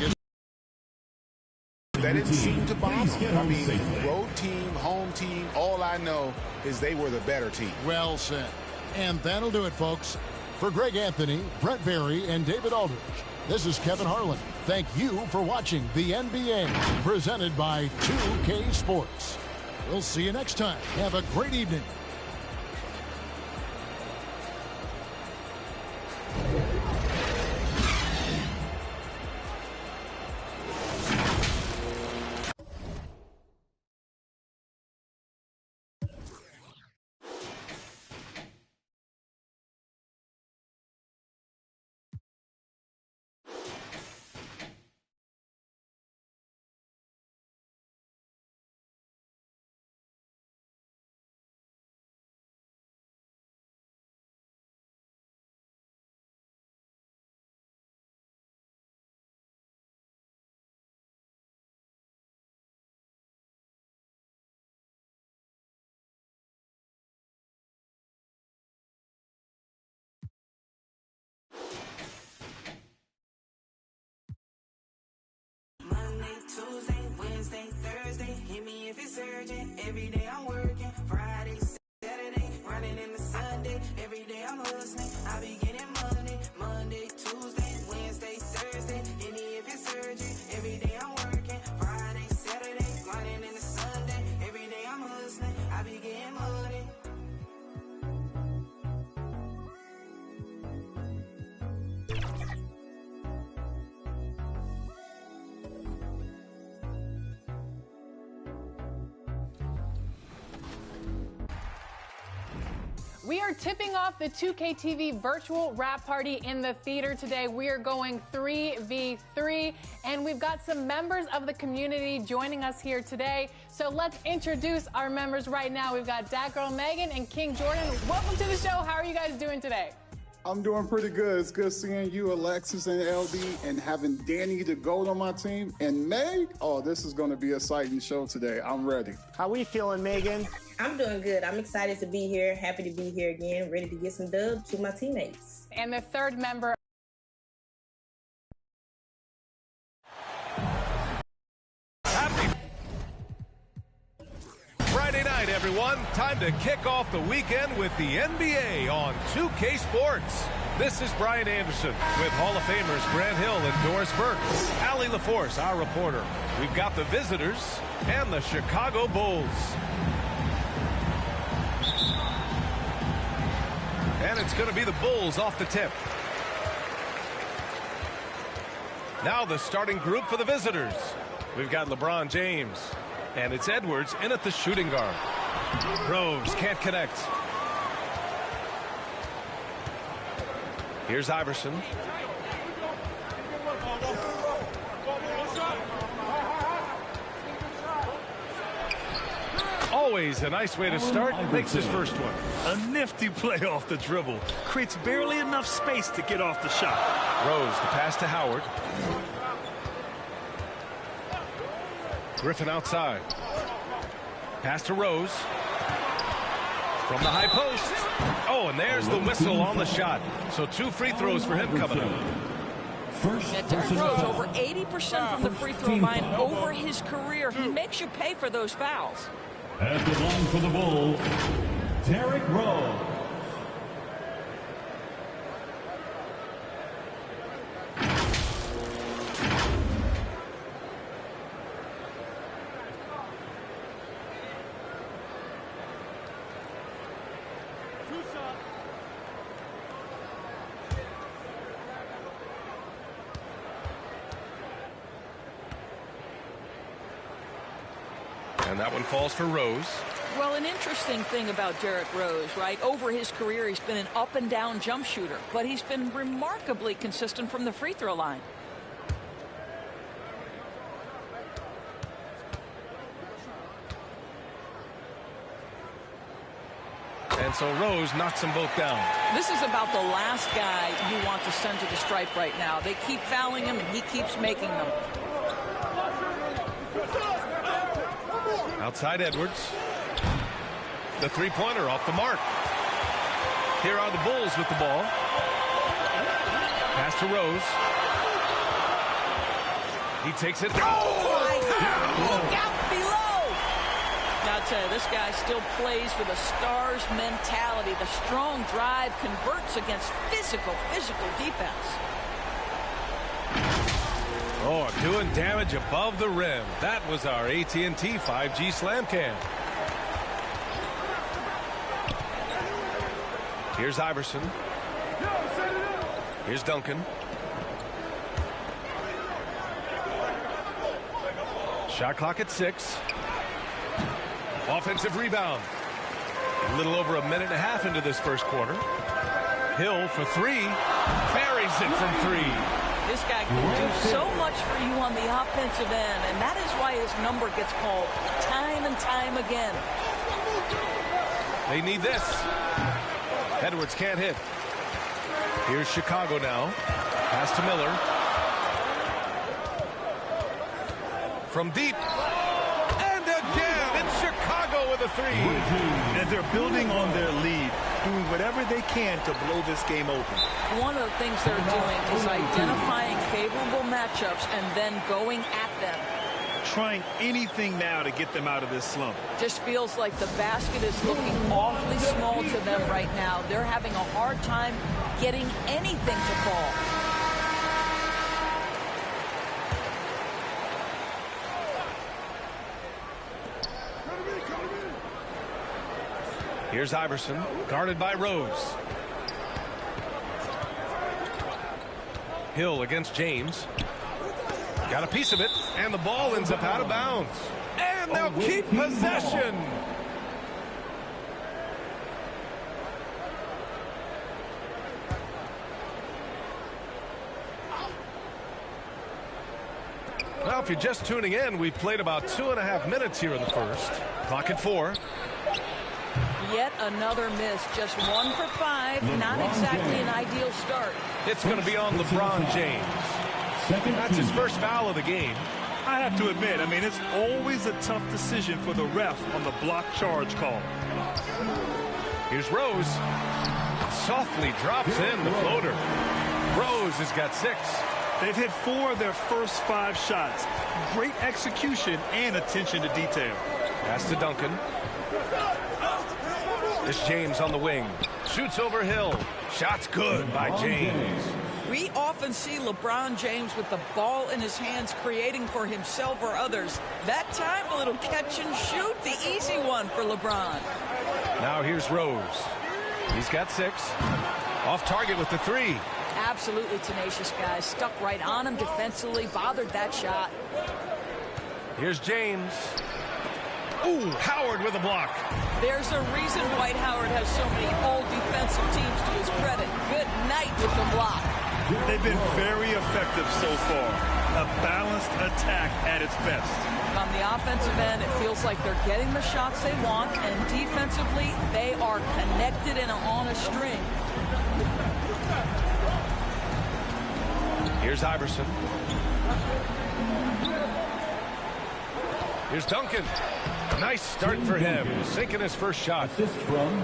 That didn't seem to bother them. I mean, road team, home team, all I know is they were the better team. Well said. And that'll do it, folks. For Greg Anthony, Brett Barry, and David Aldridge, this is Kevin Harlan. Thank you for watching the NBA, presented by 2K Sports. We'll see you next time. Have a great evening. Tuesday, Wednesday, Thursday, hit me if it's urgent. Every day I'm working. Friday, Saturday, running into Sunday. Every day I'm hustling. I be getting money. Monday, Tuesday, Wednesday, Thursday, hit me if it's urgent. Every day I'm working. Friday, Saturday, running into Sunday. Every day I'm hustling. I be getting money. We are tipping off the 2K TV virtual wrap party in the theater today. We are going 3v3, and we've got some members of the community joining us here today. So let's introduce our members right now. We've got Dat Girl Megan and King Jordan. Welcome to the show. How are you guys doing today? I'm doing pretty good. It's good seeing you, Alexis and LD, and having Danny the GOAT on my team. And Meg, oh, this is going to be an exciting show today. I'm ready. How we feeling, Megan? I'm doing good. I'm excited to be here. Happy to be here again. Ready to get some dubs to my teammates. And the third member. Friday night, everyone. Time to kick off the weekend with the NBA on 2K Sports. This is Brian Anderson with Hall of Famers Grant Hill and Doris Burke. Allie LaForce, our reporter. We've got the visitors and the Chicago Bulls. And it's going to be the Bulls off the tip. Now the starting group for the visitors. We've got LeBron James. And it's Edwards in at the shooting guard. Rose can't connect. Here's Iverson. Always a nice way to start. Makes his first one. A nifty play off the dribble. Creates barely enough space to get off the shot. Rose, the pass to Howard. Griffin outside. Pass to Rose. From the high post. Oh, and there's the whistle on the shot. So 2 free throws for him coming up. Yeah, Derrick Rose over 80% from the free throw line over his career. He makes you pay for those fouls. At the line for the Bulls, Derrick Rose. And that one falls for Rose. Well, an interesting thing about Derrick Rose, right? Over his career, he's been an up-and-down jump shooter, but he's been remarkably consistent from the free throw line. And so Rose knocks them both down. This is about the last guy you want to send to the stripe right now. They keep fouling him, and he keeps making them. Outside Edwards. The three-pointer off the mark. Here are the Bulls with the ball. Pass to Rose. He takes it. Oh, my God. Look out Now, I'll tell you, this guy still plays with a Stars mentality. The strong drive converts against physical defense. Oh, doing damage above the rim. That was our AT&T 5G Slam Cam. Here's Iverson. Here's Duncan. Shot clock at 6. Offensive rebound. A little over a minute and a half into this first quarter. Hill for 3. Buries it from 3. This guy can do so much for you on the offensive end, and that is why his number gets called time and time again. They need this. Edwards can't hit. Here's Chicago now. Pass to Miller. From deep. And again, it's Chicago with a 3. And they're building on their lead, doing whatever they can to blow this game open. One of the things they're doing is identifying favorable matchups and then going at them. Trying anything now to get them out of this slump. Just feels like the basket is looking awfully small to them right now. They're having a hard time getting anything to fall. Here's Iverson, guarded by Rose. Hill against James. Got a piece of it, and the ball ends up out of bounds. And they'll keep possession. Well, if you're just tuning in, we played about 2.5 minutes here in the first. Clock at 4. Yet another miss, just 1 for 5. Not exactly an ideal start. It's going to be on LeBron James. That's his first foul of the game. I have to admit, I mean, it's always a tough decision for the ref on the block charge call. Here's Rose. Softly drops in the floater. Rose has got 6. They've hit 4 of their first 5 shots. Great execution and attention to detail. Pass to Duncan. It's James on the wing. Shoots over Hill. Shot's good by James. We often see LeBron James with the ball in his hands, creating for himself or others. That time, a little catch and shoot, the easy one for LeBron. Now here's Rose. He's got 6. Off target with the 3. Absolutely tenacious, guys. Stuck right on him defensively, bothered that shot. Here's James. Ooh, Howard with a block. There's a reason Dwight Howard has so many all-defensive teams to his credit. Good night with the block. They've been very effective so far. A balanced attack at its best. On the offensive end, it feels like they're getting the shots they want, and defensively, they are connected and on a string. Here's Iverson. Here's Duncan. Nice start for him. Sinking his first shot. Assist from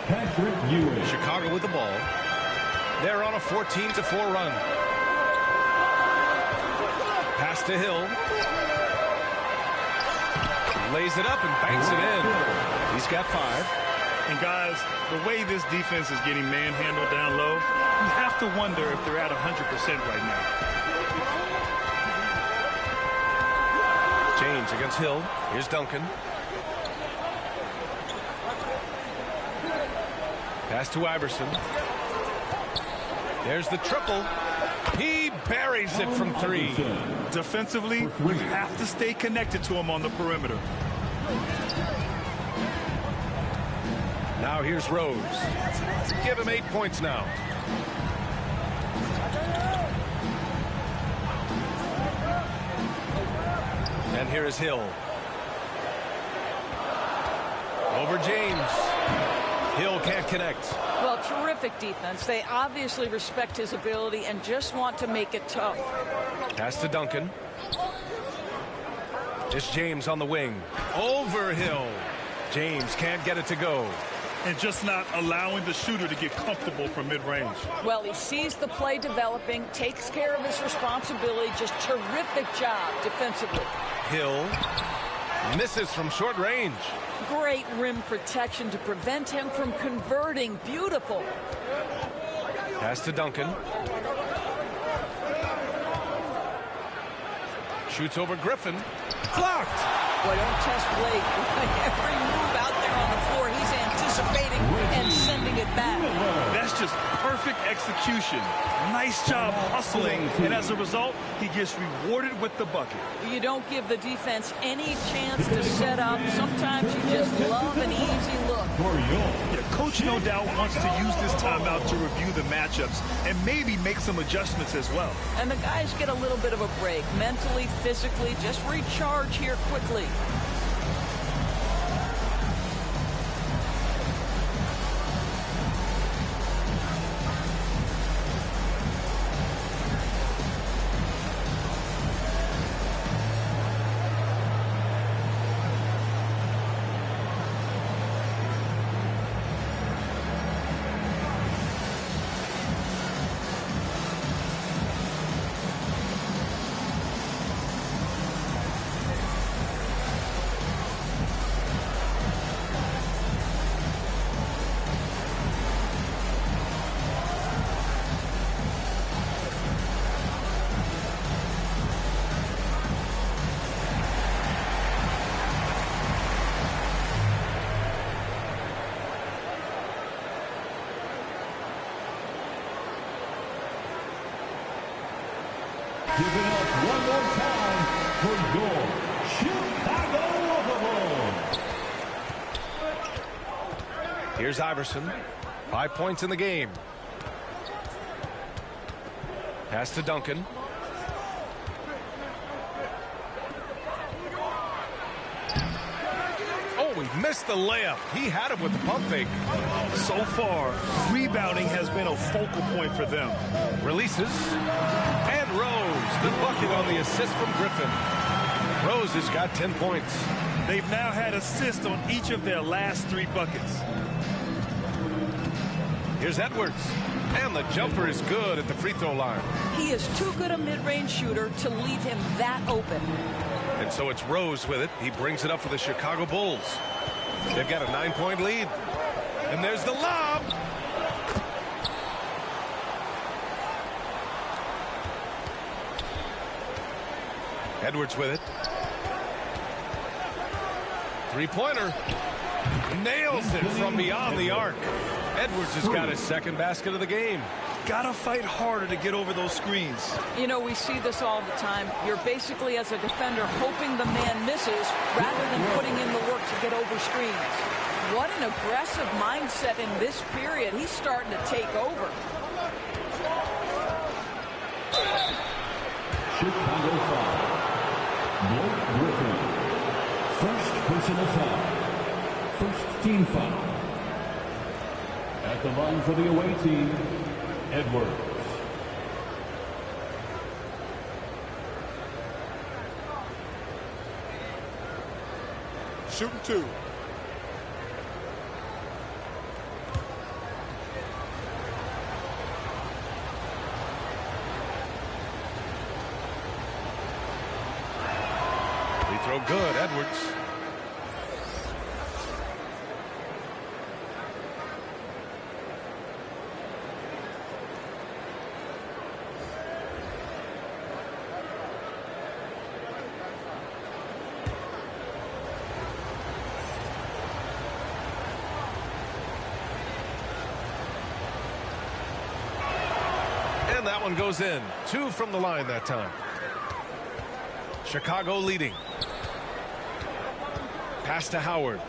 Patrick Ewing. Chicago with the ball. They're on a 14-4 run. Pass to Hill. Lays it up and banks it in. He's got 5. And guys, the way this defense is getting manhandled down low, you have to wonder if they're at 100% right now. James against Hill. Here's Duncan. Pass to Iverson. There's the triple. He buries it from 3. Defensively, you have to stay connected to him on the perimeter. Now here's Rose. Give him 8 points now. And here is Hill. Over James. Hill can't connect. Well, terrific defense. They obviously respect his ability and just want to make it tough. Pass to Duncan. It's James on the wing. Over Hill. James can't get it to go. And just not allowing the shooter to get comfortable from mid-range. Well, he sees the play developing, takes care of his responsibility. Just terrific job defensively. Hill Misses from short range. Great rim protection to prevent him from converting. Beautiful. Pass to Duncan. Shoots over Griffin. Blocked. Boy, don't test Blake. Every move out there on the floor, he's anticipating and sending it back. That's just perfect execution. Nice job hustling, and as a result, he gets rewarded with the bucket. You don't give the defense any chance to set up. Sometimes you just love an easy look. Yeah, coach no doubt wants to use this timeout to review the matchups and maybe make some adjustments as well. And the guys get a little bit of a break, mentally, physically, just recharge here quickly. Give it up one more time for your Chicago Bulls. Here's Iverson. 5 points in the game. Pass to Duncan. Oh, he missed the layup. He had him with the pump fake. So far, rebounding has been a focal point for them. Releases. And Rose, the bucket on the assist from Griffin. Rose has got 10 points. They've now had assists on each of their last 3 buckets. Here's Edwards. And the jumper is good at the free throw line. He is too good a mid-range shooter to leave him that open. And so it's Rose with it. He brings it up for the Chicago Bulls. They've got a 9-point lead. And there's the lob. Edwards with it. Three-pointer. Nails it from beyond the arc. Edwards has got his second basket of the game. Gotta fight harder to get over those screens. You know, we see this all the time. You're basically, as a defender, hoping the man misses rather than putting in the work to get over screens. What an aggressive mindset in this period. He's starting to take over. Chicago foul. Blake Griffin. First personal foul. First team foul. At the line for the away team, Edwards. Shooting 2. Free throw good, Edwards. And that one goes in. 2 from the line that time. Chicago leading. Pass to Howard.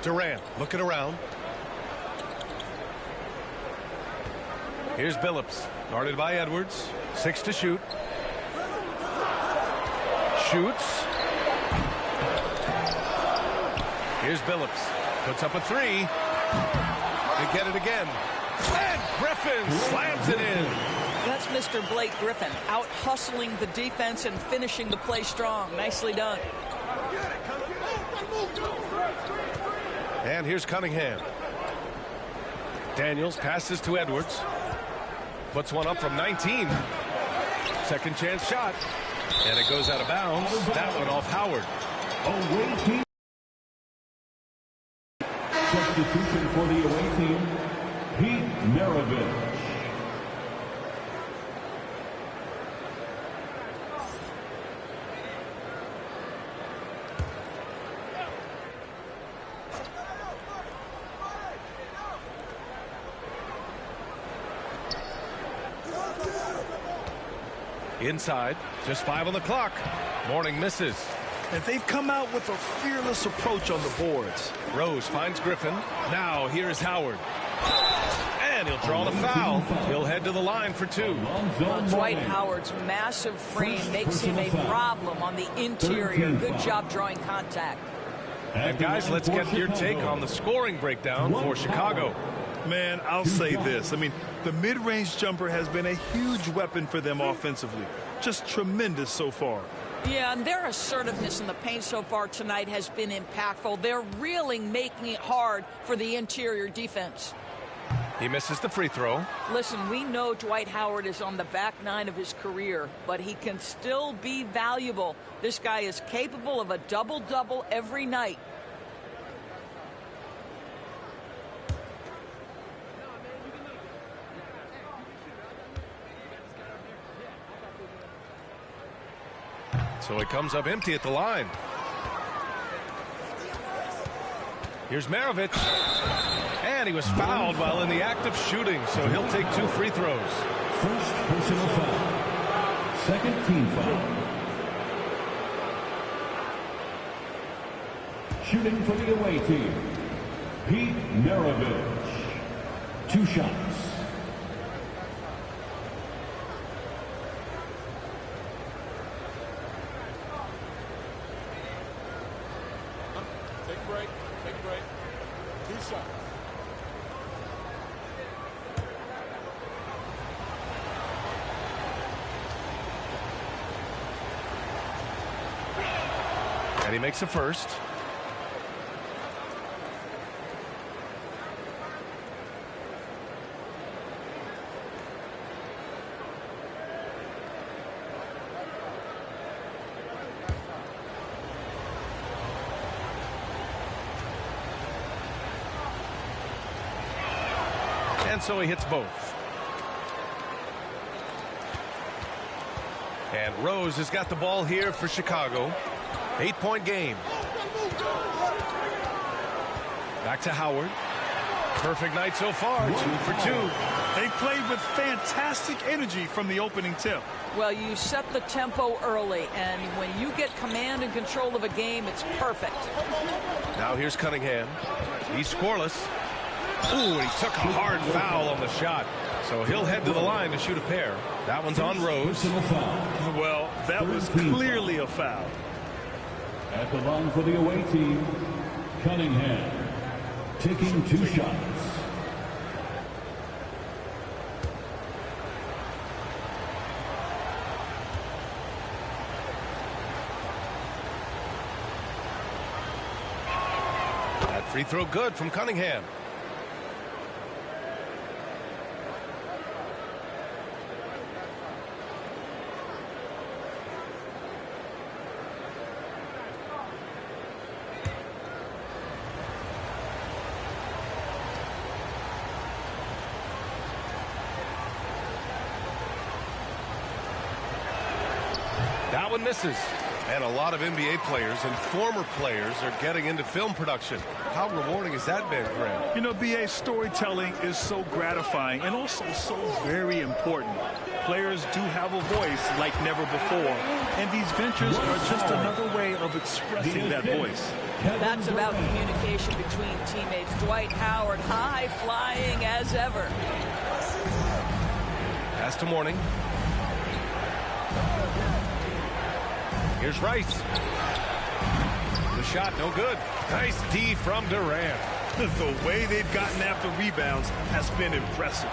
Durant looking around. Here's Billups. Guarded by Edwards. 6 to shoot. Shoots. Here's Billups. Puts up a 3. They get it again. And Griffin slams it in. That's Mr. Blake Griffin, out hustling the defense and finishing the play strong. Nicely done. And here's Cunningham. Daniels passes to Edwards. Puts one up from 19. Second chance shot. And it goes out of bounds. That one off Howard. Away team. Substitution for the away team, Pete Maravich. Inside, just 5 on the clock. Mourning misses. And they've come out with a fearless approach on the boards. Rose finds Griffin. Now here's Howard. And he'll draw the foul. He'll head to the line for 2. Dwight Howard's massive frame makes him a problem on the interior. Good job drawing contact. And guys, let's get your take on the scoring breakdown for Chicago. Man, I'll say this. I mean, the mid-range jumper has been a huge weapon for them offensively. Just tremendous so far. Yeah, and their assertiveness in the paint so far tonight has been impactful. They're really making it hard for the interior defense. He misses the free throw. Listen, we know Dwight Howard is on the back 9 of his career, but he can still be valuable. This guy is capable of a double-double every night. So it comes up empty at the line. Here's Maravich. And he was fouled while in the act of shooting, so he'll take 2 free throws. First personal foul. Second team foul. Shooting for the away team, Pete Maravich. 2 shots. Take break. 2 shots. And he makes a first. And so he hits both. And Rose has got the ball here for Chicago. 8-point game. Back to Howard. Perfect night so far. 2 for 2. They played with fantastic energy from the opening tip. Well, you set the tempo early, and when you get command and control of a game, it's perfect. Now here's Cunningham. He's scoreless. Ooh, and he took a hard foul on the shot. So he'll head to the line to shoot a pair. That one's on Rose. Well, that was clearly a foul. At the line for the away team, Cunningham taking 2 shots. That free throw good from Cunningham. That one misses. And a lot of NBA players and former players are getting into film production. How rewarding has that been, Graham? You know, BA, storytelling is so gratifying and also so very important. Players do have a voice like never before, and these ventures are just another way of expressing that voice. That's about communication between teammates. Dwight Howard, high flying as ever. Pass to Mourning. Here's Rice. The shot, no good. Nice D from Durant. The way they've gotten after rebounds has been impressive.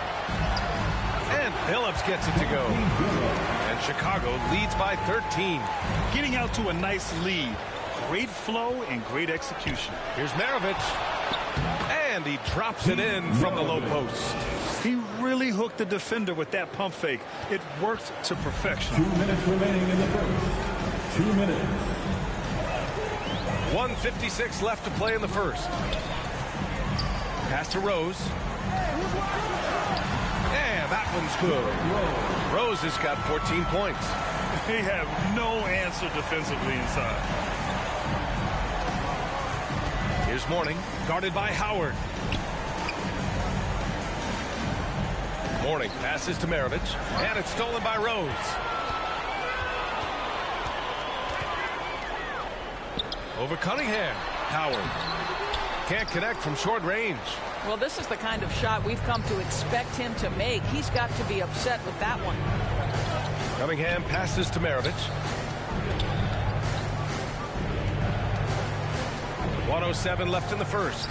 And Phillips gets it to go. And Chicago leads by 13. Getting out to a nice lead. Great flow and great execution. Here's Maravich. And he drops it in from the low post. He really hooked the defender with that pump fake. It worked to perfection. 2 minutes remaining in the first. 2 minutes. 1:56 left to play in the first. Pass to Rose. And that one's good. Rose has got 14 points. They have no answer defensively inside. Here's Mourning, guarded by Howard. Mourning passes to Maravich, and it's stolen by Rose. Over Cunningham. Howard can't connect from short range. Well, this is the kind of shot we've come to expect him to make. He's got to be upset with that one. Cunningham passes to Maravich. 1:07 left in the first.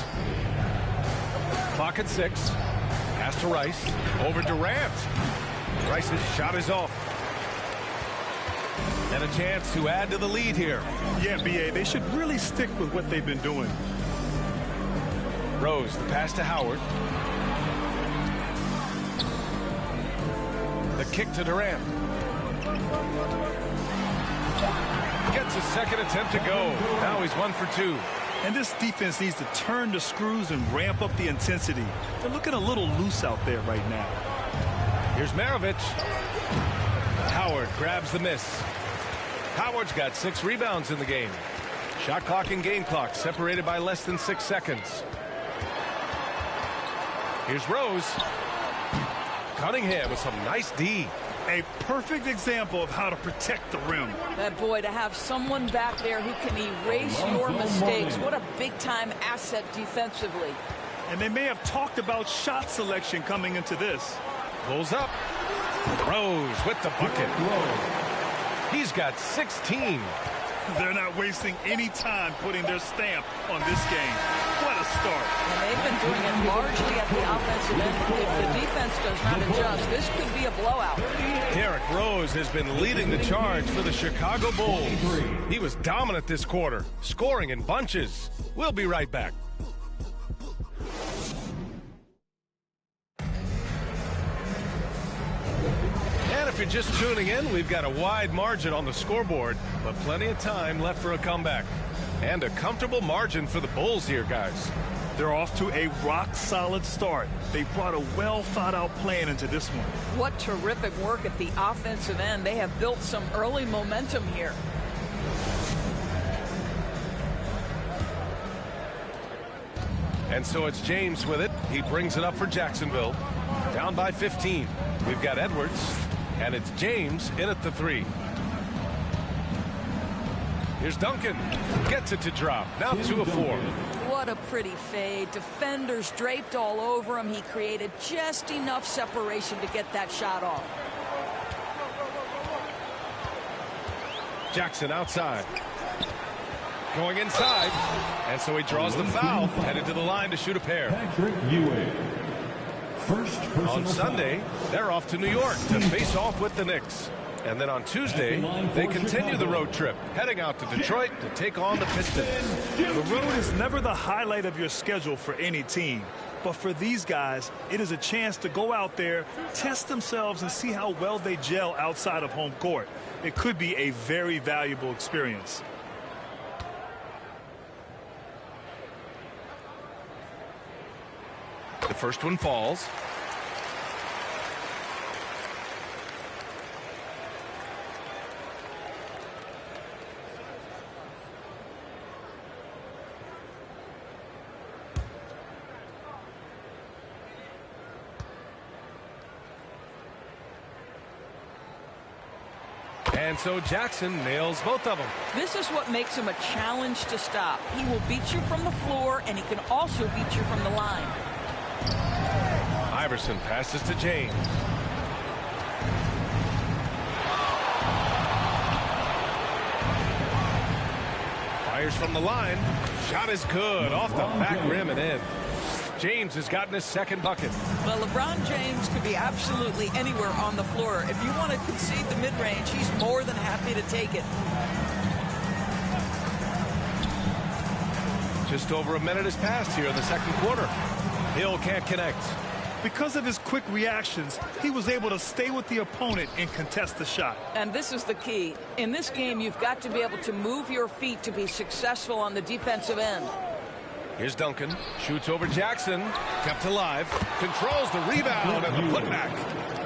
Clock at 6. Pass to Rice. Over Durant. Rice's shot is off. And a chance to add to the lead here. Yeah, B.A., they should really stick with what they've been doing. Rose, the pass to Howard. The kick to Durant. Gets a second attempt to go. Now he's 1 for 2. And this defense needs to turn the screws and ramp up the intensity. They're looking a little loose out there right now. Here's Maravich. Howard grabs the miss. Howard's got 6 rebounds in the game. Shot clock and game clock separated by less than 6 seconds. Here's Rose. Cunningham with some nice D. A perfect example of how to protect the rim. That boy, to have someone back there who can erase your mistakes. What a big-time asset defensively. And they may have talked about shot selection coming into this. Pulls up. Rose with the bucket. He's got 16. They're not wasting any time putting their stamp on this game. What a start. And they've been doing it largely at the offensive end. If the defense does not adjust, this could be a blowout. Derrick Rose has been leading the charge for the Chicago Bulls. He was dominant this quarter, scoring in bunches. We'll be right back. And if you're just tuning in, we've got a wide margin on the scoreboard, but plenty of time left for a comeback. And a comfortable margin for the Bulls here, guys. They're off to a rock-solid start. They brought a well-thought-out plan into this one. What terrific work at the offensive end. They have built some early momentum here. And so it's James with it. He brings it up for Jacksonville. Down by 15. We've got Edwards, and it's James in at the 3. Here's Duncan. Gets it to drop. Now 2 of 4. What a pretty fade. Defenders draped all over him. He created just enough separation to get that shot off. Jackson outside. Going inside. And so he draws the foul. Headed to the line to shoot a pair. On Sunday, they're off to New York to face off with the Knicks. And then on Tuesday, they continue the road trip, heading out to Detroit to take on the Pistons. The road is never the highlight of your schedule for any team. But for these guys, it is a chance to go out there, test themselves, and see how well they gel outside of home court. It could be a very valuable experience. The first one falls. And so Jackson nails both of them. This is what makes him a challenge to stop. He will beat you from the floor, and he can also beat you from the line. Iverson passes to James. Fires from the line. Shot is good. Off the back rim and in. James has gotten his second bucket. Well, LeBron James could be absolutely anywhere on the floor. If you want to concede the mid-range, he's more than happy to take it. Just over a minute has passed here in the second quarter. Hill can't connect. Because of his quick reactions, he was able to stay with the opponent and contest the shot. And this is the key. In this game, you've got to be able to move your feet to be successful on the defensive end. Here's Duncan. Shoots over Jackson. Kept alive. Controls the rebound and the putback.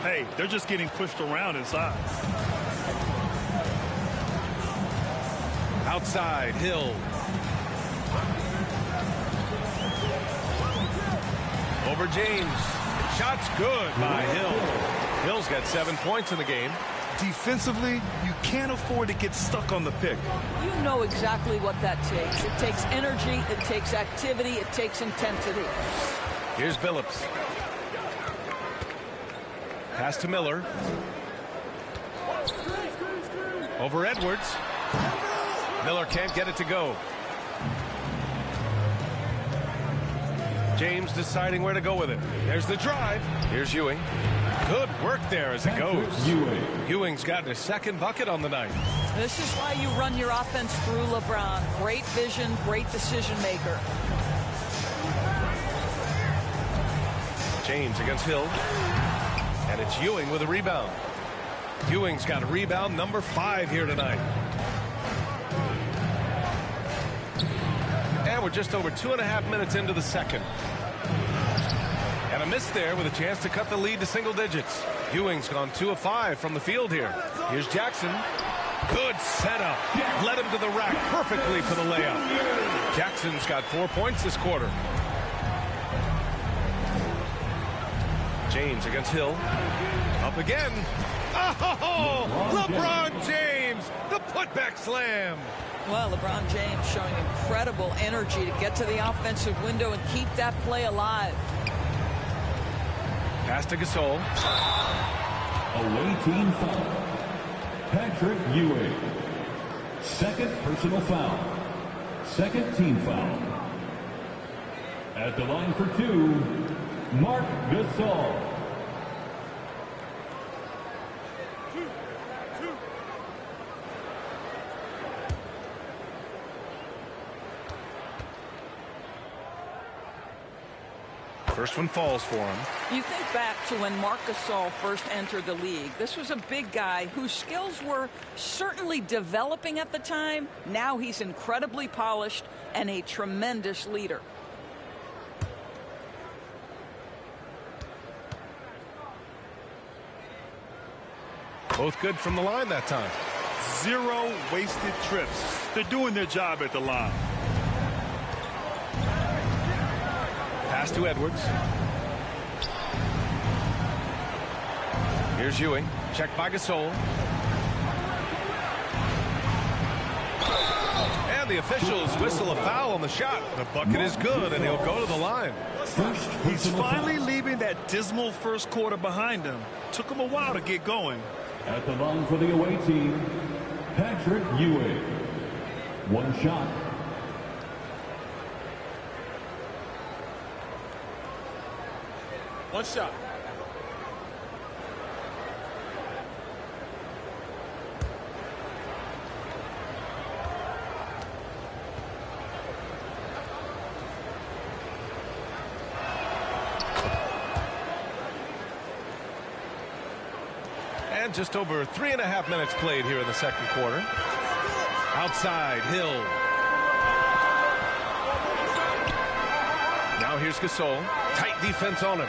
Hey, they're just getting pushed around inside. Outside, Hill. Over James. Shot's good by Hill. Hill's got 7 points in the game. Defensively, you can't afford to get stuck on the pick. You know exactly what that takes. It takes energy, it takes activity, it takes intensity. Here's Billups. Pass to Miller. Over Edwards. Miller can't get it to go. James deciding where to go with it. There's the drive. Here's Ewing. Good work there as it goes. Ewing's gotten his second bucket on the night. This is why you run your offense through LeBron. Great vision, great decision maker. James against Hill. And it's Ewing with a rebound. Ewing's got a rebound number 5 here tonight. And we're just over 2.5 minutes into the second. And a miss there with a chance to cut the lead to single digits. Ewing's gone 2 of 5 from the field here. Here's Jackson. Good setup. Led him to the rack perfectly for the layup. Jackson's got 4 points this quarter. James against Hill. Up again. Oh, LeBron James, the putback slam. Well, LeBron James showing incredible energy to get to the offensive window and keep that play alive. Pass to Gasol. Away team foul. Patrick Ewing. Second personal foul. Second team foul. At the line for 2, Marc Gasol. First one falls for him. You think back to when Marc Gasol first entered the league. This was a big guy whose skills were certainly developing at the time. Now he's incredibly polished and a tremendous leader. Both good from the line that time. 0 wasted trips. They're doing their job at the line. Pass to Edwards. Here's Ewing. Checked by Gasol. And the officials whistle a foul on the shot. The bucket is good, and he'll go to the line. He's finally leaving that dismal first quarter behind him. Took him a while to get going. At the line for the away team, Patrick Ewing. 1 shot. One shot. And just over 3.5 minutes played here in the second quarter. Outside, Hill. Now here's Gasol. Tight defense on him.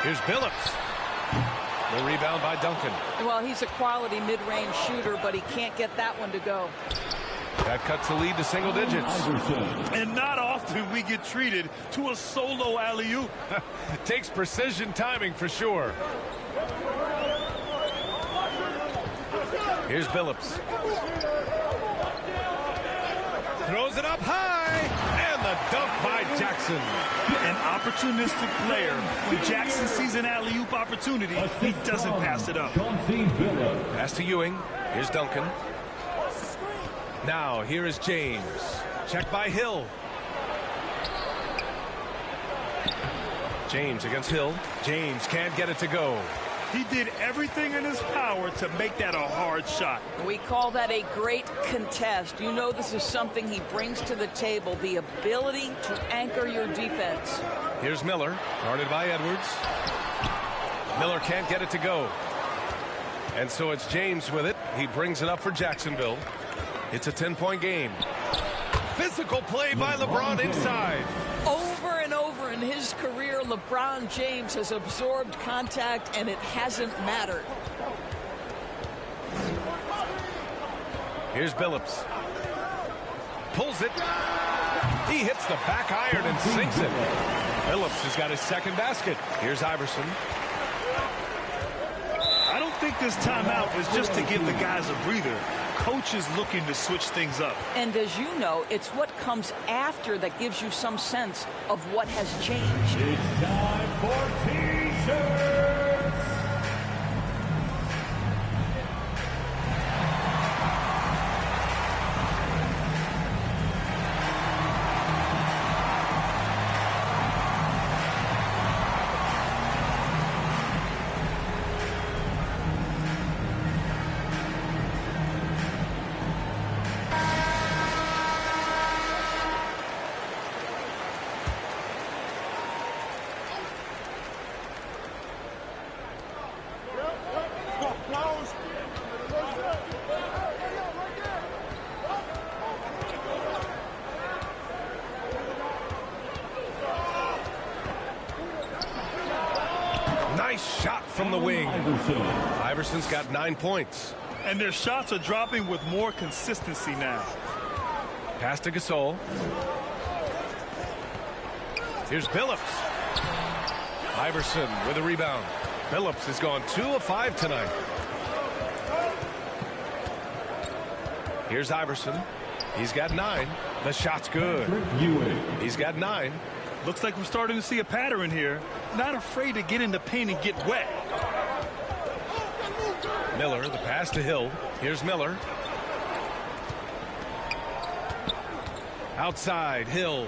Here's Billups. The rebound by Duncan. Well, he's a quality mid-range shooter, but he can't get that one to go. That cuts the lead to single digits. And not often we get treated to a solo alley-oop. Takes precision timing for sure. Here's Billups. Throws it up high. And the dunk by Jackson. An opportunistic player. When Jackson sees an alley-oop opportunity, he doesn't pass it up. Pass to Ewing. Here's Duncan. Now, here is James. Checked by Hill. James against Hill. James can't get it to go. He did everything in his power to make that a hard shot. We call that a great contest. You know this is something he brings to the table, the ability to anchor your defense. Here's Miller, guarded by Edwards. Miller can't get it to go. And so it's James with it. He brings it up for Jacksonville. It's a 10-point game. Physical play by LeBron inside. Over and over in his career, LeBron James has absorbed contact, and it hasn't mattered. Here's Billups. Pulls it. He hits the back iron and sinks it. Billups has got his second basket. Here's Iverson. I don't think this timeout is just to give the guys a breather. Coach is looking to switch things up. And as you know, it's what comes after that gives you some sense of what has changed. It's time for T-shirts. Nice shot from the wing. Iverson's got 9 points. And their shots are dropping with more consistency now. Pass to Gasol. Here's Billups. Iverson with a rebound. Billups has gone 2 of 5 tonight. Here's Iverson. He's got 9. The shot's good. He's got 9. Looks like we're starting to see a pattern here. Not afraid to get in the paint and get wet. Miller, the pass to Hill. Here's Miller. Outside, Hill.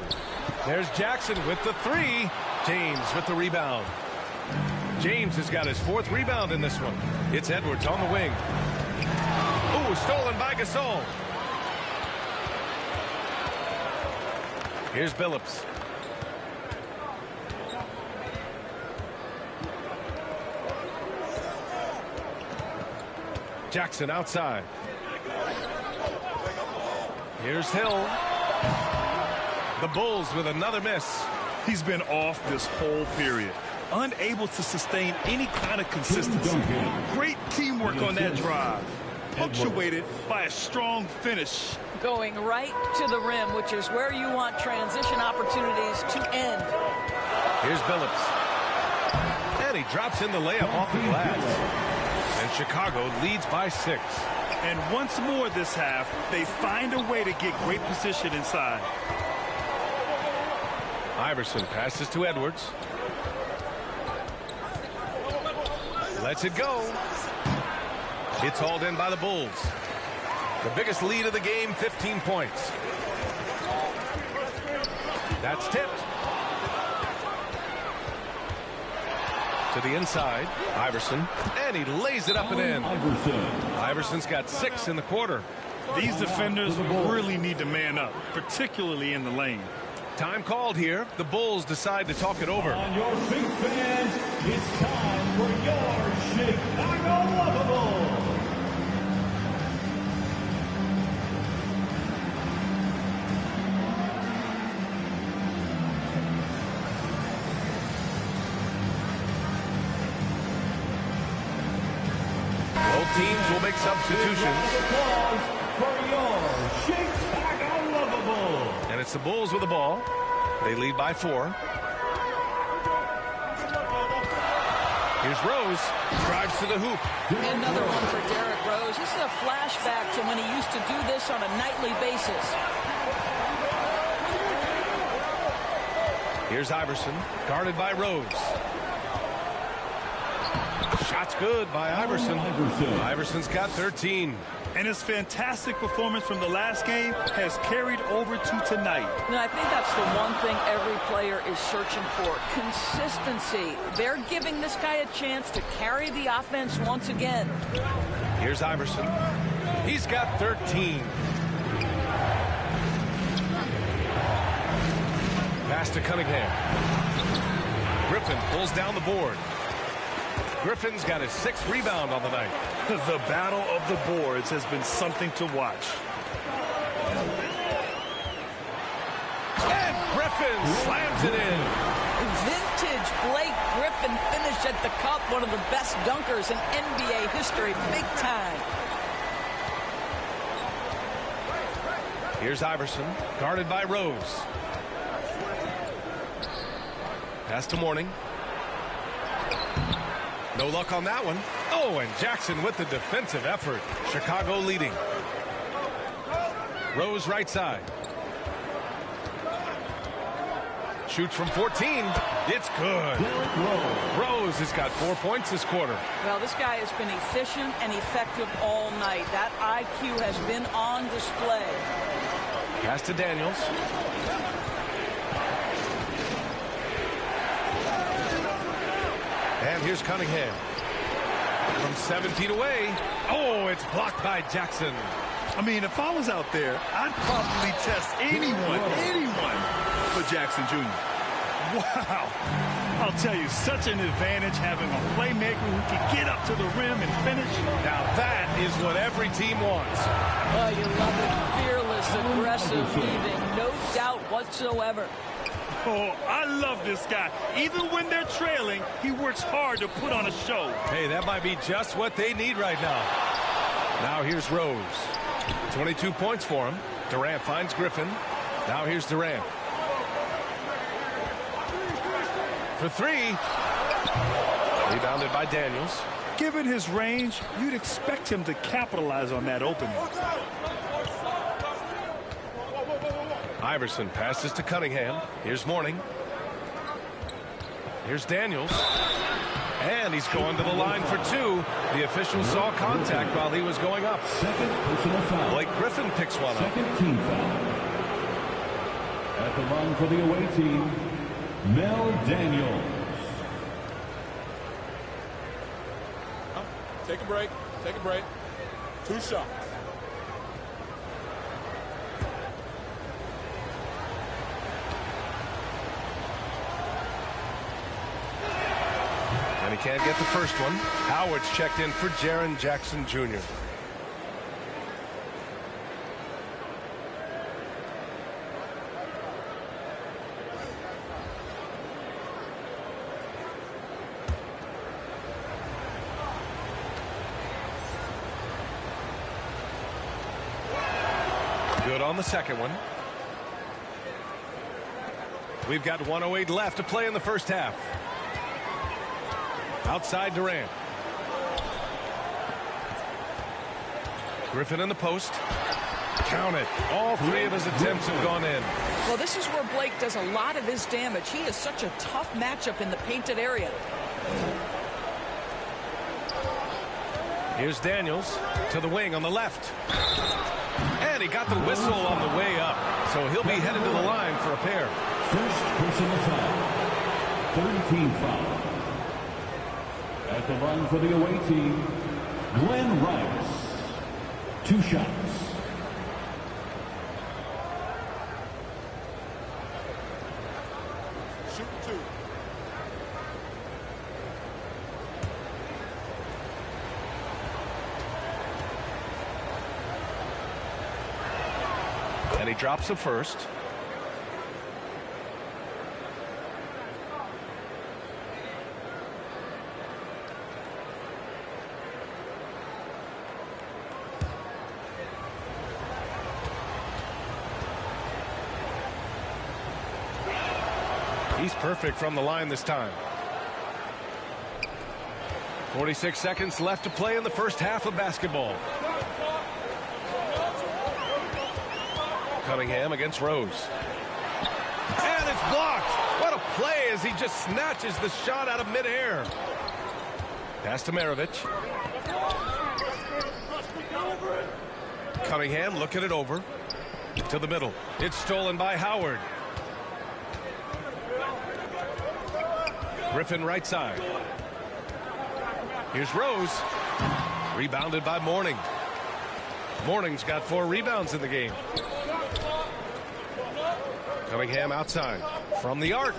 There's Jackson with the 3. James with the rebound. James has got his 4th rebound in this one. It's Edwards on the wing. Ooh, stolen by Gasol. Here's Billups. Jackson outside. Here's Hill. The Bulls with another miss. He's been off this whole period. Unable to sustain any kind of consistency. Great teamwork on that drive. Punctuated by a strong finish. Going right to the rim, which is where you want transition opportunities to end. Here's Billups. And he drops in the layup off the glass. And Chicago leads by 6. And once more this half, they find a way to get great position inside. Iverson passes to Edwards. Lets it go. It's hauled in by the Bulls. The biggest lead of the game, 15 points. That's tipped. To the inside, Iverson, and he lays it up and in. Iverson's got 6 in the quarter. These defenders really need to man up, particularly in the lane. Time called here. The Bulls decide to talk it over. On your feet, fans, it's time for your Chicago Lovable. Both teams will make substitutions. For your Chicago Lovable. And it's the Bulls with the ball. They lead by 4. Here's Rose. Drives to the hoop. Another one for Derrick Rose. This is a flashback to when he used to do this on a nightly basis. Here's Iverson. Guarded by Rose. Shot's good by Iverson. Iverson's got 13. And his fantastic performance from the last game has carried over to tonight. And I think that's the one thing every player is searching for, consistency. They're giving this guy a chance to carry the offense once again. Here's Iverson. He's got 13. Pass to Cunningham. Griffin pulls down the board. Griffin's got his 6th rebound on the night. The battle of the boards has been something to watch. And Griffin slams it in. Vintage Blake Griffin finish at the cup. One of the best dunkers in NBA history. Big time. Here's Iverson, guarded by Rose. Pass to Mourning. No luck on that one. Oh, and Jackson with the defensive effort. Chicago leading. Rose right side. Shoots from 14. It's good. Rose has got 4 points this quarter. Well, this guy has been efficient and effective all night. That IQ has been on display. Pass to Daniels. And here's Cunningham. From 7 feet away. Oh, it's blocked by Jackson. I mean, if I was out there, I'd probably test anyone for Jackson Jr. Wow. I'll tell you, such an advantage having a playmaker who can get up to the rim and finish. Now that is what every team wants. Oh, you love it. Fearless, aggressive, leaving. No doubt whatsoever. Oh, I love this guy. Even when they're trailing, he works hard to put on a show. Hey, that might be just what they need right now. Now here's Rose. 22 points for him. Durant finds Griffin. Now here's Durant. For 3. Rebounded by Daniels. Given his range, you'd expect him to capitalize on that opening. Iverson passes to Cunningham. Here's Mourning. Here's Daniels. And he's going to the line for 2. The official saw contact while he was going up. Second personal foul. Blake Griffin picks one up. Second team foul. At the line for the away team, Mel Daniels. Take a break. Take a break. 2 shots. And he can't get the first one. Howard's checked in for Jaren Jackson Jr. Good on the second one. We've got 1:08 left to play in the first half. Outside Durant. Griffin in the post. Count it. All 3 of his attempts have gone in. Well, this is where Blake does a lot of his damage. He is such a tough matchup in the painted area. Here's Daniels to the wing on the left. And he got the whistle on the way up. So he'll be headed to the line for a pair. First personal foul. Third team foul. At the line for the away team, Glenn Rice. 2 shots. Shoot 2. And he drops the first. He's perfect from the line this time. 46 seconds left to play in the first half of basketball. Cunningham against Rose. And it's blocked. What a play as he just snatches the shot out of midair. Pass to Maravich. Cunningham looking it over to the middle. It's stolen by Howard. Griffin right side. Here's Rose. Rebounded by Mourning. Mourning's got 4 rebounds in the game. Cunningham outside. From the arc.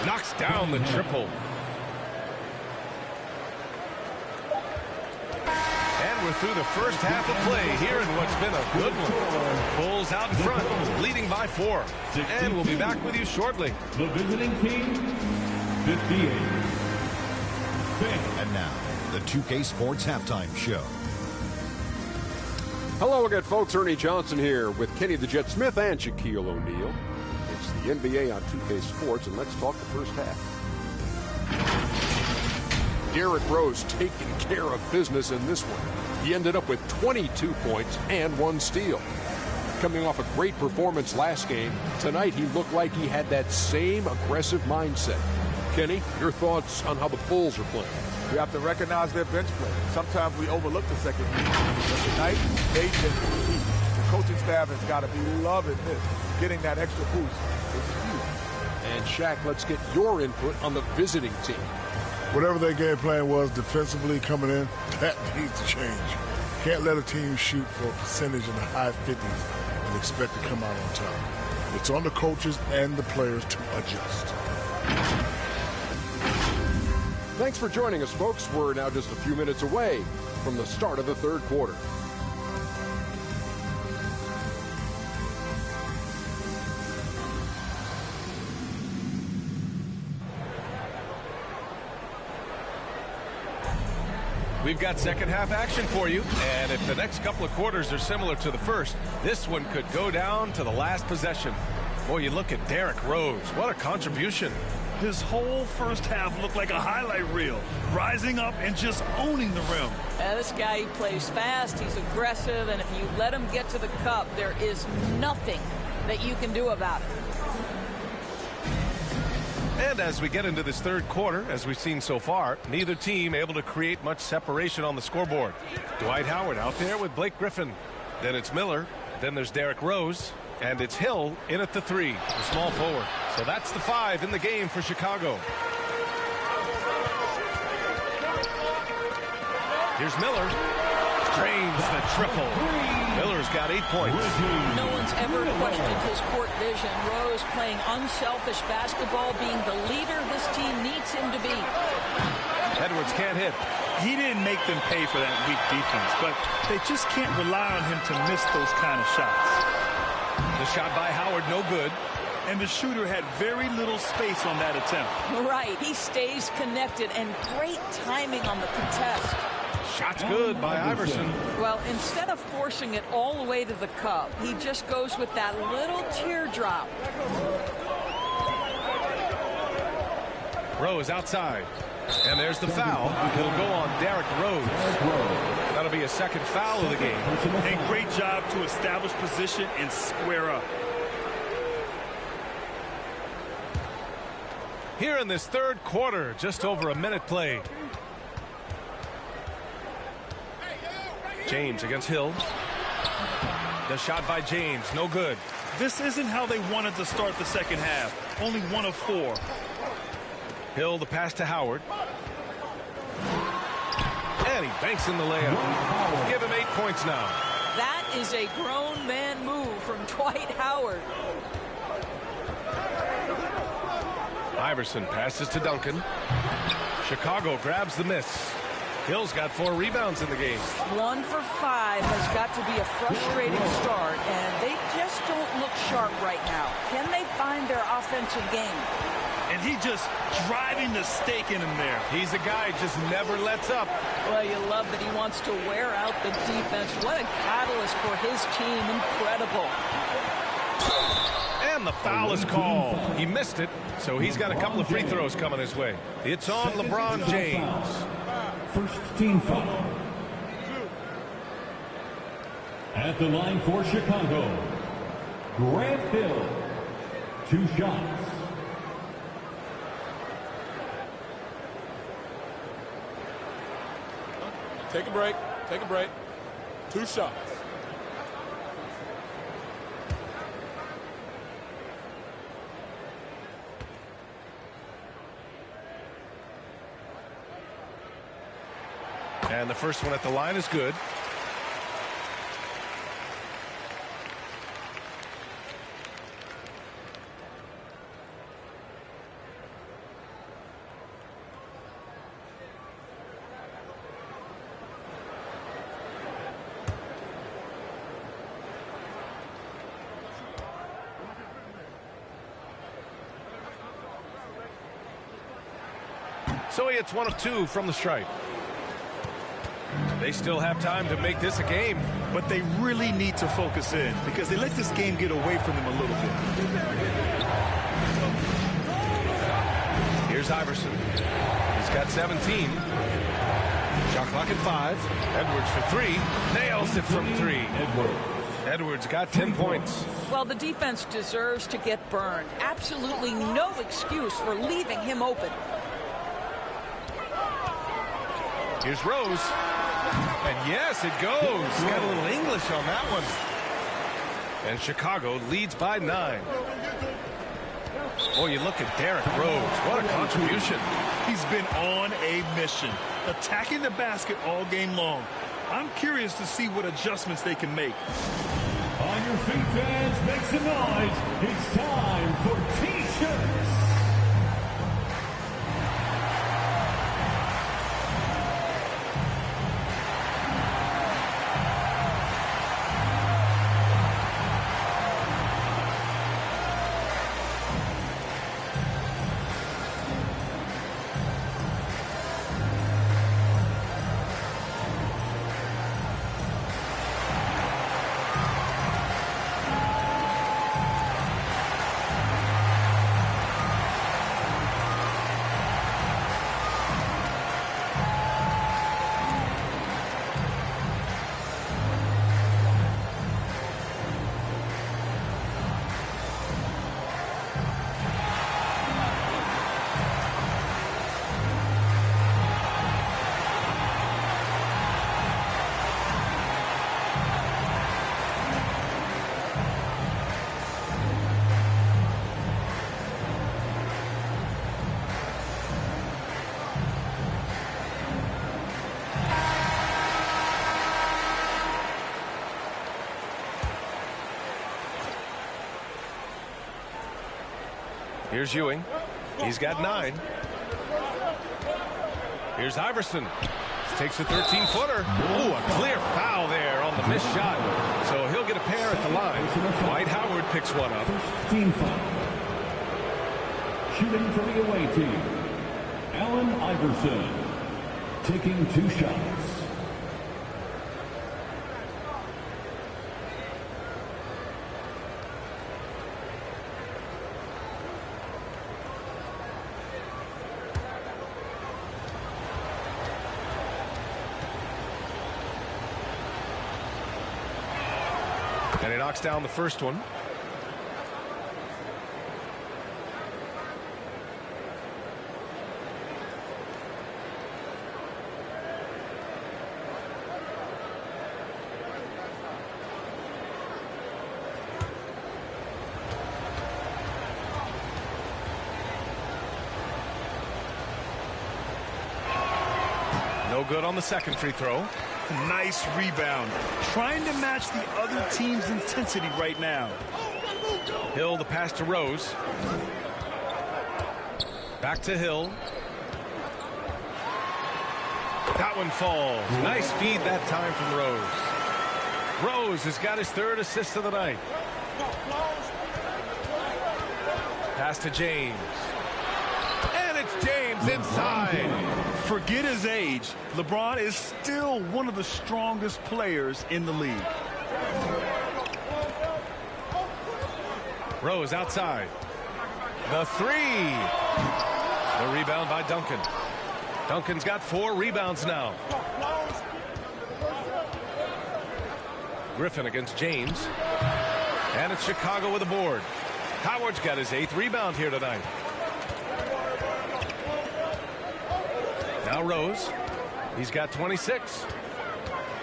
Knocks down the triple. And we're through the first half of play here in what's been a good one. Bulls out in front, leading by 4. And we'll be back with you shortly. The visiting team, 58. And now, the 2K Sports Halftime Show. Hello again, folks. Ernie Johnson here with Kenny the Jet Smith and Shaquille O'Neal. It's the NBA on 2K Sports, and let's talk the first half. Derrick Rose taking care of business in this one. He ended up with 22 points and 1 steal. Coming off a great performance last game, tonight he looked like he had that same aggressive mindset. Kenny, your thoughts on how the Bulls are playing? We have to recognize their bench play. Sometimes we overlook the second unit. But tonight, they just compete. The coaching staff has got to be loving this. Getting that extra boost is huge. And Shaq, let's get your input on the visiting team. Whatever their game plan was defensively coming in, that needs to change. Can't let a team shoot for a percentage in the high 50s and expect to come out on top. It's on the coaches and the players to adjust. Thanks for joining us, folks. We're now just a few minutes away from the start of the third quarter. We've got second half action for you, and if the next couple of quarters are similar to the first, this one could go down to the last possession. Boy, you look at Derrick Rose. What a contribution. His whole first half looked like a highlight reel, rising up and just owning the rim. This guy, he plays fast, he's aggressive, and if you let him get to the cup, there is nothing that you can do about it. And as we get into this third quarter, as we've seen so far, neither team able to create much separation on the scoreboard. Dwight Howard out there with Blake Griffin. Then it's Miller. Then there's Derrick Rose. And it's Hill in at the 3, the small forward. So that's the 5 in the game for Chicago. Here's Miller. Drains the triple. Miller's got 8 points. No one's ever questioned his court vision. Rose playing unselfish basketball, being the leader this team needs him to be. Edwards can't hit. He didn't make them pay for that weak defense, but they just can't rely on him to miss those kind of shots. The shot by Howard, no good. And the shooter had very little space on that attempt. Right, he stays connected, and great timing on the contest. Shot's good by Iverson. Well, instead of forcing it all the way to the cup, he just goes with that little teardrop. Rose outside. And there's the foul. It'll go on Derrick Rose. That'll be a second foul of the game. And great job to establish position and square up. Here in this third quarter, just over a minute played. James against Hill. The shot by James, no good. This isn't how they wanted to start the second half. Only 1 of 4. Hill, the pass to Howard. And he banks in the layup. Give him 8 points now. That is a grown man move from Dwight Howard. Iverson passes to Duncan. Chicago grabs the miss. Hill's got 4 rebounds in the game. 1 for 5 has got to be a frustrating start, and they just don't look sharp right now. Can they find their offensive game? And he just driving the stake in him there. He's a guy just never lets up. Well, you love that he wants to wear out the defense. What a catalyst for his team. Incredible. And the foul is called. He missed it, so he's got a couple of free throws coming his way. It's on LeBron James. First team foul. At the line for Chicago, Grant Hill. 2 shots. Take a break. Take a break. 2 shots. And the first one at the line is good. So he hits 1 of 2 from the stripe. They still have time to make this a game. But they really need to focus in because they let this game get away from them a little bit. Here's Iverson. He's got 17. Shot clock at 5. Edwards for 3. Nails it from 3. Edwards got 10 points. Well, the defense deserves to get burned. Absolutely no excuse for leaving him open. Here's Rose. And yes, it goes. Got a little English on that one. And Chicago leads by 9. Boy, you look at Derrick Rose. What a contribution. He's been on a mission, attacking the basket all game long. I'm curious to see what adjustments they can make. On your feet, fans, make some noise. It's time for T-shirts. Here's Ewing. He's got 9. Here's Iverson. Takes a 13-footer. Ooh, a clear foul there on the missed shot. So he'll get a pair at the line. Dwight Howard picks one up. Team foul. Shooting for the away team, Allen Iverson. Taking 2 shots. And he knocks down the first one. No good on the second free throw. Nice rebound. Trying to match the other team's intensity right now. Hill, the pass to Rose. Back to Hill. That one falls. Nice feed that time from Rose. Rose has got his 3rd assist of the night. Pass to James. And it's James inside. Forget his age. LeBron is still one of the strongest players in the league. Rose outside. The 3. The rebound by Duncan. Duncan's got 4 rebounds now. Griffin against James. And it's Chicago with a board. Howard's got his 8th rebound here tonight. Now Rose. He's got 26.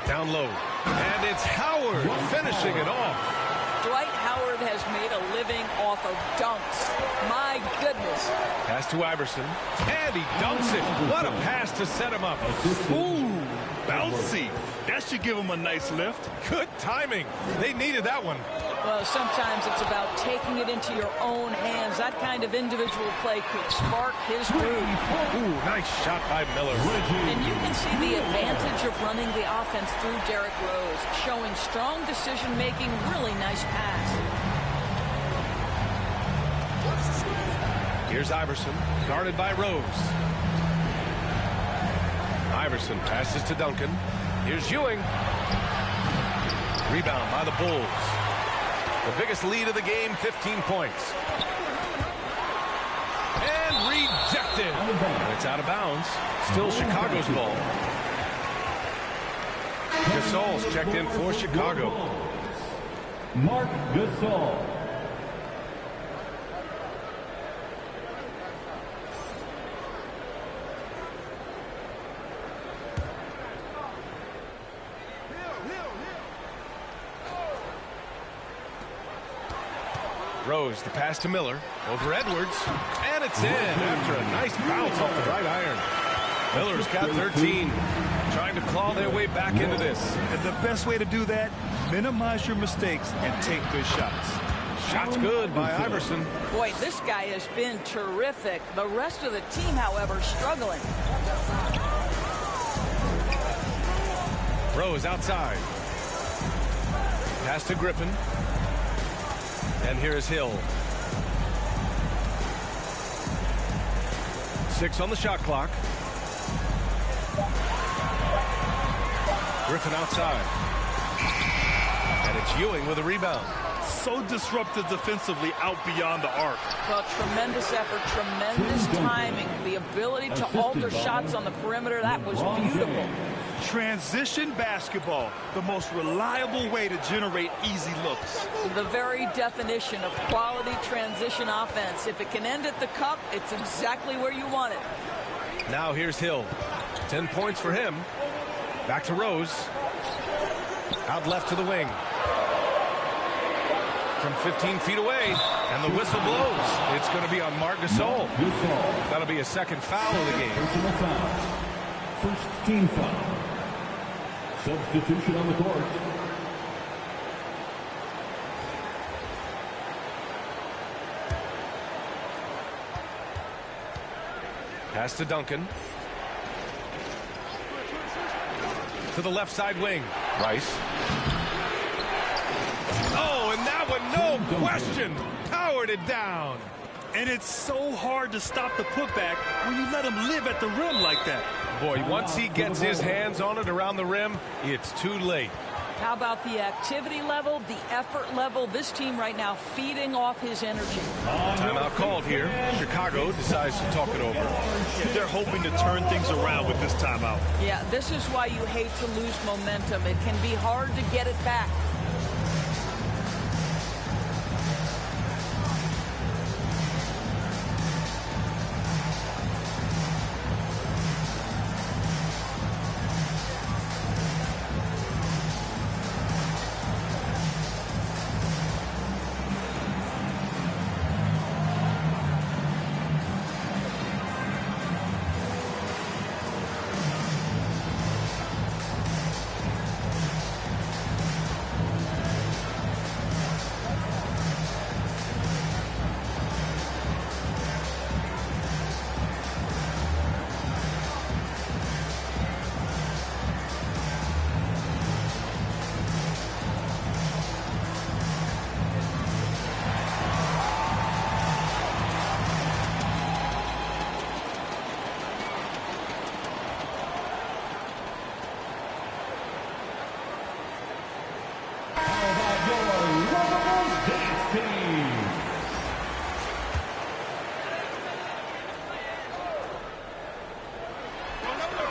Down low. And And it's Howard finishing it off. Dwight Howard has made a living off of dunks. My goodness. Pass to Iverson, and he dunks it. What a pass to set him up. Ooh, bouncy. That should give him a nice lift. Good timing. They needed that one. Well, sometimes it's about taking it into your own hands. That kind of individual play could spark his groove. Ooh, nice shot by Miller. And you can see the advantage of running the offense through Derrick Rose, showing strong decision-making, really nice pass. Here's Iverson, guarded by Rose. Iverson passes to Duncan. Here's Ewing. Rebound by the Bulls. The biggest lead of the game, 15 points. And rejected. And it's out of bounds. Still Chicago's ball. Gasol's checked in for Chicago. Mark Gasol. Rose, the pass to Miller, over Edwards, and it's in after a nice bounce off the right iron. Miller's got 13, trying to claw their way back into this. And the best way to do that, minimize your mistakes and take good shots. Shots good by Iverson. Boy, this guy has been terrific. The rest of the team, however, struggling. Rose outside. Pass to Griffin. And here is Hill. 6 on the shot clock. Griffin outside. And it's Ewing with a rebound. So disruptive defensively out beyond the arc. Well, tremendous effort, tremendous timing. The ability to alter shots on the perimeter, that was beautiful. Transition basketball, the most reliable way to generate easy looks. The very definition of quality transition offense. If it can end at the cup, it's exactly where you want it. Now here's Hill. 10 points for him. Back to Rose. Out left to the wing. From 15 feet away, and the whistle blows. It's going to be on Marc Gasol. That'll be a second foul of the game. Personal foul. First team foul. Substitution on the court. Pass to Duncan. To the left side wing. Rice. Oh, and that one, no question, powered it down. And it's so hard to stop the putback when you let him live at the rim like that. Boy, once he gets his hands on it around the rim, it's too late. How about the activity level, the effort level? This team right now feeding off his energy. Timeout called here. Chicago decides to talk it over. They're hoping to turn things around with this timeout. Yeah, this is why you hate to lose momentum. It can be hard to get it back.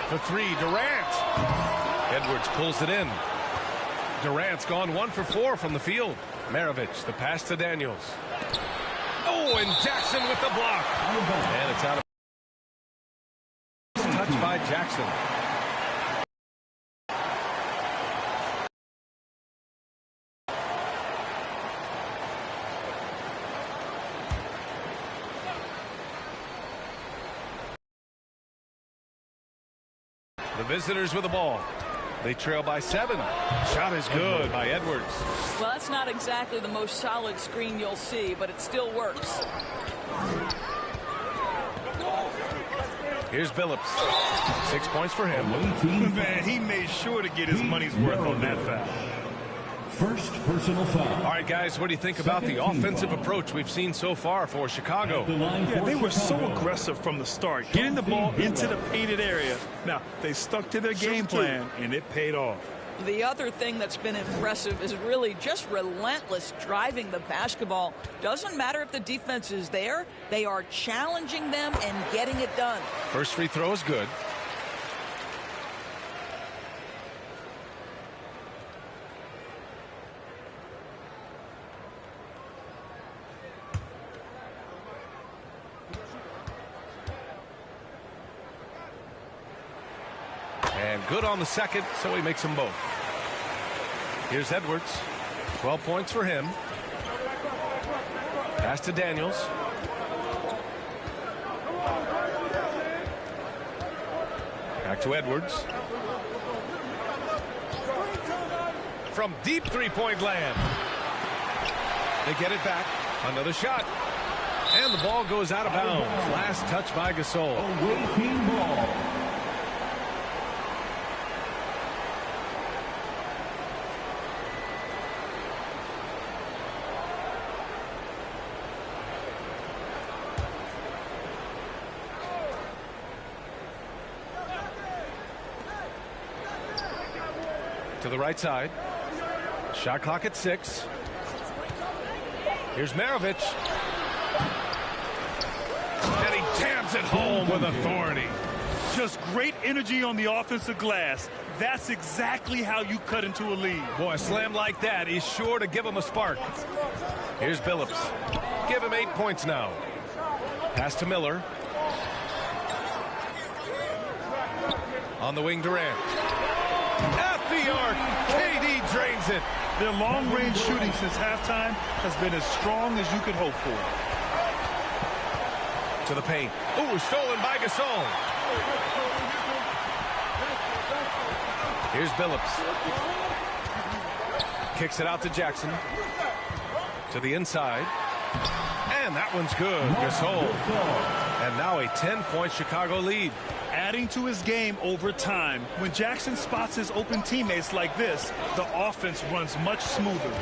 For three, Durant. Edwards pulls it in. Durant's gone 1 for 4 from the field. Maravich, the pass to Daniels. Oh, and Jackson with the block. And it's out of touch by Jackson. The visitors with the ball. They trail by 7. Shot is good by Edwards. Well, that's not exactly the most solid screen you'll see, but it still works. Here's Billups. 6 points for him. Man, he made sure to get his money's worth on that foul. First personal foul. All right, guys, what do you think about the offensive approach we've seen so far for Chicago? Yeah, they were so aggressive from the start, getting the ball into the painted area. Now, they stuck to their game plan, and it paid off. The other thing that's been impressive is really just relentless driving the basketball. Doesn't matter if the defense is there, they are challenging them and getting it done. First free throw is good. And good on the second, so he makes them both. Here's Edwards. 12 points for him. Pass to Daniels. Back to Edwards. From deep three-point land. They get it back. Another shot. And the ball goes out of bounds. Last touch by Gasol. Away team ball. To the right side. Shot clock at 6. Here's Maravich. And he jams it home with authority. Just great energy on the offensive glass. That's exactly how you cut into a lead. Boy, a slam like that is sure to give him a spark. Here's Billups. Give him 8 points now. Pass to Miller. On the wing, Durant. At the arc, KD drains it. Their long-range shooting since halftime has been as strong as you could hope for. To the paint. Ooh, stolen by Gasol. Here's Billups. Kicks it out to Jackson. To the inside. And that one's good. Gasol. And now a 10-point Chicago lead. Adding to his game over time. When Jackson spots his open teammates like this, the offense runs much smoother.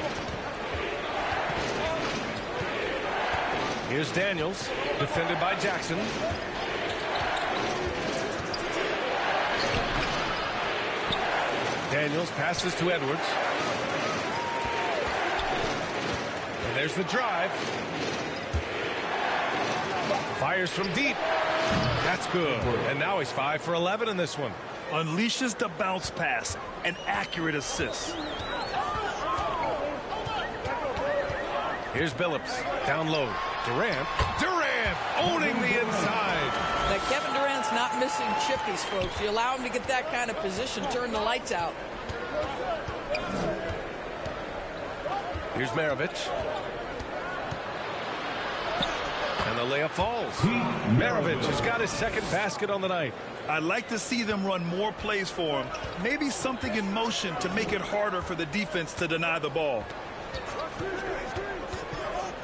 Here's Daniels, defended by Jackson. Daniels passes to Edwards. And there's the drive. Fires from deep. That's good. And now he's 5 for 11 in this one. Unleashes the bounce pass. An accurate assist. Here's Billups. Down low. Durant. Durant owning the inside. Now, Kevin Durant's not missing chippies, folks. You allow him to get that kind of position, turn the lights out. Here's Maravich. And the layup falls. Maravich has got his second basket on the night. I'd like to see them run more plays for him. Maybe something in motion to make it harder for the defense to deny the ball.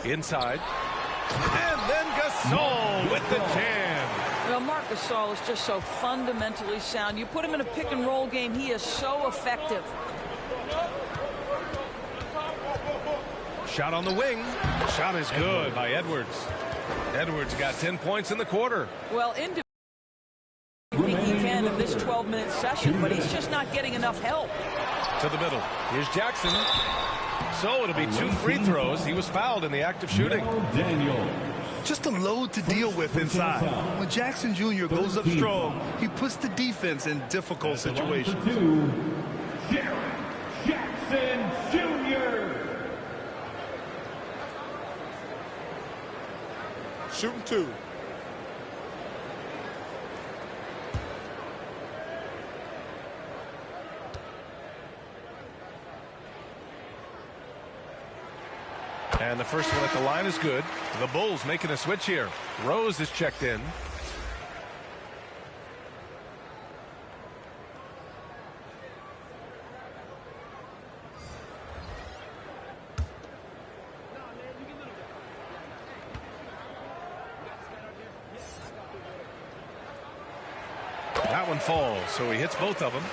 Inside. And then Gasol with the jam. Well, Marc Gasol is just so fundamentally sound. You put him in a pick-and-roll game, he is so effective. Shot on the wing. Shot is good by Edwards. Edwards got 10 points in the quarter. Well, individually, I think he can in this 12-minute session, but he's just not getting enough help. To the middle. Here's Jackson. So it'll be 2 free throws. He was fouled in the act of shooting. Just a load to deal with inside. When Jackson Jr. goes up strong, he puts the defense in difficult situations. Jackson Jr. Shooting 2. And the first one at the line is good. The Bulls making a switch here. Rose is checked in. That one falls, so he hits both of them.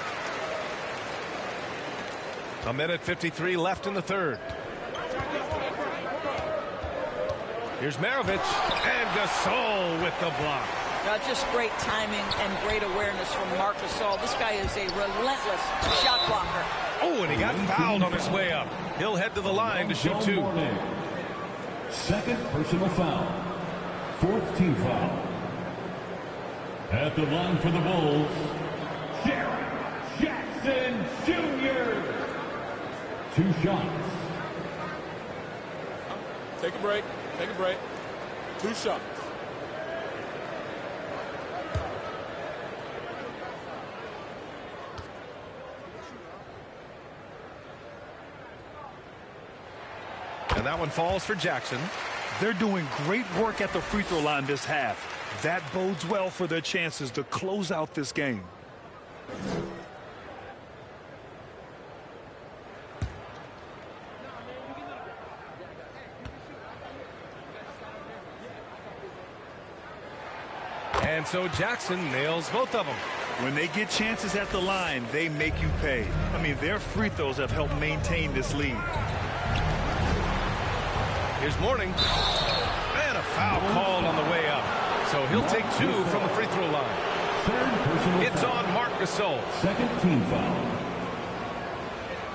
1:53 left in the third. Here's Maravich, and Gasol with the block. Just great timing and great awareness from Marc Gasol. This guy is a relentless shot blocker. Oh, and he got fouled on his way up. He'll head to the line to shoot 2. Second personal foul. 4th team foul. At the line for the Bulls, Jaren Jackson Jr. 2 shots. Take a break. Take a break. 2 shots. And that one falls for Jackson. They're doing great work at the free throw line this half. That bodes well for their chances to close out this game. And so Jackson nails both of them. When they get chances at the line, they make you pay. I mean, their free throws have helped maintain this lead. Here's Mourning. And a foul called on the way up. So he'll take 2 from the free throw line. Third personal It's foul. on Marc Gasol. Second team foul.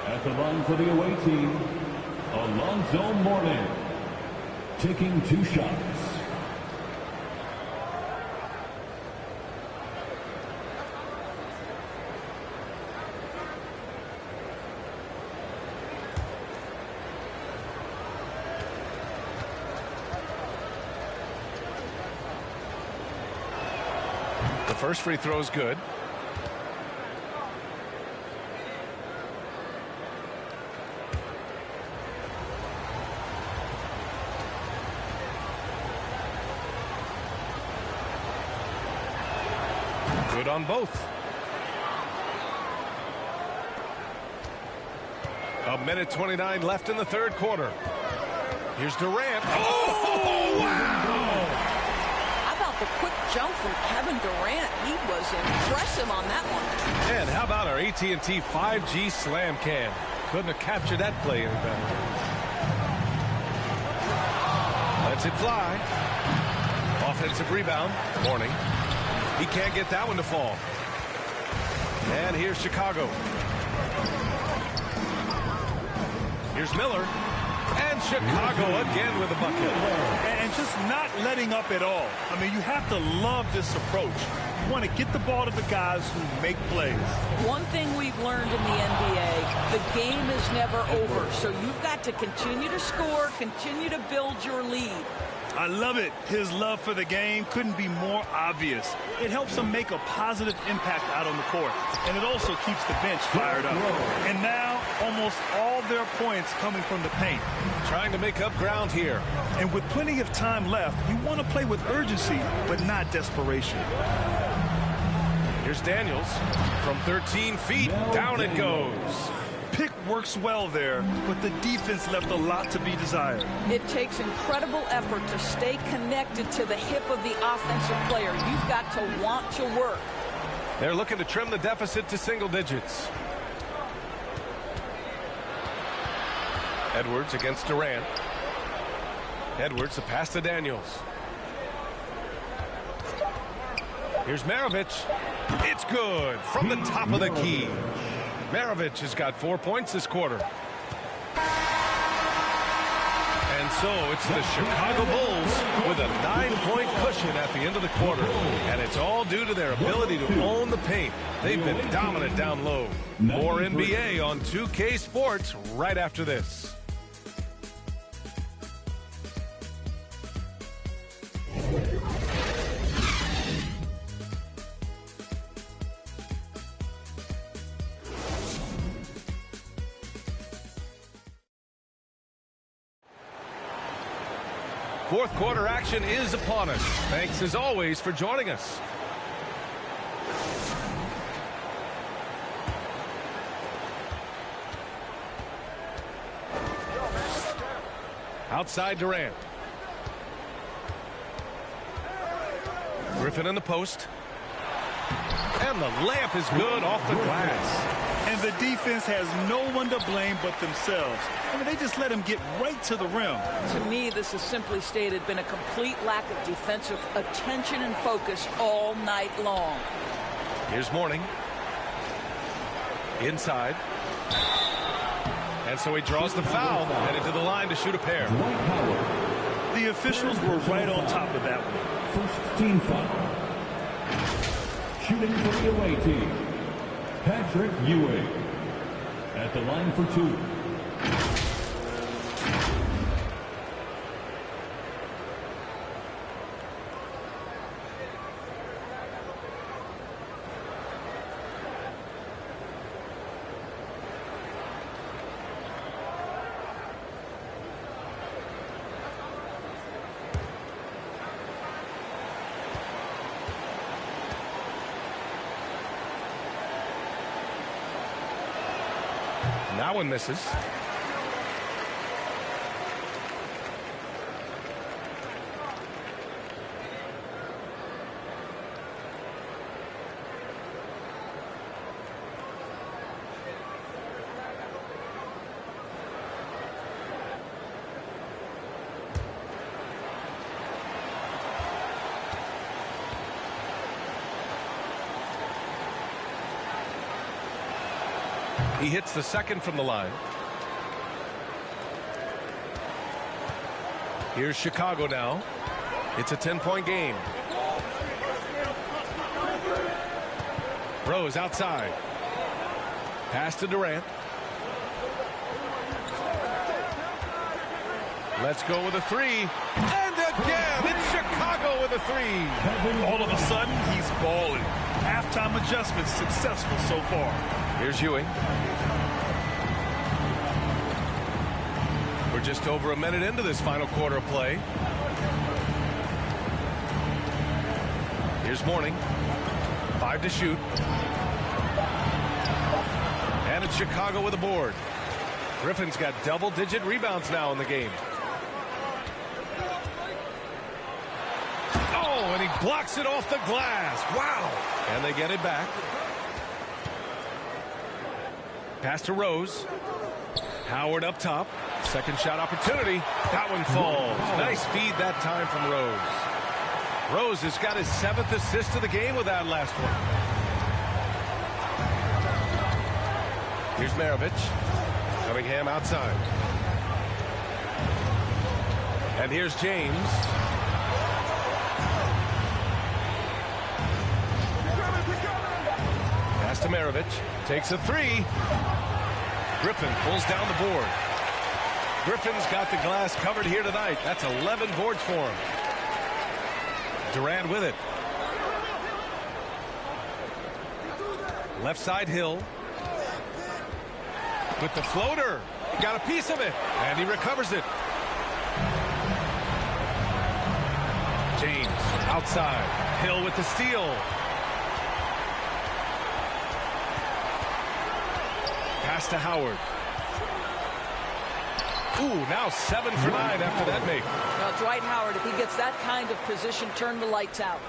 At the line for the away team, Alonzo Mourning. Taking 2 shots. The first free throw is good. Good on both. 1:29 left in the third quarter. Here's Durant. Oh, wow! How about the quick jump from Kevin Durant? He was impressive on that one. And how about our AT&T 5G slam can? Couldn't have captured that play any better. Lets it fly. Offensive rebound. Mourning. He can't get that one to fall. And here's Chicago. Here's Miller. And Chicago again with a bucket. And just not letting up at all. I mean, you have to love this approach. You want to get the ball to the guys who make plays. One thing we've learned in the NBA, the game is never over. So you've got to continue to score, continue to build your lead. I love it. His love for the game couldn't be more obvious. It helps him make a positive impact out on the court. And it also keeps the bench fired up. And now, almost all their points coming from the paint. Trying to make up ground here. And with plenty of time left, you want to play with urgency, but not desperation. Here's Daniels. From 13 feet, down it goes. Pick works well there, but the defense left a lot to be desired. It takes incredible effort to stay connected to the hip of the offensive player. You've got to want to work. They're looking to trim the deficit to single digits. Edwards against Durant. Edwards, the pass to Daniels. Here's Maravich. It's good from the top of the key. Maravich has got 4 points this quarter. And so it's the Chicago Bulls with a 9-point cushion at the end of the quarter. And it's all due to their ability to own the paint. They've been dominant down low. More NBA on 2K Sports right after this. Fourth quarter action is upon us. Thanks as always for joining us. Outside Durant. Griffin in the post. And the layup is good off the glass. And the defense has no one to blame but themselves. I mean, they just let him get right to the rim. To me, this has simply stated been a complete lack of defensive attention and focus all night long. Here's Mourning. Inside. And so he draws the foul, headed to the line to shoot a pair. The officials were right on top of that one. First team foul. Shooting for the away team, Patrick Ewing. At the line for two. That one misses. He hits the second from the line. Here's Chicago now. It's a 10-point game. Rose outside. Pass to Durant. Let's go with a three. And again, it's Chicago with a three. All of a sudden, he's balling. Halftime adjustments successful so far. Here's Ewing. We're just over a minute into this final quarter of play. Here's Mourning. 5 to shoot. And it's Chicago with a board. Griffin's got double-digit rebounds now in the game. Oh, and he blocks it off the glass. Wow. And they get it back. Pass to Rose. Howard up top. Second shot opportunity. That one falls. Nice feed that time from Rose. Rose has got his 7th assist of the game with that last one. Here's Maravich. Cunningham outside. And here's James. Pass to Maravich. Takes a three. Griffin pulls down the board. Griffin's got the glass covered here tonight. That's 11 boards for him. Durant with it. Left side Hill. With the floater. Got a piece of it. And he recovers it. James outside. Hill with the steal. Pass to Howard. Ooh, now 7 for 9 after that make. Well, Dwight Howard, if he gets that kind of position, turn the lights out.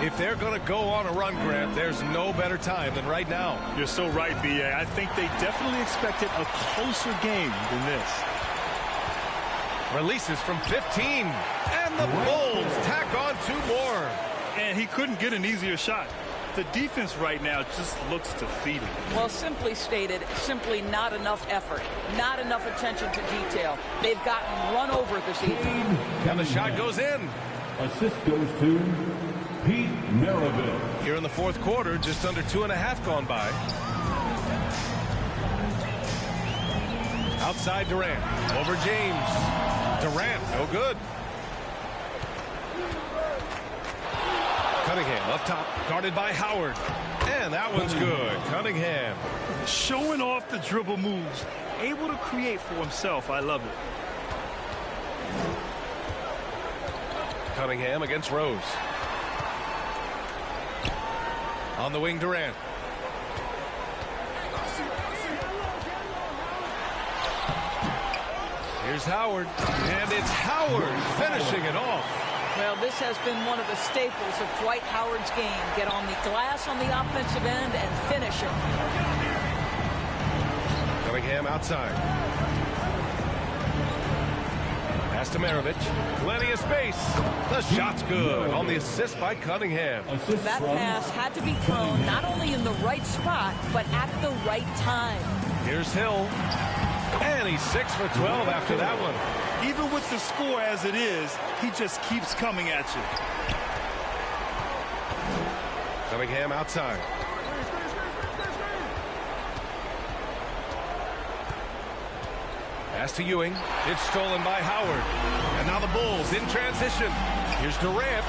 If they're going to go on a run, Grant, there's no better time than right now. You're so right, B.A. I think they definitely expected a closer game than this. Releases from 15. And the Bulls tack on 2 more. And he couldn't get an easier shot. The defense right now just looks defeated. Well, simply stated, simply not enough effort, not enough attention to detail. They've gotten run over this evening. And the shot goes in. Assist goes to Pete Maravich. Here in the fourth quarter, just under 2.5 gone by. Outside Durant. Over James. Durant, no good. Cunningham up top, guarded by Howard. And that one's good. Cunningham. Showing off the dribble moves. Able to create for himself. I love it. Cunningham against Rose. On the wing, Durant. Here's Howard. And it's Howard finishing it off. Well, this has been one of the staples of Dwight Howard's game. Get on the glass on the offensive end and finish it. Cunningham outside. Pass to Maravich. Plenty of space. The shot's good on the assist by Cunningham. That pass had to be thrown not only in the right spot, but at the right time. Here's Hill. And he's 6 for 12 after that one. Even with the score as it is, he just keeps coming at you. Cunningham outside. Pass to Ewing. It's stolen by Howard. And now the Bulls in transition. Here's Durant.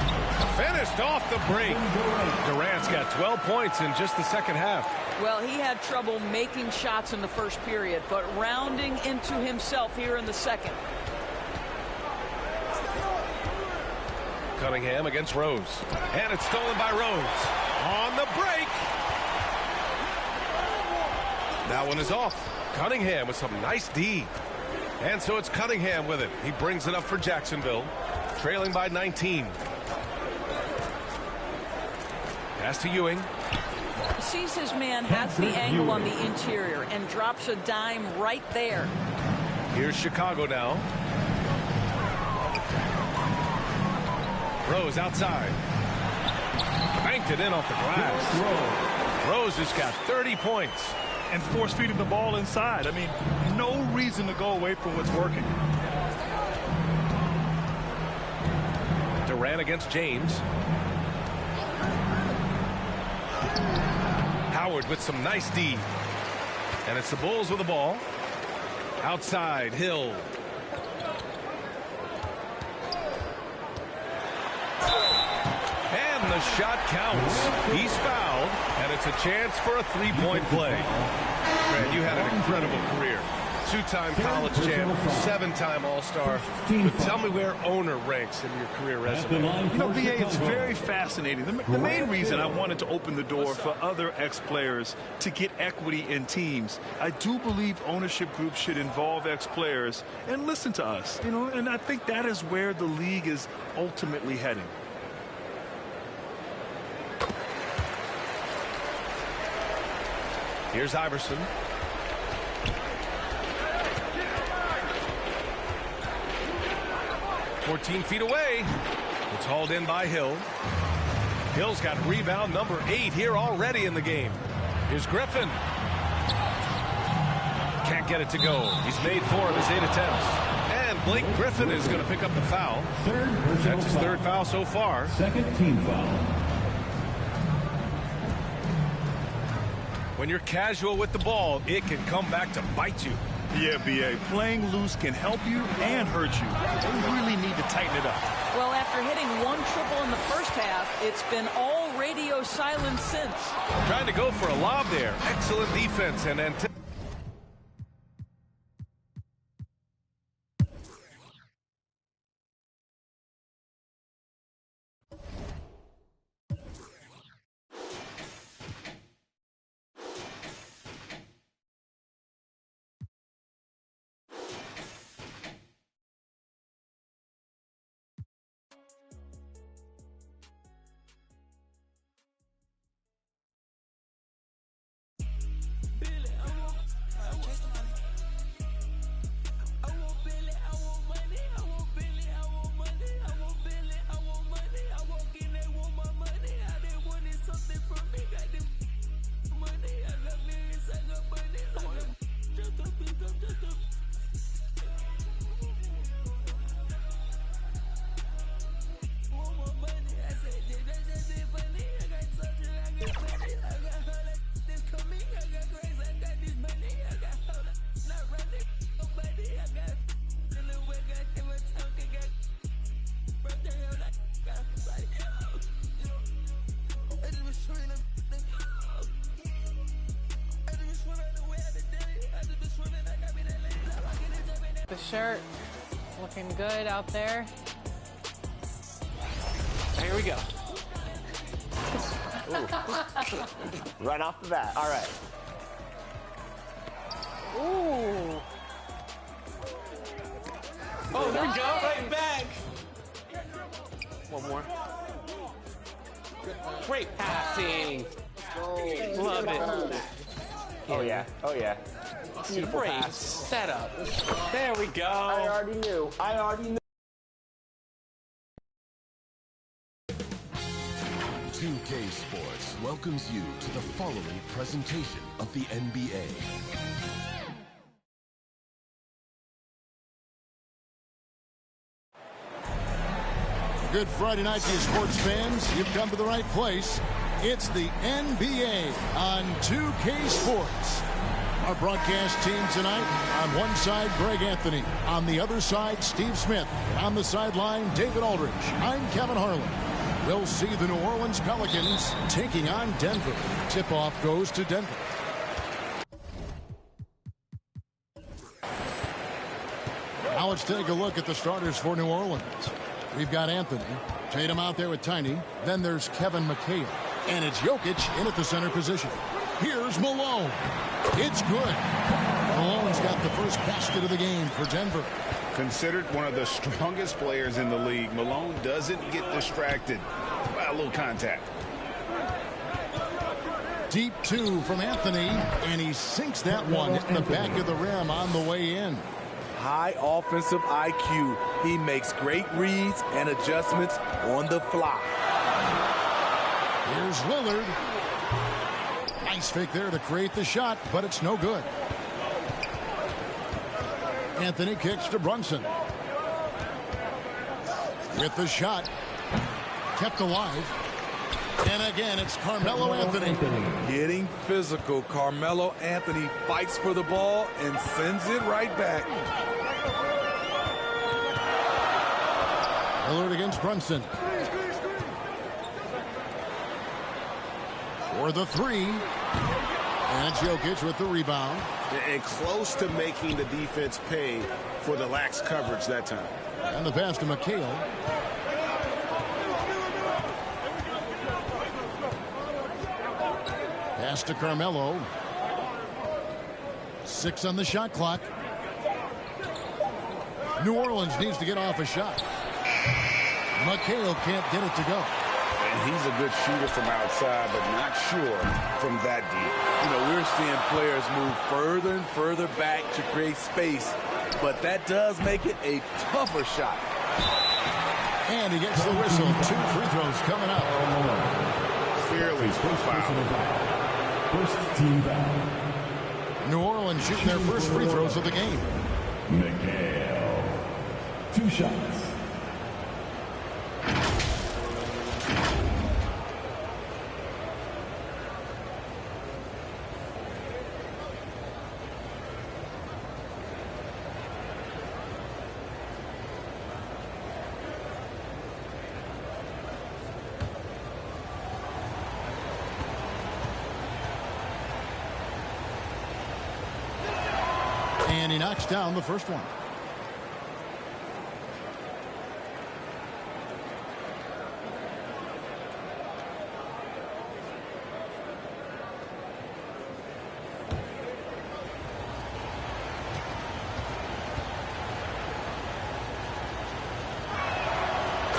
Finished off the break. Durant's got 12 points in just the second half. Well, he had trouble making shots in the first period, but rounding into himself here in the second. Cunningham against Rose. And it's stolen by Rose. On the break. That one is off. Cunningham with some nice D. And so it's Cunningham with it. He brings it up for Jacksonville, trailing by 19. Pass to Ewing. Sees his man, has the angle on the interior, and drops a dime right there. Here's Chicago now. Rose outside. Banked it in off the glass. Rose has got 30 points. And force-feeding the ball inside. I mean, no reason to go away from what's working. Durant against James. Howard with some nice D. And it's the Bulls with the ball. Outside, Hill. And the shot counts. He's fouled, and it's a chance for a three-point play. Brad, you had an incredible career. Two-time college champ, 7-time All-Star. But tell me where owner ranks in your career resume. You know, BA, it's very fascinating. The main reason I wanted to open the door for other ex-players to get equity in teams, I do believe ownership groups should involve ex-players and listen to us. You know, and I think that is where the league is ultimately heading. Here's Iverson. "14 feet away." It's hauled in by Hill. Hill's got rebound number 8 here already in the game. Here's Griffin. Can't get it to go. He's made 4 of his 8 attempts. And Blake Griffin is going to pick up the foul. That's his third foul so far. Second team foul. When you're casual with the ball, it can come back to bite you. Yeah, BA, playing loose can help you and hurt you. They really need to tighten it up. Well, after hitting 1 triple in the first half, it's been all radio silence since. Trying to go for a lob there. Excellent defense and The shirt looking good out there. Here we go. Right off the bat. All right. Ooh. Oh, there we go. Right back. One more. Great passing. Love it. Oh, yeah. Oh, yeah. Beautiful Great pass. setup. There we go. I already knew. 2K Sports welcomes you to the following presentation of the NBA. Good Friday night to you sports fans. You've come to the right place. It's the NBA on 2K Sports. Our broadcast team tonight, on one side, Greg Anthony. On the other side, Steve Smith. On the sideline, David Aldridge. I'm Kevin Harlan. We'll see the New Orleans Pelicans taking on Denver. Tip-off goes to Denver. Now let's take a look at the starters for New Orleans. We've got Anthony. Tatum out there with Tiny. Then there's Kevin McHale. And it's Jokic in at the center position. Here's Malone. It's good. Malone's got the first basket of the game for Denver. Considered one of the strongest players in the league, Malone doesn't get distracted by a little contact. Deep two from Anthony, and he sinks that one in the back of the rim on the way in. High offensive IQ. He makes great reads and adjustments on the fly. Here's Lillard. Nice fake there to create the shot, but it's no good. Anthony kicks to Brunson. With the shot. Kept alive. And again, it's Carmelo Anthony. Getting physical. Carmelo Anthony fights for the ball and sends it right back. Lillard against Brunson. For the three. And it's Jokic with the rebound. And close to making the defense pay for the lax coverage that time. And the pass to McHale. Pass to Carmelo. 6 on the shot clock. New Orleans needs to get off a shot. McHale can't get it to go. And he's a good shooter from outside, but not sure from that deep. You know, we're seeing players move further and further back to create space, but that does make it a tougher shot. And he gets the whistle. 2 free throws coming up. Clearly foul. First team foul. New Orleans shooting their first free throws of the game. McHale. 2 shots. And he knocks down the first one.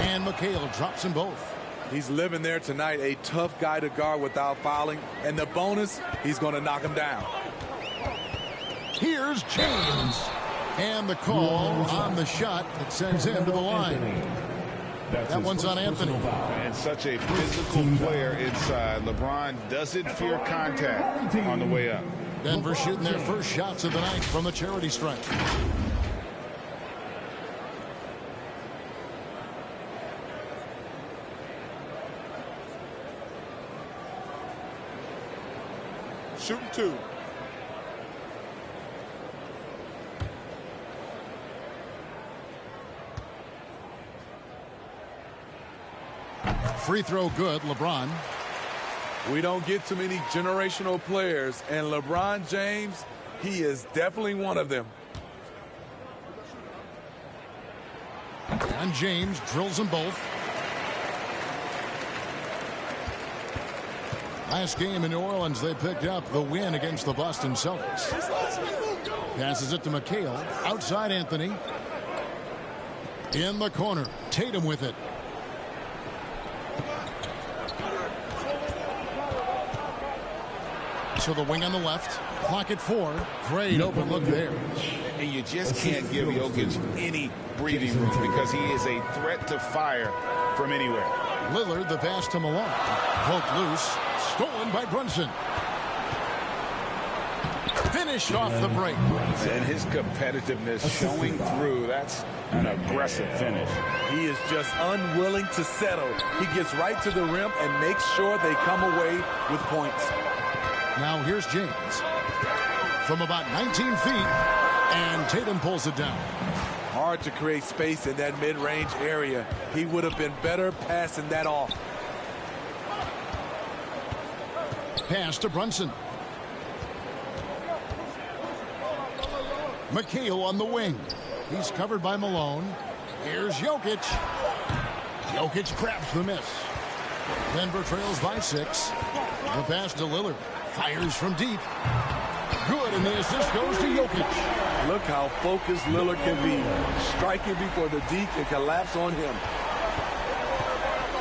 And McHale drops them both. He's living there tonight, a tough guy to guard without fouling. And the bonus, he's going to knock him down. Here's James. And the call on the shot that sends him to the line. That one's on Anthony. And such a physical player inside. LeBron doesn't fear contact on the way up. Denver shooting their first shots of the night from the charity stripe. Shooting 2. Free throw good, LeBron. We don't get too many generational players, and LeBron James, he is definitely one of them. And James drills them both. Last game in New Orleans, they picked up the win against the Boston Celtics. Passes it to McHale. Outside Anthony. In the corner. Tatum with it. So the wing on the left. Clock at 4. Great open look there. And you just can't give Jokic any breathing room because he is a threat to fire from anywhere. Lillard, the pass to Malone. Poked loose. Stolen by Brunson. Finished off the break. And his competitiveness showing through. That's an aggressive finish. He is just unwilling to settle. He gets right to the rim and makes sure they come away with points. Now here's James. From about 19 feet, and Tatum pulls it down. Hard to create space in that mid-range area. He would have been better passing that off. Pass to Brunson. McHale on the wing. He's covered by Malone. Here's Jokic. Jokic grabs the miss. Denver trails by 6. The pass to Lillard. Fires from deep. Good, and the assist goes to Jokic. Look how focused Lillard can be. Striking before the D can collapse on him.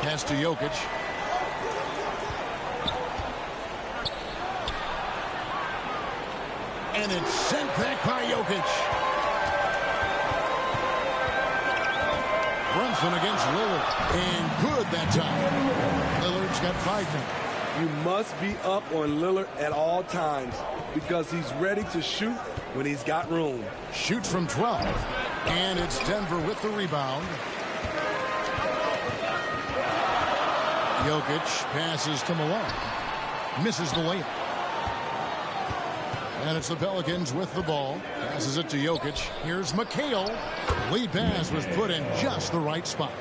Pass to Jokic. And it's sent back by Jokic. Brunson against Lillard. And good that time. Lillard's got 5 now. You must be up on Lillard at all times because he's ready to shoot when he's got room. Shoots from 12. And it's Denver with the rebound. Jokic passes to Malone. Misses the layup. And it's the Pelicans with the ball. Passes it to Jokic. Here's McHale. Lead pass was put in just the right spot.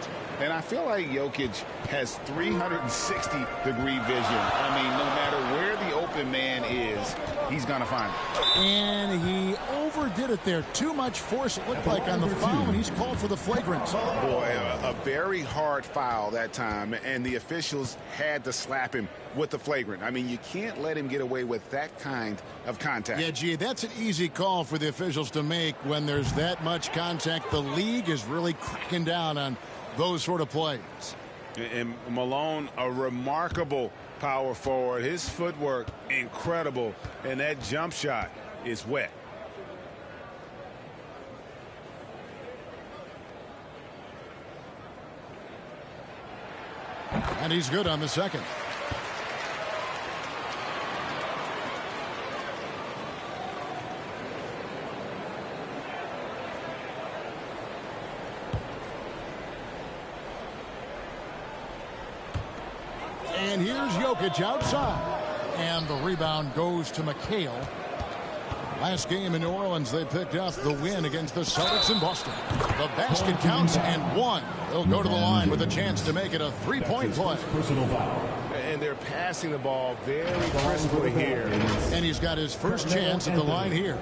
And I feel like Jokic has 360-degree vision. I mean, no matter where the open man is, he's going to find it. And he overdid it there. Too much force, it looked like, on the foul, and he's called for the flagrant. Boy, a very hard foul that time, and the officials had to slap him with the flagrant. I mean, you can't let him get away with that kind of contact. Yeah, gee, that's an easy call for the officials to make when there's that much contact. The league is really cracking down on those sort of plays. And Malone, a remarkable power forward. His footwork, incredible. And that jump shot is wet. And he's good on the second. And here's Jokic outside. And the rebound goes to McHale. Last game in New Orleans, they picked up the win against the Celtics in Boston. The basket counts and 1. They'll go to the line with a chance to make it a 3-point play. And they're passing the ball very crisply here. And he's got his first chance at the line here.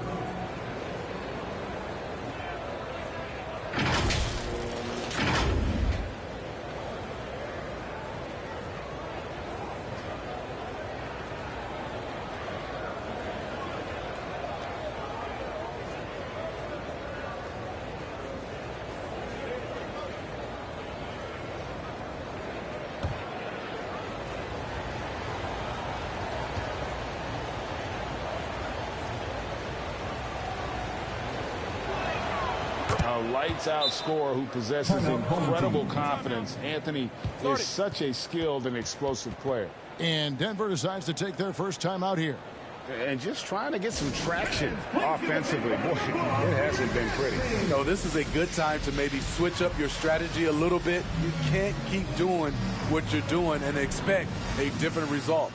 Lights-out scorer who possesses incredible confidence. Anthony is such a skilled and explosive player. And Denver decides to take their first time out here. And just trying to get some traction offensively. Boy, it hasn't been pretty. You know, this is a good time to maybe switch up your strategy a little bit. You can't keep doing what you're doing and expect a different result.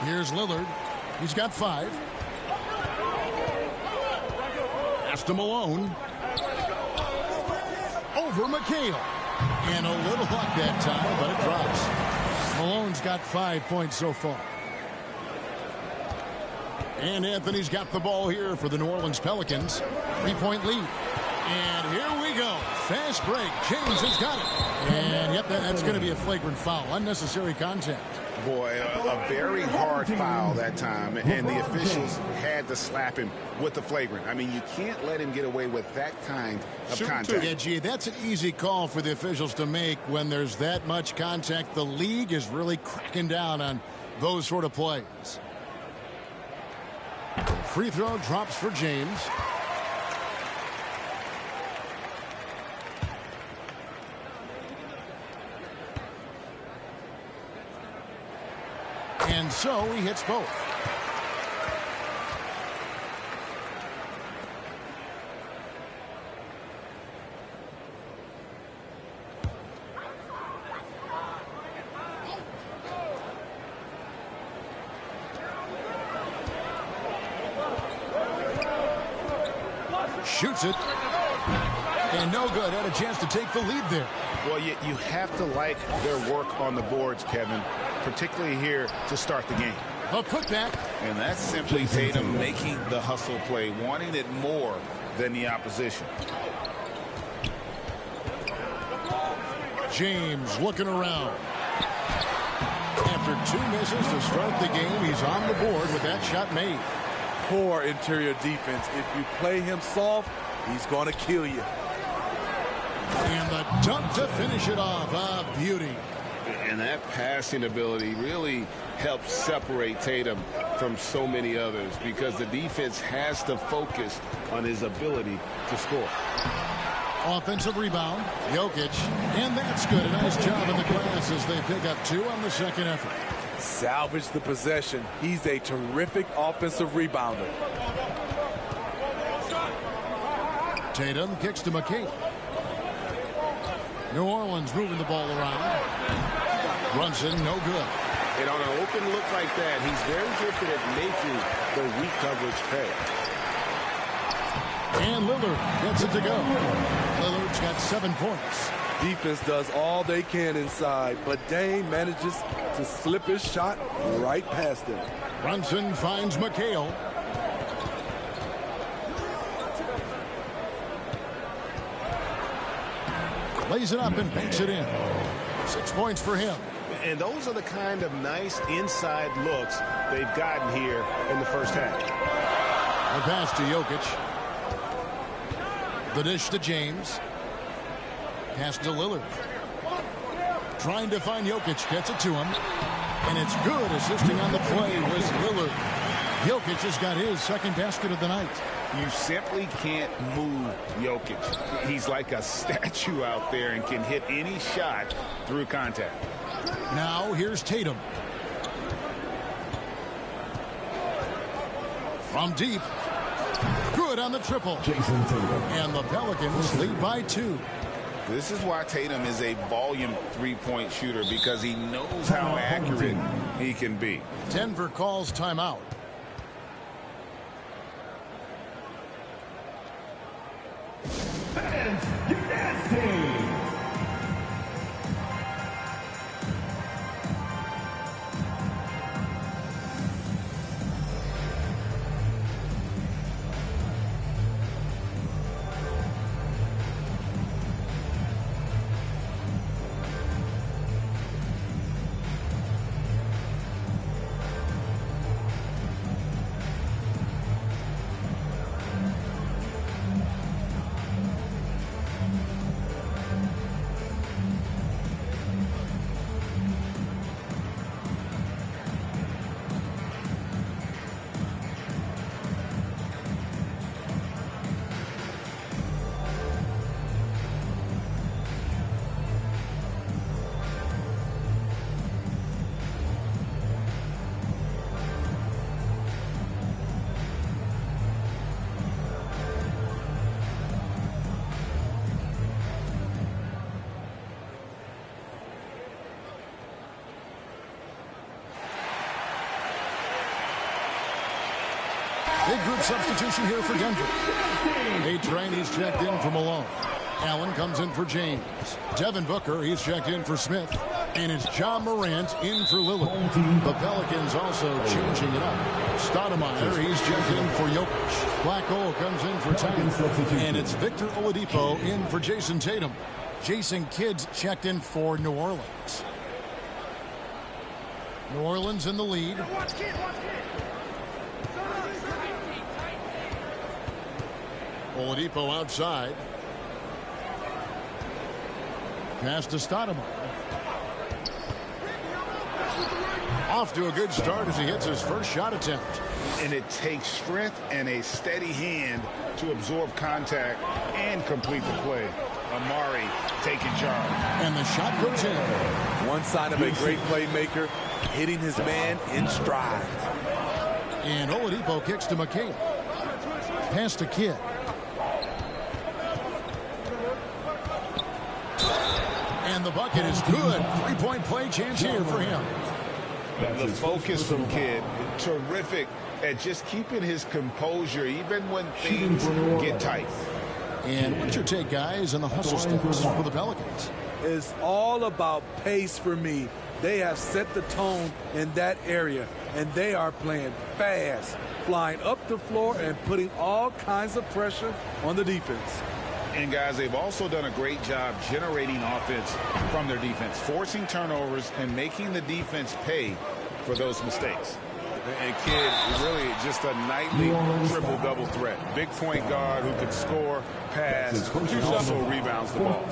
Here's Lillard. He's got 5. Pass to Malone. Over McHale. And a little luck that time, but it drops. Malone's got 5 points so far. And Anthony's got the ball here for the New Orleans Pelicans. 3-point lead. And here we go. Fast break. James has got it. And, yep, that's going to be a flagrant foul. Unnecessary contact. Boy, a very hard foul that time, and the officials had to slap him with the flagrant. I mean, you can't let him get away with that kind of contact. Yeah, gee, that's an easy call for the officials to make when there's that much contact. The league is really cracking down on those sort of plays. Free throw drops for James. And so he hits both. Shoots it. And no good. Had a chance to take the lead there. Well, you have to like their work on the boards, Kevin, particularly here to start the game. A putback. And that's simply Tatum making the hustle play, wanting it more than the opposition. James looking around. After 2 misses to start the game, he's on the board with that shot made. Poor interior defense. If you play him soft, he's going to kill you. And the dunk to finish it off. A beauty. And that passing ability really helps separate Tatum from so many others because the defense has to focus on his ability to score. Offensive rebound. Jokic. And that's good. A nice job in the glass as they pick up 2 on the second effort. Salvage the possession. He's a terrific offensive rebounder. Tatum kicks to McKay. New Orleans moving the ball around. Brunson, no good. And on an open look like that, he's very gifted at making the weak coverage pay. And Lillard gets it to go. Lillard's got 7 points. Defense does all they can inside, but Dame manages to slip his shot right past him. Brunson finds McHale. Lays it up and banks it in. 6 points for him. And those are the kind of nice inside looks they've gotten here in the first half. The pass to Jokic. The dish to James. Pass to Lillard. Trying to find Jokic. Gets it to him. And it's good. Assisting on the play was Lillard. Jokic has got his second basket of the night. You simply can't move Jokic. He's like a statue out there and can hit any shot through contact. Now here's Tatum. From deep. Good on the triple. Jason Tatum. And the Pelicans lead by 2. This is why Tatum is a volume three-point shooter, because he knows how accurate he can be. Denver calls timeout. Fans, gymnastics. Big group substitution here for Denver. A-Train, he's checked in for Malone. Allen comes in for James. Devin Booker, he's checked in for Smith. And it's John Morant in for Lillard. The Pelicans also changing it up. Stoudemire, he's checked in for Jokic. Black Hole comes in for Tatum. And it's Victor Oladipo in for Jason Tatum. Jason Kidd's checked in for New Orleans. New Orleans in the lead. Oladipo outside. Pass to Stoudemire. Off to a good start as he hits his first shot attempt. And it takes strength and a steady hand to absorb contact and complete the play. Amari taking charge. And the shot goes in. One sign of a great playmaker, hitting his man in stride. And Oladipo kicks to McCain. Pass to Kidd. And the bucket is good. Three-point play chance here for him. The focus from Kidd, terrific at just keeping his composure even when things get tight. And what's your take, guys, on the hustle steps for the Pelicans? It's all about pace for me. They have set the tone in that area, and they are playing fast, flying up the floor and putting all kinds of pressure on the defense. And, guys, they've also done a great job generating offense from their defense, forcing turnovers and making the defense pay for those mistakes. And Kidd really just a nightly triple-double threat. Big point guard who can score, pass, and also rebounds the ball.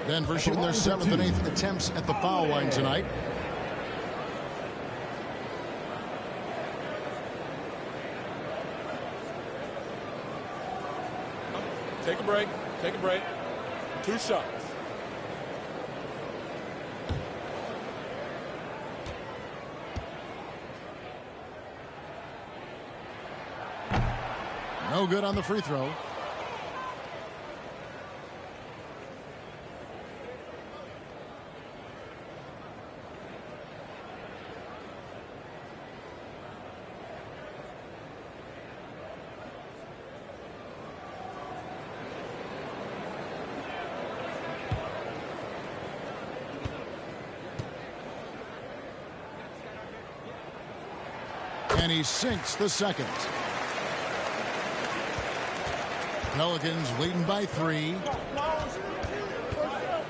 Denver shooting their 7th and 8th attempts at the foul line tonight. Take a break. Take a break. 2 shots. No good on the free throw. And he sinks the second. Pelicans leading by 3.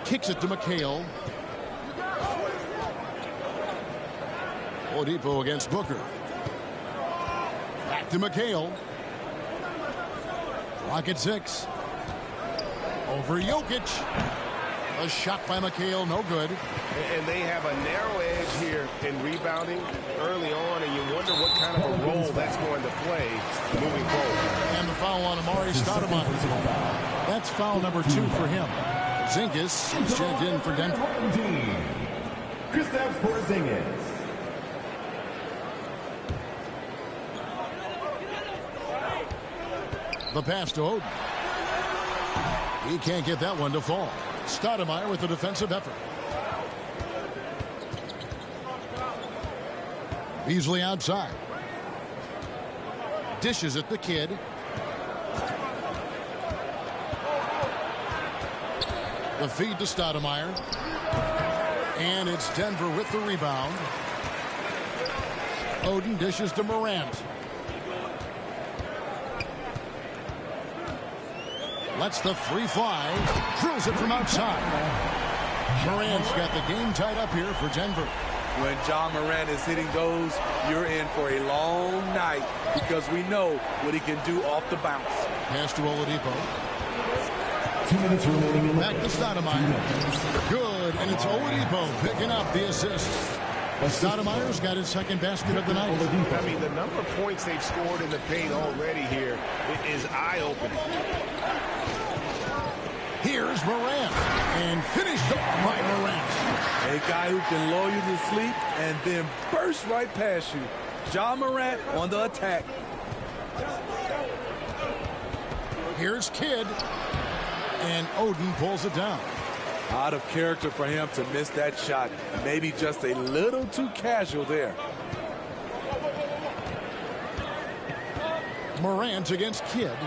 Kicks it to McHale. Oladipo against Booker. Back to McHale. Clock at 6. Over Jokic. A shot by McHale, no good. And they have a narrow edge here in rebounding early on, and you wonder what kind of a role that's going to play moving forward. And the foul on Amari Stoudemire. That's foul number 2 for him. Zingas is checked in for Denver. Kristaps Porzingis. The pass to Oden. He can't get that one to fall. Stoudemire with the defensive effort. Beasley outside. Dishes at the Kid. The feed to Stoudemire. And it's Denver with the rebound. Oden dishes to Morant. Lets the 3 fly. Drills it from outside. Morant's got the game tied up here for Denver. When John Morant is hitting those, you're in for a long night because we know what he can do off the bounce. Pass to Oladipo. 2 minutes remaining. Back to Stoudemire. Good, and it's Oladipo picking up the assist. Stoudemire's got his second basket of the night. I mean, the number of points they've scored in the paint already here is eye-opening. Here's Morant, and finished off by Morant. A guy who can lull you to sleep and then burst right past you. John Morant on the attack. Here's Kidd, and Oden pulls it down. Out of character for him to miss that shot. Maybe just a little too casual there. Morant against Kidd.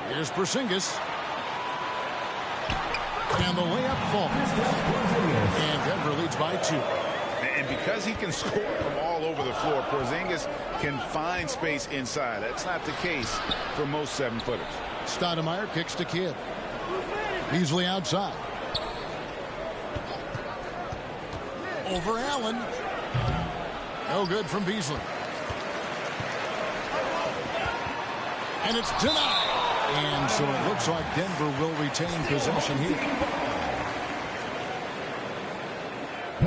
Here's Porzingis. And the layup falls. And Denver leads by 2. And because he can score from all over the floor, Porzingis can find space inside. That's not the case for most 7-footers. Stoudemire kicks to Kidd. Beasley outside. Over Allen. No good from Beasley. And it's denied. And so it looks like Denver will retain possession here.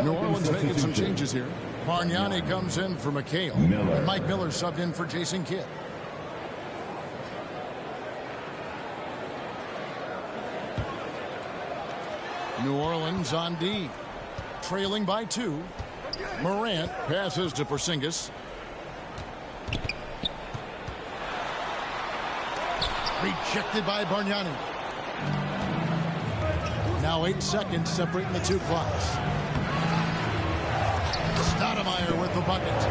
New Orleans making some changes here. Bargnani comes in for McHale. And Mike Miller subbed in for Jason Kidd. New Orleans on D. Trailing by 2. Morant passes to Porzingis. Rejected by Bargnani. Now 8 seconds separating the 2 clocks. Stoudemire with the bucket.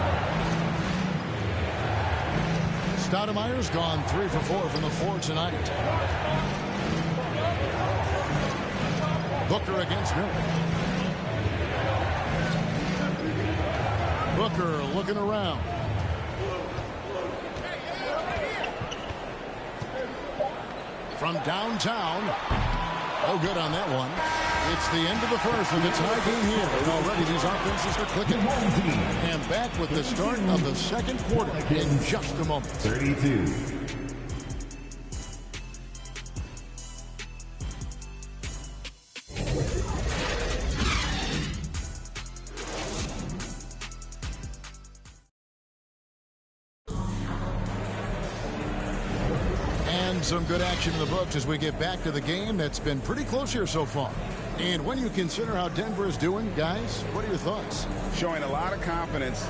Stoudemire's gone 3 for 4 from the floor tonight. Booker against Miller. Booker looking around. From downtown. No good on that one. It's the end of the first and it's tie game here. And already these offenses are clicking. And back with the start of the second quarter in just a moment. 32. Some good action in the books as we get back to the game that's been pretty close here so far. And when you consider how Denver is doing, guys, what are your thoughts? Showing a lot of confidence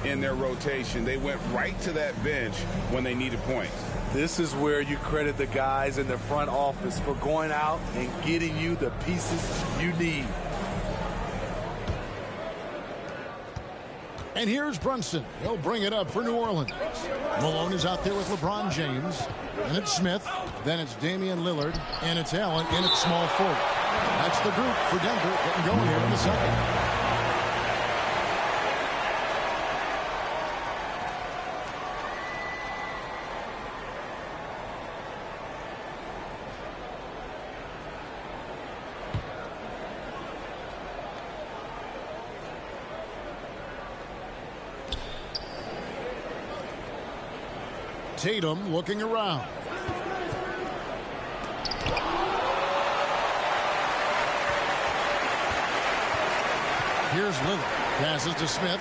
in their rotation. They went right to that bench when they needed points. This is where you credit the guys in the front office for going out and getting you the pieces you need. And here's Brunson. He'll bring it up for New Orleans. Malone is out there with LeBron James. And it's Smith. Then it's Damian Lillard. And it's Allen. And it's small forward. That's the group for Denver getting going here in the second. Tatum looking around. Here's Lillard. Passes to Smith.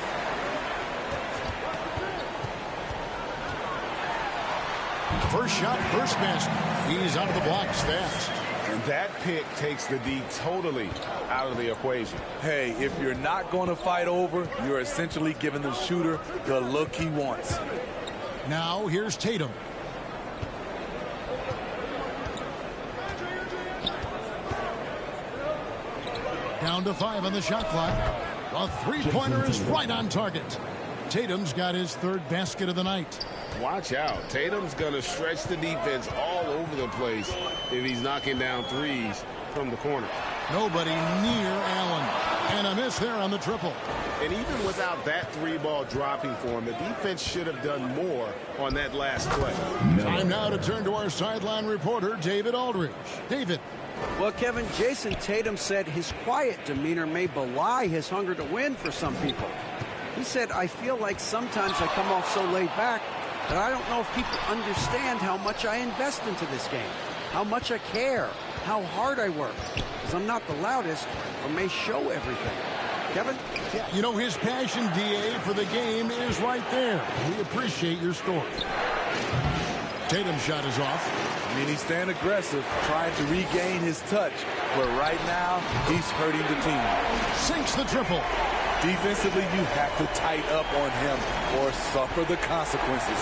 First shot, first basket. He's out of the blocks fast. And that pick takes the D totally out of the equation. Hey, if you're not going to fight over, you're essentially giving the shooter the look he wants. Now here's Tatum. Down to 5 on the shot clock. A three-pointer is right on target. Tatum's got his 3rd basket of the night. Watch out. Tatum's going to stretch the defense all over the place if he's knocking down threes from the corner. Nobody near Allen. And a miss there on the triple. And even without that 3-ball dropping for him, the defense should have done more on that last play. Time now to turn to our sideline reporter, David Aldridge. David. Well, Kevin, Jason Tatum said his quiet demeanor may belie his hunger to win for some people. He said, I feel like sometimes I come off so laid back that I don't know if people understand how much I invest into this game, how much I care, how hard I work, because I'm not the loudest or may show everything. Kevin? Yeah, you know, his passion, DA, for the game is right there. We appreciate your story. Tatum's shot is off. I mean, he's staying aggressive, trying to regain his touch. But right now, he's hurting the team. Sinks the triple. Defensively, you have to tighten up on him or suffer the consequences.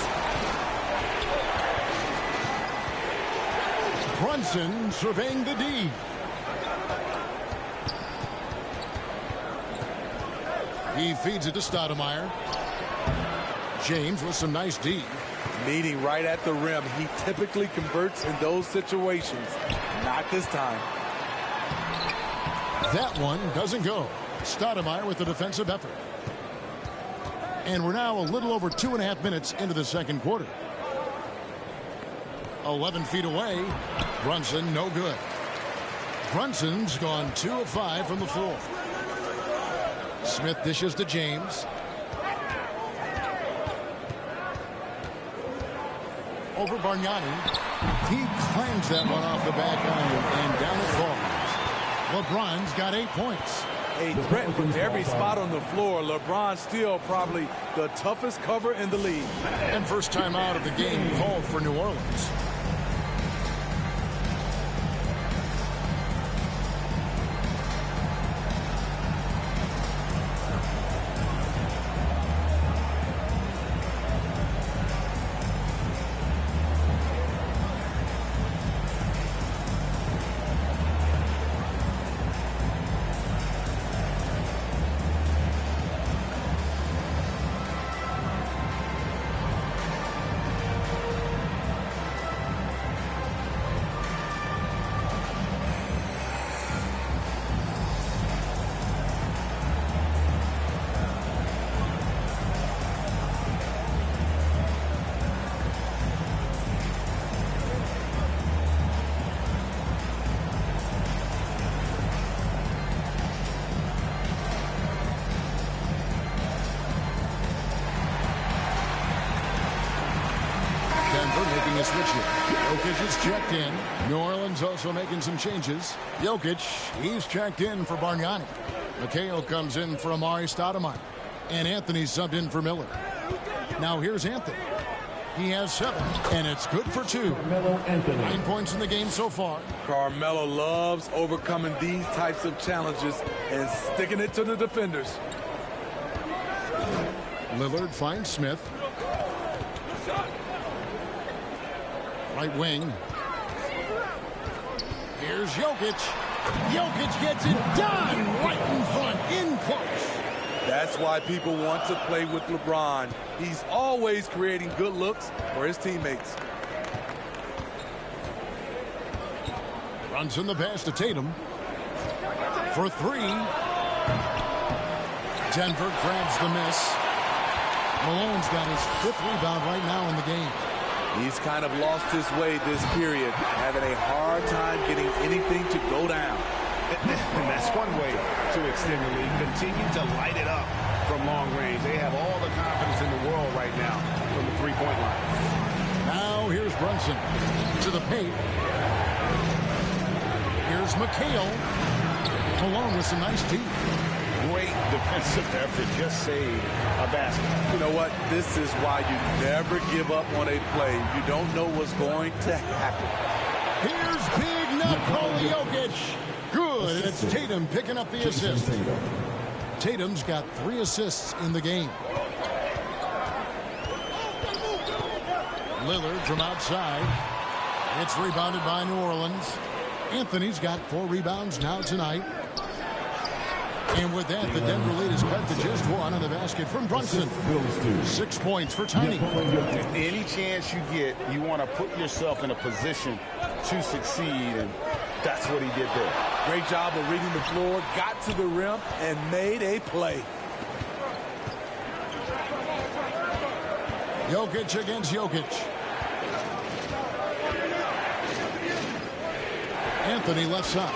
Brunson surveying the D. He feeds it to Stoudemire. James with some nice D. Meeting right at the rim. He typically converts in those situations. Not this time. That one doesn't go. Stoudemire with the defensive effort. And we're now a little over 2.5 minutes into the second quarter. 11 feet away. Brunson, no good. Brunson's gone 2 of 5 from the floor. Smith dishes to James. Over Bargnani. He climbs that one off the back iron, and down it falls. LeBron's got 8 points. A threat from every spot on the floor. LeBron still probably the toughest cover in the league. And first time out of the game called for New Orleans. Making a switch here. Jokic is checked in. New Orleans also making some changes. Jokic, he's checked in for Bargnani. McHale comes in for Amari Stoudemire. And Anthony subbed in for Miller. Now here's Anthony. He has 7, and it's good for 2. 9 points in the game so far. Carmelo loves overcoming these types of challenges and sticking it to the defenders. Lillard finds Smith. Right wing. Here's Jokic. Jokic gets it done right in front, in close. That's why people want to play with LeBron. He's always creating good looks for his teammates. Runs in the pass to Tatum. For 3. Denver grabs the miss. Malone's got his 5th rebound right now in the game. He's kind of lost his way this period, having a hard time getting anything to go down. And that's one way to extend the lead. Continue to light it up from long range. They have all the confidence in the world right now from the three-point line. Now here's Brunson to the paint. Here's McHale. Malone with some nice deep. Great defensive effort. Just saved a basket. You know what? This is why you never give up on a play. You don't know what's going to happen. Here's Big Nikola Jokic. Good. It's Tatum picking up the assist. Tatum's got 3 assists in the game. Lillard from outside. It's rebounded by New Orleans. Anthony's got 4 rebounds now tonight. And with that, the Denver lead is cut to just 1 on the basket from Brunson. 6 points for Tiny. Any chance you get, you want to put yourself in a position to succeed, and that's what he did there. Great job of reading the floor, got to the rim, and made a play. Jokic against Jokic. Anthony left side.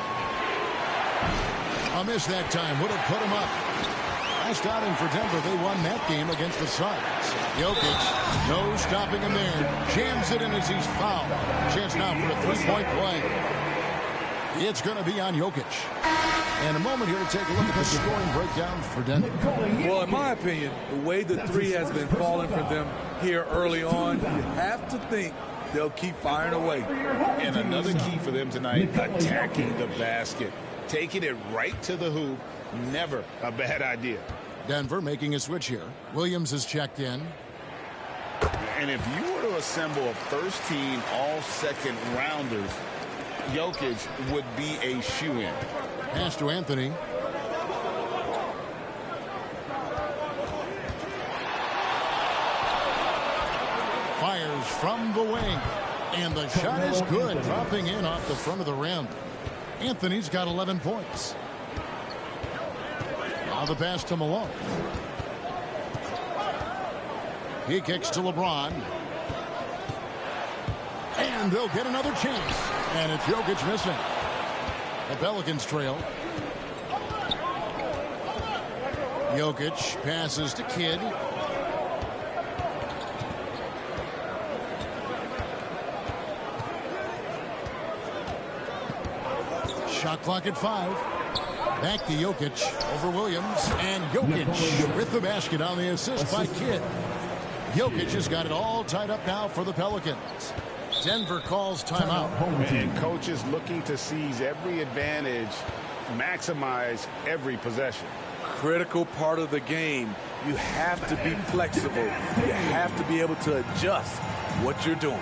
A miss that time would have put him up. Last outing for Denver, they won that game against the Suns. Jokic, no stopping him there. Jams it in as he's fouled. Chance now for a 3-point play. It's going to be on Jokic. In a moment here to take a look at the scoring breakdown for Denver. Well, in my opinion, the way the 3 has been falling for them here early on, you have to think they'll keep firing away. And another key for them tonight, attacking the basket. Taking it right to the hoop, never a bad idea. Denver making a switch here. Williams is checked in. And if you were to assemble a first-team all-second rounders, Jokic would be a shoo-in. Pass to Anthony. goes from the wing. And the shot is good, dropping in off the front of the rim. Anthony's got 11 points. Now the pass to Malone. He kicks to LeBron. And they'll get another chance. And it's Jokic missing. The Pelicans trail. Jokic passes to Kidd. Shot clock at 5. Back to Jokic over Williams. And Jokic with the basket on the assist by Kidd. Jokic has got it all tied up now for the Pelicans. Denver calls timeout. And coach is looking to seize every advantage, maximize every possession. Critical part of the game. You have to be flexible. You have to be able to adjust what you're doing.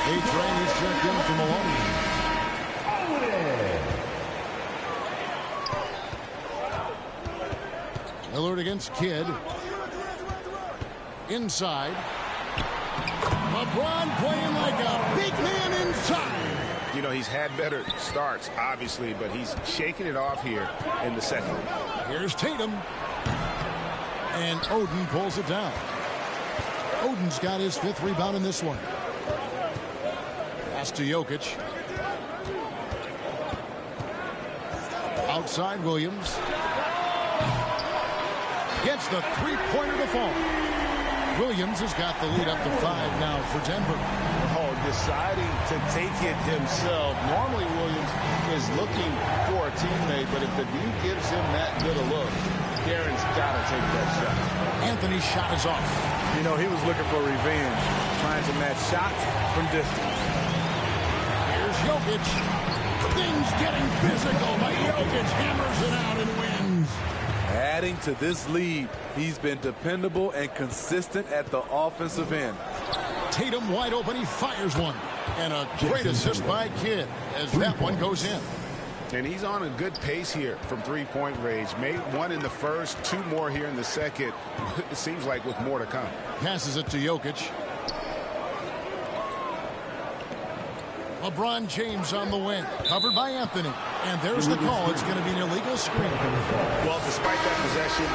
A-Train is checked in for Malone. Lillard against Kidd. Inside. LeBron playing like a big man inside. You know, he's had better starts, obviously, but he's shaking it off here in the second. Here's Tatum. And Oden pulls it down. Oden's got his 5th rebound in this one. Pass to Jokic. Outside Williams. Gets the three-pointer to fall. Williams has got the lead up to 5 now for Denver. Oh, deciding to take it himself. Normally Williams is looking for a teammate, but if the D gives him that good a look, Darren's got to take that shot. Anthony's shot is off. You know, he was looking for revenge, trying to match shots from distance. Here's Jokic. Things getting physical, but Jokic hammers it out and wins. Adding to this lead, he's been dependable and consistent at the offensive end. Tatum wide open, he fires one. And a great assist by Kidd as that one goes in. And he's on a good pace here from three-point range. Made one in the first, 2 more here in the second. It seems like with more to come. Passes it to Jokic. LeBron James on the wing, covered by Anthony. And there's the call. It's going to be an illegal screen. Well, despite that possession,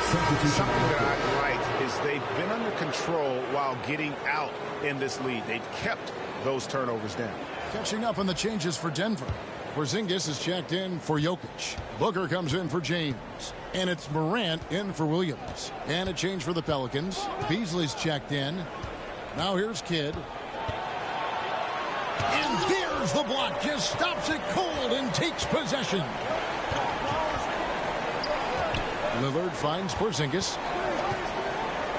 something that I like is they've been under control while getting out in this lead. They've kept those turnovers down. Catching up on the changes for Denver. Porzingis is checked in for Jokic. Booker comes in for James. And it's Morant in for Williams. And a change for the Pelicans. Beasley's checked in. Now here's Kidd. And there's the block. Just stops it cold and takes possession. Lillard finds Porzingis.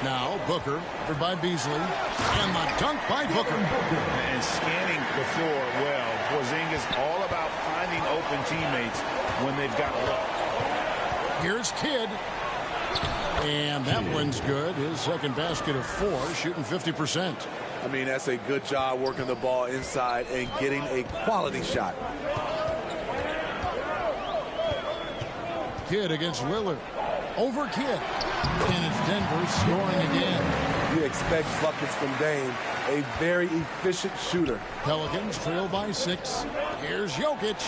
Now Booker, covered by Beasley. And the dunk by Booker. And scanning the floor well. Porzingis all about finding open teammates when they've got a look. Here's Kidd. And that one's good. His second basket of 4, shooting 50%. I mean, that's a good job working the ball inside and getting a quality shot. Kidd against Lillard. Over Kidd. And it's Denver scoring again. You expect buckets from Dame, a very efficient shooter. Pelicans trail by 6. Here's Jokic.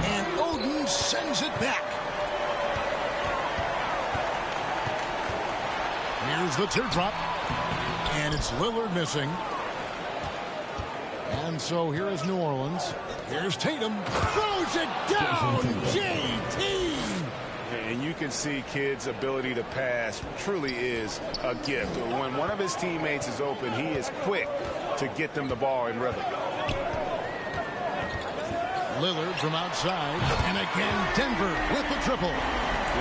And Oden sends it back. Here's the teardrop. And it's Lillard missing. And so here is New Orleans. Here's Tatum. Throws it down. JT. And you can see Kidd's ability to pass truly is a gift. When one of his teammates is open, he is quick to get them the ball in rhythm. Lillard from outside. And again, Denver with the triple.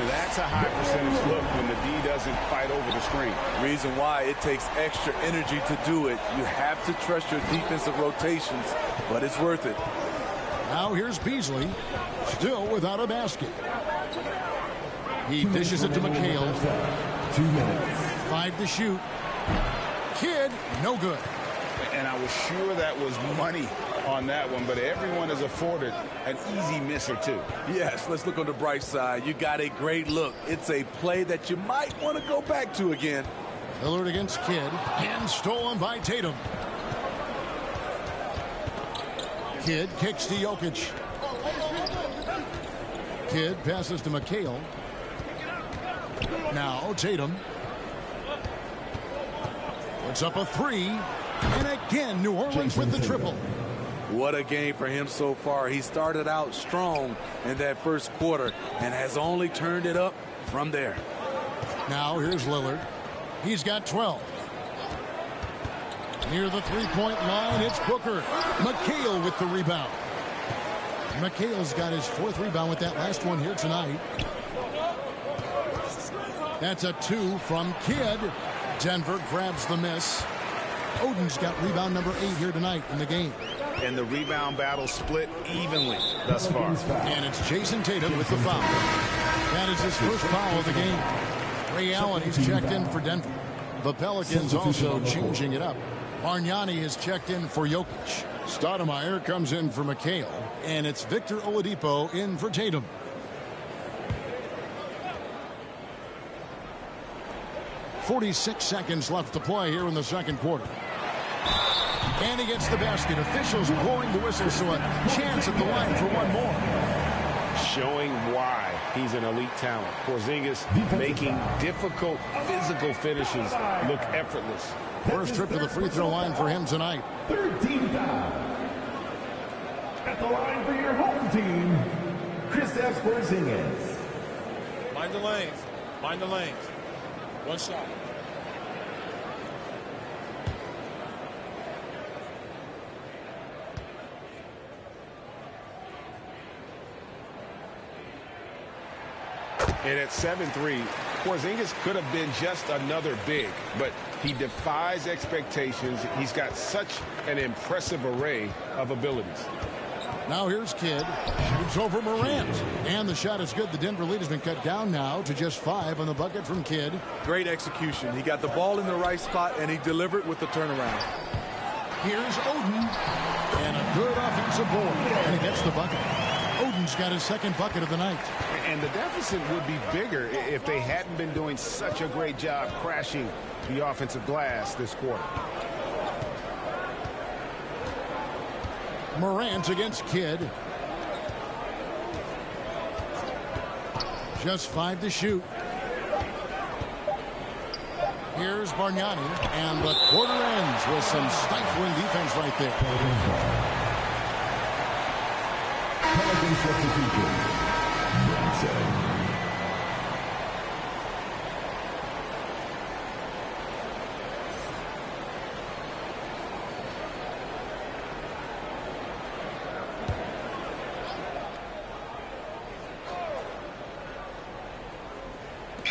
That's a high percentage look when the D doesn't fight over the screen. Reason why it takes extra energy to do it. You have to trust your defensive rotations, but it's worth it. Now here's Beasley, still without a basket. He dishes it to McHale. 2 minutes. 5 to shoot. Kidd, no good. And I was sure that was money on that one, but everyone is afforded an easy miss or two. Yes, let's look on the bright side. You got a great look. It's a play that you might want to go back to again. Lillard against Kidd, and stolen by Tatum. Kidd kicks to Jokic. Kidd passes to McHale. Now Tatum. Puts up a 3. And again, New Orleans with the triple. What a game for him so far. He started out strong in that first quarter and has only turned it up from there. Now here's Lillard. He's got 12. Near the three-point line, it's Booker. McHale with the rebound. McHale's got his 4th rebound with that last one here tonight. That's a 2 from Kidd. Denver grabs the miss. Oden's got rebound number 8 here tonight in the game. And the rebound battle split evenly thus far. And it's Jason Tatum with the foul. That is his first foul of the game. Ray Allen, he's checked in for Denver. The Pelicans also changing it up. Bargnani has checked in for Jokic. Stoudemire comes in for McHale. And it's Victor Oladipo in for Tatum. .46 seconds left to play here in the second quarter. And he gets the basket. Officials blowing the whistle, so a chance at the line for one more. Showing why he's an elite talent. Porzingis making difficult physical finishes look effortless. First trip to the free throw line for him tonight. 13 foul. At the line for your home team, Kristaps Porzingis. Mind the lanes. Mind the lanes. One shot. And at 7'3", Porzingis could have been just another big, but he defies expectations. He's got such an impressive array of abilities. Now here's Kidd. Shoots over Morant. And the shot is good. The Denver lead has been cut down now to just 5 on the bucket from Kidd. Great execution. He got the ball in the right spot, and he delivered with the turnaround. Here's Oden. And a good offensive board. And he gets the bucket. Oden's got his 2nd bucket of the night. And the deficit would be bigger if they hadn't been doing such a great job crashing the offensive glass this quarter. Morant against Kidd. Just 5 to shoot. Here's Bargnani. And the quarter ends with some stifling defense right there. Pelicans substitution. Brunson.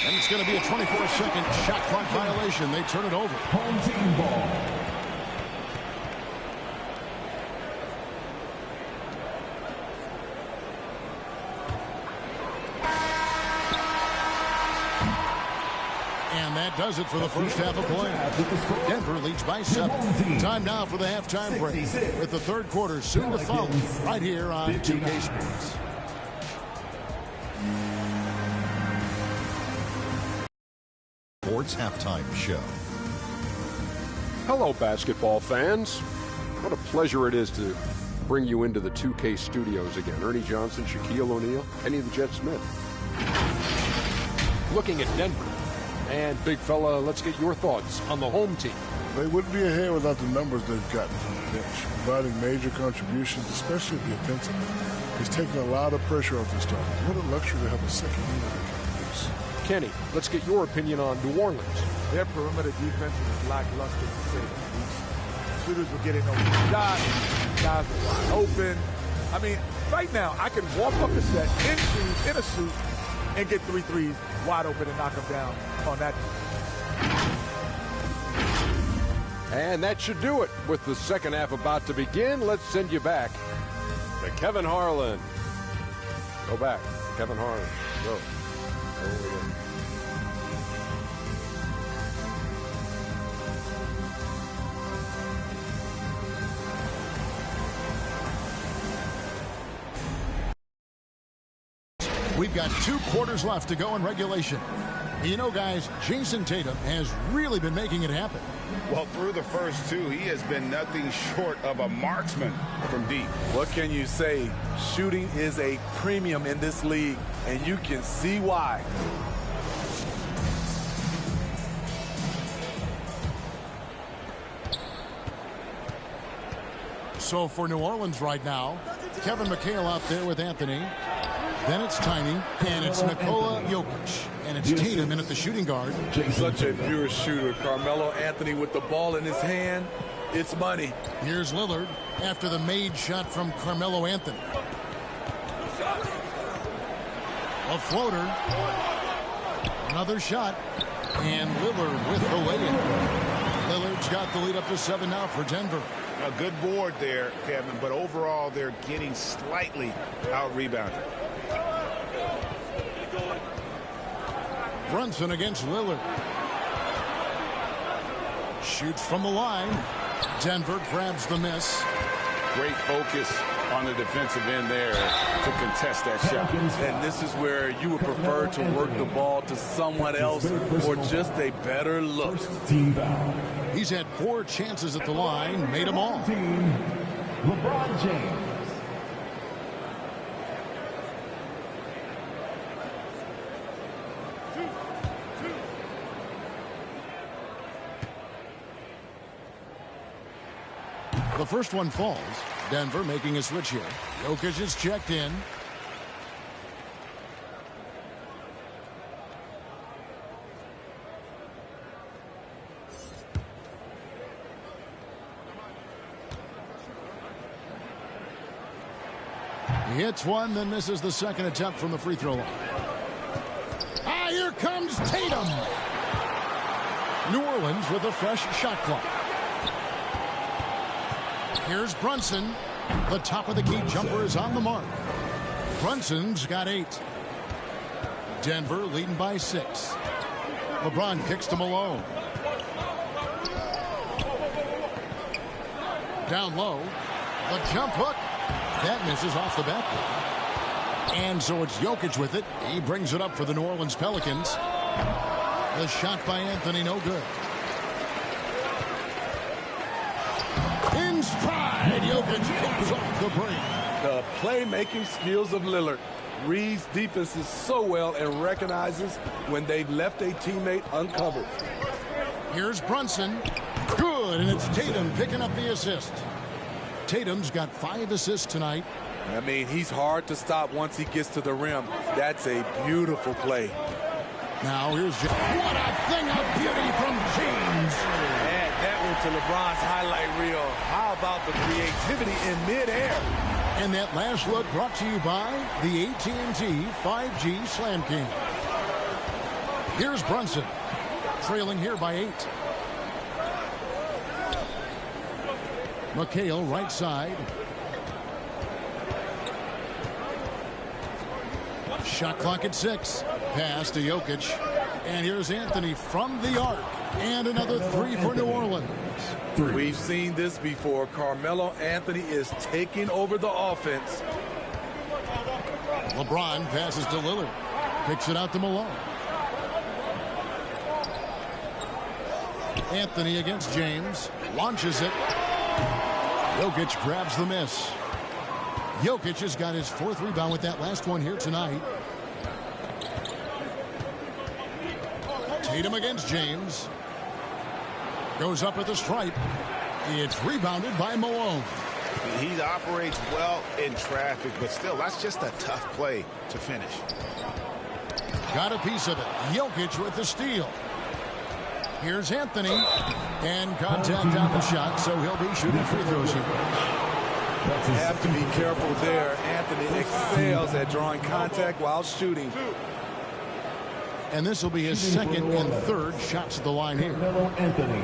And it's going to be a 24-second shot clock violation. They turn it over. Home team ball. And that does it for the first half of play. Denver leads by 7. Time now for the halftime break, with the third quarter soon to follow right here on 2K Sports. Sports Halftime Show. Hello, basketball fans. What a pleasure it is to bring you into the 2K studios again. Ernie Johnson, Shaquille O'Neal, Kenny the Jet Smith. Looking at Denver, And big fella, let's get your thoughts on the home team. They wouldn't be ahead without the numbers they've gotten from the bench, providing major contributions, especially at the offensive end. He's taking a lot of pressure off the starters. What a luxury to have a second unit that can produce. Kenny, let's get your opinion on New Orleans. Their perimeter defense was lackluster to say the least. Shooters were getting over the shot. Guys were wide open. I mean, right now, I can walk up the set in shoes, in a suit, and get 3 threes wide open and knock them down on that. And that should do it. With the second half about to begin, let's send you back to Kevin Harlan. Go back. Kevin Harlan. Go. Over there. We've got 2 quarters left to go in regulation. You know, guys, Jason Tatum has really been making it happen. Well, through the first 2, he has been nothing short of a marksman from deep. What can you say? Shooting is a premium in this league, and you can see why. So for New Orleans right now, Kevin McHale out there with Anthony. Then it's Tiny, and it's Nikola Jokic. And it's Tatum in at the shooting guard. Such a pure shooter. Carmelo Anthony with the ball in his hand. It's money. Here's Lillard after the made shot from Carmelo Anthony. A floater. Another shot. And Lillard with the lay-in. Lillard's got the lead up to 7 now for Denver. A good board there, Kevin, but overall they're getting slightly out-rebounded. Brunson against Lillard. Shoots from the line. Denver grabs the miss. Great focus on the defensive end there to contest that shot. And this is where you would prefer to work the ball to someone else or just a better look. He's had 4 chances at the line, made them all. LeBron James. The first one falls. Denver making a switch here. Jokic is checked in. He hits one, then misses the second attempt from the free throw line. Ah, here comes Tatum. New Orleans with a fresh shot clock. Here's Brunson. The top of the key jumper is on the mark. Brunson's got 8. Denver leading by 6. LeBron kicks to Malone. Down low. The jump hook. That misses off the backboard. And so it's Jokic with it. He brings it up for the New Orleans Pelicans. The shot by Anthony, no good. In stride, Jokic comes off the break. The playmaking skills of Lillard. Reads defenses so well and recognizes when they've left a teammate uncovered. Here's Brunson. Good, and it's Tatum picking up the assist. Tatum's got 5 assists tonight. I mean, he's hard to stop once he gets to the rim. That's a beautiful play. Now here's what a thing of beauty from James. Add that one to LeBron's highlight reel. How about the creativity in midair? And that last look brought to you by the AT&T 5G Slam King. Here's Brunson, trailing here by 8. McHale right side. Shot clock at 6. Pass to Jokic. And here's Anthony from the arc. And another 3 for New Orleans. We've seen this before. Carmelo Anthony is taking over the offense. LeBron passes to Lillard. Picks it out to Malone. Anthony against James. Launches it. Jokic grabs the miss. Jokic has got his 4th rebound with that last one here tonight. Tatum against James. Goes up at the stripe. It's rebounded by Malone. He operates well in traffic, but still, that's just a tough play to finish. Got a piece of it. Jokic with the steal. Here's Anthony. And contact on the shot, so he'll be shooting free throws here. You have to be careful there. Anthony excels at drawing contact while shooting. And this will be his second and third shots at the line here. Anthony,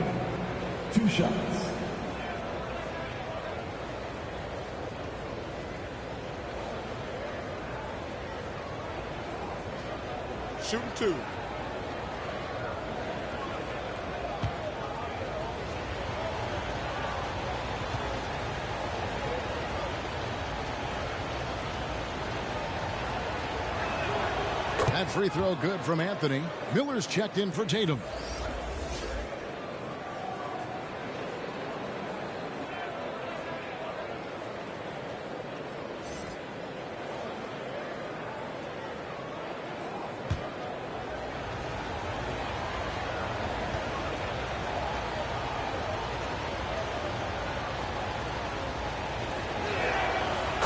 2 shots. Shooting 2. That free throw good from Anthony. Miller's checked in for Tatum.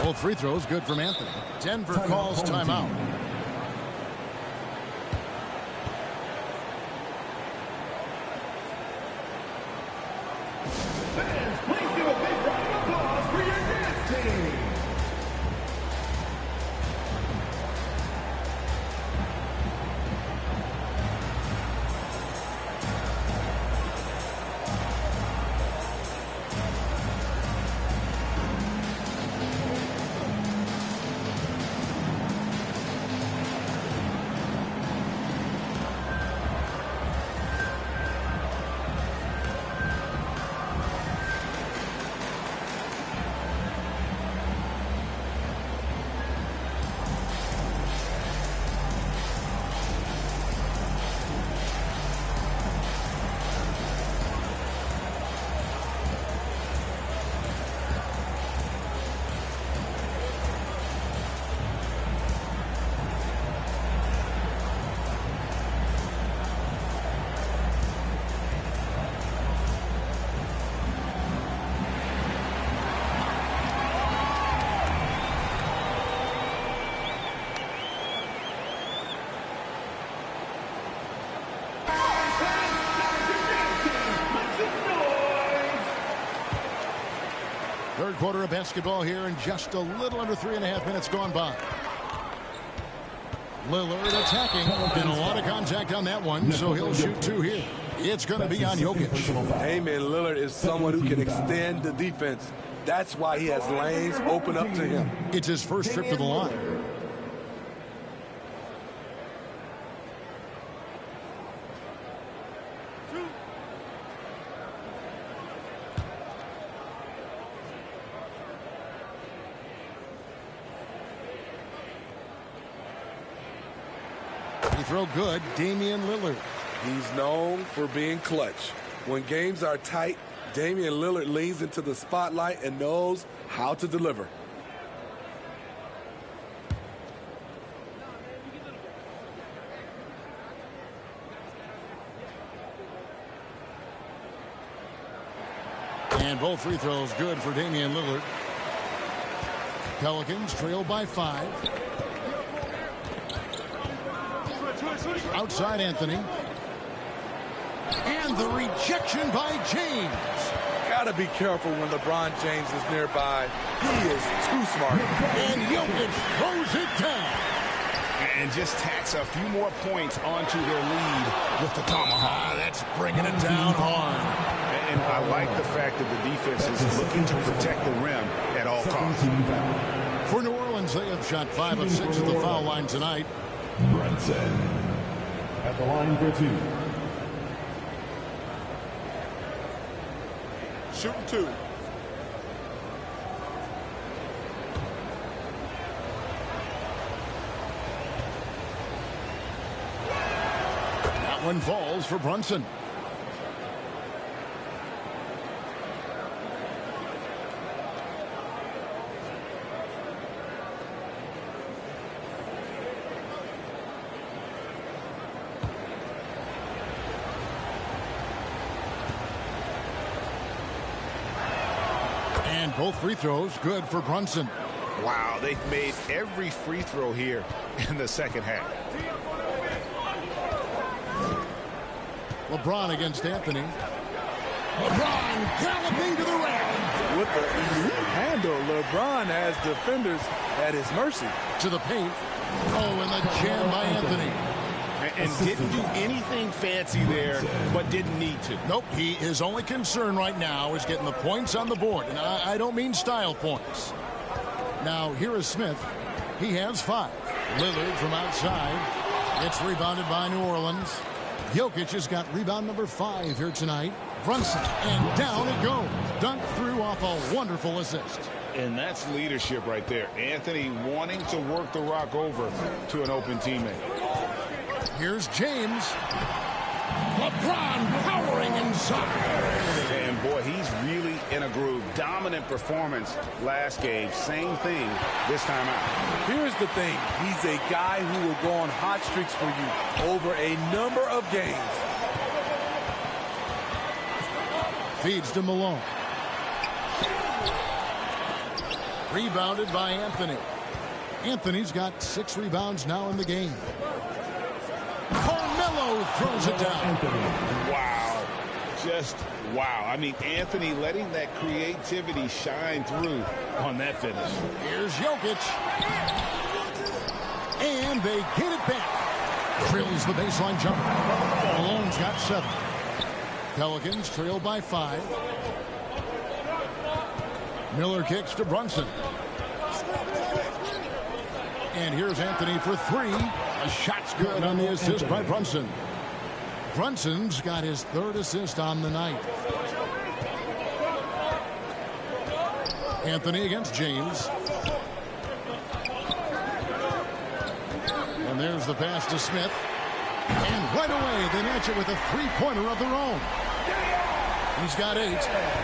Both free throws good from Anthony. Denver calls timeout. Fans, please give a big round of applause for your dance team. Third quarter of basketball here, and just a little under 3.5 minutes gone by. Lillard attacking, and a lot of contact on that one, so he'll shoot 2 here. It's going to be on Jokic. Damian Lillard is someone who can extend the defense. That's why he has lanes open up to him. It's his first trip to the line. Throw good, Damian Lillard. He's known for being clutch. When games are tight, Damian Lillard leans into the spotlight and knows how to deliver. And both free throws good for Damian Lillard. Pelicans trail by 5. Outside Anthony. And the rejection by James. Gotta be careful when LeBron James is nearby. He is too smart. And Jokic throws it down. And just tacks a few more points onto their lead with the tomahawk. That's bringing it down hard. And I like the fact that the defense is looking to protect the rim at all costs. For New Orleans, they have shot 5 of 6 at the foul line tonight. Brunson at the line for 2. Shooting 2. That one falls for Brunson. And both free throws good for Brunson. Wow, they've made every free throw here in the second half. LeBron against Anthony. LeBron galloping to the rim. With the elite handle, LeBron has defenders at his mercy. To the paint. Oh, and the jam by Anthony. And didn't do anything fancy there, but didn't need to. Nope, his only concern right now is getting the points on the board. And I don't mean style points. Now, here is Smith. He has 5. Lillard from outside. It's rebounded by New Orleans. Jokic has got rebound number 5 here tonight. Brunson, and down it goes. Dunked through off a wonderful assist. And that's leadership right there. Anthony wanting to work the rock over to an open teammate. Here's James. LeBron powering inside. And boy, he's really in a groove. Dominant performance last game. Same thing this time out. Here's the thing. He's a guy who will go on hot streaks for you over a number of games. Feeds to Malone. Rebounded by Anthony. Anthony's got 6 rebounds now in the game. Carmelo throws it down. Wow. Just wow. I mean, Anthony letting that creativity shine through on that finish. Here's Jokic. And they get it back. Drills the baseline jumper. Malone's got 7. Pelicans trail by 5. Miller kicks to Brunson. And here's Anthony for 3. A shot's good on the assist by Brunson. Brunson's got his 3rd assist on the night. Anthony against James. And there's the pass to Smith. And right away, they match it with a 3-pointer of their own. He's got 8.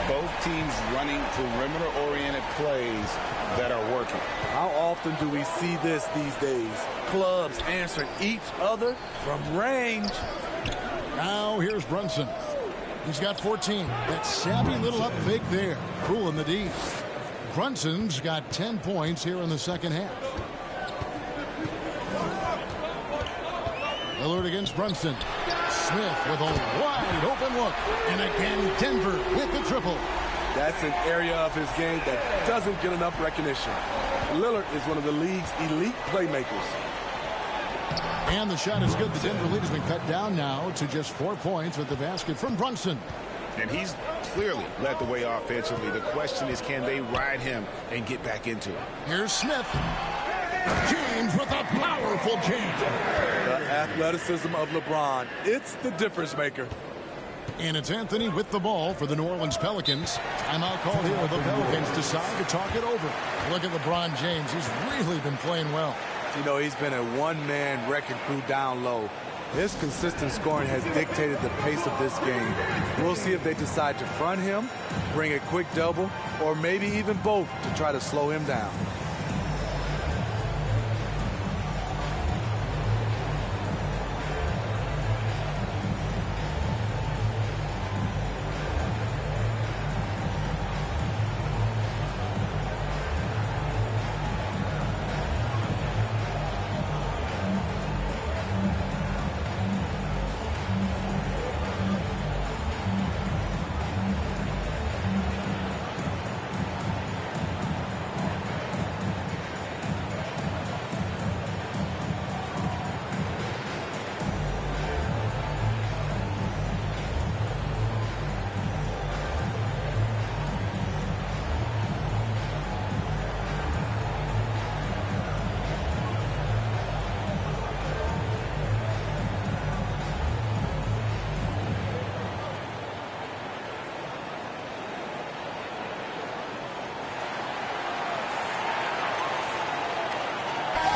Both teams running perimeter-oriented plays that are working. How often do we see this these days? Clubs answering each other from range. Now here's Brunson. He's got 14. That savvy little up fake there. Fooling the D. Brunson's got 10 points here in the second half. Lillard against Brunson. Smith with a wide open look. And again, Denver with the triple. That's an area of his game that doesn't get enough recognition. Lillard is one of the league's elite playmakers. And the shot is good. The Denver lead has been cut down now to just 4 points with the basket from Brunson. And he's clearly led the way offensively. The question is, can they ride him and get back into it? Here's Smith. James with a powerful jam. The athleticism of LeBron. It's the difference maker. And it's Anthony with the ball for the New Orleans Pelicans. Timeout called here. The Pelicans decide to talk it over. Look at LeBron James. He's really been playing well. You know, he's been a one-man wrecking crew down low. His consistent scoring has dictated the pace of this game. We'll see if they decide to front him, bring a quick double, or maybe even both to try to slow him down.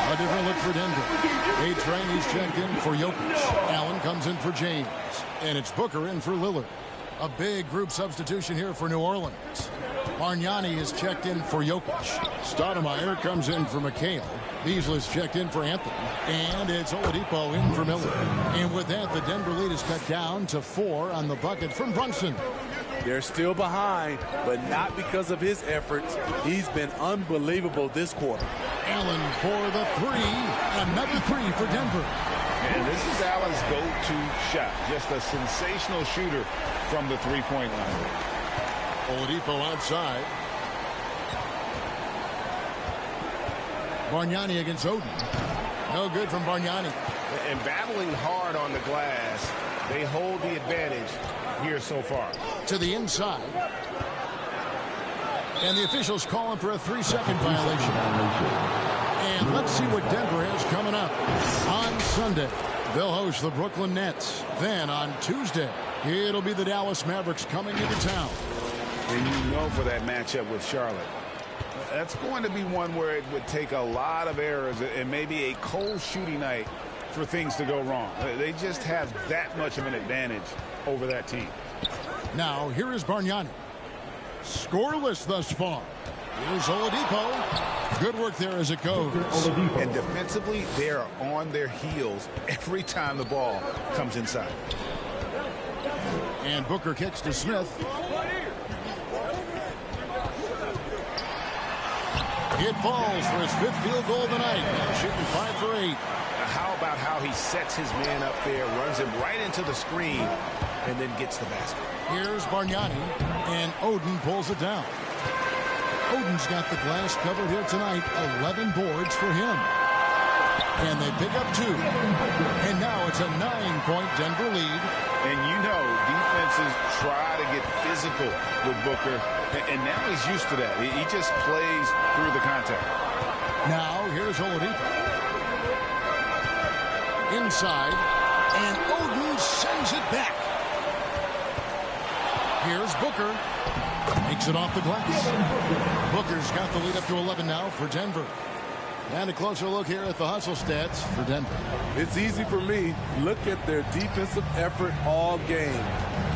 A different look for Denver. A-Train, he's checked in for Jokic. Allen comes in for James. And it's Booker in for Lillard. A big group substitution here for New Orleans. Bargnani is checked in for Jokic. Stoudemire comes in for McHale. Beasley's checked in for Anthony. And it's Oladipo in for Miller. And with that, the Denver lead is cut down to 4 on the bucket from Brunson. They're still behind, but not because of his efforts. He's been unbelievable this quarter. Allen for the three. Another three for Denver. And this is Allen's go-to shot. Just a sensational shooter from the three-point line. Oladipo outside. Bargnani against Oden. No good from Bargnani. And battling hard on the glass, they hold the advantage here so far. To the inside. And the officials calling for a 3-second violation. And let's see what Denver has coming up. On Sunday, they'll host the Brooklyn Nets. Then on Tuesday, it'll be the Dallas Mavericks coming into town. And you know, for that matchup with Charlotte, that's going to be one where it would take a lot of errors and maybe a cold shooting night for things to go wrong. They just have that much of an advantage over that team. Now, here is Bargnani. Scoreless thus far. Here's Oladipo. Good work there as it goes. And defensively, they are on their heels every time the ball comes inside. And Booker kicks to Smith. It falls for his 5th field goal of the night. Now shooting 5 for 8. How about how he sets his man up there, runs him right into the screen, and then gets the basket. Here's Bargnani, and Oden pulls it down. Oden's got the glass covered here tonight. 11 boards for him. And they pick up 2. And now it's a 9-point Denver lead. And you know, defenses try to get physical with Booker. And now he's used to that. He just plays through the contact. Now here's Oladipo. Inside. And Oden sends it back. Here's Booker. Makes it off the glass. Booker's got the lead up to 11 now for Denver. And a closer look here at the hustle stats for Denver. It's easy for me. Look at their defensive effort all game.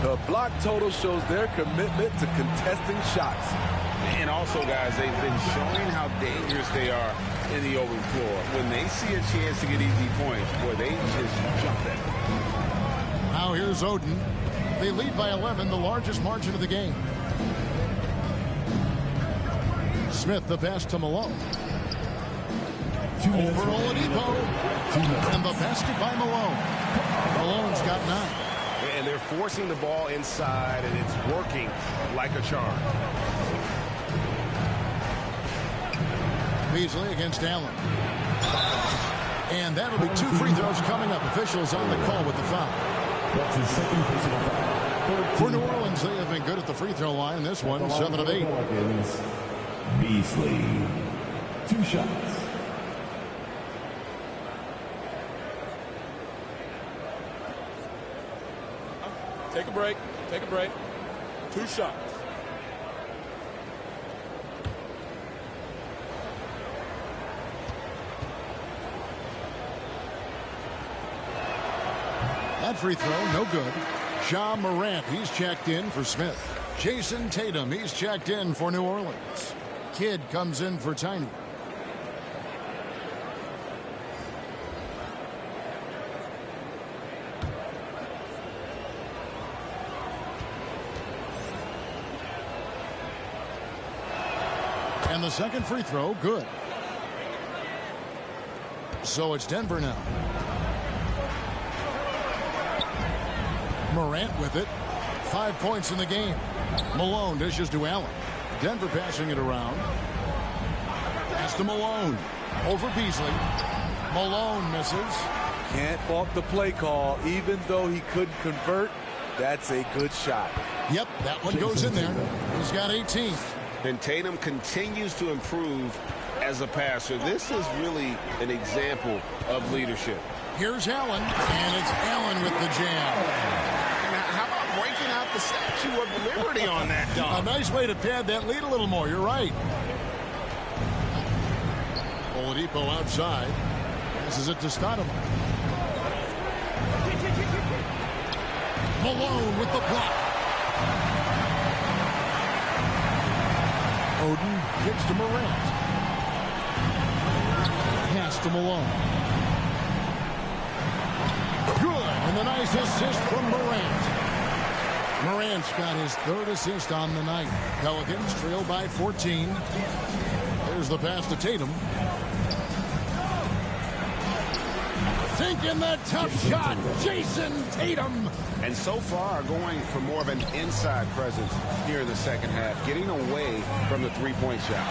The block total shows their commitment to contesting shots. And also, guys, they've been showing how dangerous they are in the open floor. When they see a chance to get easy points, boy, they just jump at it. Now here's Oden. They lead by 11, the largest margin of the game. Smith, the pass to Malone. Over Oladipo. And the basket by Malone. Malone's got 9. And they're forcing the ball inside, and it's working like a charm. Beasley against Allen. And that'll be 2 free throws coming up. Officials on the call with the foul. That's his second personal foul. For New Orleans, they have been good at the free throw line. This one, 7 of 8. Pelicans, Beasley. 2 shots. Take a break. Take a break. 2 shots. That free throw, no good. Ja Morant, he's checked in for Smith. Jason Tatum, he's checked in for New Orleans. Kidd comes in for Tiny. And the second free throw, good. So it's Denver now. Morant with it. 5 points in the game. Malone dishes to Allen. Denver passing it around. Pass to Malone. Over Beasley. Malone misses. Can't fault the play call. Even though he couldn't convert, that's a good shot. Yep, that one goes in there. He's got 18. And Tatum continues to improve as a passer. This is really an example of leadership. Here's Allen, and it's Allen with the jam. Now, how about breaking out the Statue of Liberty on that dunk? A nice way to pad that lead a little more. You're right. Oladipo outside. Passes it to Stoudemire. Malone with the block. Oden kicks to Morant. Pass to Malone. Good, and a nice assist from Morant. Morant's got his 3rd assist on the night. Pelicans trail by 14. There's the pass to Tatum. Sinking the tough shot, Jason Tatum. And so far going for more of an inside presence here in the second half, getting away from the three-point shot.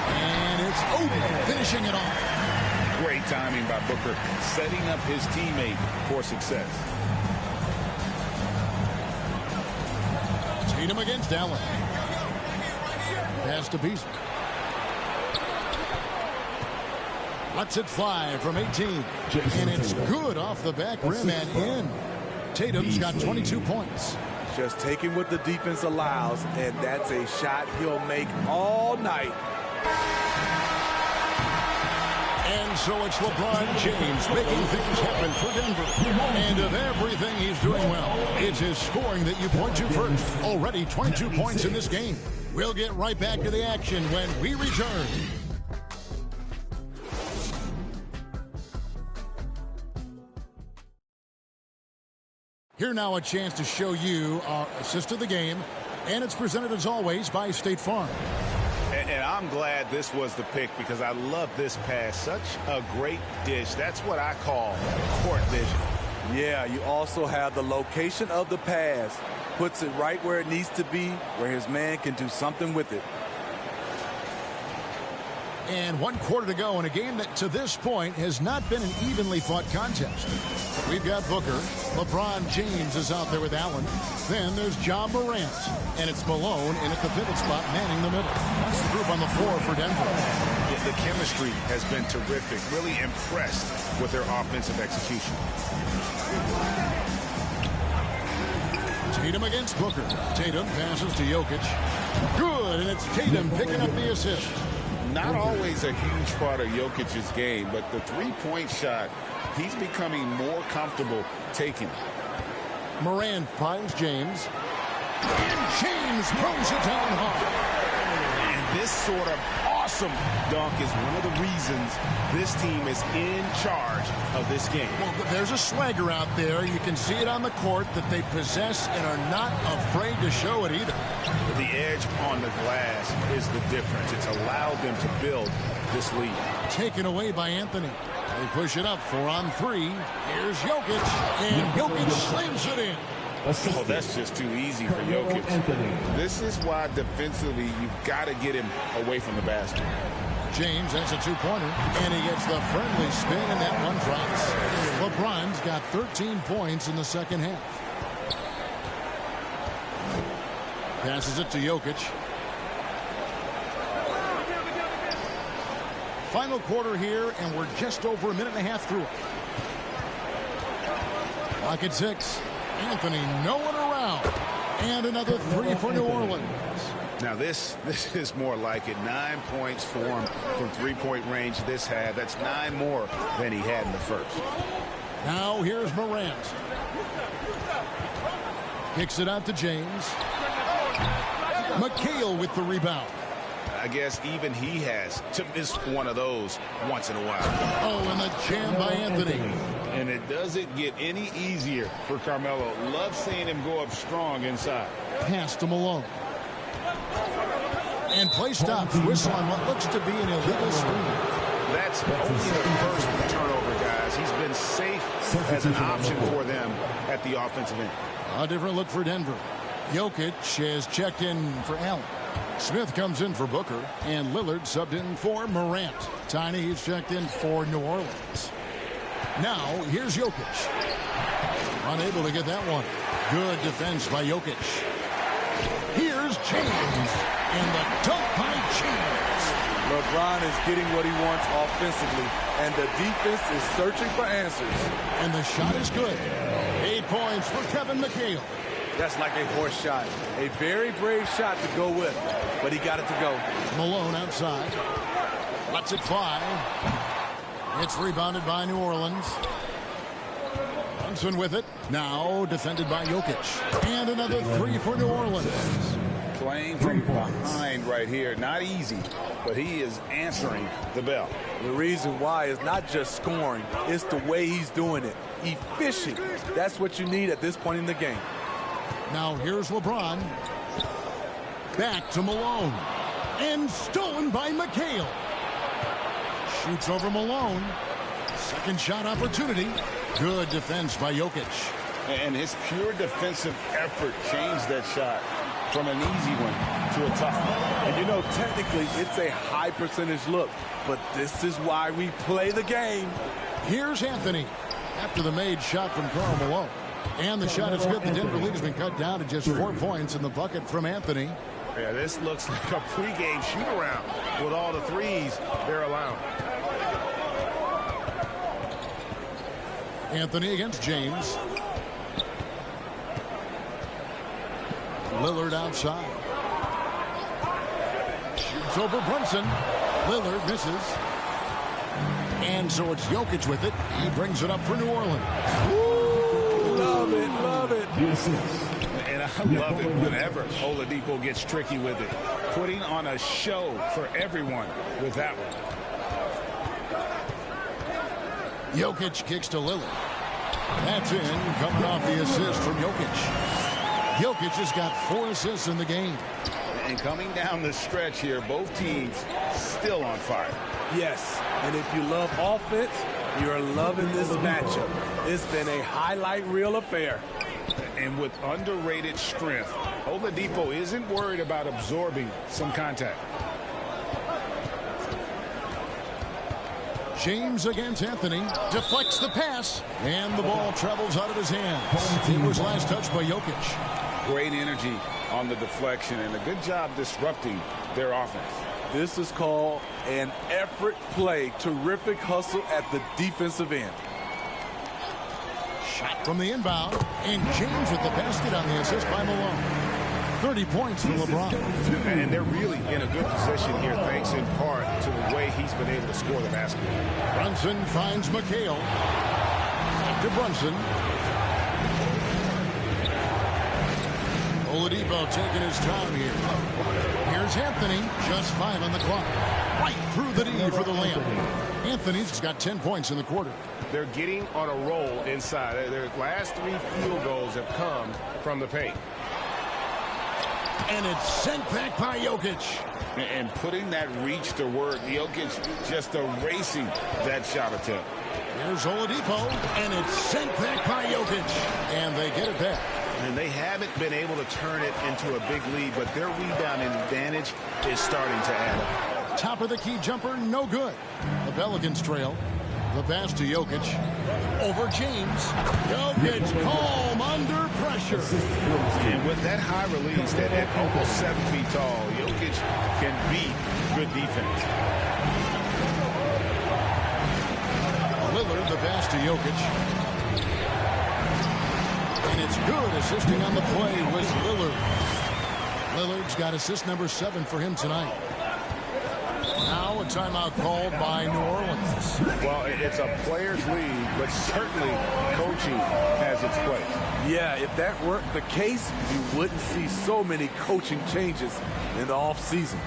And it's Odin finishing it off. Great timing by Booker, setting up his teammate for success. Tatum against Allen. Pass to Beasley. Lets it fly from 18. And it's good off the back rim and in. Tatum's got 22 points. Just taking what the defense allows, and that's a shot he'll make all night. And so it's LeBron James making things happen for Denver. And of everything he's doing well, it's his scoring that you point to first. Already 22 points in this game. We'll get right back to the action when we return. Here now a chance to show you our assist of the game. And it's presented as always by State Farm. And I'm glad this was the pick because I love this pass. Such a great dish. That's what I call court vision. Yeah, you also have the location of the pass. Puts it right where it needs to be, where his man can do something with it. And 1 quarter to go in a game that to this point has not been an evenly fought contest. We've got Booker. LeBron James is out there with Allen. Then there's John Morant. And it's Malone in at the pivot spot manning the middle. That's the group on the floor for Denver. The chemistry has been terrific. Really impressed with their offensive execution. Tatum against Booker. Tatum passes to Jokic. Good, and it's Tatum picking up the assist. Not always a huge part of Jokic's game, but the three-point shot, he's becoming more comfortable taking. Morant finds James. And James throws it down hard. And this sort of awesome dunk is one of the reasons this team is in charge of this game. Well, there's a swagger out there. You can see it on the court that they possess and are not afraid to show it either. The edge on the glass is the difference. It's allowed them to build this lead. Taken away by Anthony. They push it up 4 on 3. Here's Jokic. And Jokic slams it in. Oh, that's just too easy for Jokic. This is why defensively you've got to get him away from the basket. James has a 2-pointer, and he gets the friendly spin, and that one drops. LeBron's got 13 points in the second half. Passes it to Jokic. Final quarter here, and we're just over a minute and a half through it. Clock at 6. Anthony, no one around. And another 3 for New Orleans. Now this is more like it. 9 points for him from three-point range this half. That's 9 more than he had in the first. Now here's Morant. Kicks it out to James. McHale with the rebound. I guess even he has to miss one of those once in a while. Oh, and the jam by Anthony. And it doesn't get any easier for Carmelo. Love seeing him go up strong inside. Pass to Malone. And play stops. Whistle on what looks to be an illegal screen. That's only the first turnover, guys. He's been safe as an option for them at the offensive end. A different look for Denver. Jokic has checked in for Allen. Smith comes in for Booker, and Lillard subbed in for Morant. Tiny, he's checked in for New Orleans. Now, here's Jokic. Unable to get that one. Good defense by Jokic. Here's James, and the dunk by James. LeBron is getting what he wants offensively, and the defense is searching for answers. And the shot is good. 8 points for Kevin McHale. That's like a horse shot. A very brave shot to go with, but he got it to go. Malone outside. Lets it fly. It's rebounded by New Orleans. Brunson with it. Now defended by Jokic. And another 3 for New Orleans. Playing from behind right here. Not easy, but he is answering the bell. The reason why is not just scoring. It's the way he's doing it. Efficient. That's what you need at this point in the game. Now here's LeBron. Back to Malone. And stolen by McHale. Shoots over Malone. Second shot opportunity. Good defense by Jokic. And his pure defensive effort changed that shot from an easy one to a tough one. And you know, technically, it's a high percentage look, but this is why we play the game. Here's Anthony after the made shot from Karl Malone. And the shot is good. The Denver lead has been cut down to just 4 points in the bucket from Anthony. Yeah, this looks like a pregame shoot-around with all the threes they're allowing. Anthony against James. Lillard outside. Shoots over Brunson. Lillard misses. And so it's Jokic with it. He brings it up for New Orleans. Woo! Love it, love it. And I love it whenever Oladipo gets tricky with it. Putting on a show for everyone with that one. Jokic kicks to Lillard. That's in, coming off the assist from Jokic. Jokic has got 4 assists in the game. And coming down the stretch here, both teams still on fire. Yes, and if you love offense, you're loving this matchup. It's been a highlight reel affair. And with underrated strength, Oladipo isn't worried about absorbing some contact. James against Anthony. Deflects the pass. And the ball travels out of his hands. It was last touched by Jokic. Great energy on the deflection and a good job disrupting their offense. This is called an effort play. Terrific hustle at the defensive end. Shot from the inbound. And James with the basket on the assist by Malone. 30 points for LeBron. And they're really in a good position here, thanks in part to the way he's been able to score the basket. Brunson finds McHale. Back to Brunson. Oladipo taking his time here. Here's Anthony. Just 5 on the clock. Right through the D for the layup. Anthony's got 10 points in the quarter. They're getting on a roll inside. Their last 3 field goals have come from the paint. And it's sent back by Jokic. And putting that reach to work, Jokic just erasing that shot attempt. Here's Oladipo, and it's sent back by Jokic. And they get it back. And they haven't been able to turn it into a big lead, but their rebounding advantage is starting to add up. Top of the key jumper, no good. The Pelicans trail. The pass to Jokic. Over James. Jokic calm under pressure. And with that high release, at almost 7 feet tall, Jokic can beat good defense. Lillard, the pass to Jokic. And it's good. Assisting on the play was Lillard. Lillard's got assist number 7 for him tonight. Now a timeout called by New Orleans. Well, it's a players' league, but certainly coaching has its place. Yeah, if that weren't the case, you wouldn't see so many coaching changes in the offseason.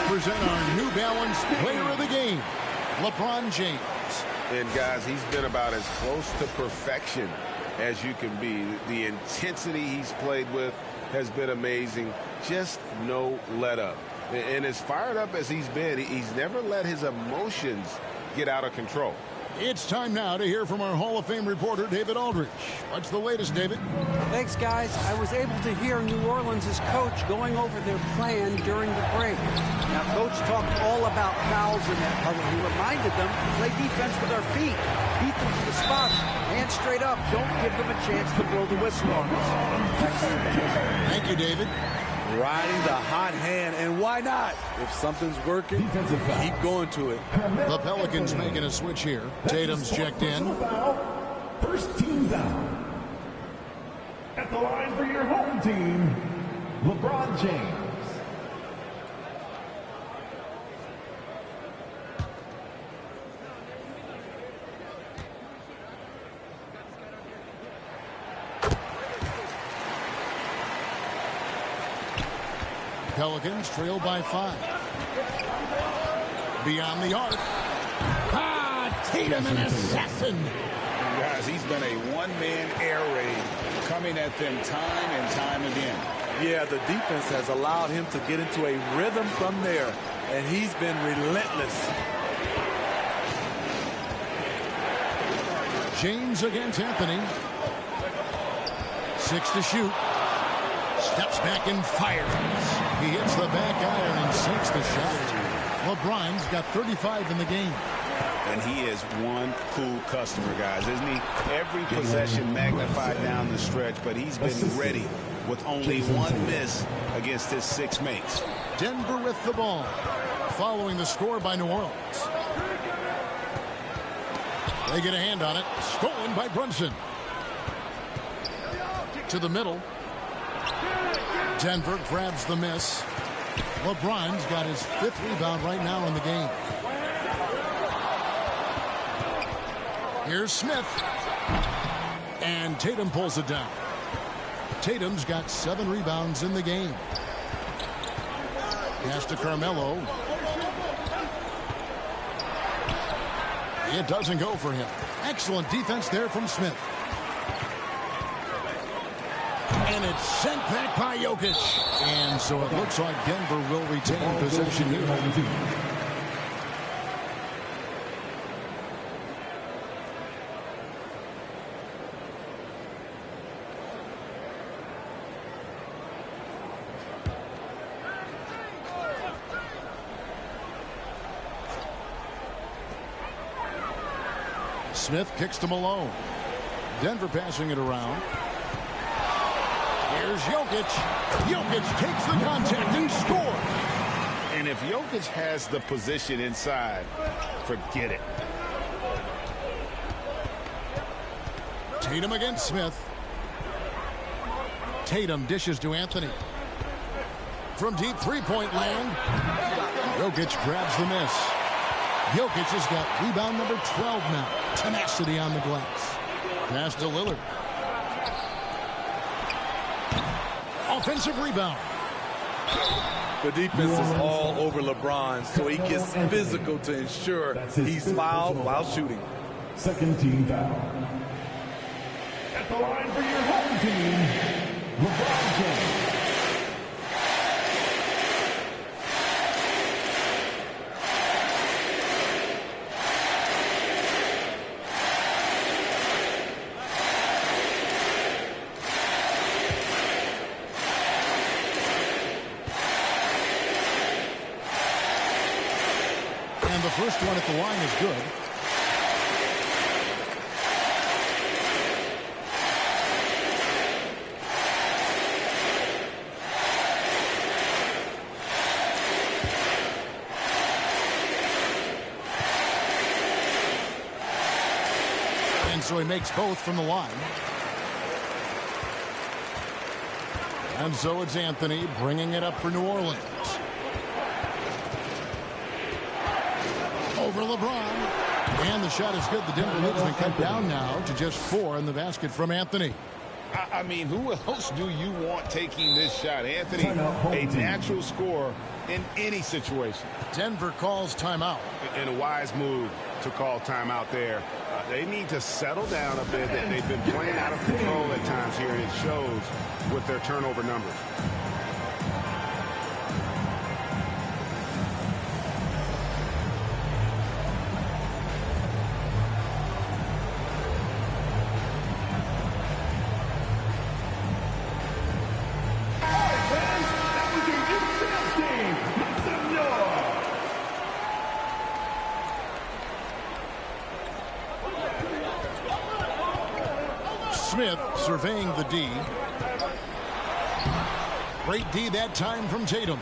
Present our New Balance player of the game, LeBron James. And guys, he's been about as close to perfection as you can be. The intensity he's played with has been amazing. Just no let up. And as fired up as he's been, he's never let his emotions get out of control. It's time now to hear from our Hall of Fame reporter, David Aldridge. What's the latest, David? Thanks, guys. I was able to hear New Orleans' coach going over their plan during the break. Now, Coach talked all about fouls in that huddle. He reminded them to play defense with our feet, beat them to the spots, hands straight up. Don't give them a chance to blow the whistle on us. Thank you, David. Riding the hot hand, and why not? If something's working, keep going to it. The Pelicans making a switch here. Tatum's checked in. First team down. At the line for your home team, LeBron James. Pelicans trail by 5. Beyond the arc. Tatum, an assassin. Guys, he's been a one-man air raid coming at them time and time again. Yeah, the defense has allowed him to get into a rhythm from there, and he's been relentless. James against Anthony. 6 to shoot. Steps back and fires. He hits the back iron and sinks the shot. LeBron's got 35 in the game. And he is one cool customer, guys, isn't he? Every possession magnified down the stretch, but he's been ready with only one miss against his 6 mates. Denver with the ball, following the score by New Orleans. They get a hand on it. Stolen by Brunson. To the middle. Denver grabs the miss. LeBron's got his 5th rebound right now in the game. Here's Smith. And Tatum pulls it down. Tatum's got 7 rebounds in the game. Pass to Carmelo. It doesn't go for him. Excellent defense there from Smith. And it's sent back by Jokic. And so it looks like Denver will retain possession here. Smith kicks to Malone. Denver passing it around. Here's Jokic. Jokic takes the contact and scores. And if Jokic has the position inside, forget it. Tatum against Smith. Tatum dishes to Anthony. From deep 3-point land. Jokic grabs the miss. Jokic has got rebound number 12 now. Tenacity on the glass. Pass to Lillard. Offensive rebound. The defense is all over LeBron, so he gets physical to ensure he's fouled while shooting. Second team foul. At the line for your home team, LeBron James. The first one at the line is good. And so he makes both from the line. And so it's Anthony bringing it up for New Orleans. Over LeBron. And the shot is good. The Denver Nuggets have been cut down now to just 4 in the basket from Anthony. I mean, who else do you want taking this shot? Anthony, a natural scorer in any situation. Denver calls timeout. And a wise move to call timeout there. They need to settle down a bit. They've been playing out of control at times here, and it shows with their turnover numbers. Smith surveying the D. Great D that time from Tatum.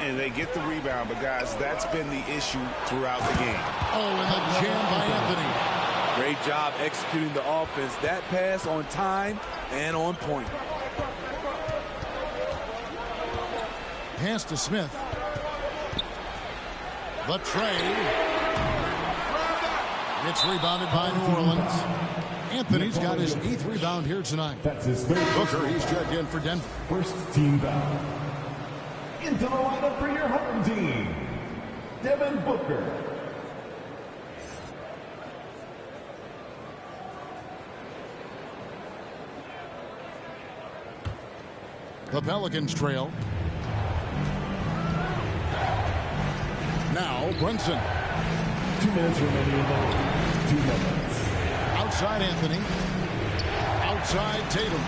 And they get the rebound, but guys, that's been the issue throughout the game. Oh, and the jam by Anthony. Great job executing the offense. That pass on time and on point. Pass to Smith. The trade. It's rebounded by New Orleans. Anthony's got his 8th rebound here tonight. That's his third. Booker, he's checked in for Denver. First team foul. Into the lineup for your home team, Devin Booker. The Pelicans trail. Now Brunson. 2 minutes remaining in the game. 2 minutes. Outside Anthony. Outside Tatum.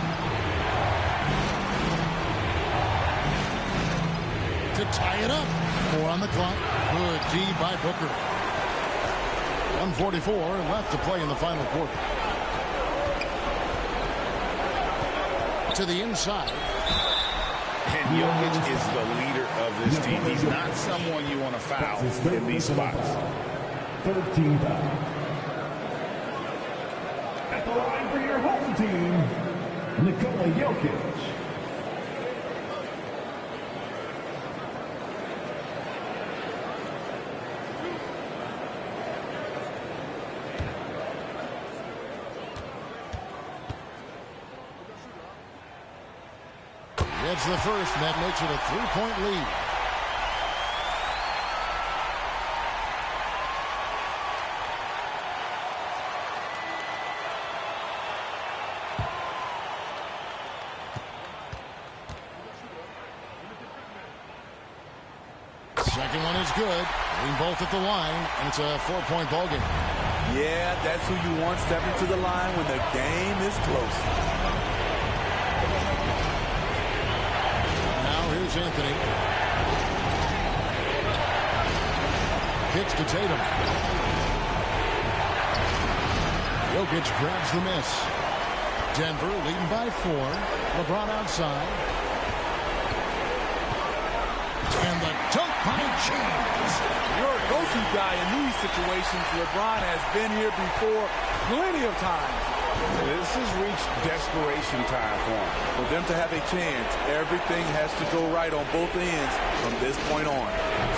To tie it up. 4 on the clock. Good D by Booker. 1:44 left to play in the final quarter. To the inside. And Jokic is the leader of this team. He's not someone you want to foul in these spots. 3rd team foul. At the line for your home team, Nikola Jokic. It's the first, and that makes it a 3-point lead. Second one is good. Hitting both at the line, and it's a 4-point ball game. Yeah, that's who you want stepping to the line when the game is close. Anthony. Kicks to Tatum. Jokic grabs the miss. Denver leading by 4. LeBron outside. And the dunk by James. Your go-to guy in these situations. LeBron has been here before plenty of times. This has reached desperation time for him. For them to have a chance, everything has to go right on both ends from this point on.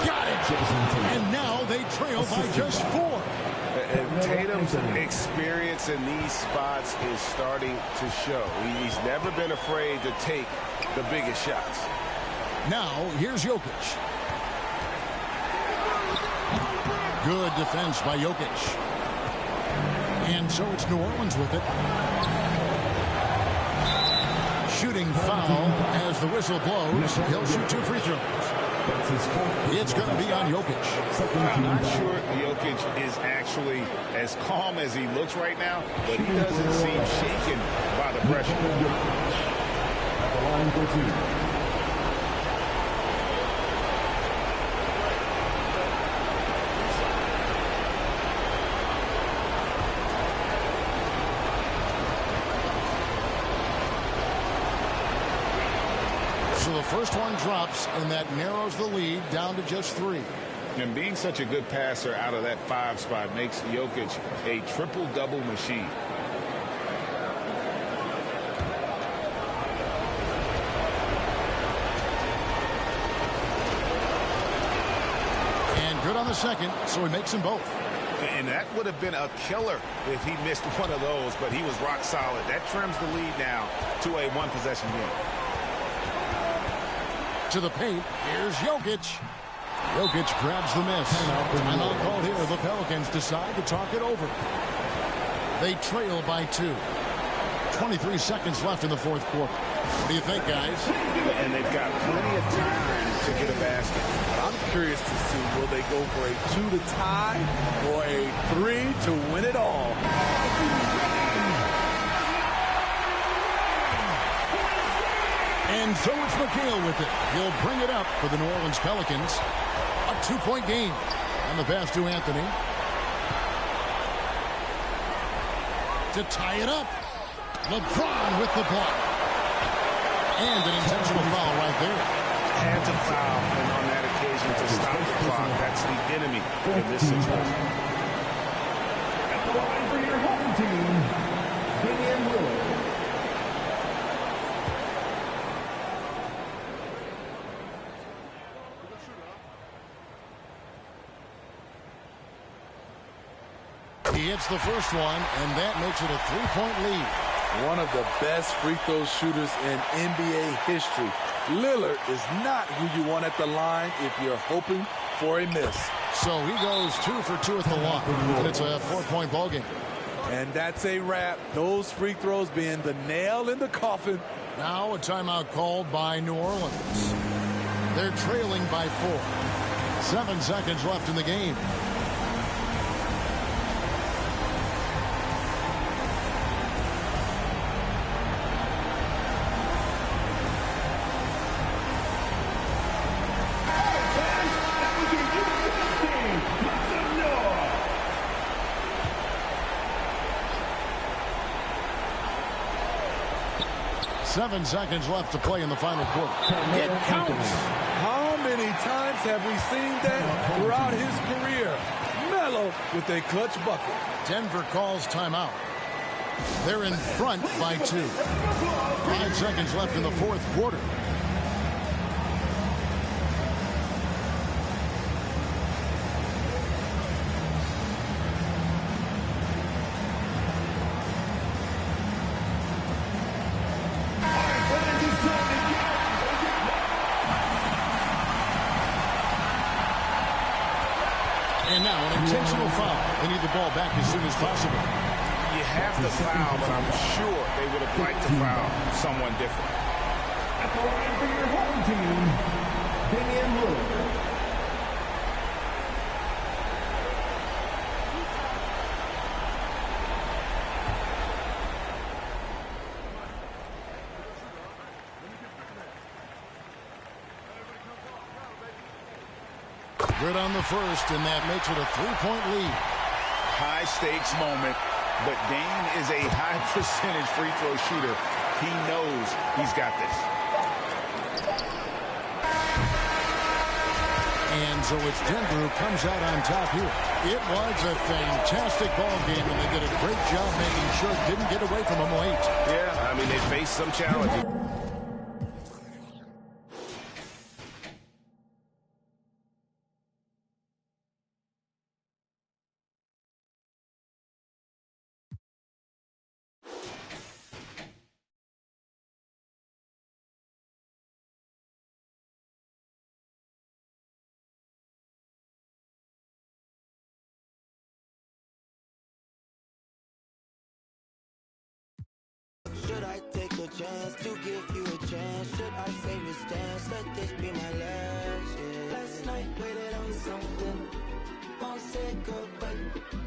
Got it! And now they trail by just 4. And Tatum's experience in these spots is starting to show. He's never been afraid to take the biggest shots. Now, here's Jokic. Good defense by Jokic. And so it's New Orleans with it. Shooting foul as the whistle blows. He'll shoot 2 free throws. It's going to be on Jokic. I'm not sure Jokic is actually as calm as he looks right now, but he doesn't seem shaken by the pressure. At the line for 2. So the first one drops, and that narrows the lead down to just 3. And being such a good passer out of that 5 spot makes Jokic a triple-double machine. And good on the second, so he makes them both. And that would have been a killer if he missed one of those, but he was rock solid. That trims the lead now to a 1-possession game. To the paint, here's Jokic. Jokic grabs the miss. Timeout called here. The Pelicans decide to talk it over. They trail by 2. 23 seconds left in the 4th quarter. What do you think, guys? And they've got plenty of time to get a basket. I'm curious to see, will they go for a 2 to tie or a 3 to win it all? And so it's McHale with it. He'll bring it up for the New Orleans Pelicans. A 2-point game. And the pass to Anthony. To tie it up. LeBron with the block. And an intentional foul right there. Had to foul, and on that occasion to stop the clock. That's the enemy in this situation. At the line for your home team, Damian Lillard. He hits the first one, and that makes it a 3-point lead. One of the best free throw shooters in NBA history. Lillard is not who you want at the line if you're hoping for a miss. So he goes 2 for 2 at the line, and it's a 4-point ball game. And that's a wrap. Those free throws being the nail in the coffin. Now a timeout called by New Orleans. They're trailing by 4. 7 seconds left in the game. Seven seconds left to play in the final quarter. It counts. How many times have we seen that throughout his career? Melo with a clutch bucket. Denver calls timeout. They're in front by 2. 5 seconds left in the fourth quarter. And now an intentional foul. They need the ball back as soon as possible. You have to foul, but I'm sure they would have liked to foul someone different. At the line for your home team, Damian Lillard. Good on the first, and that makes it a 3-point lead. High stakes moment, but Dame is a high percentage free throw shooter. He knows he's got this. And so it's Denver who comes out on top here. It was a fantastic ball game, and they did a great job making sure it didn't get away from them late. Yeah, I mean, they faced some challenges. Should I take a chance to give you a chance? Should I save a stance? Let this be my last. Yeah. Last night waited on something. Won't say goodbye.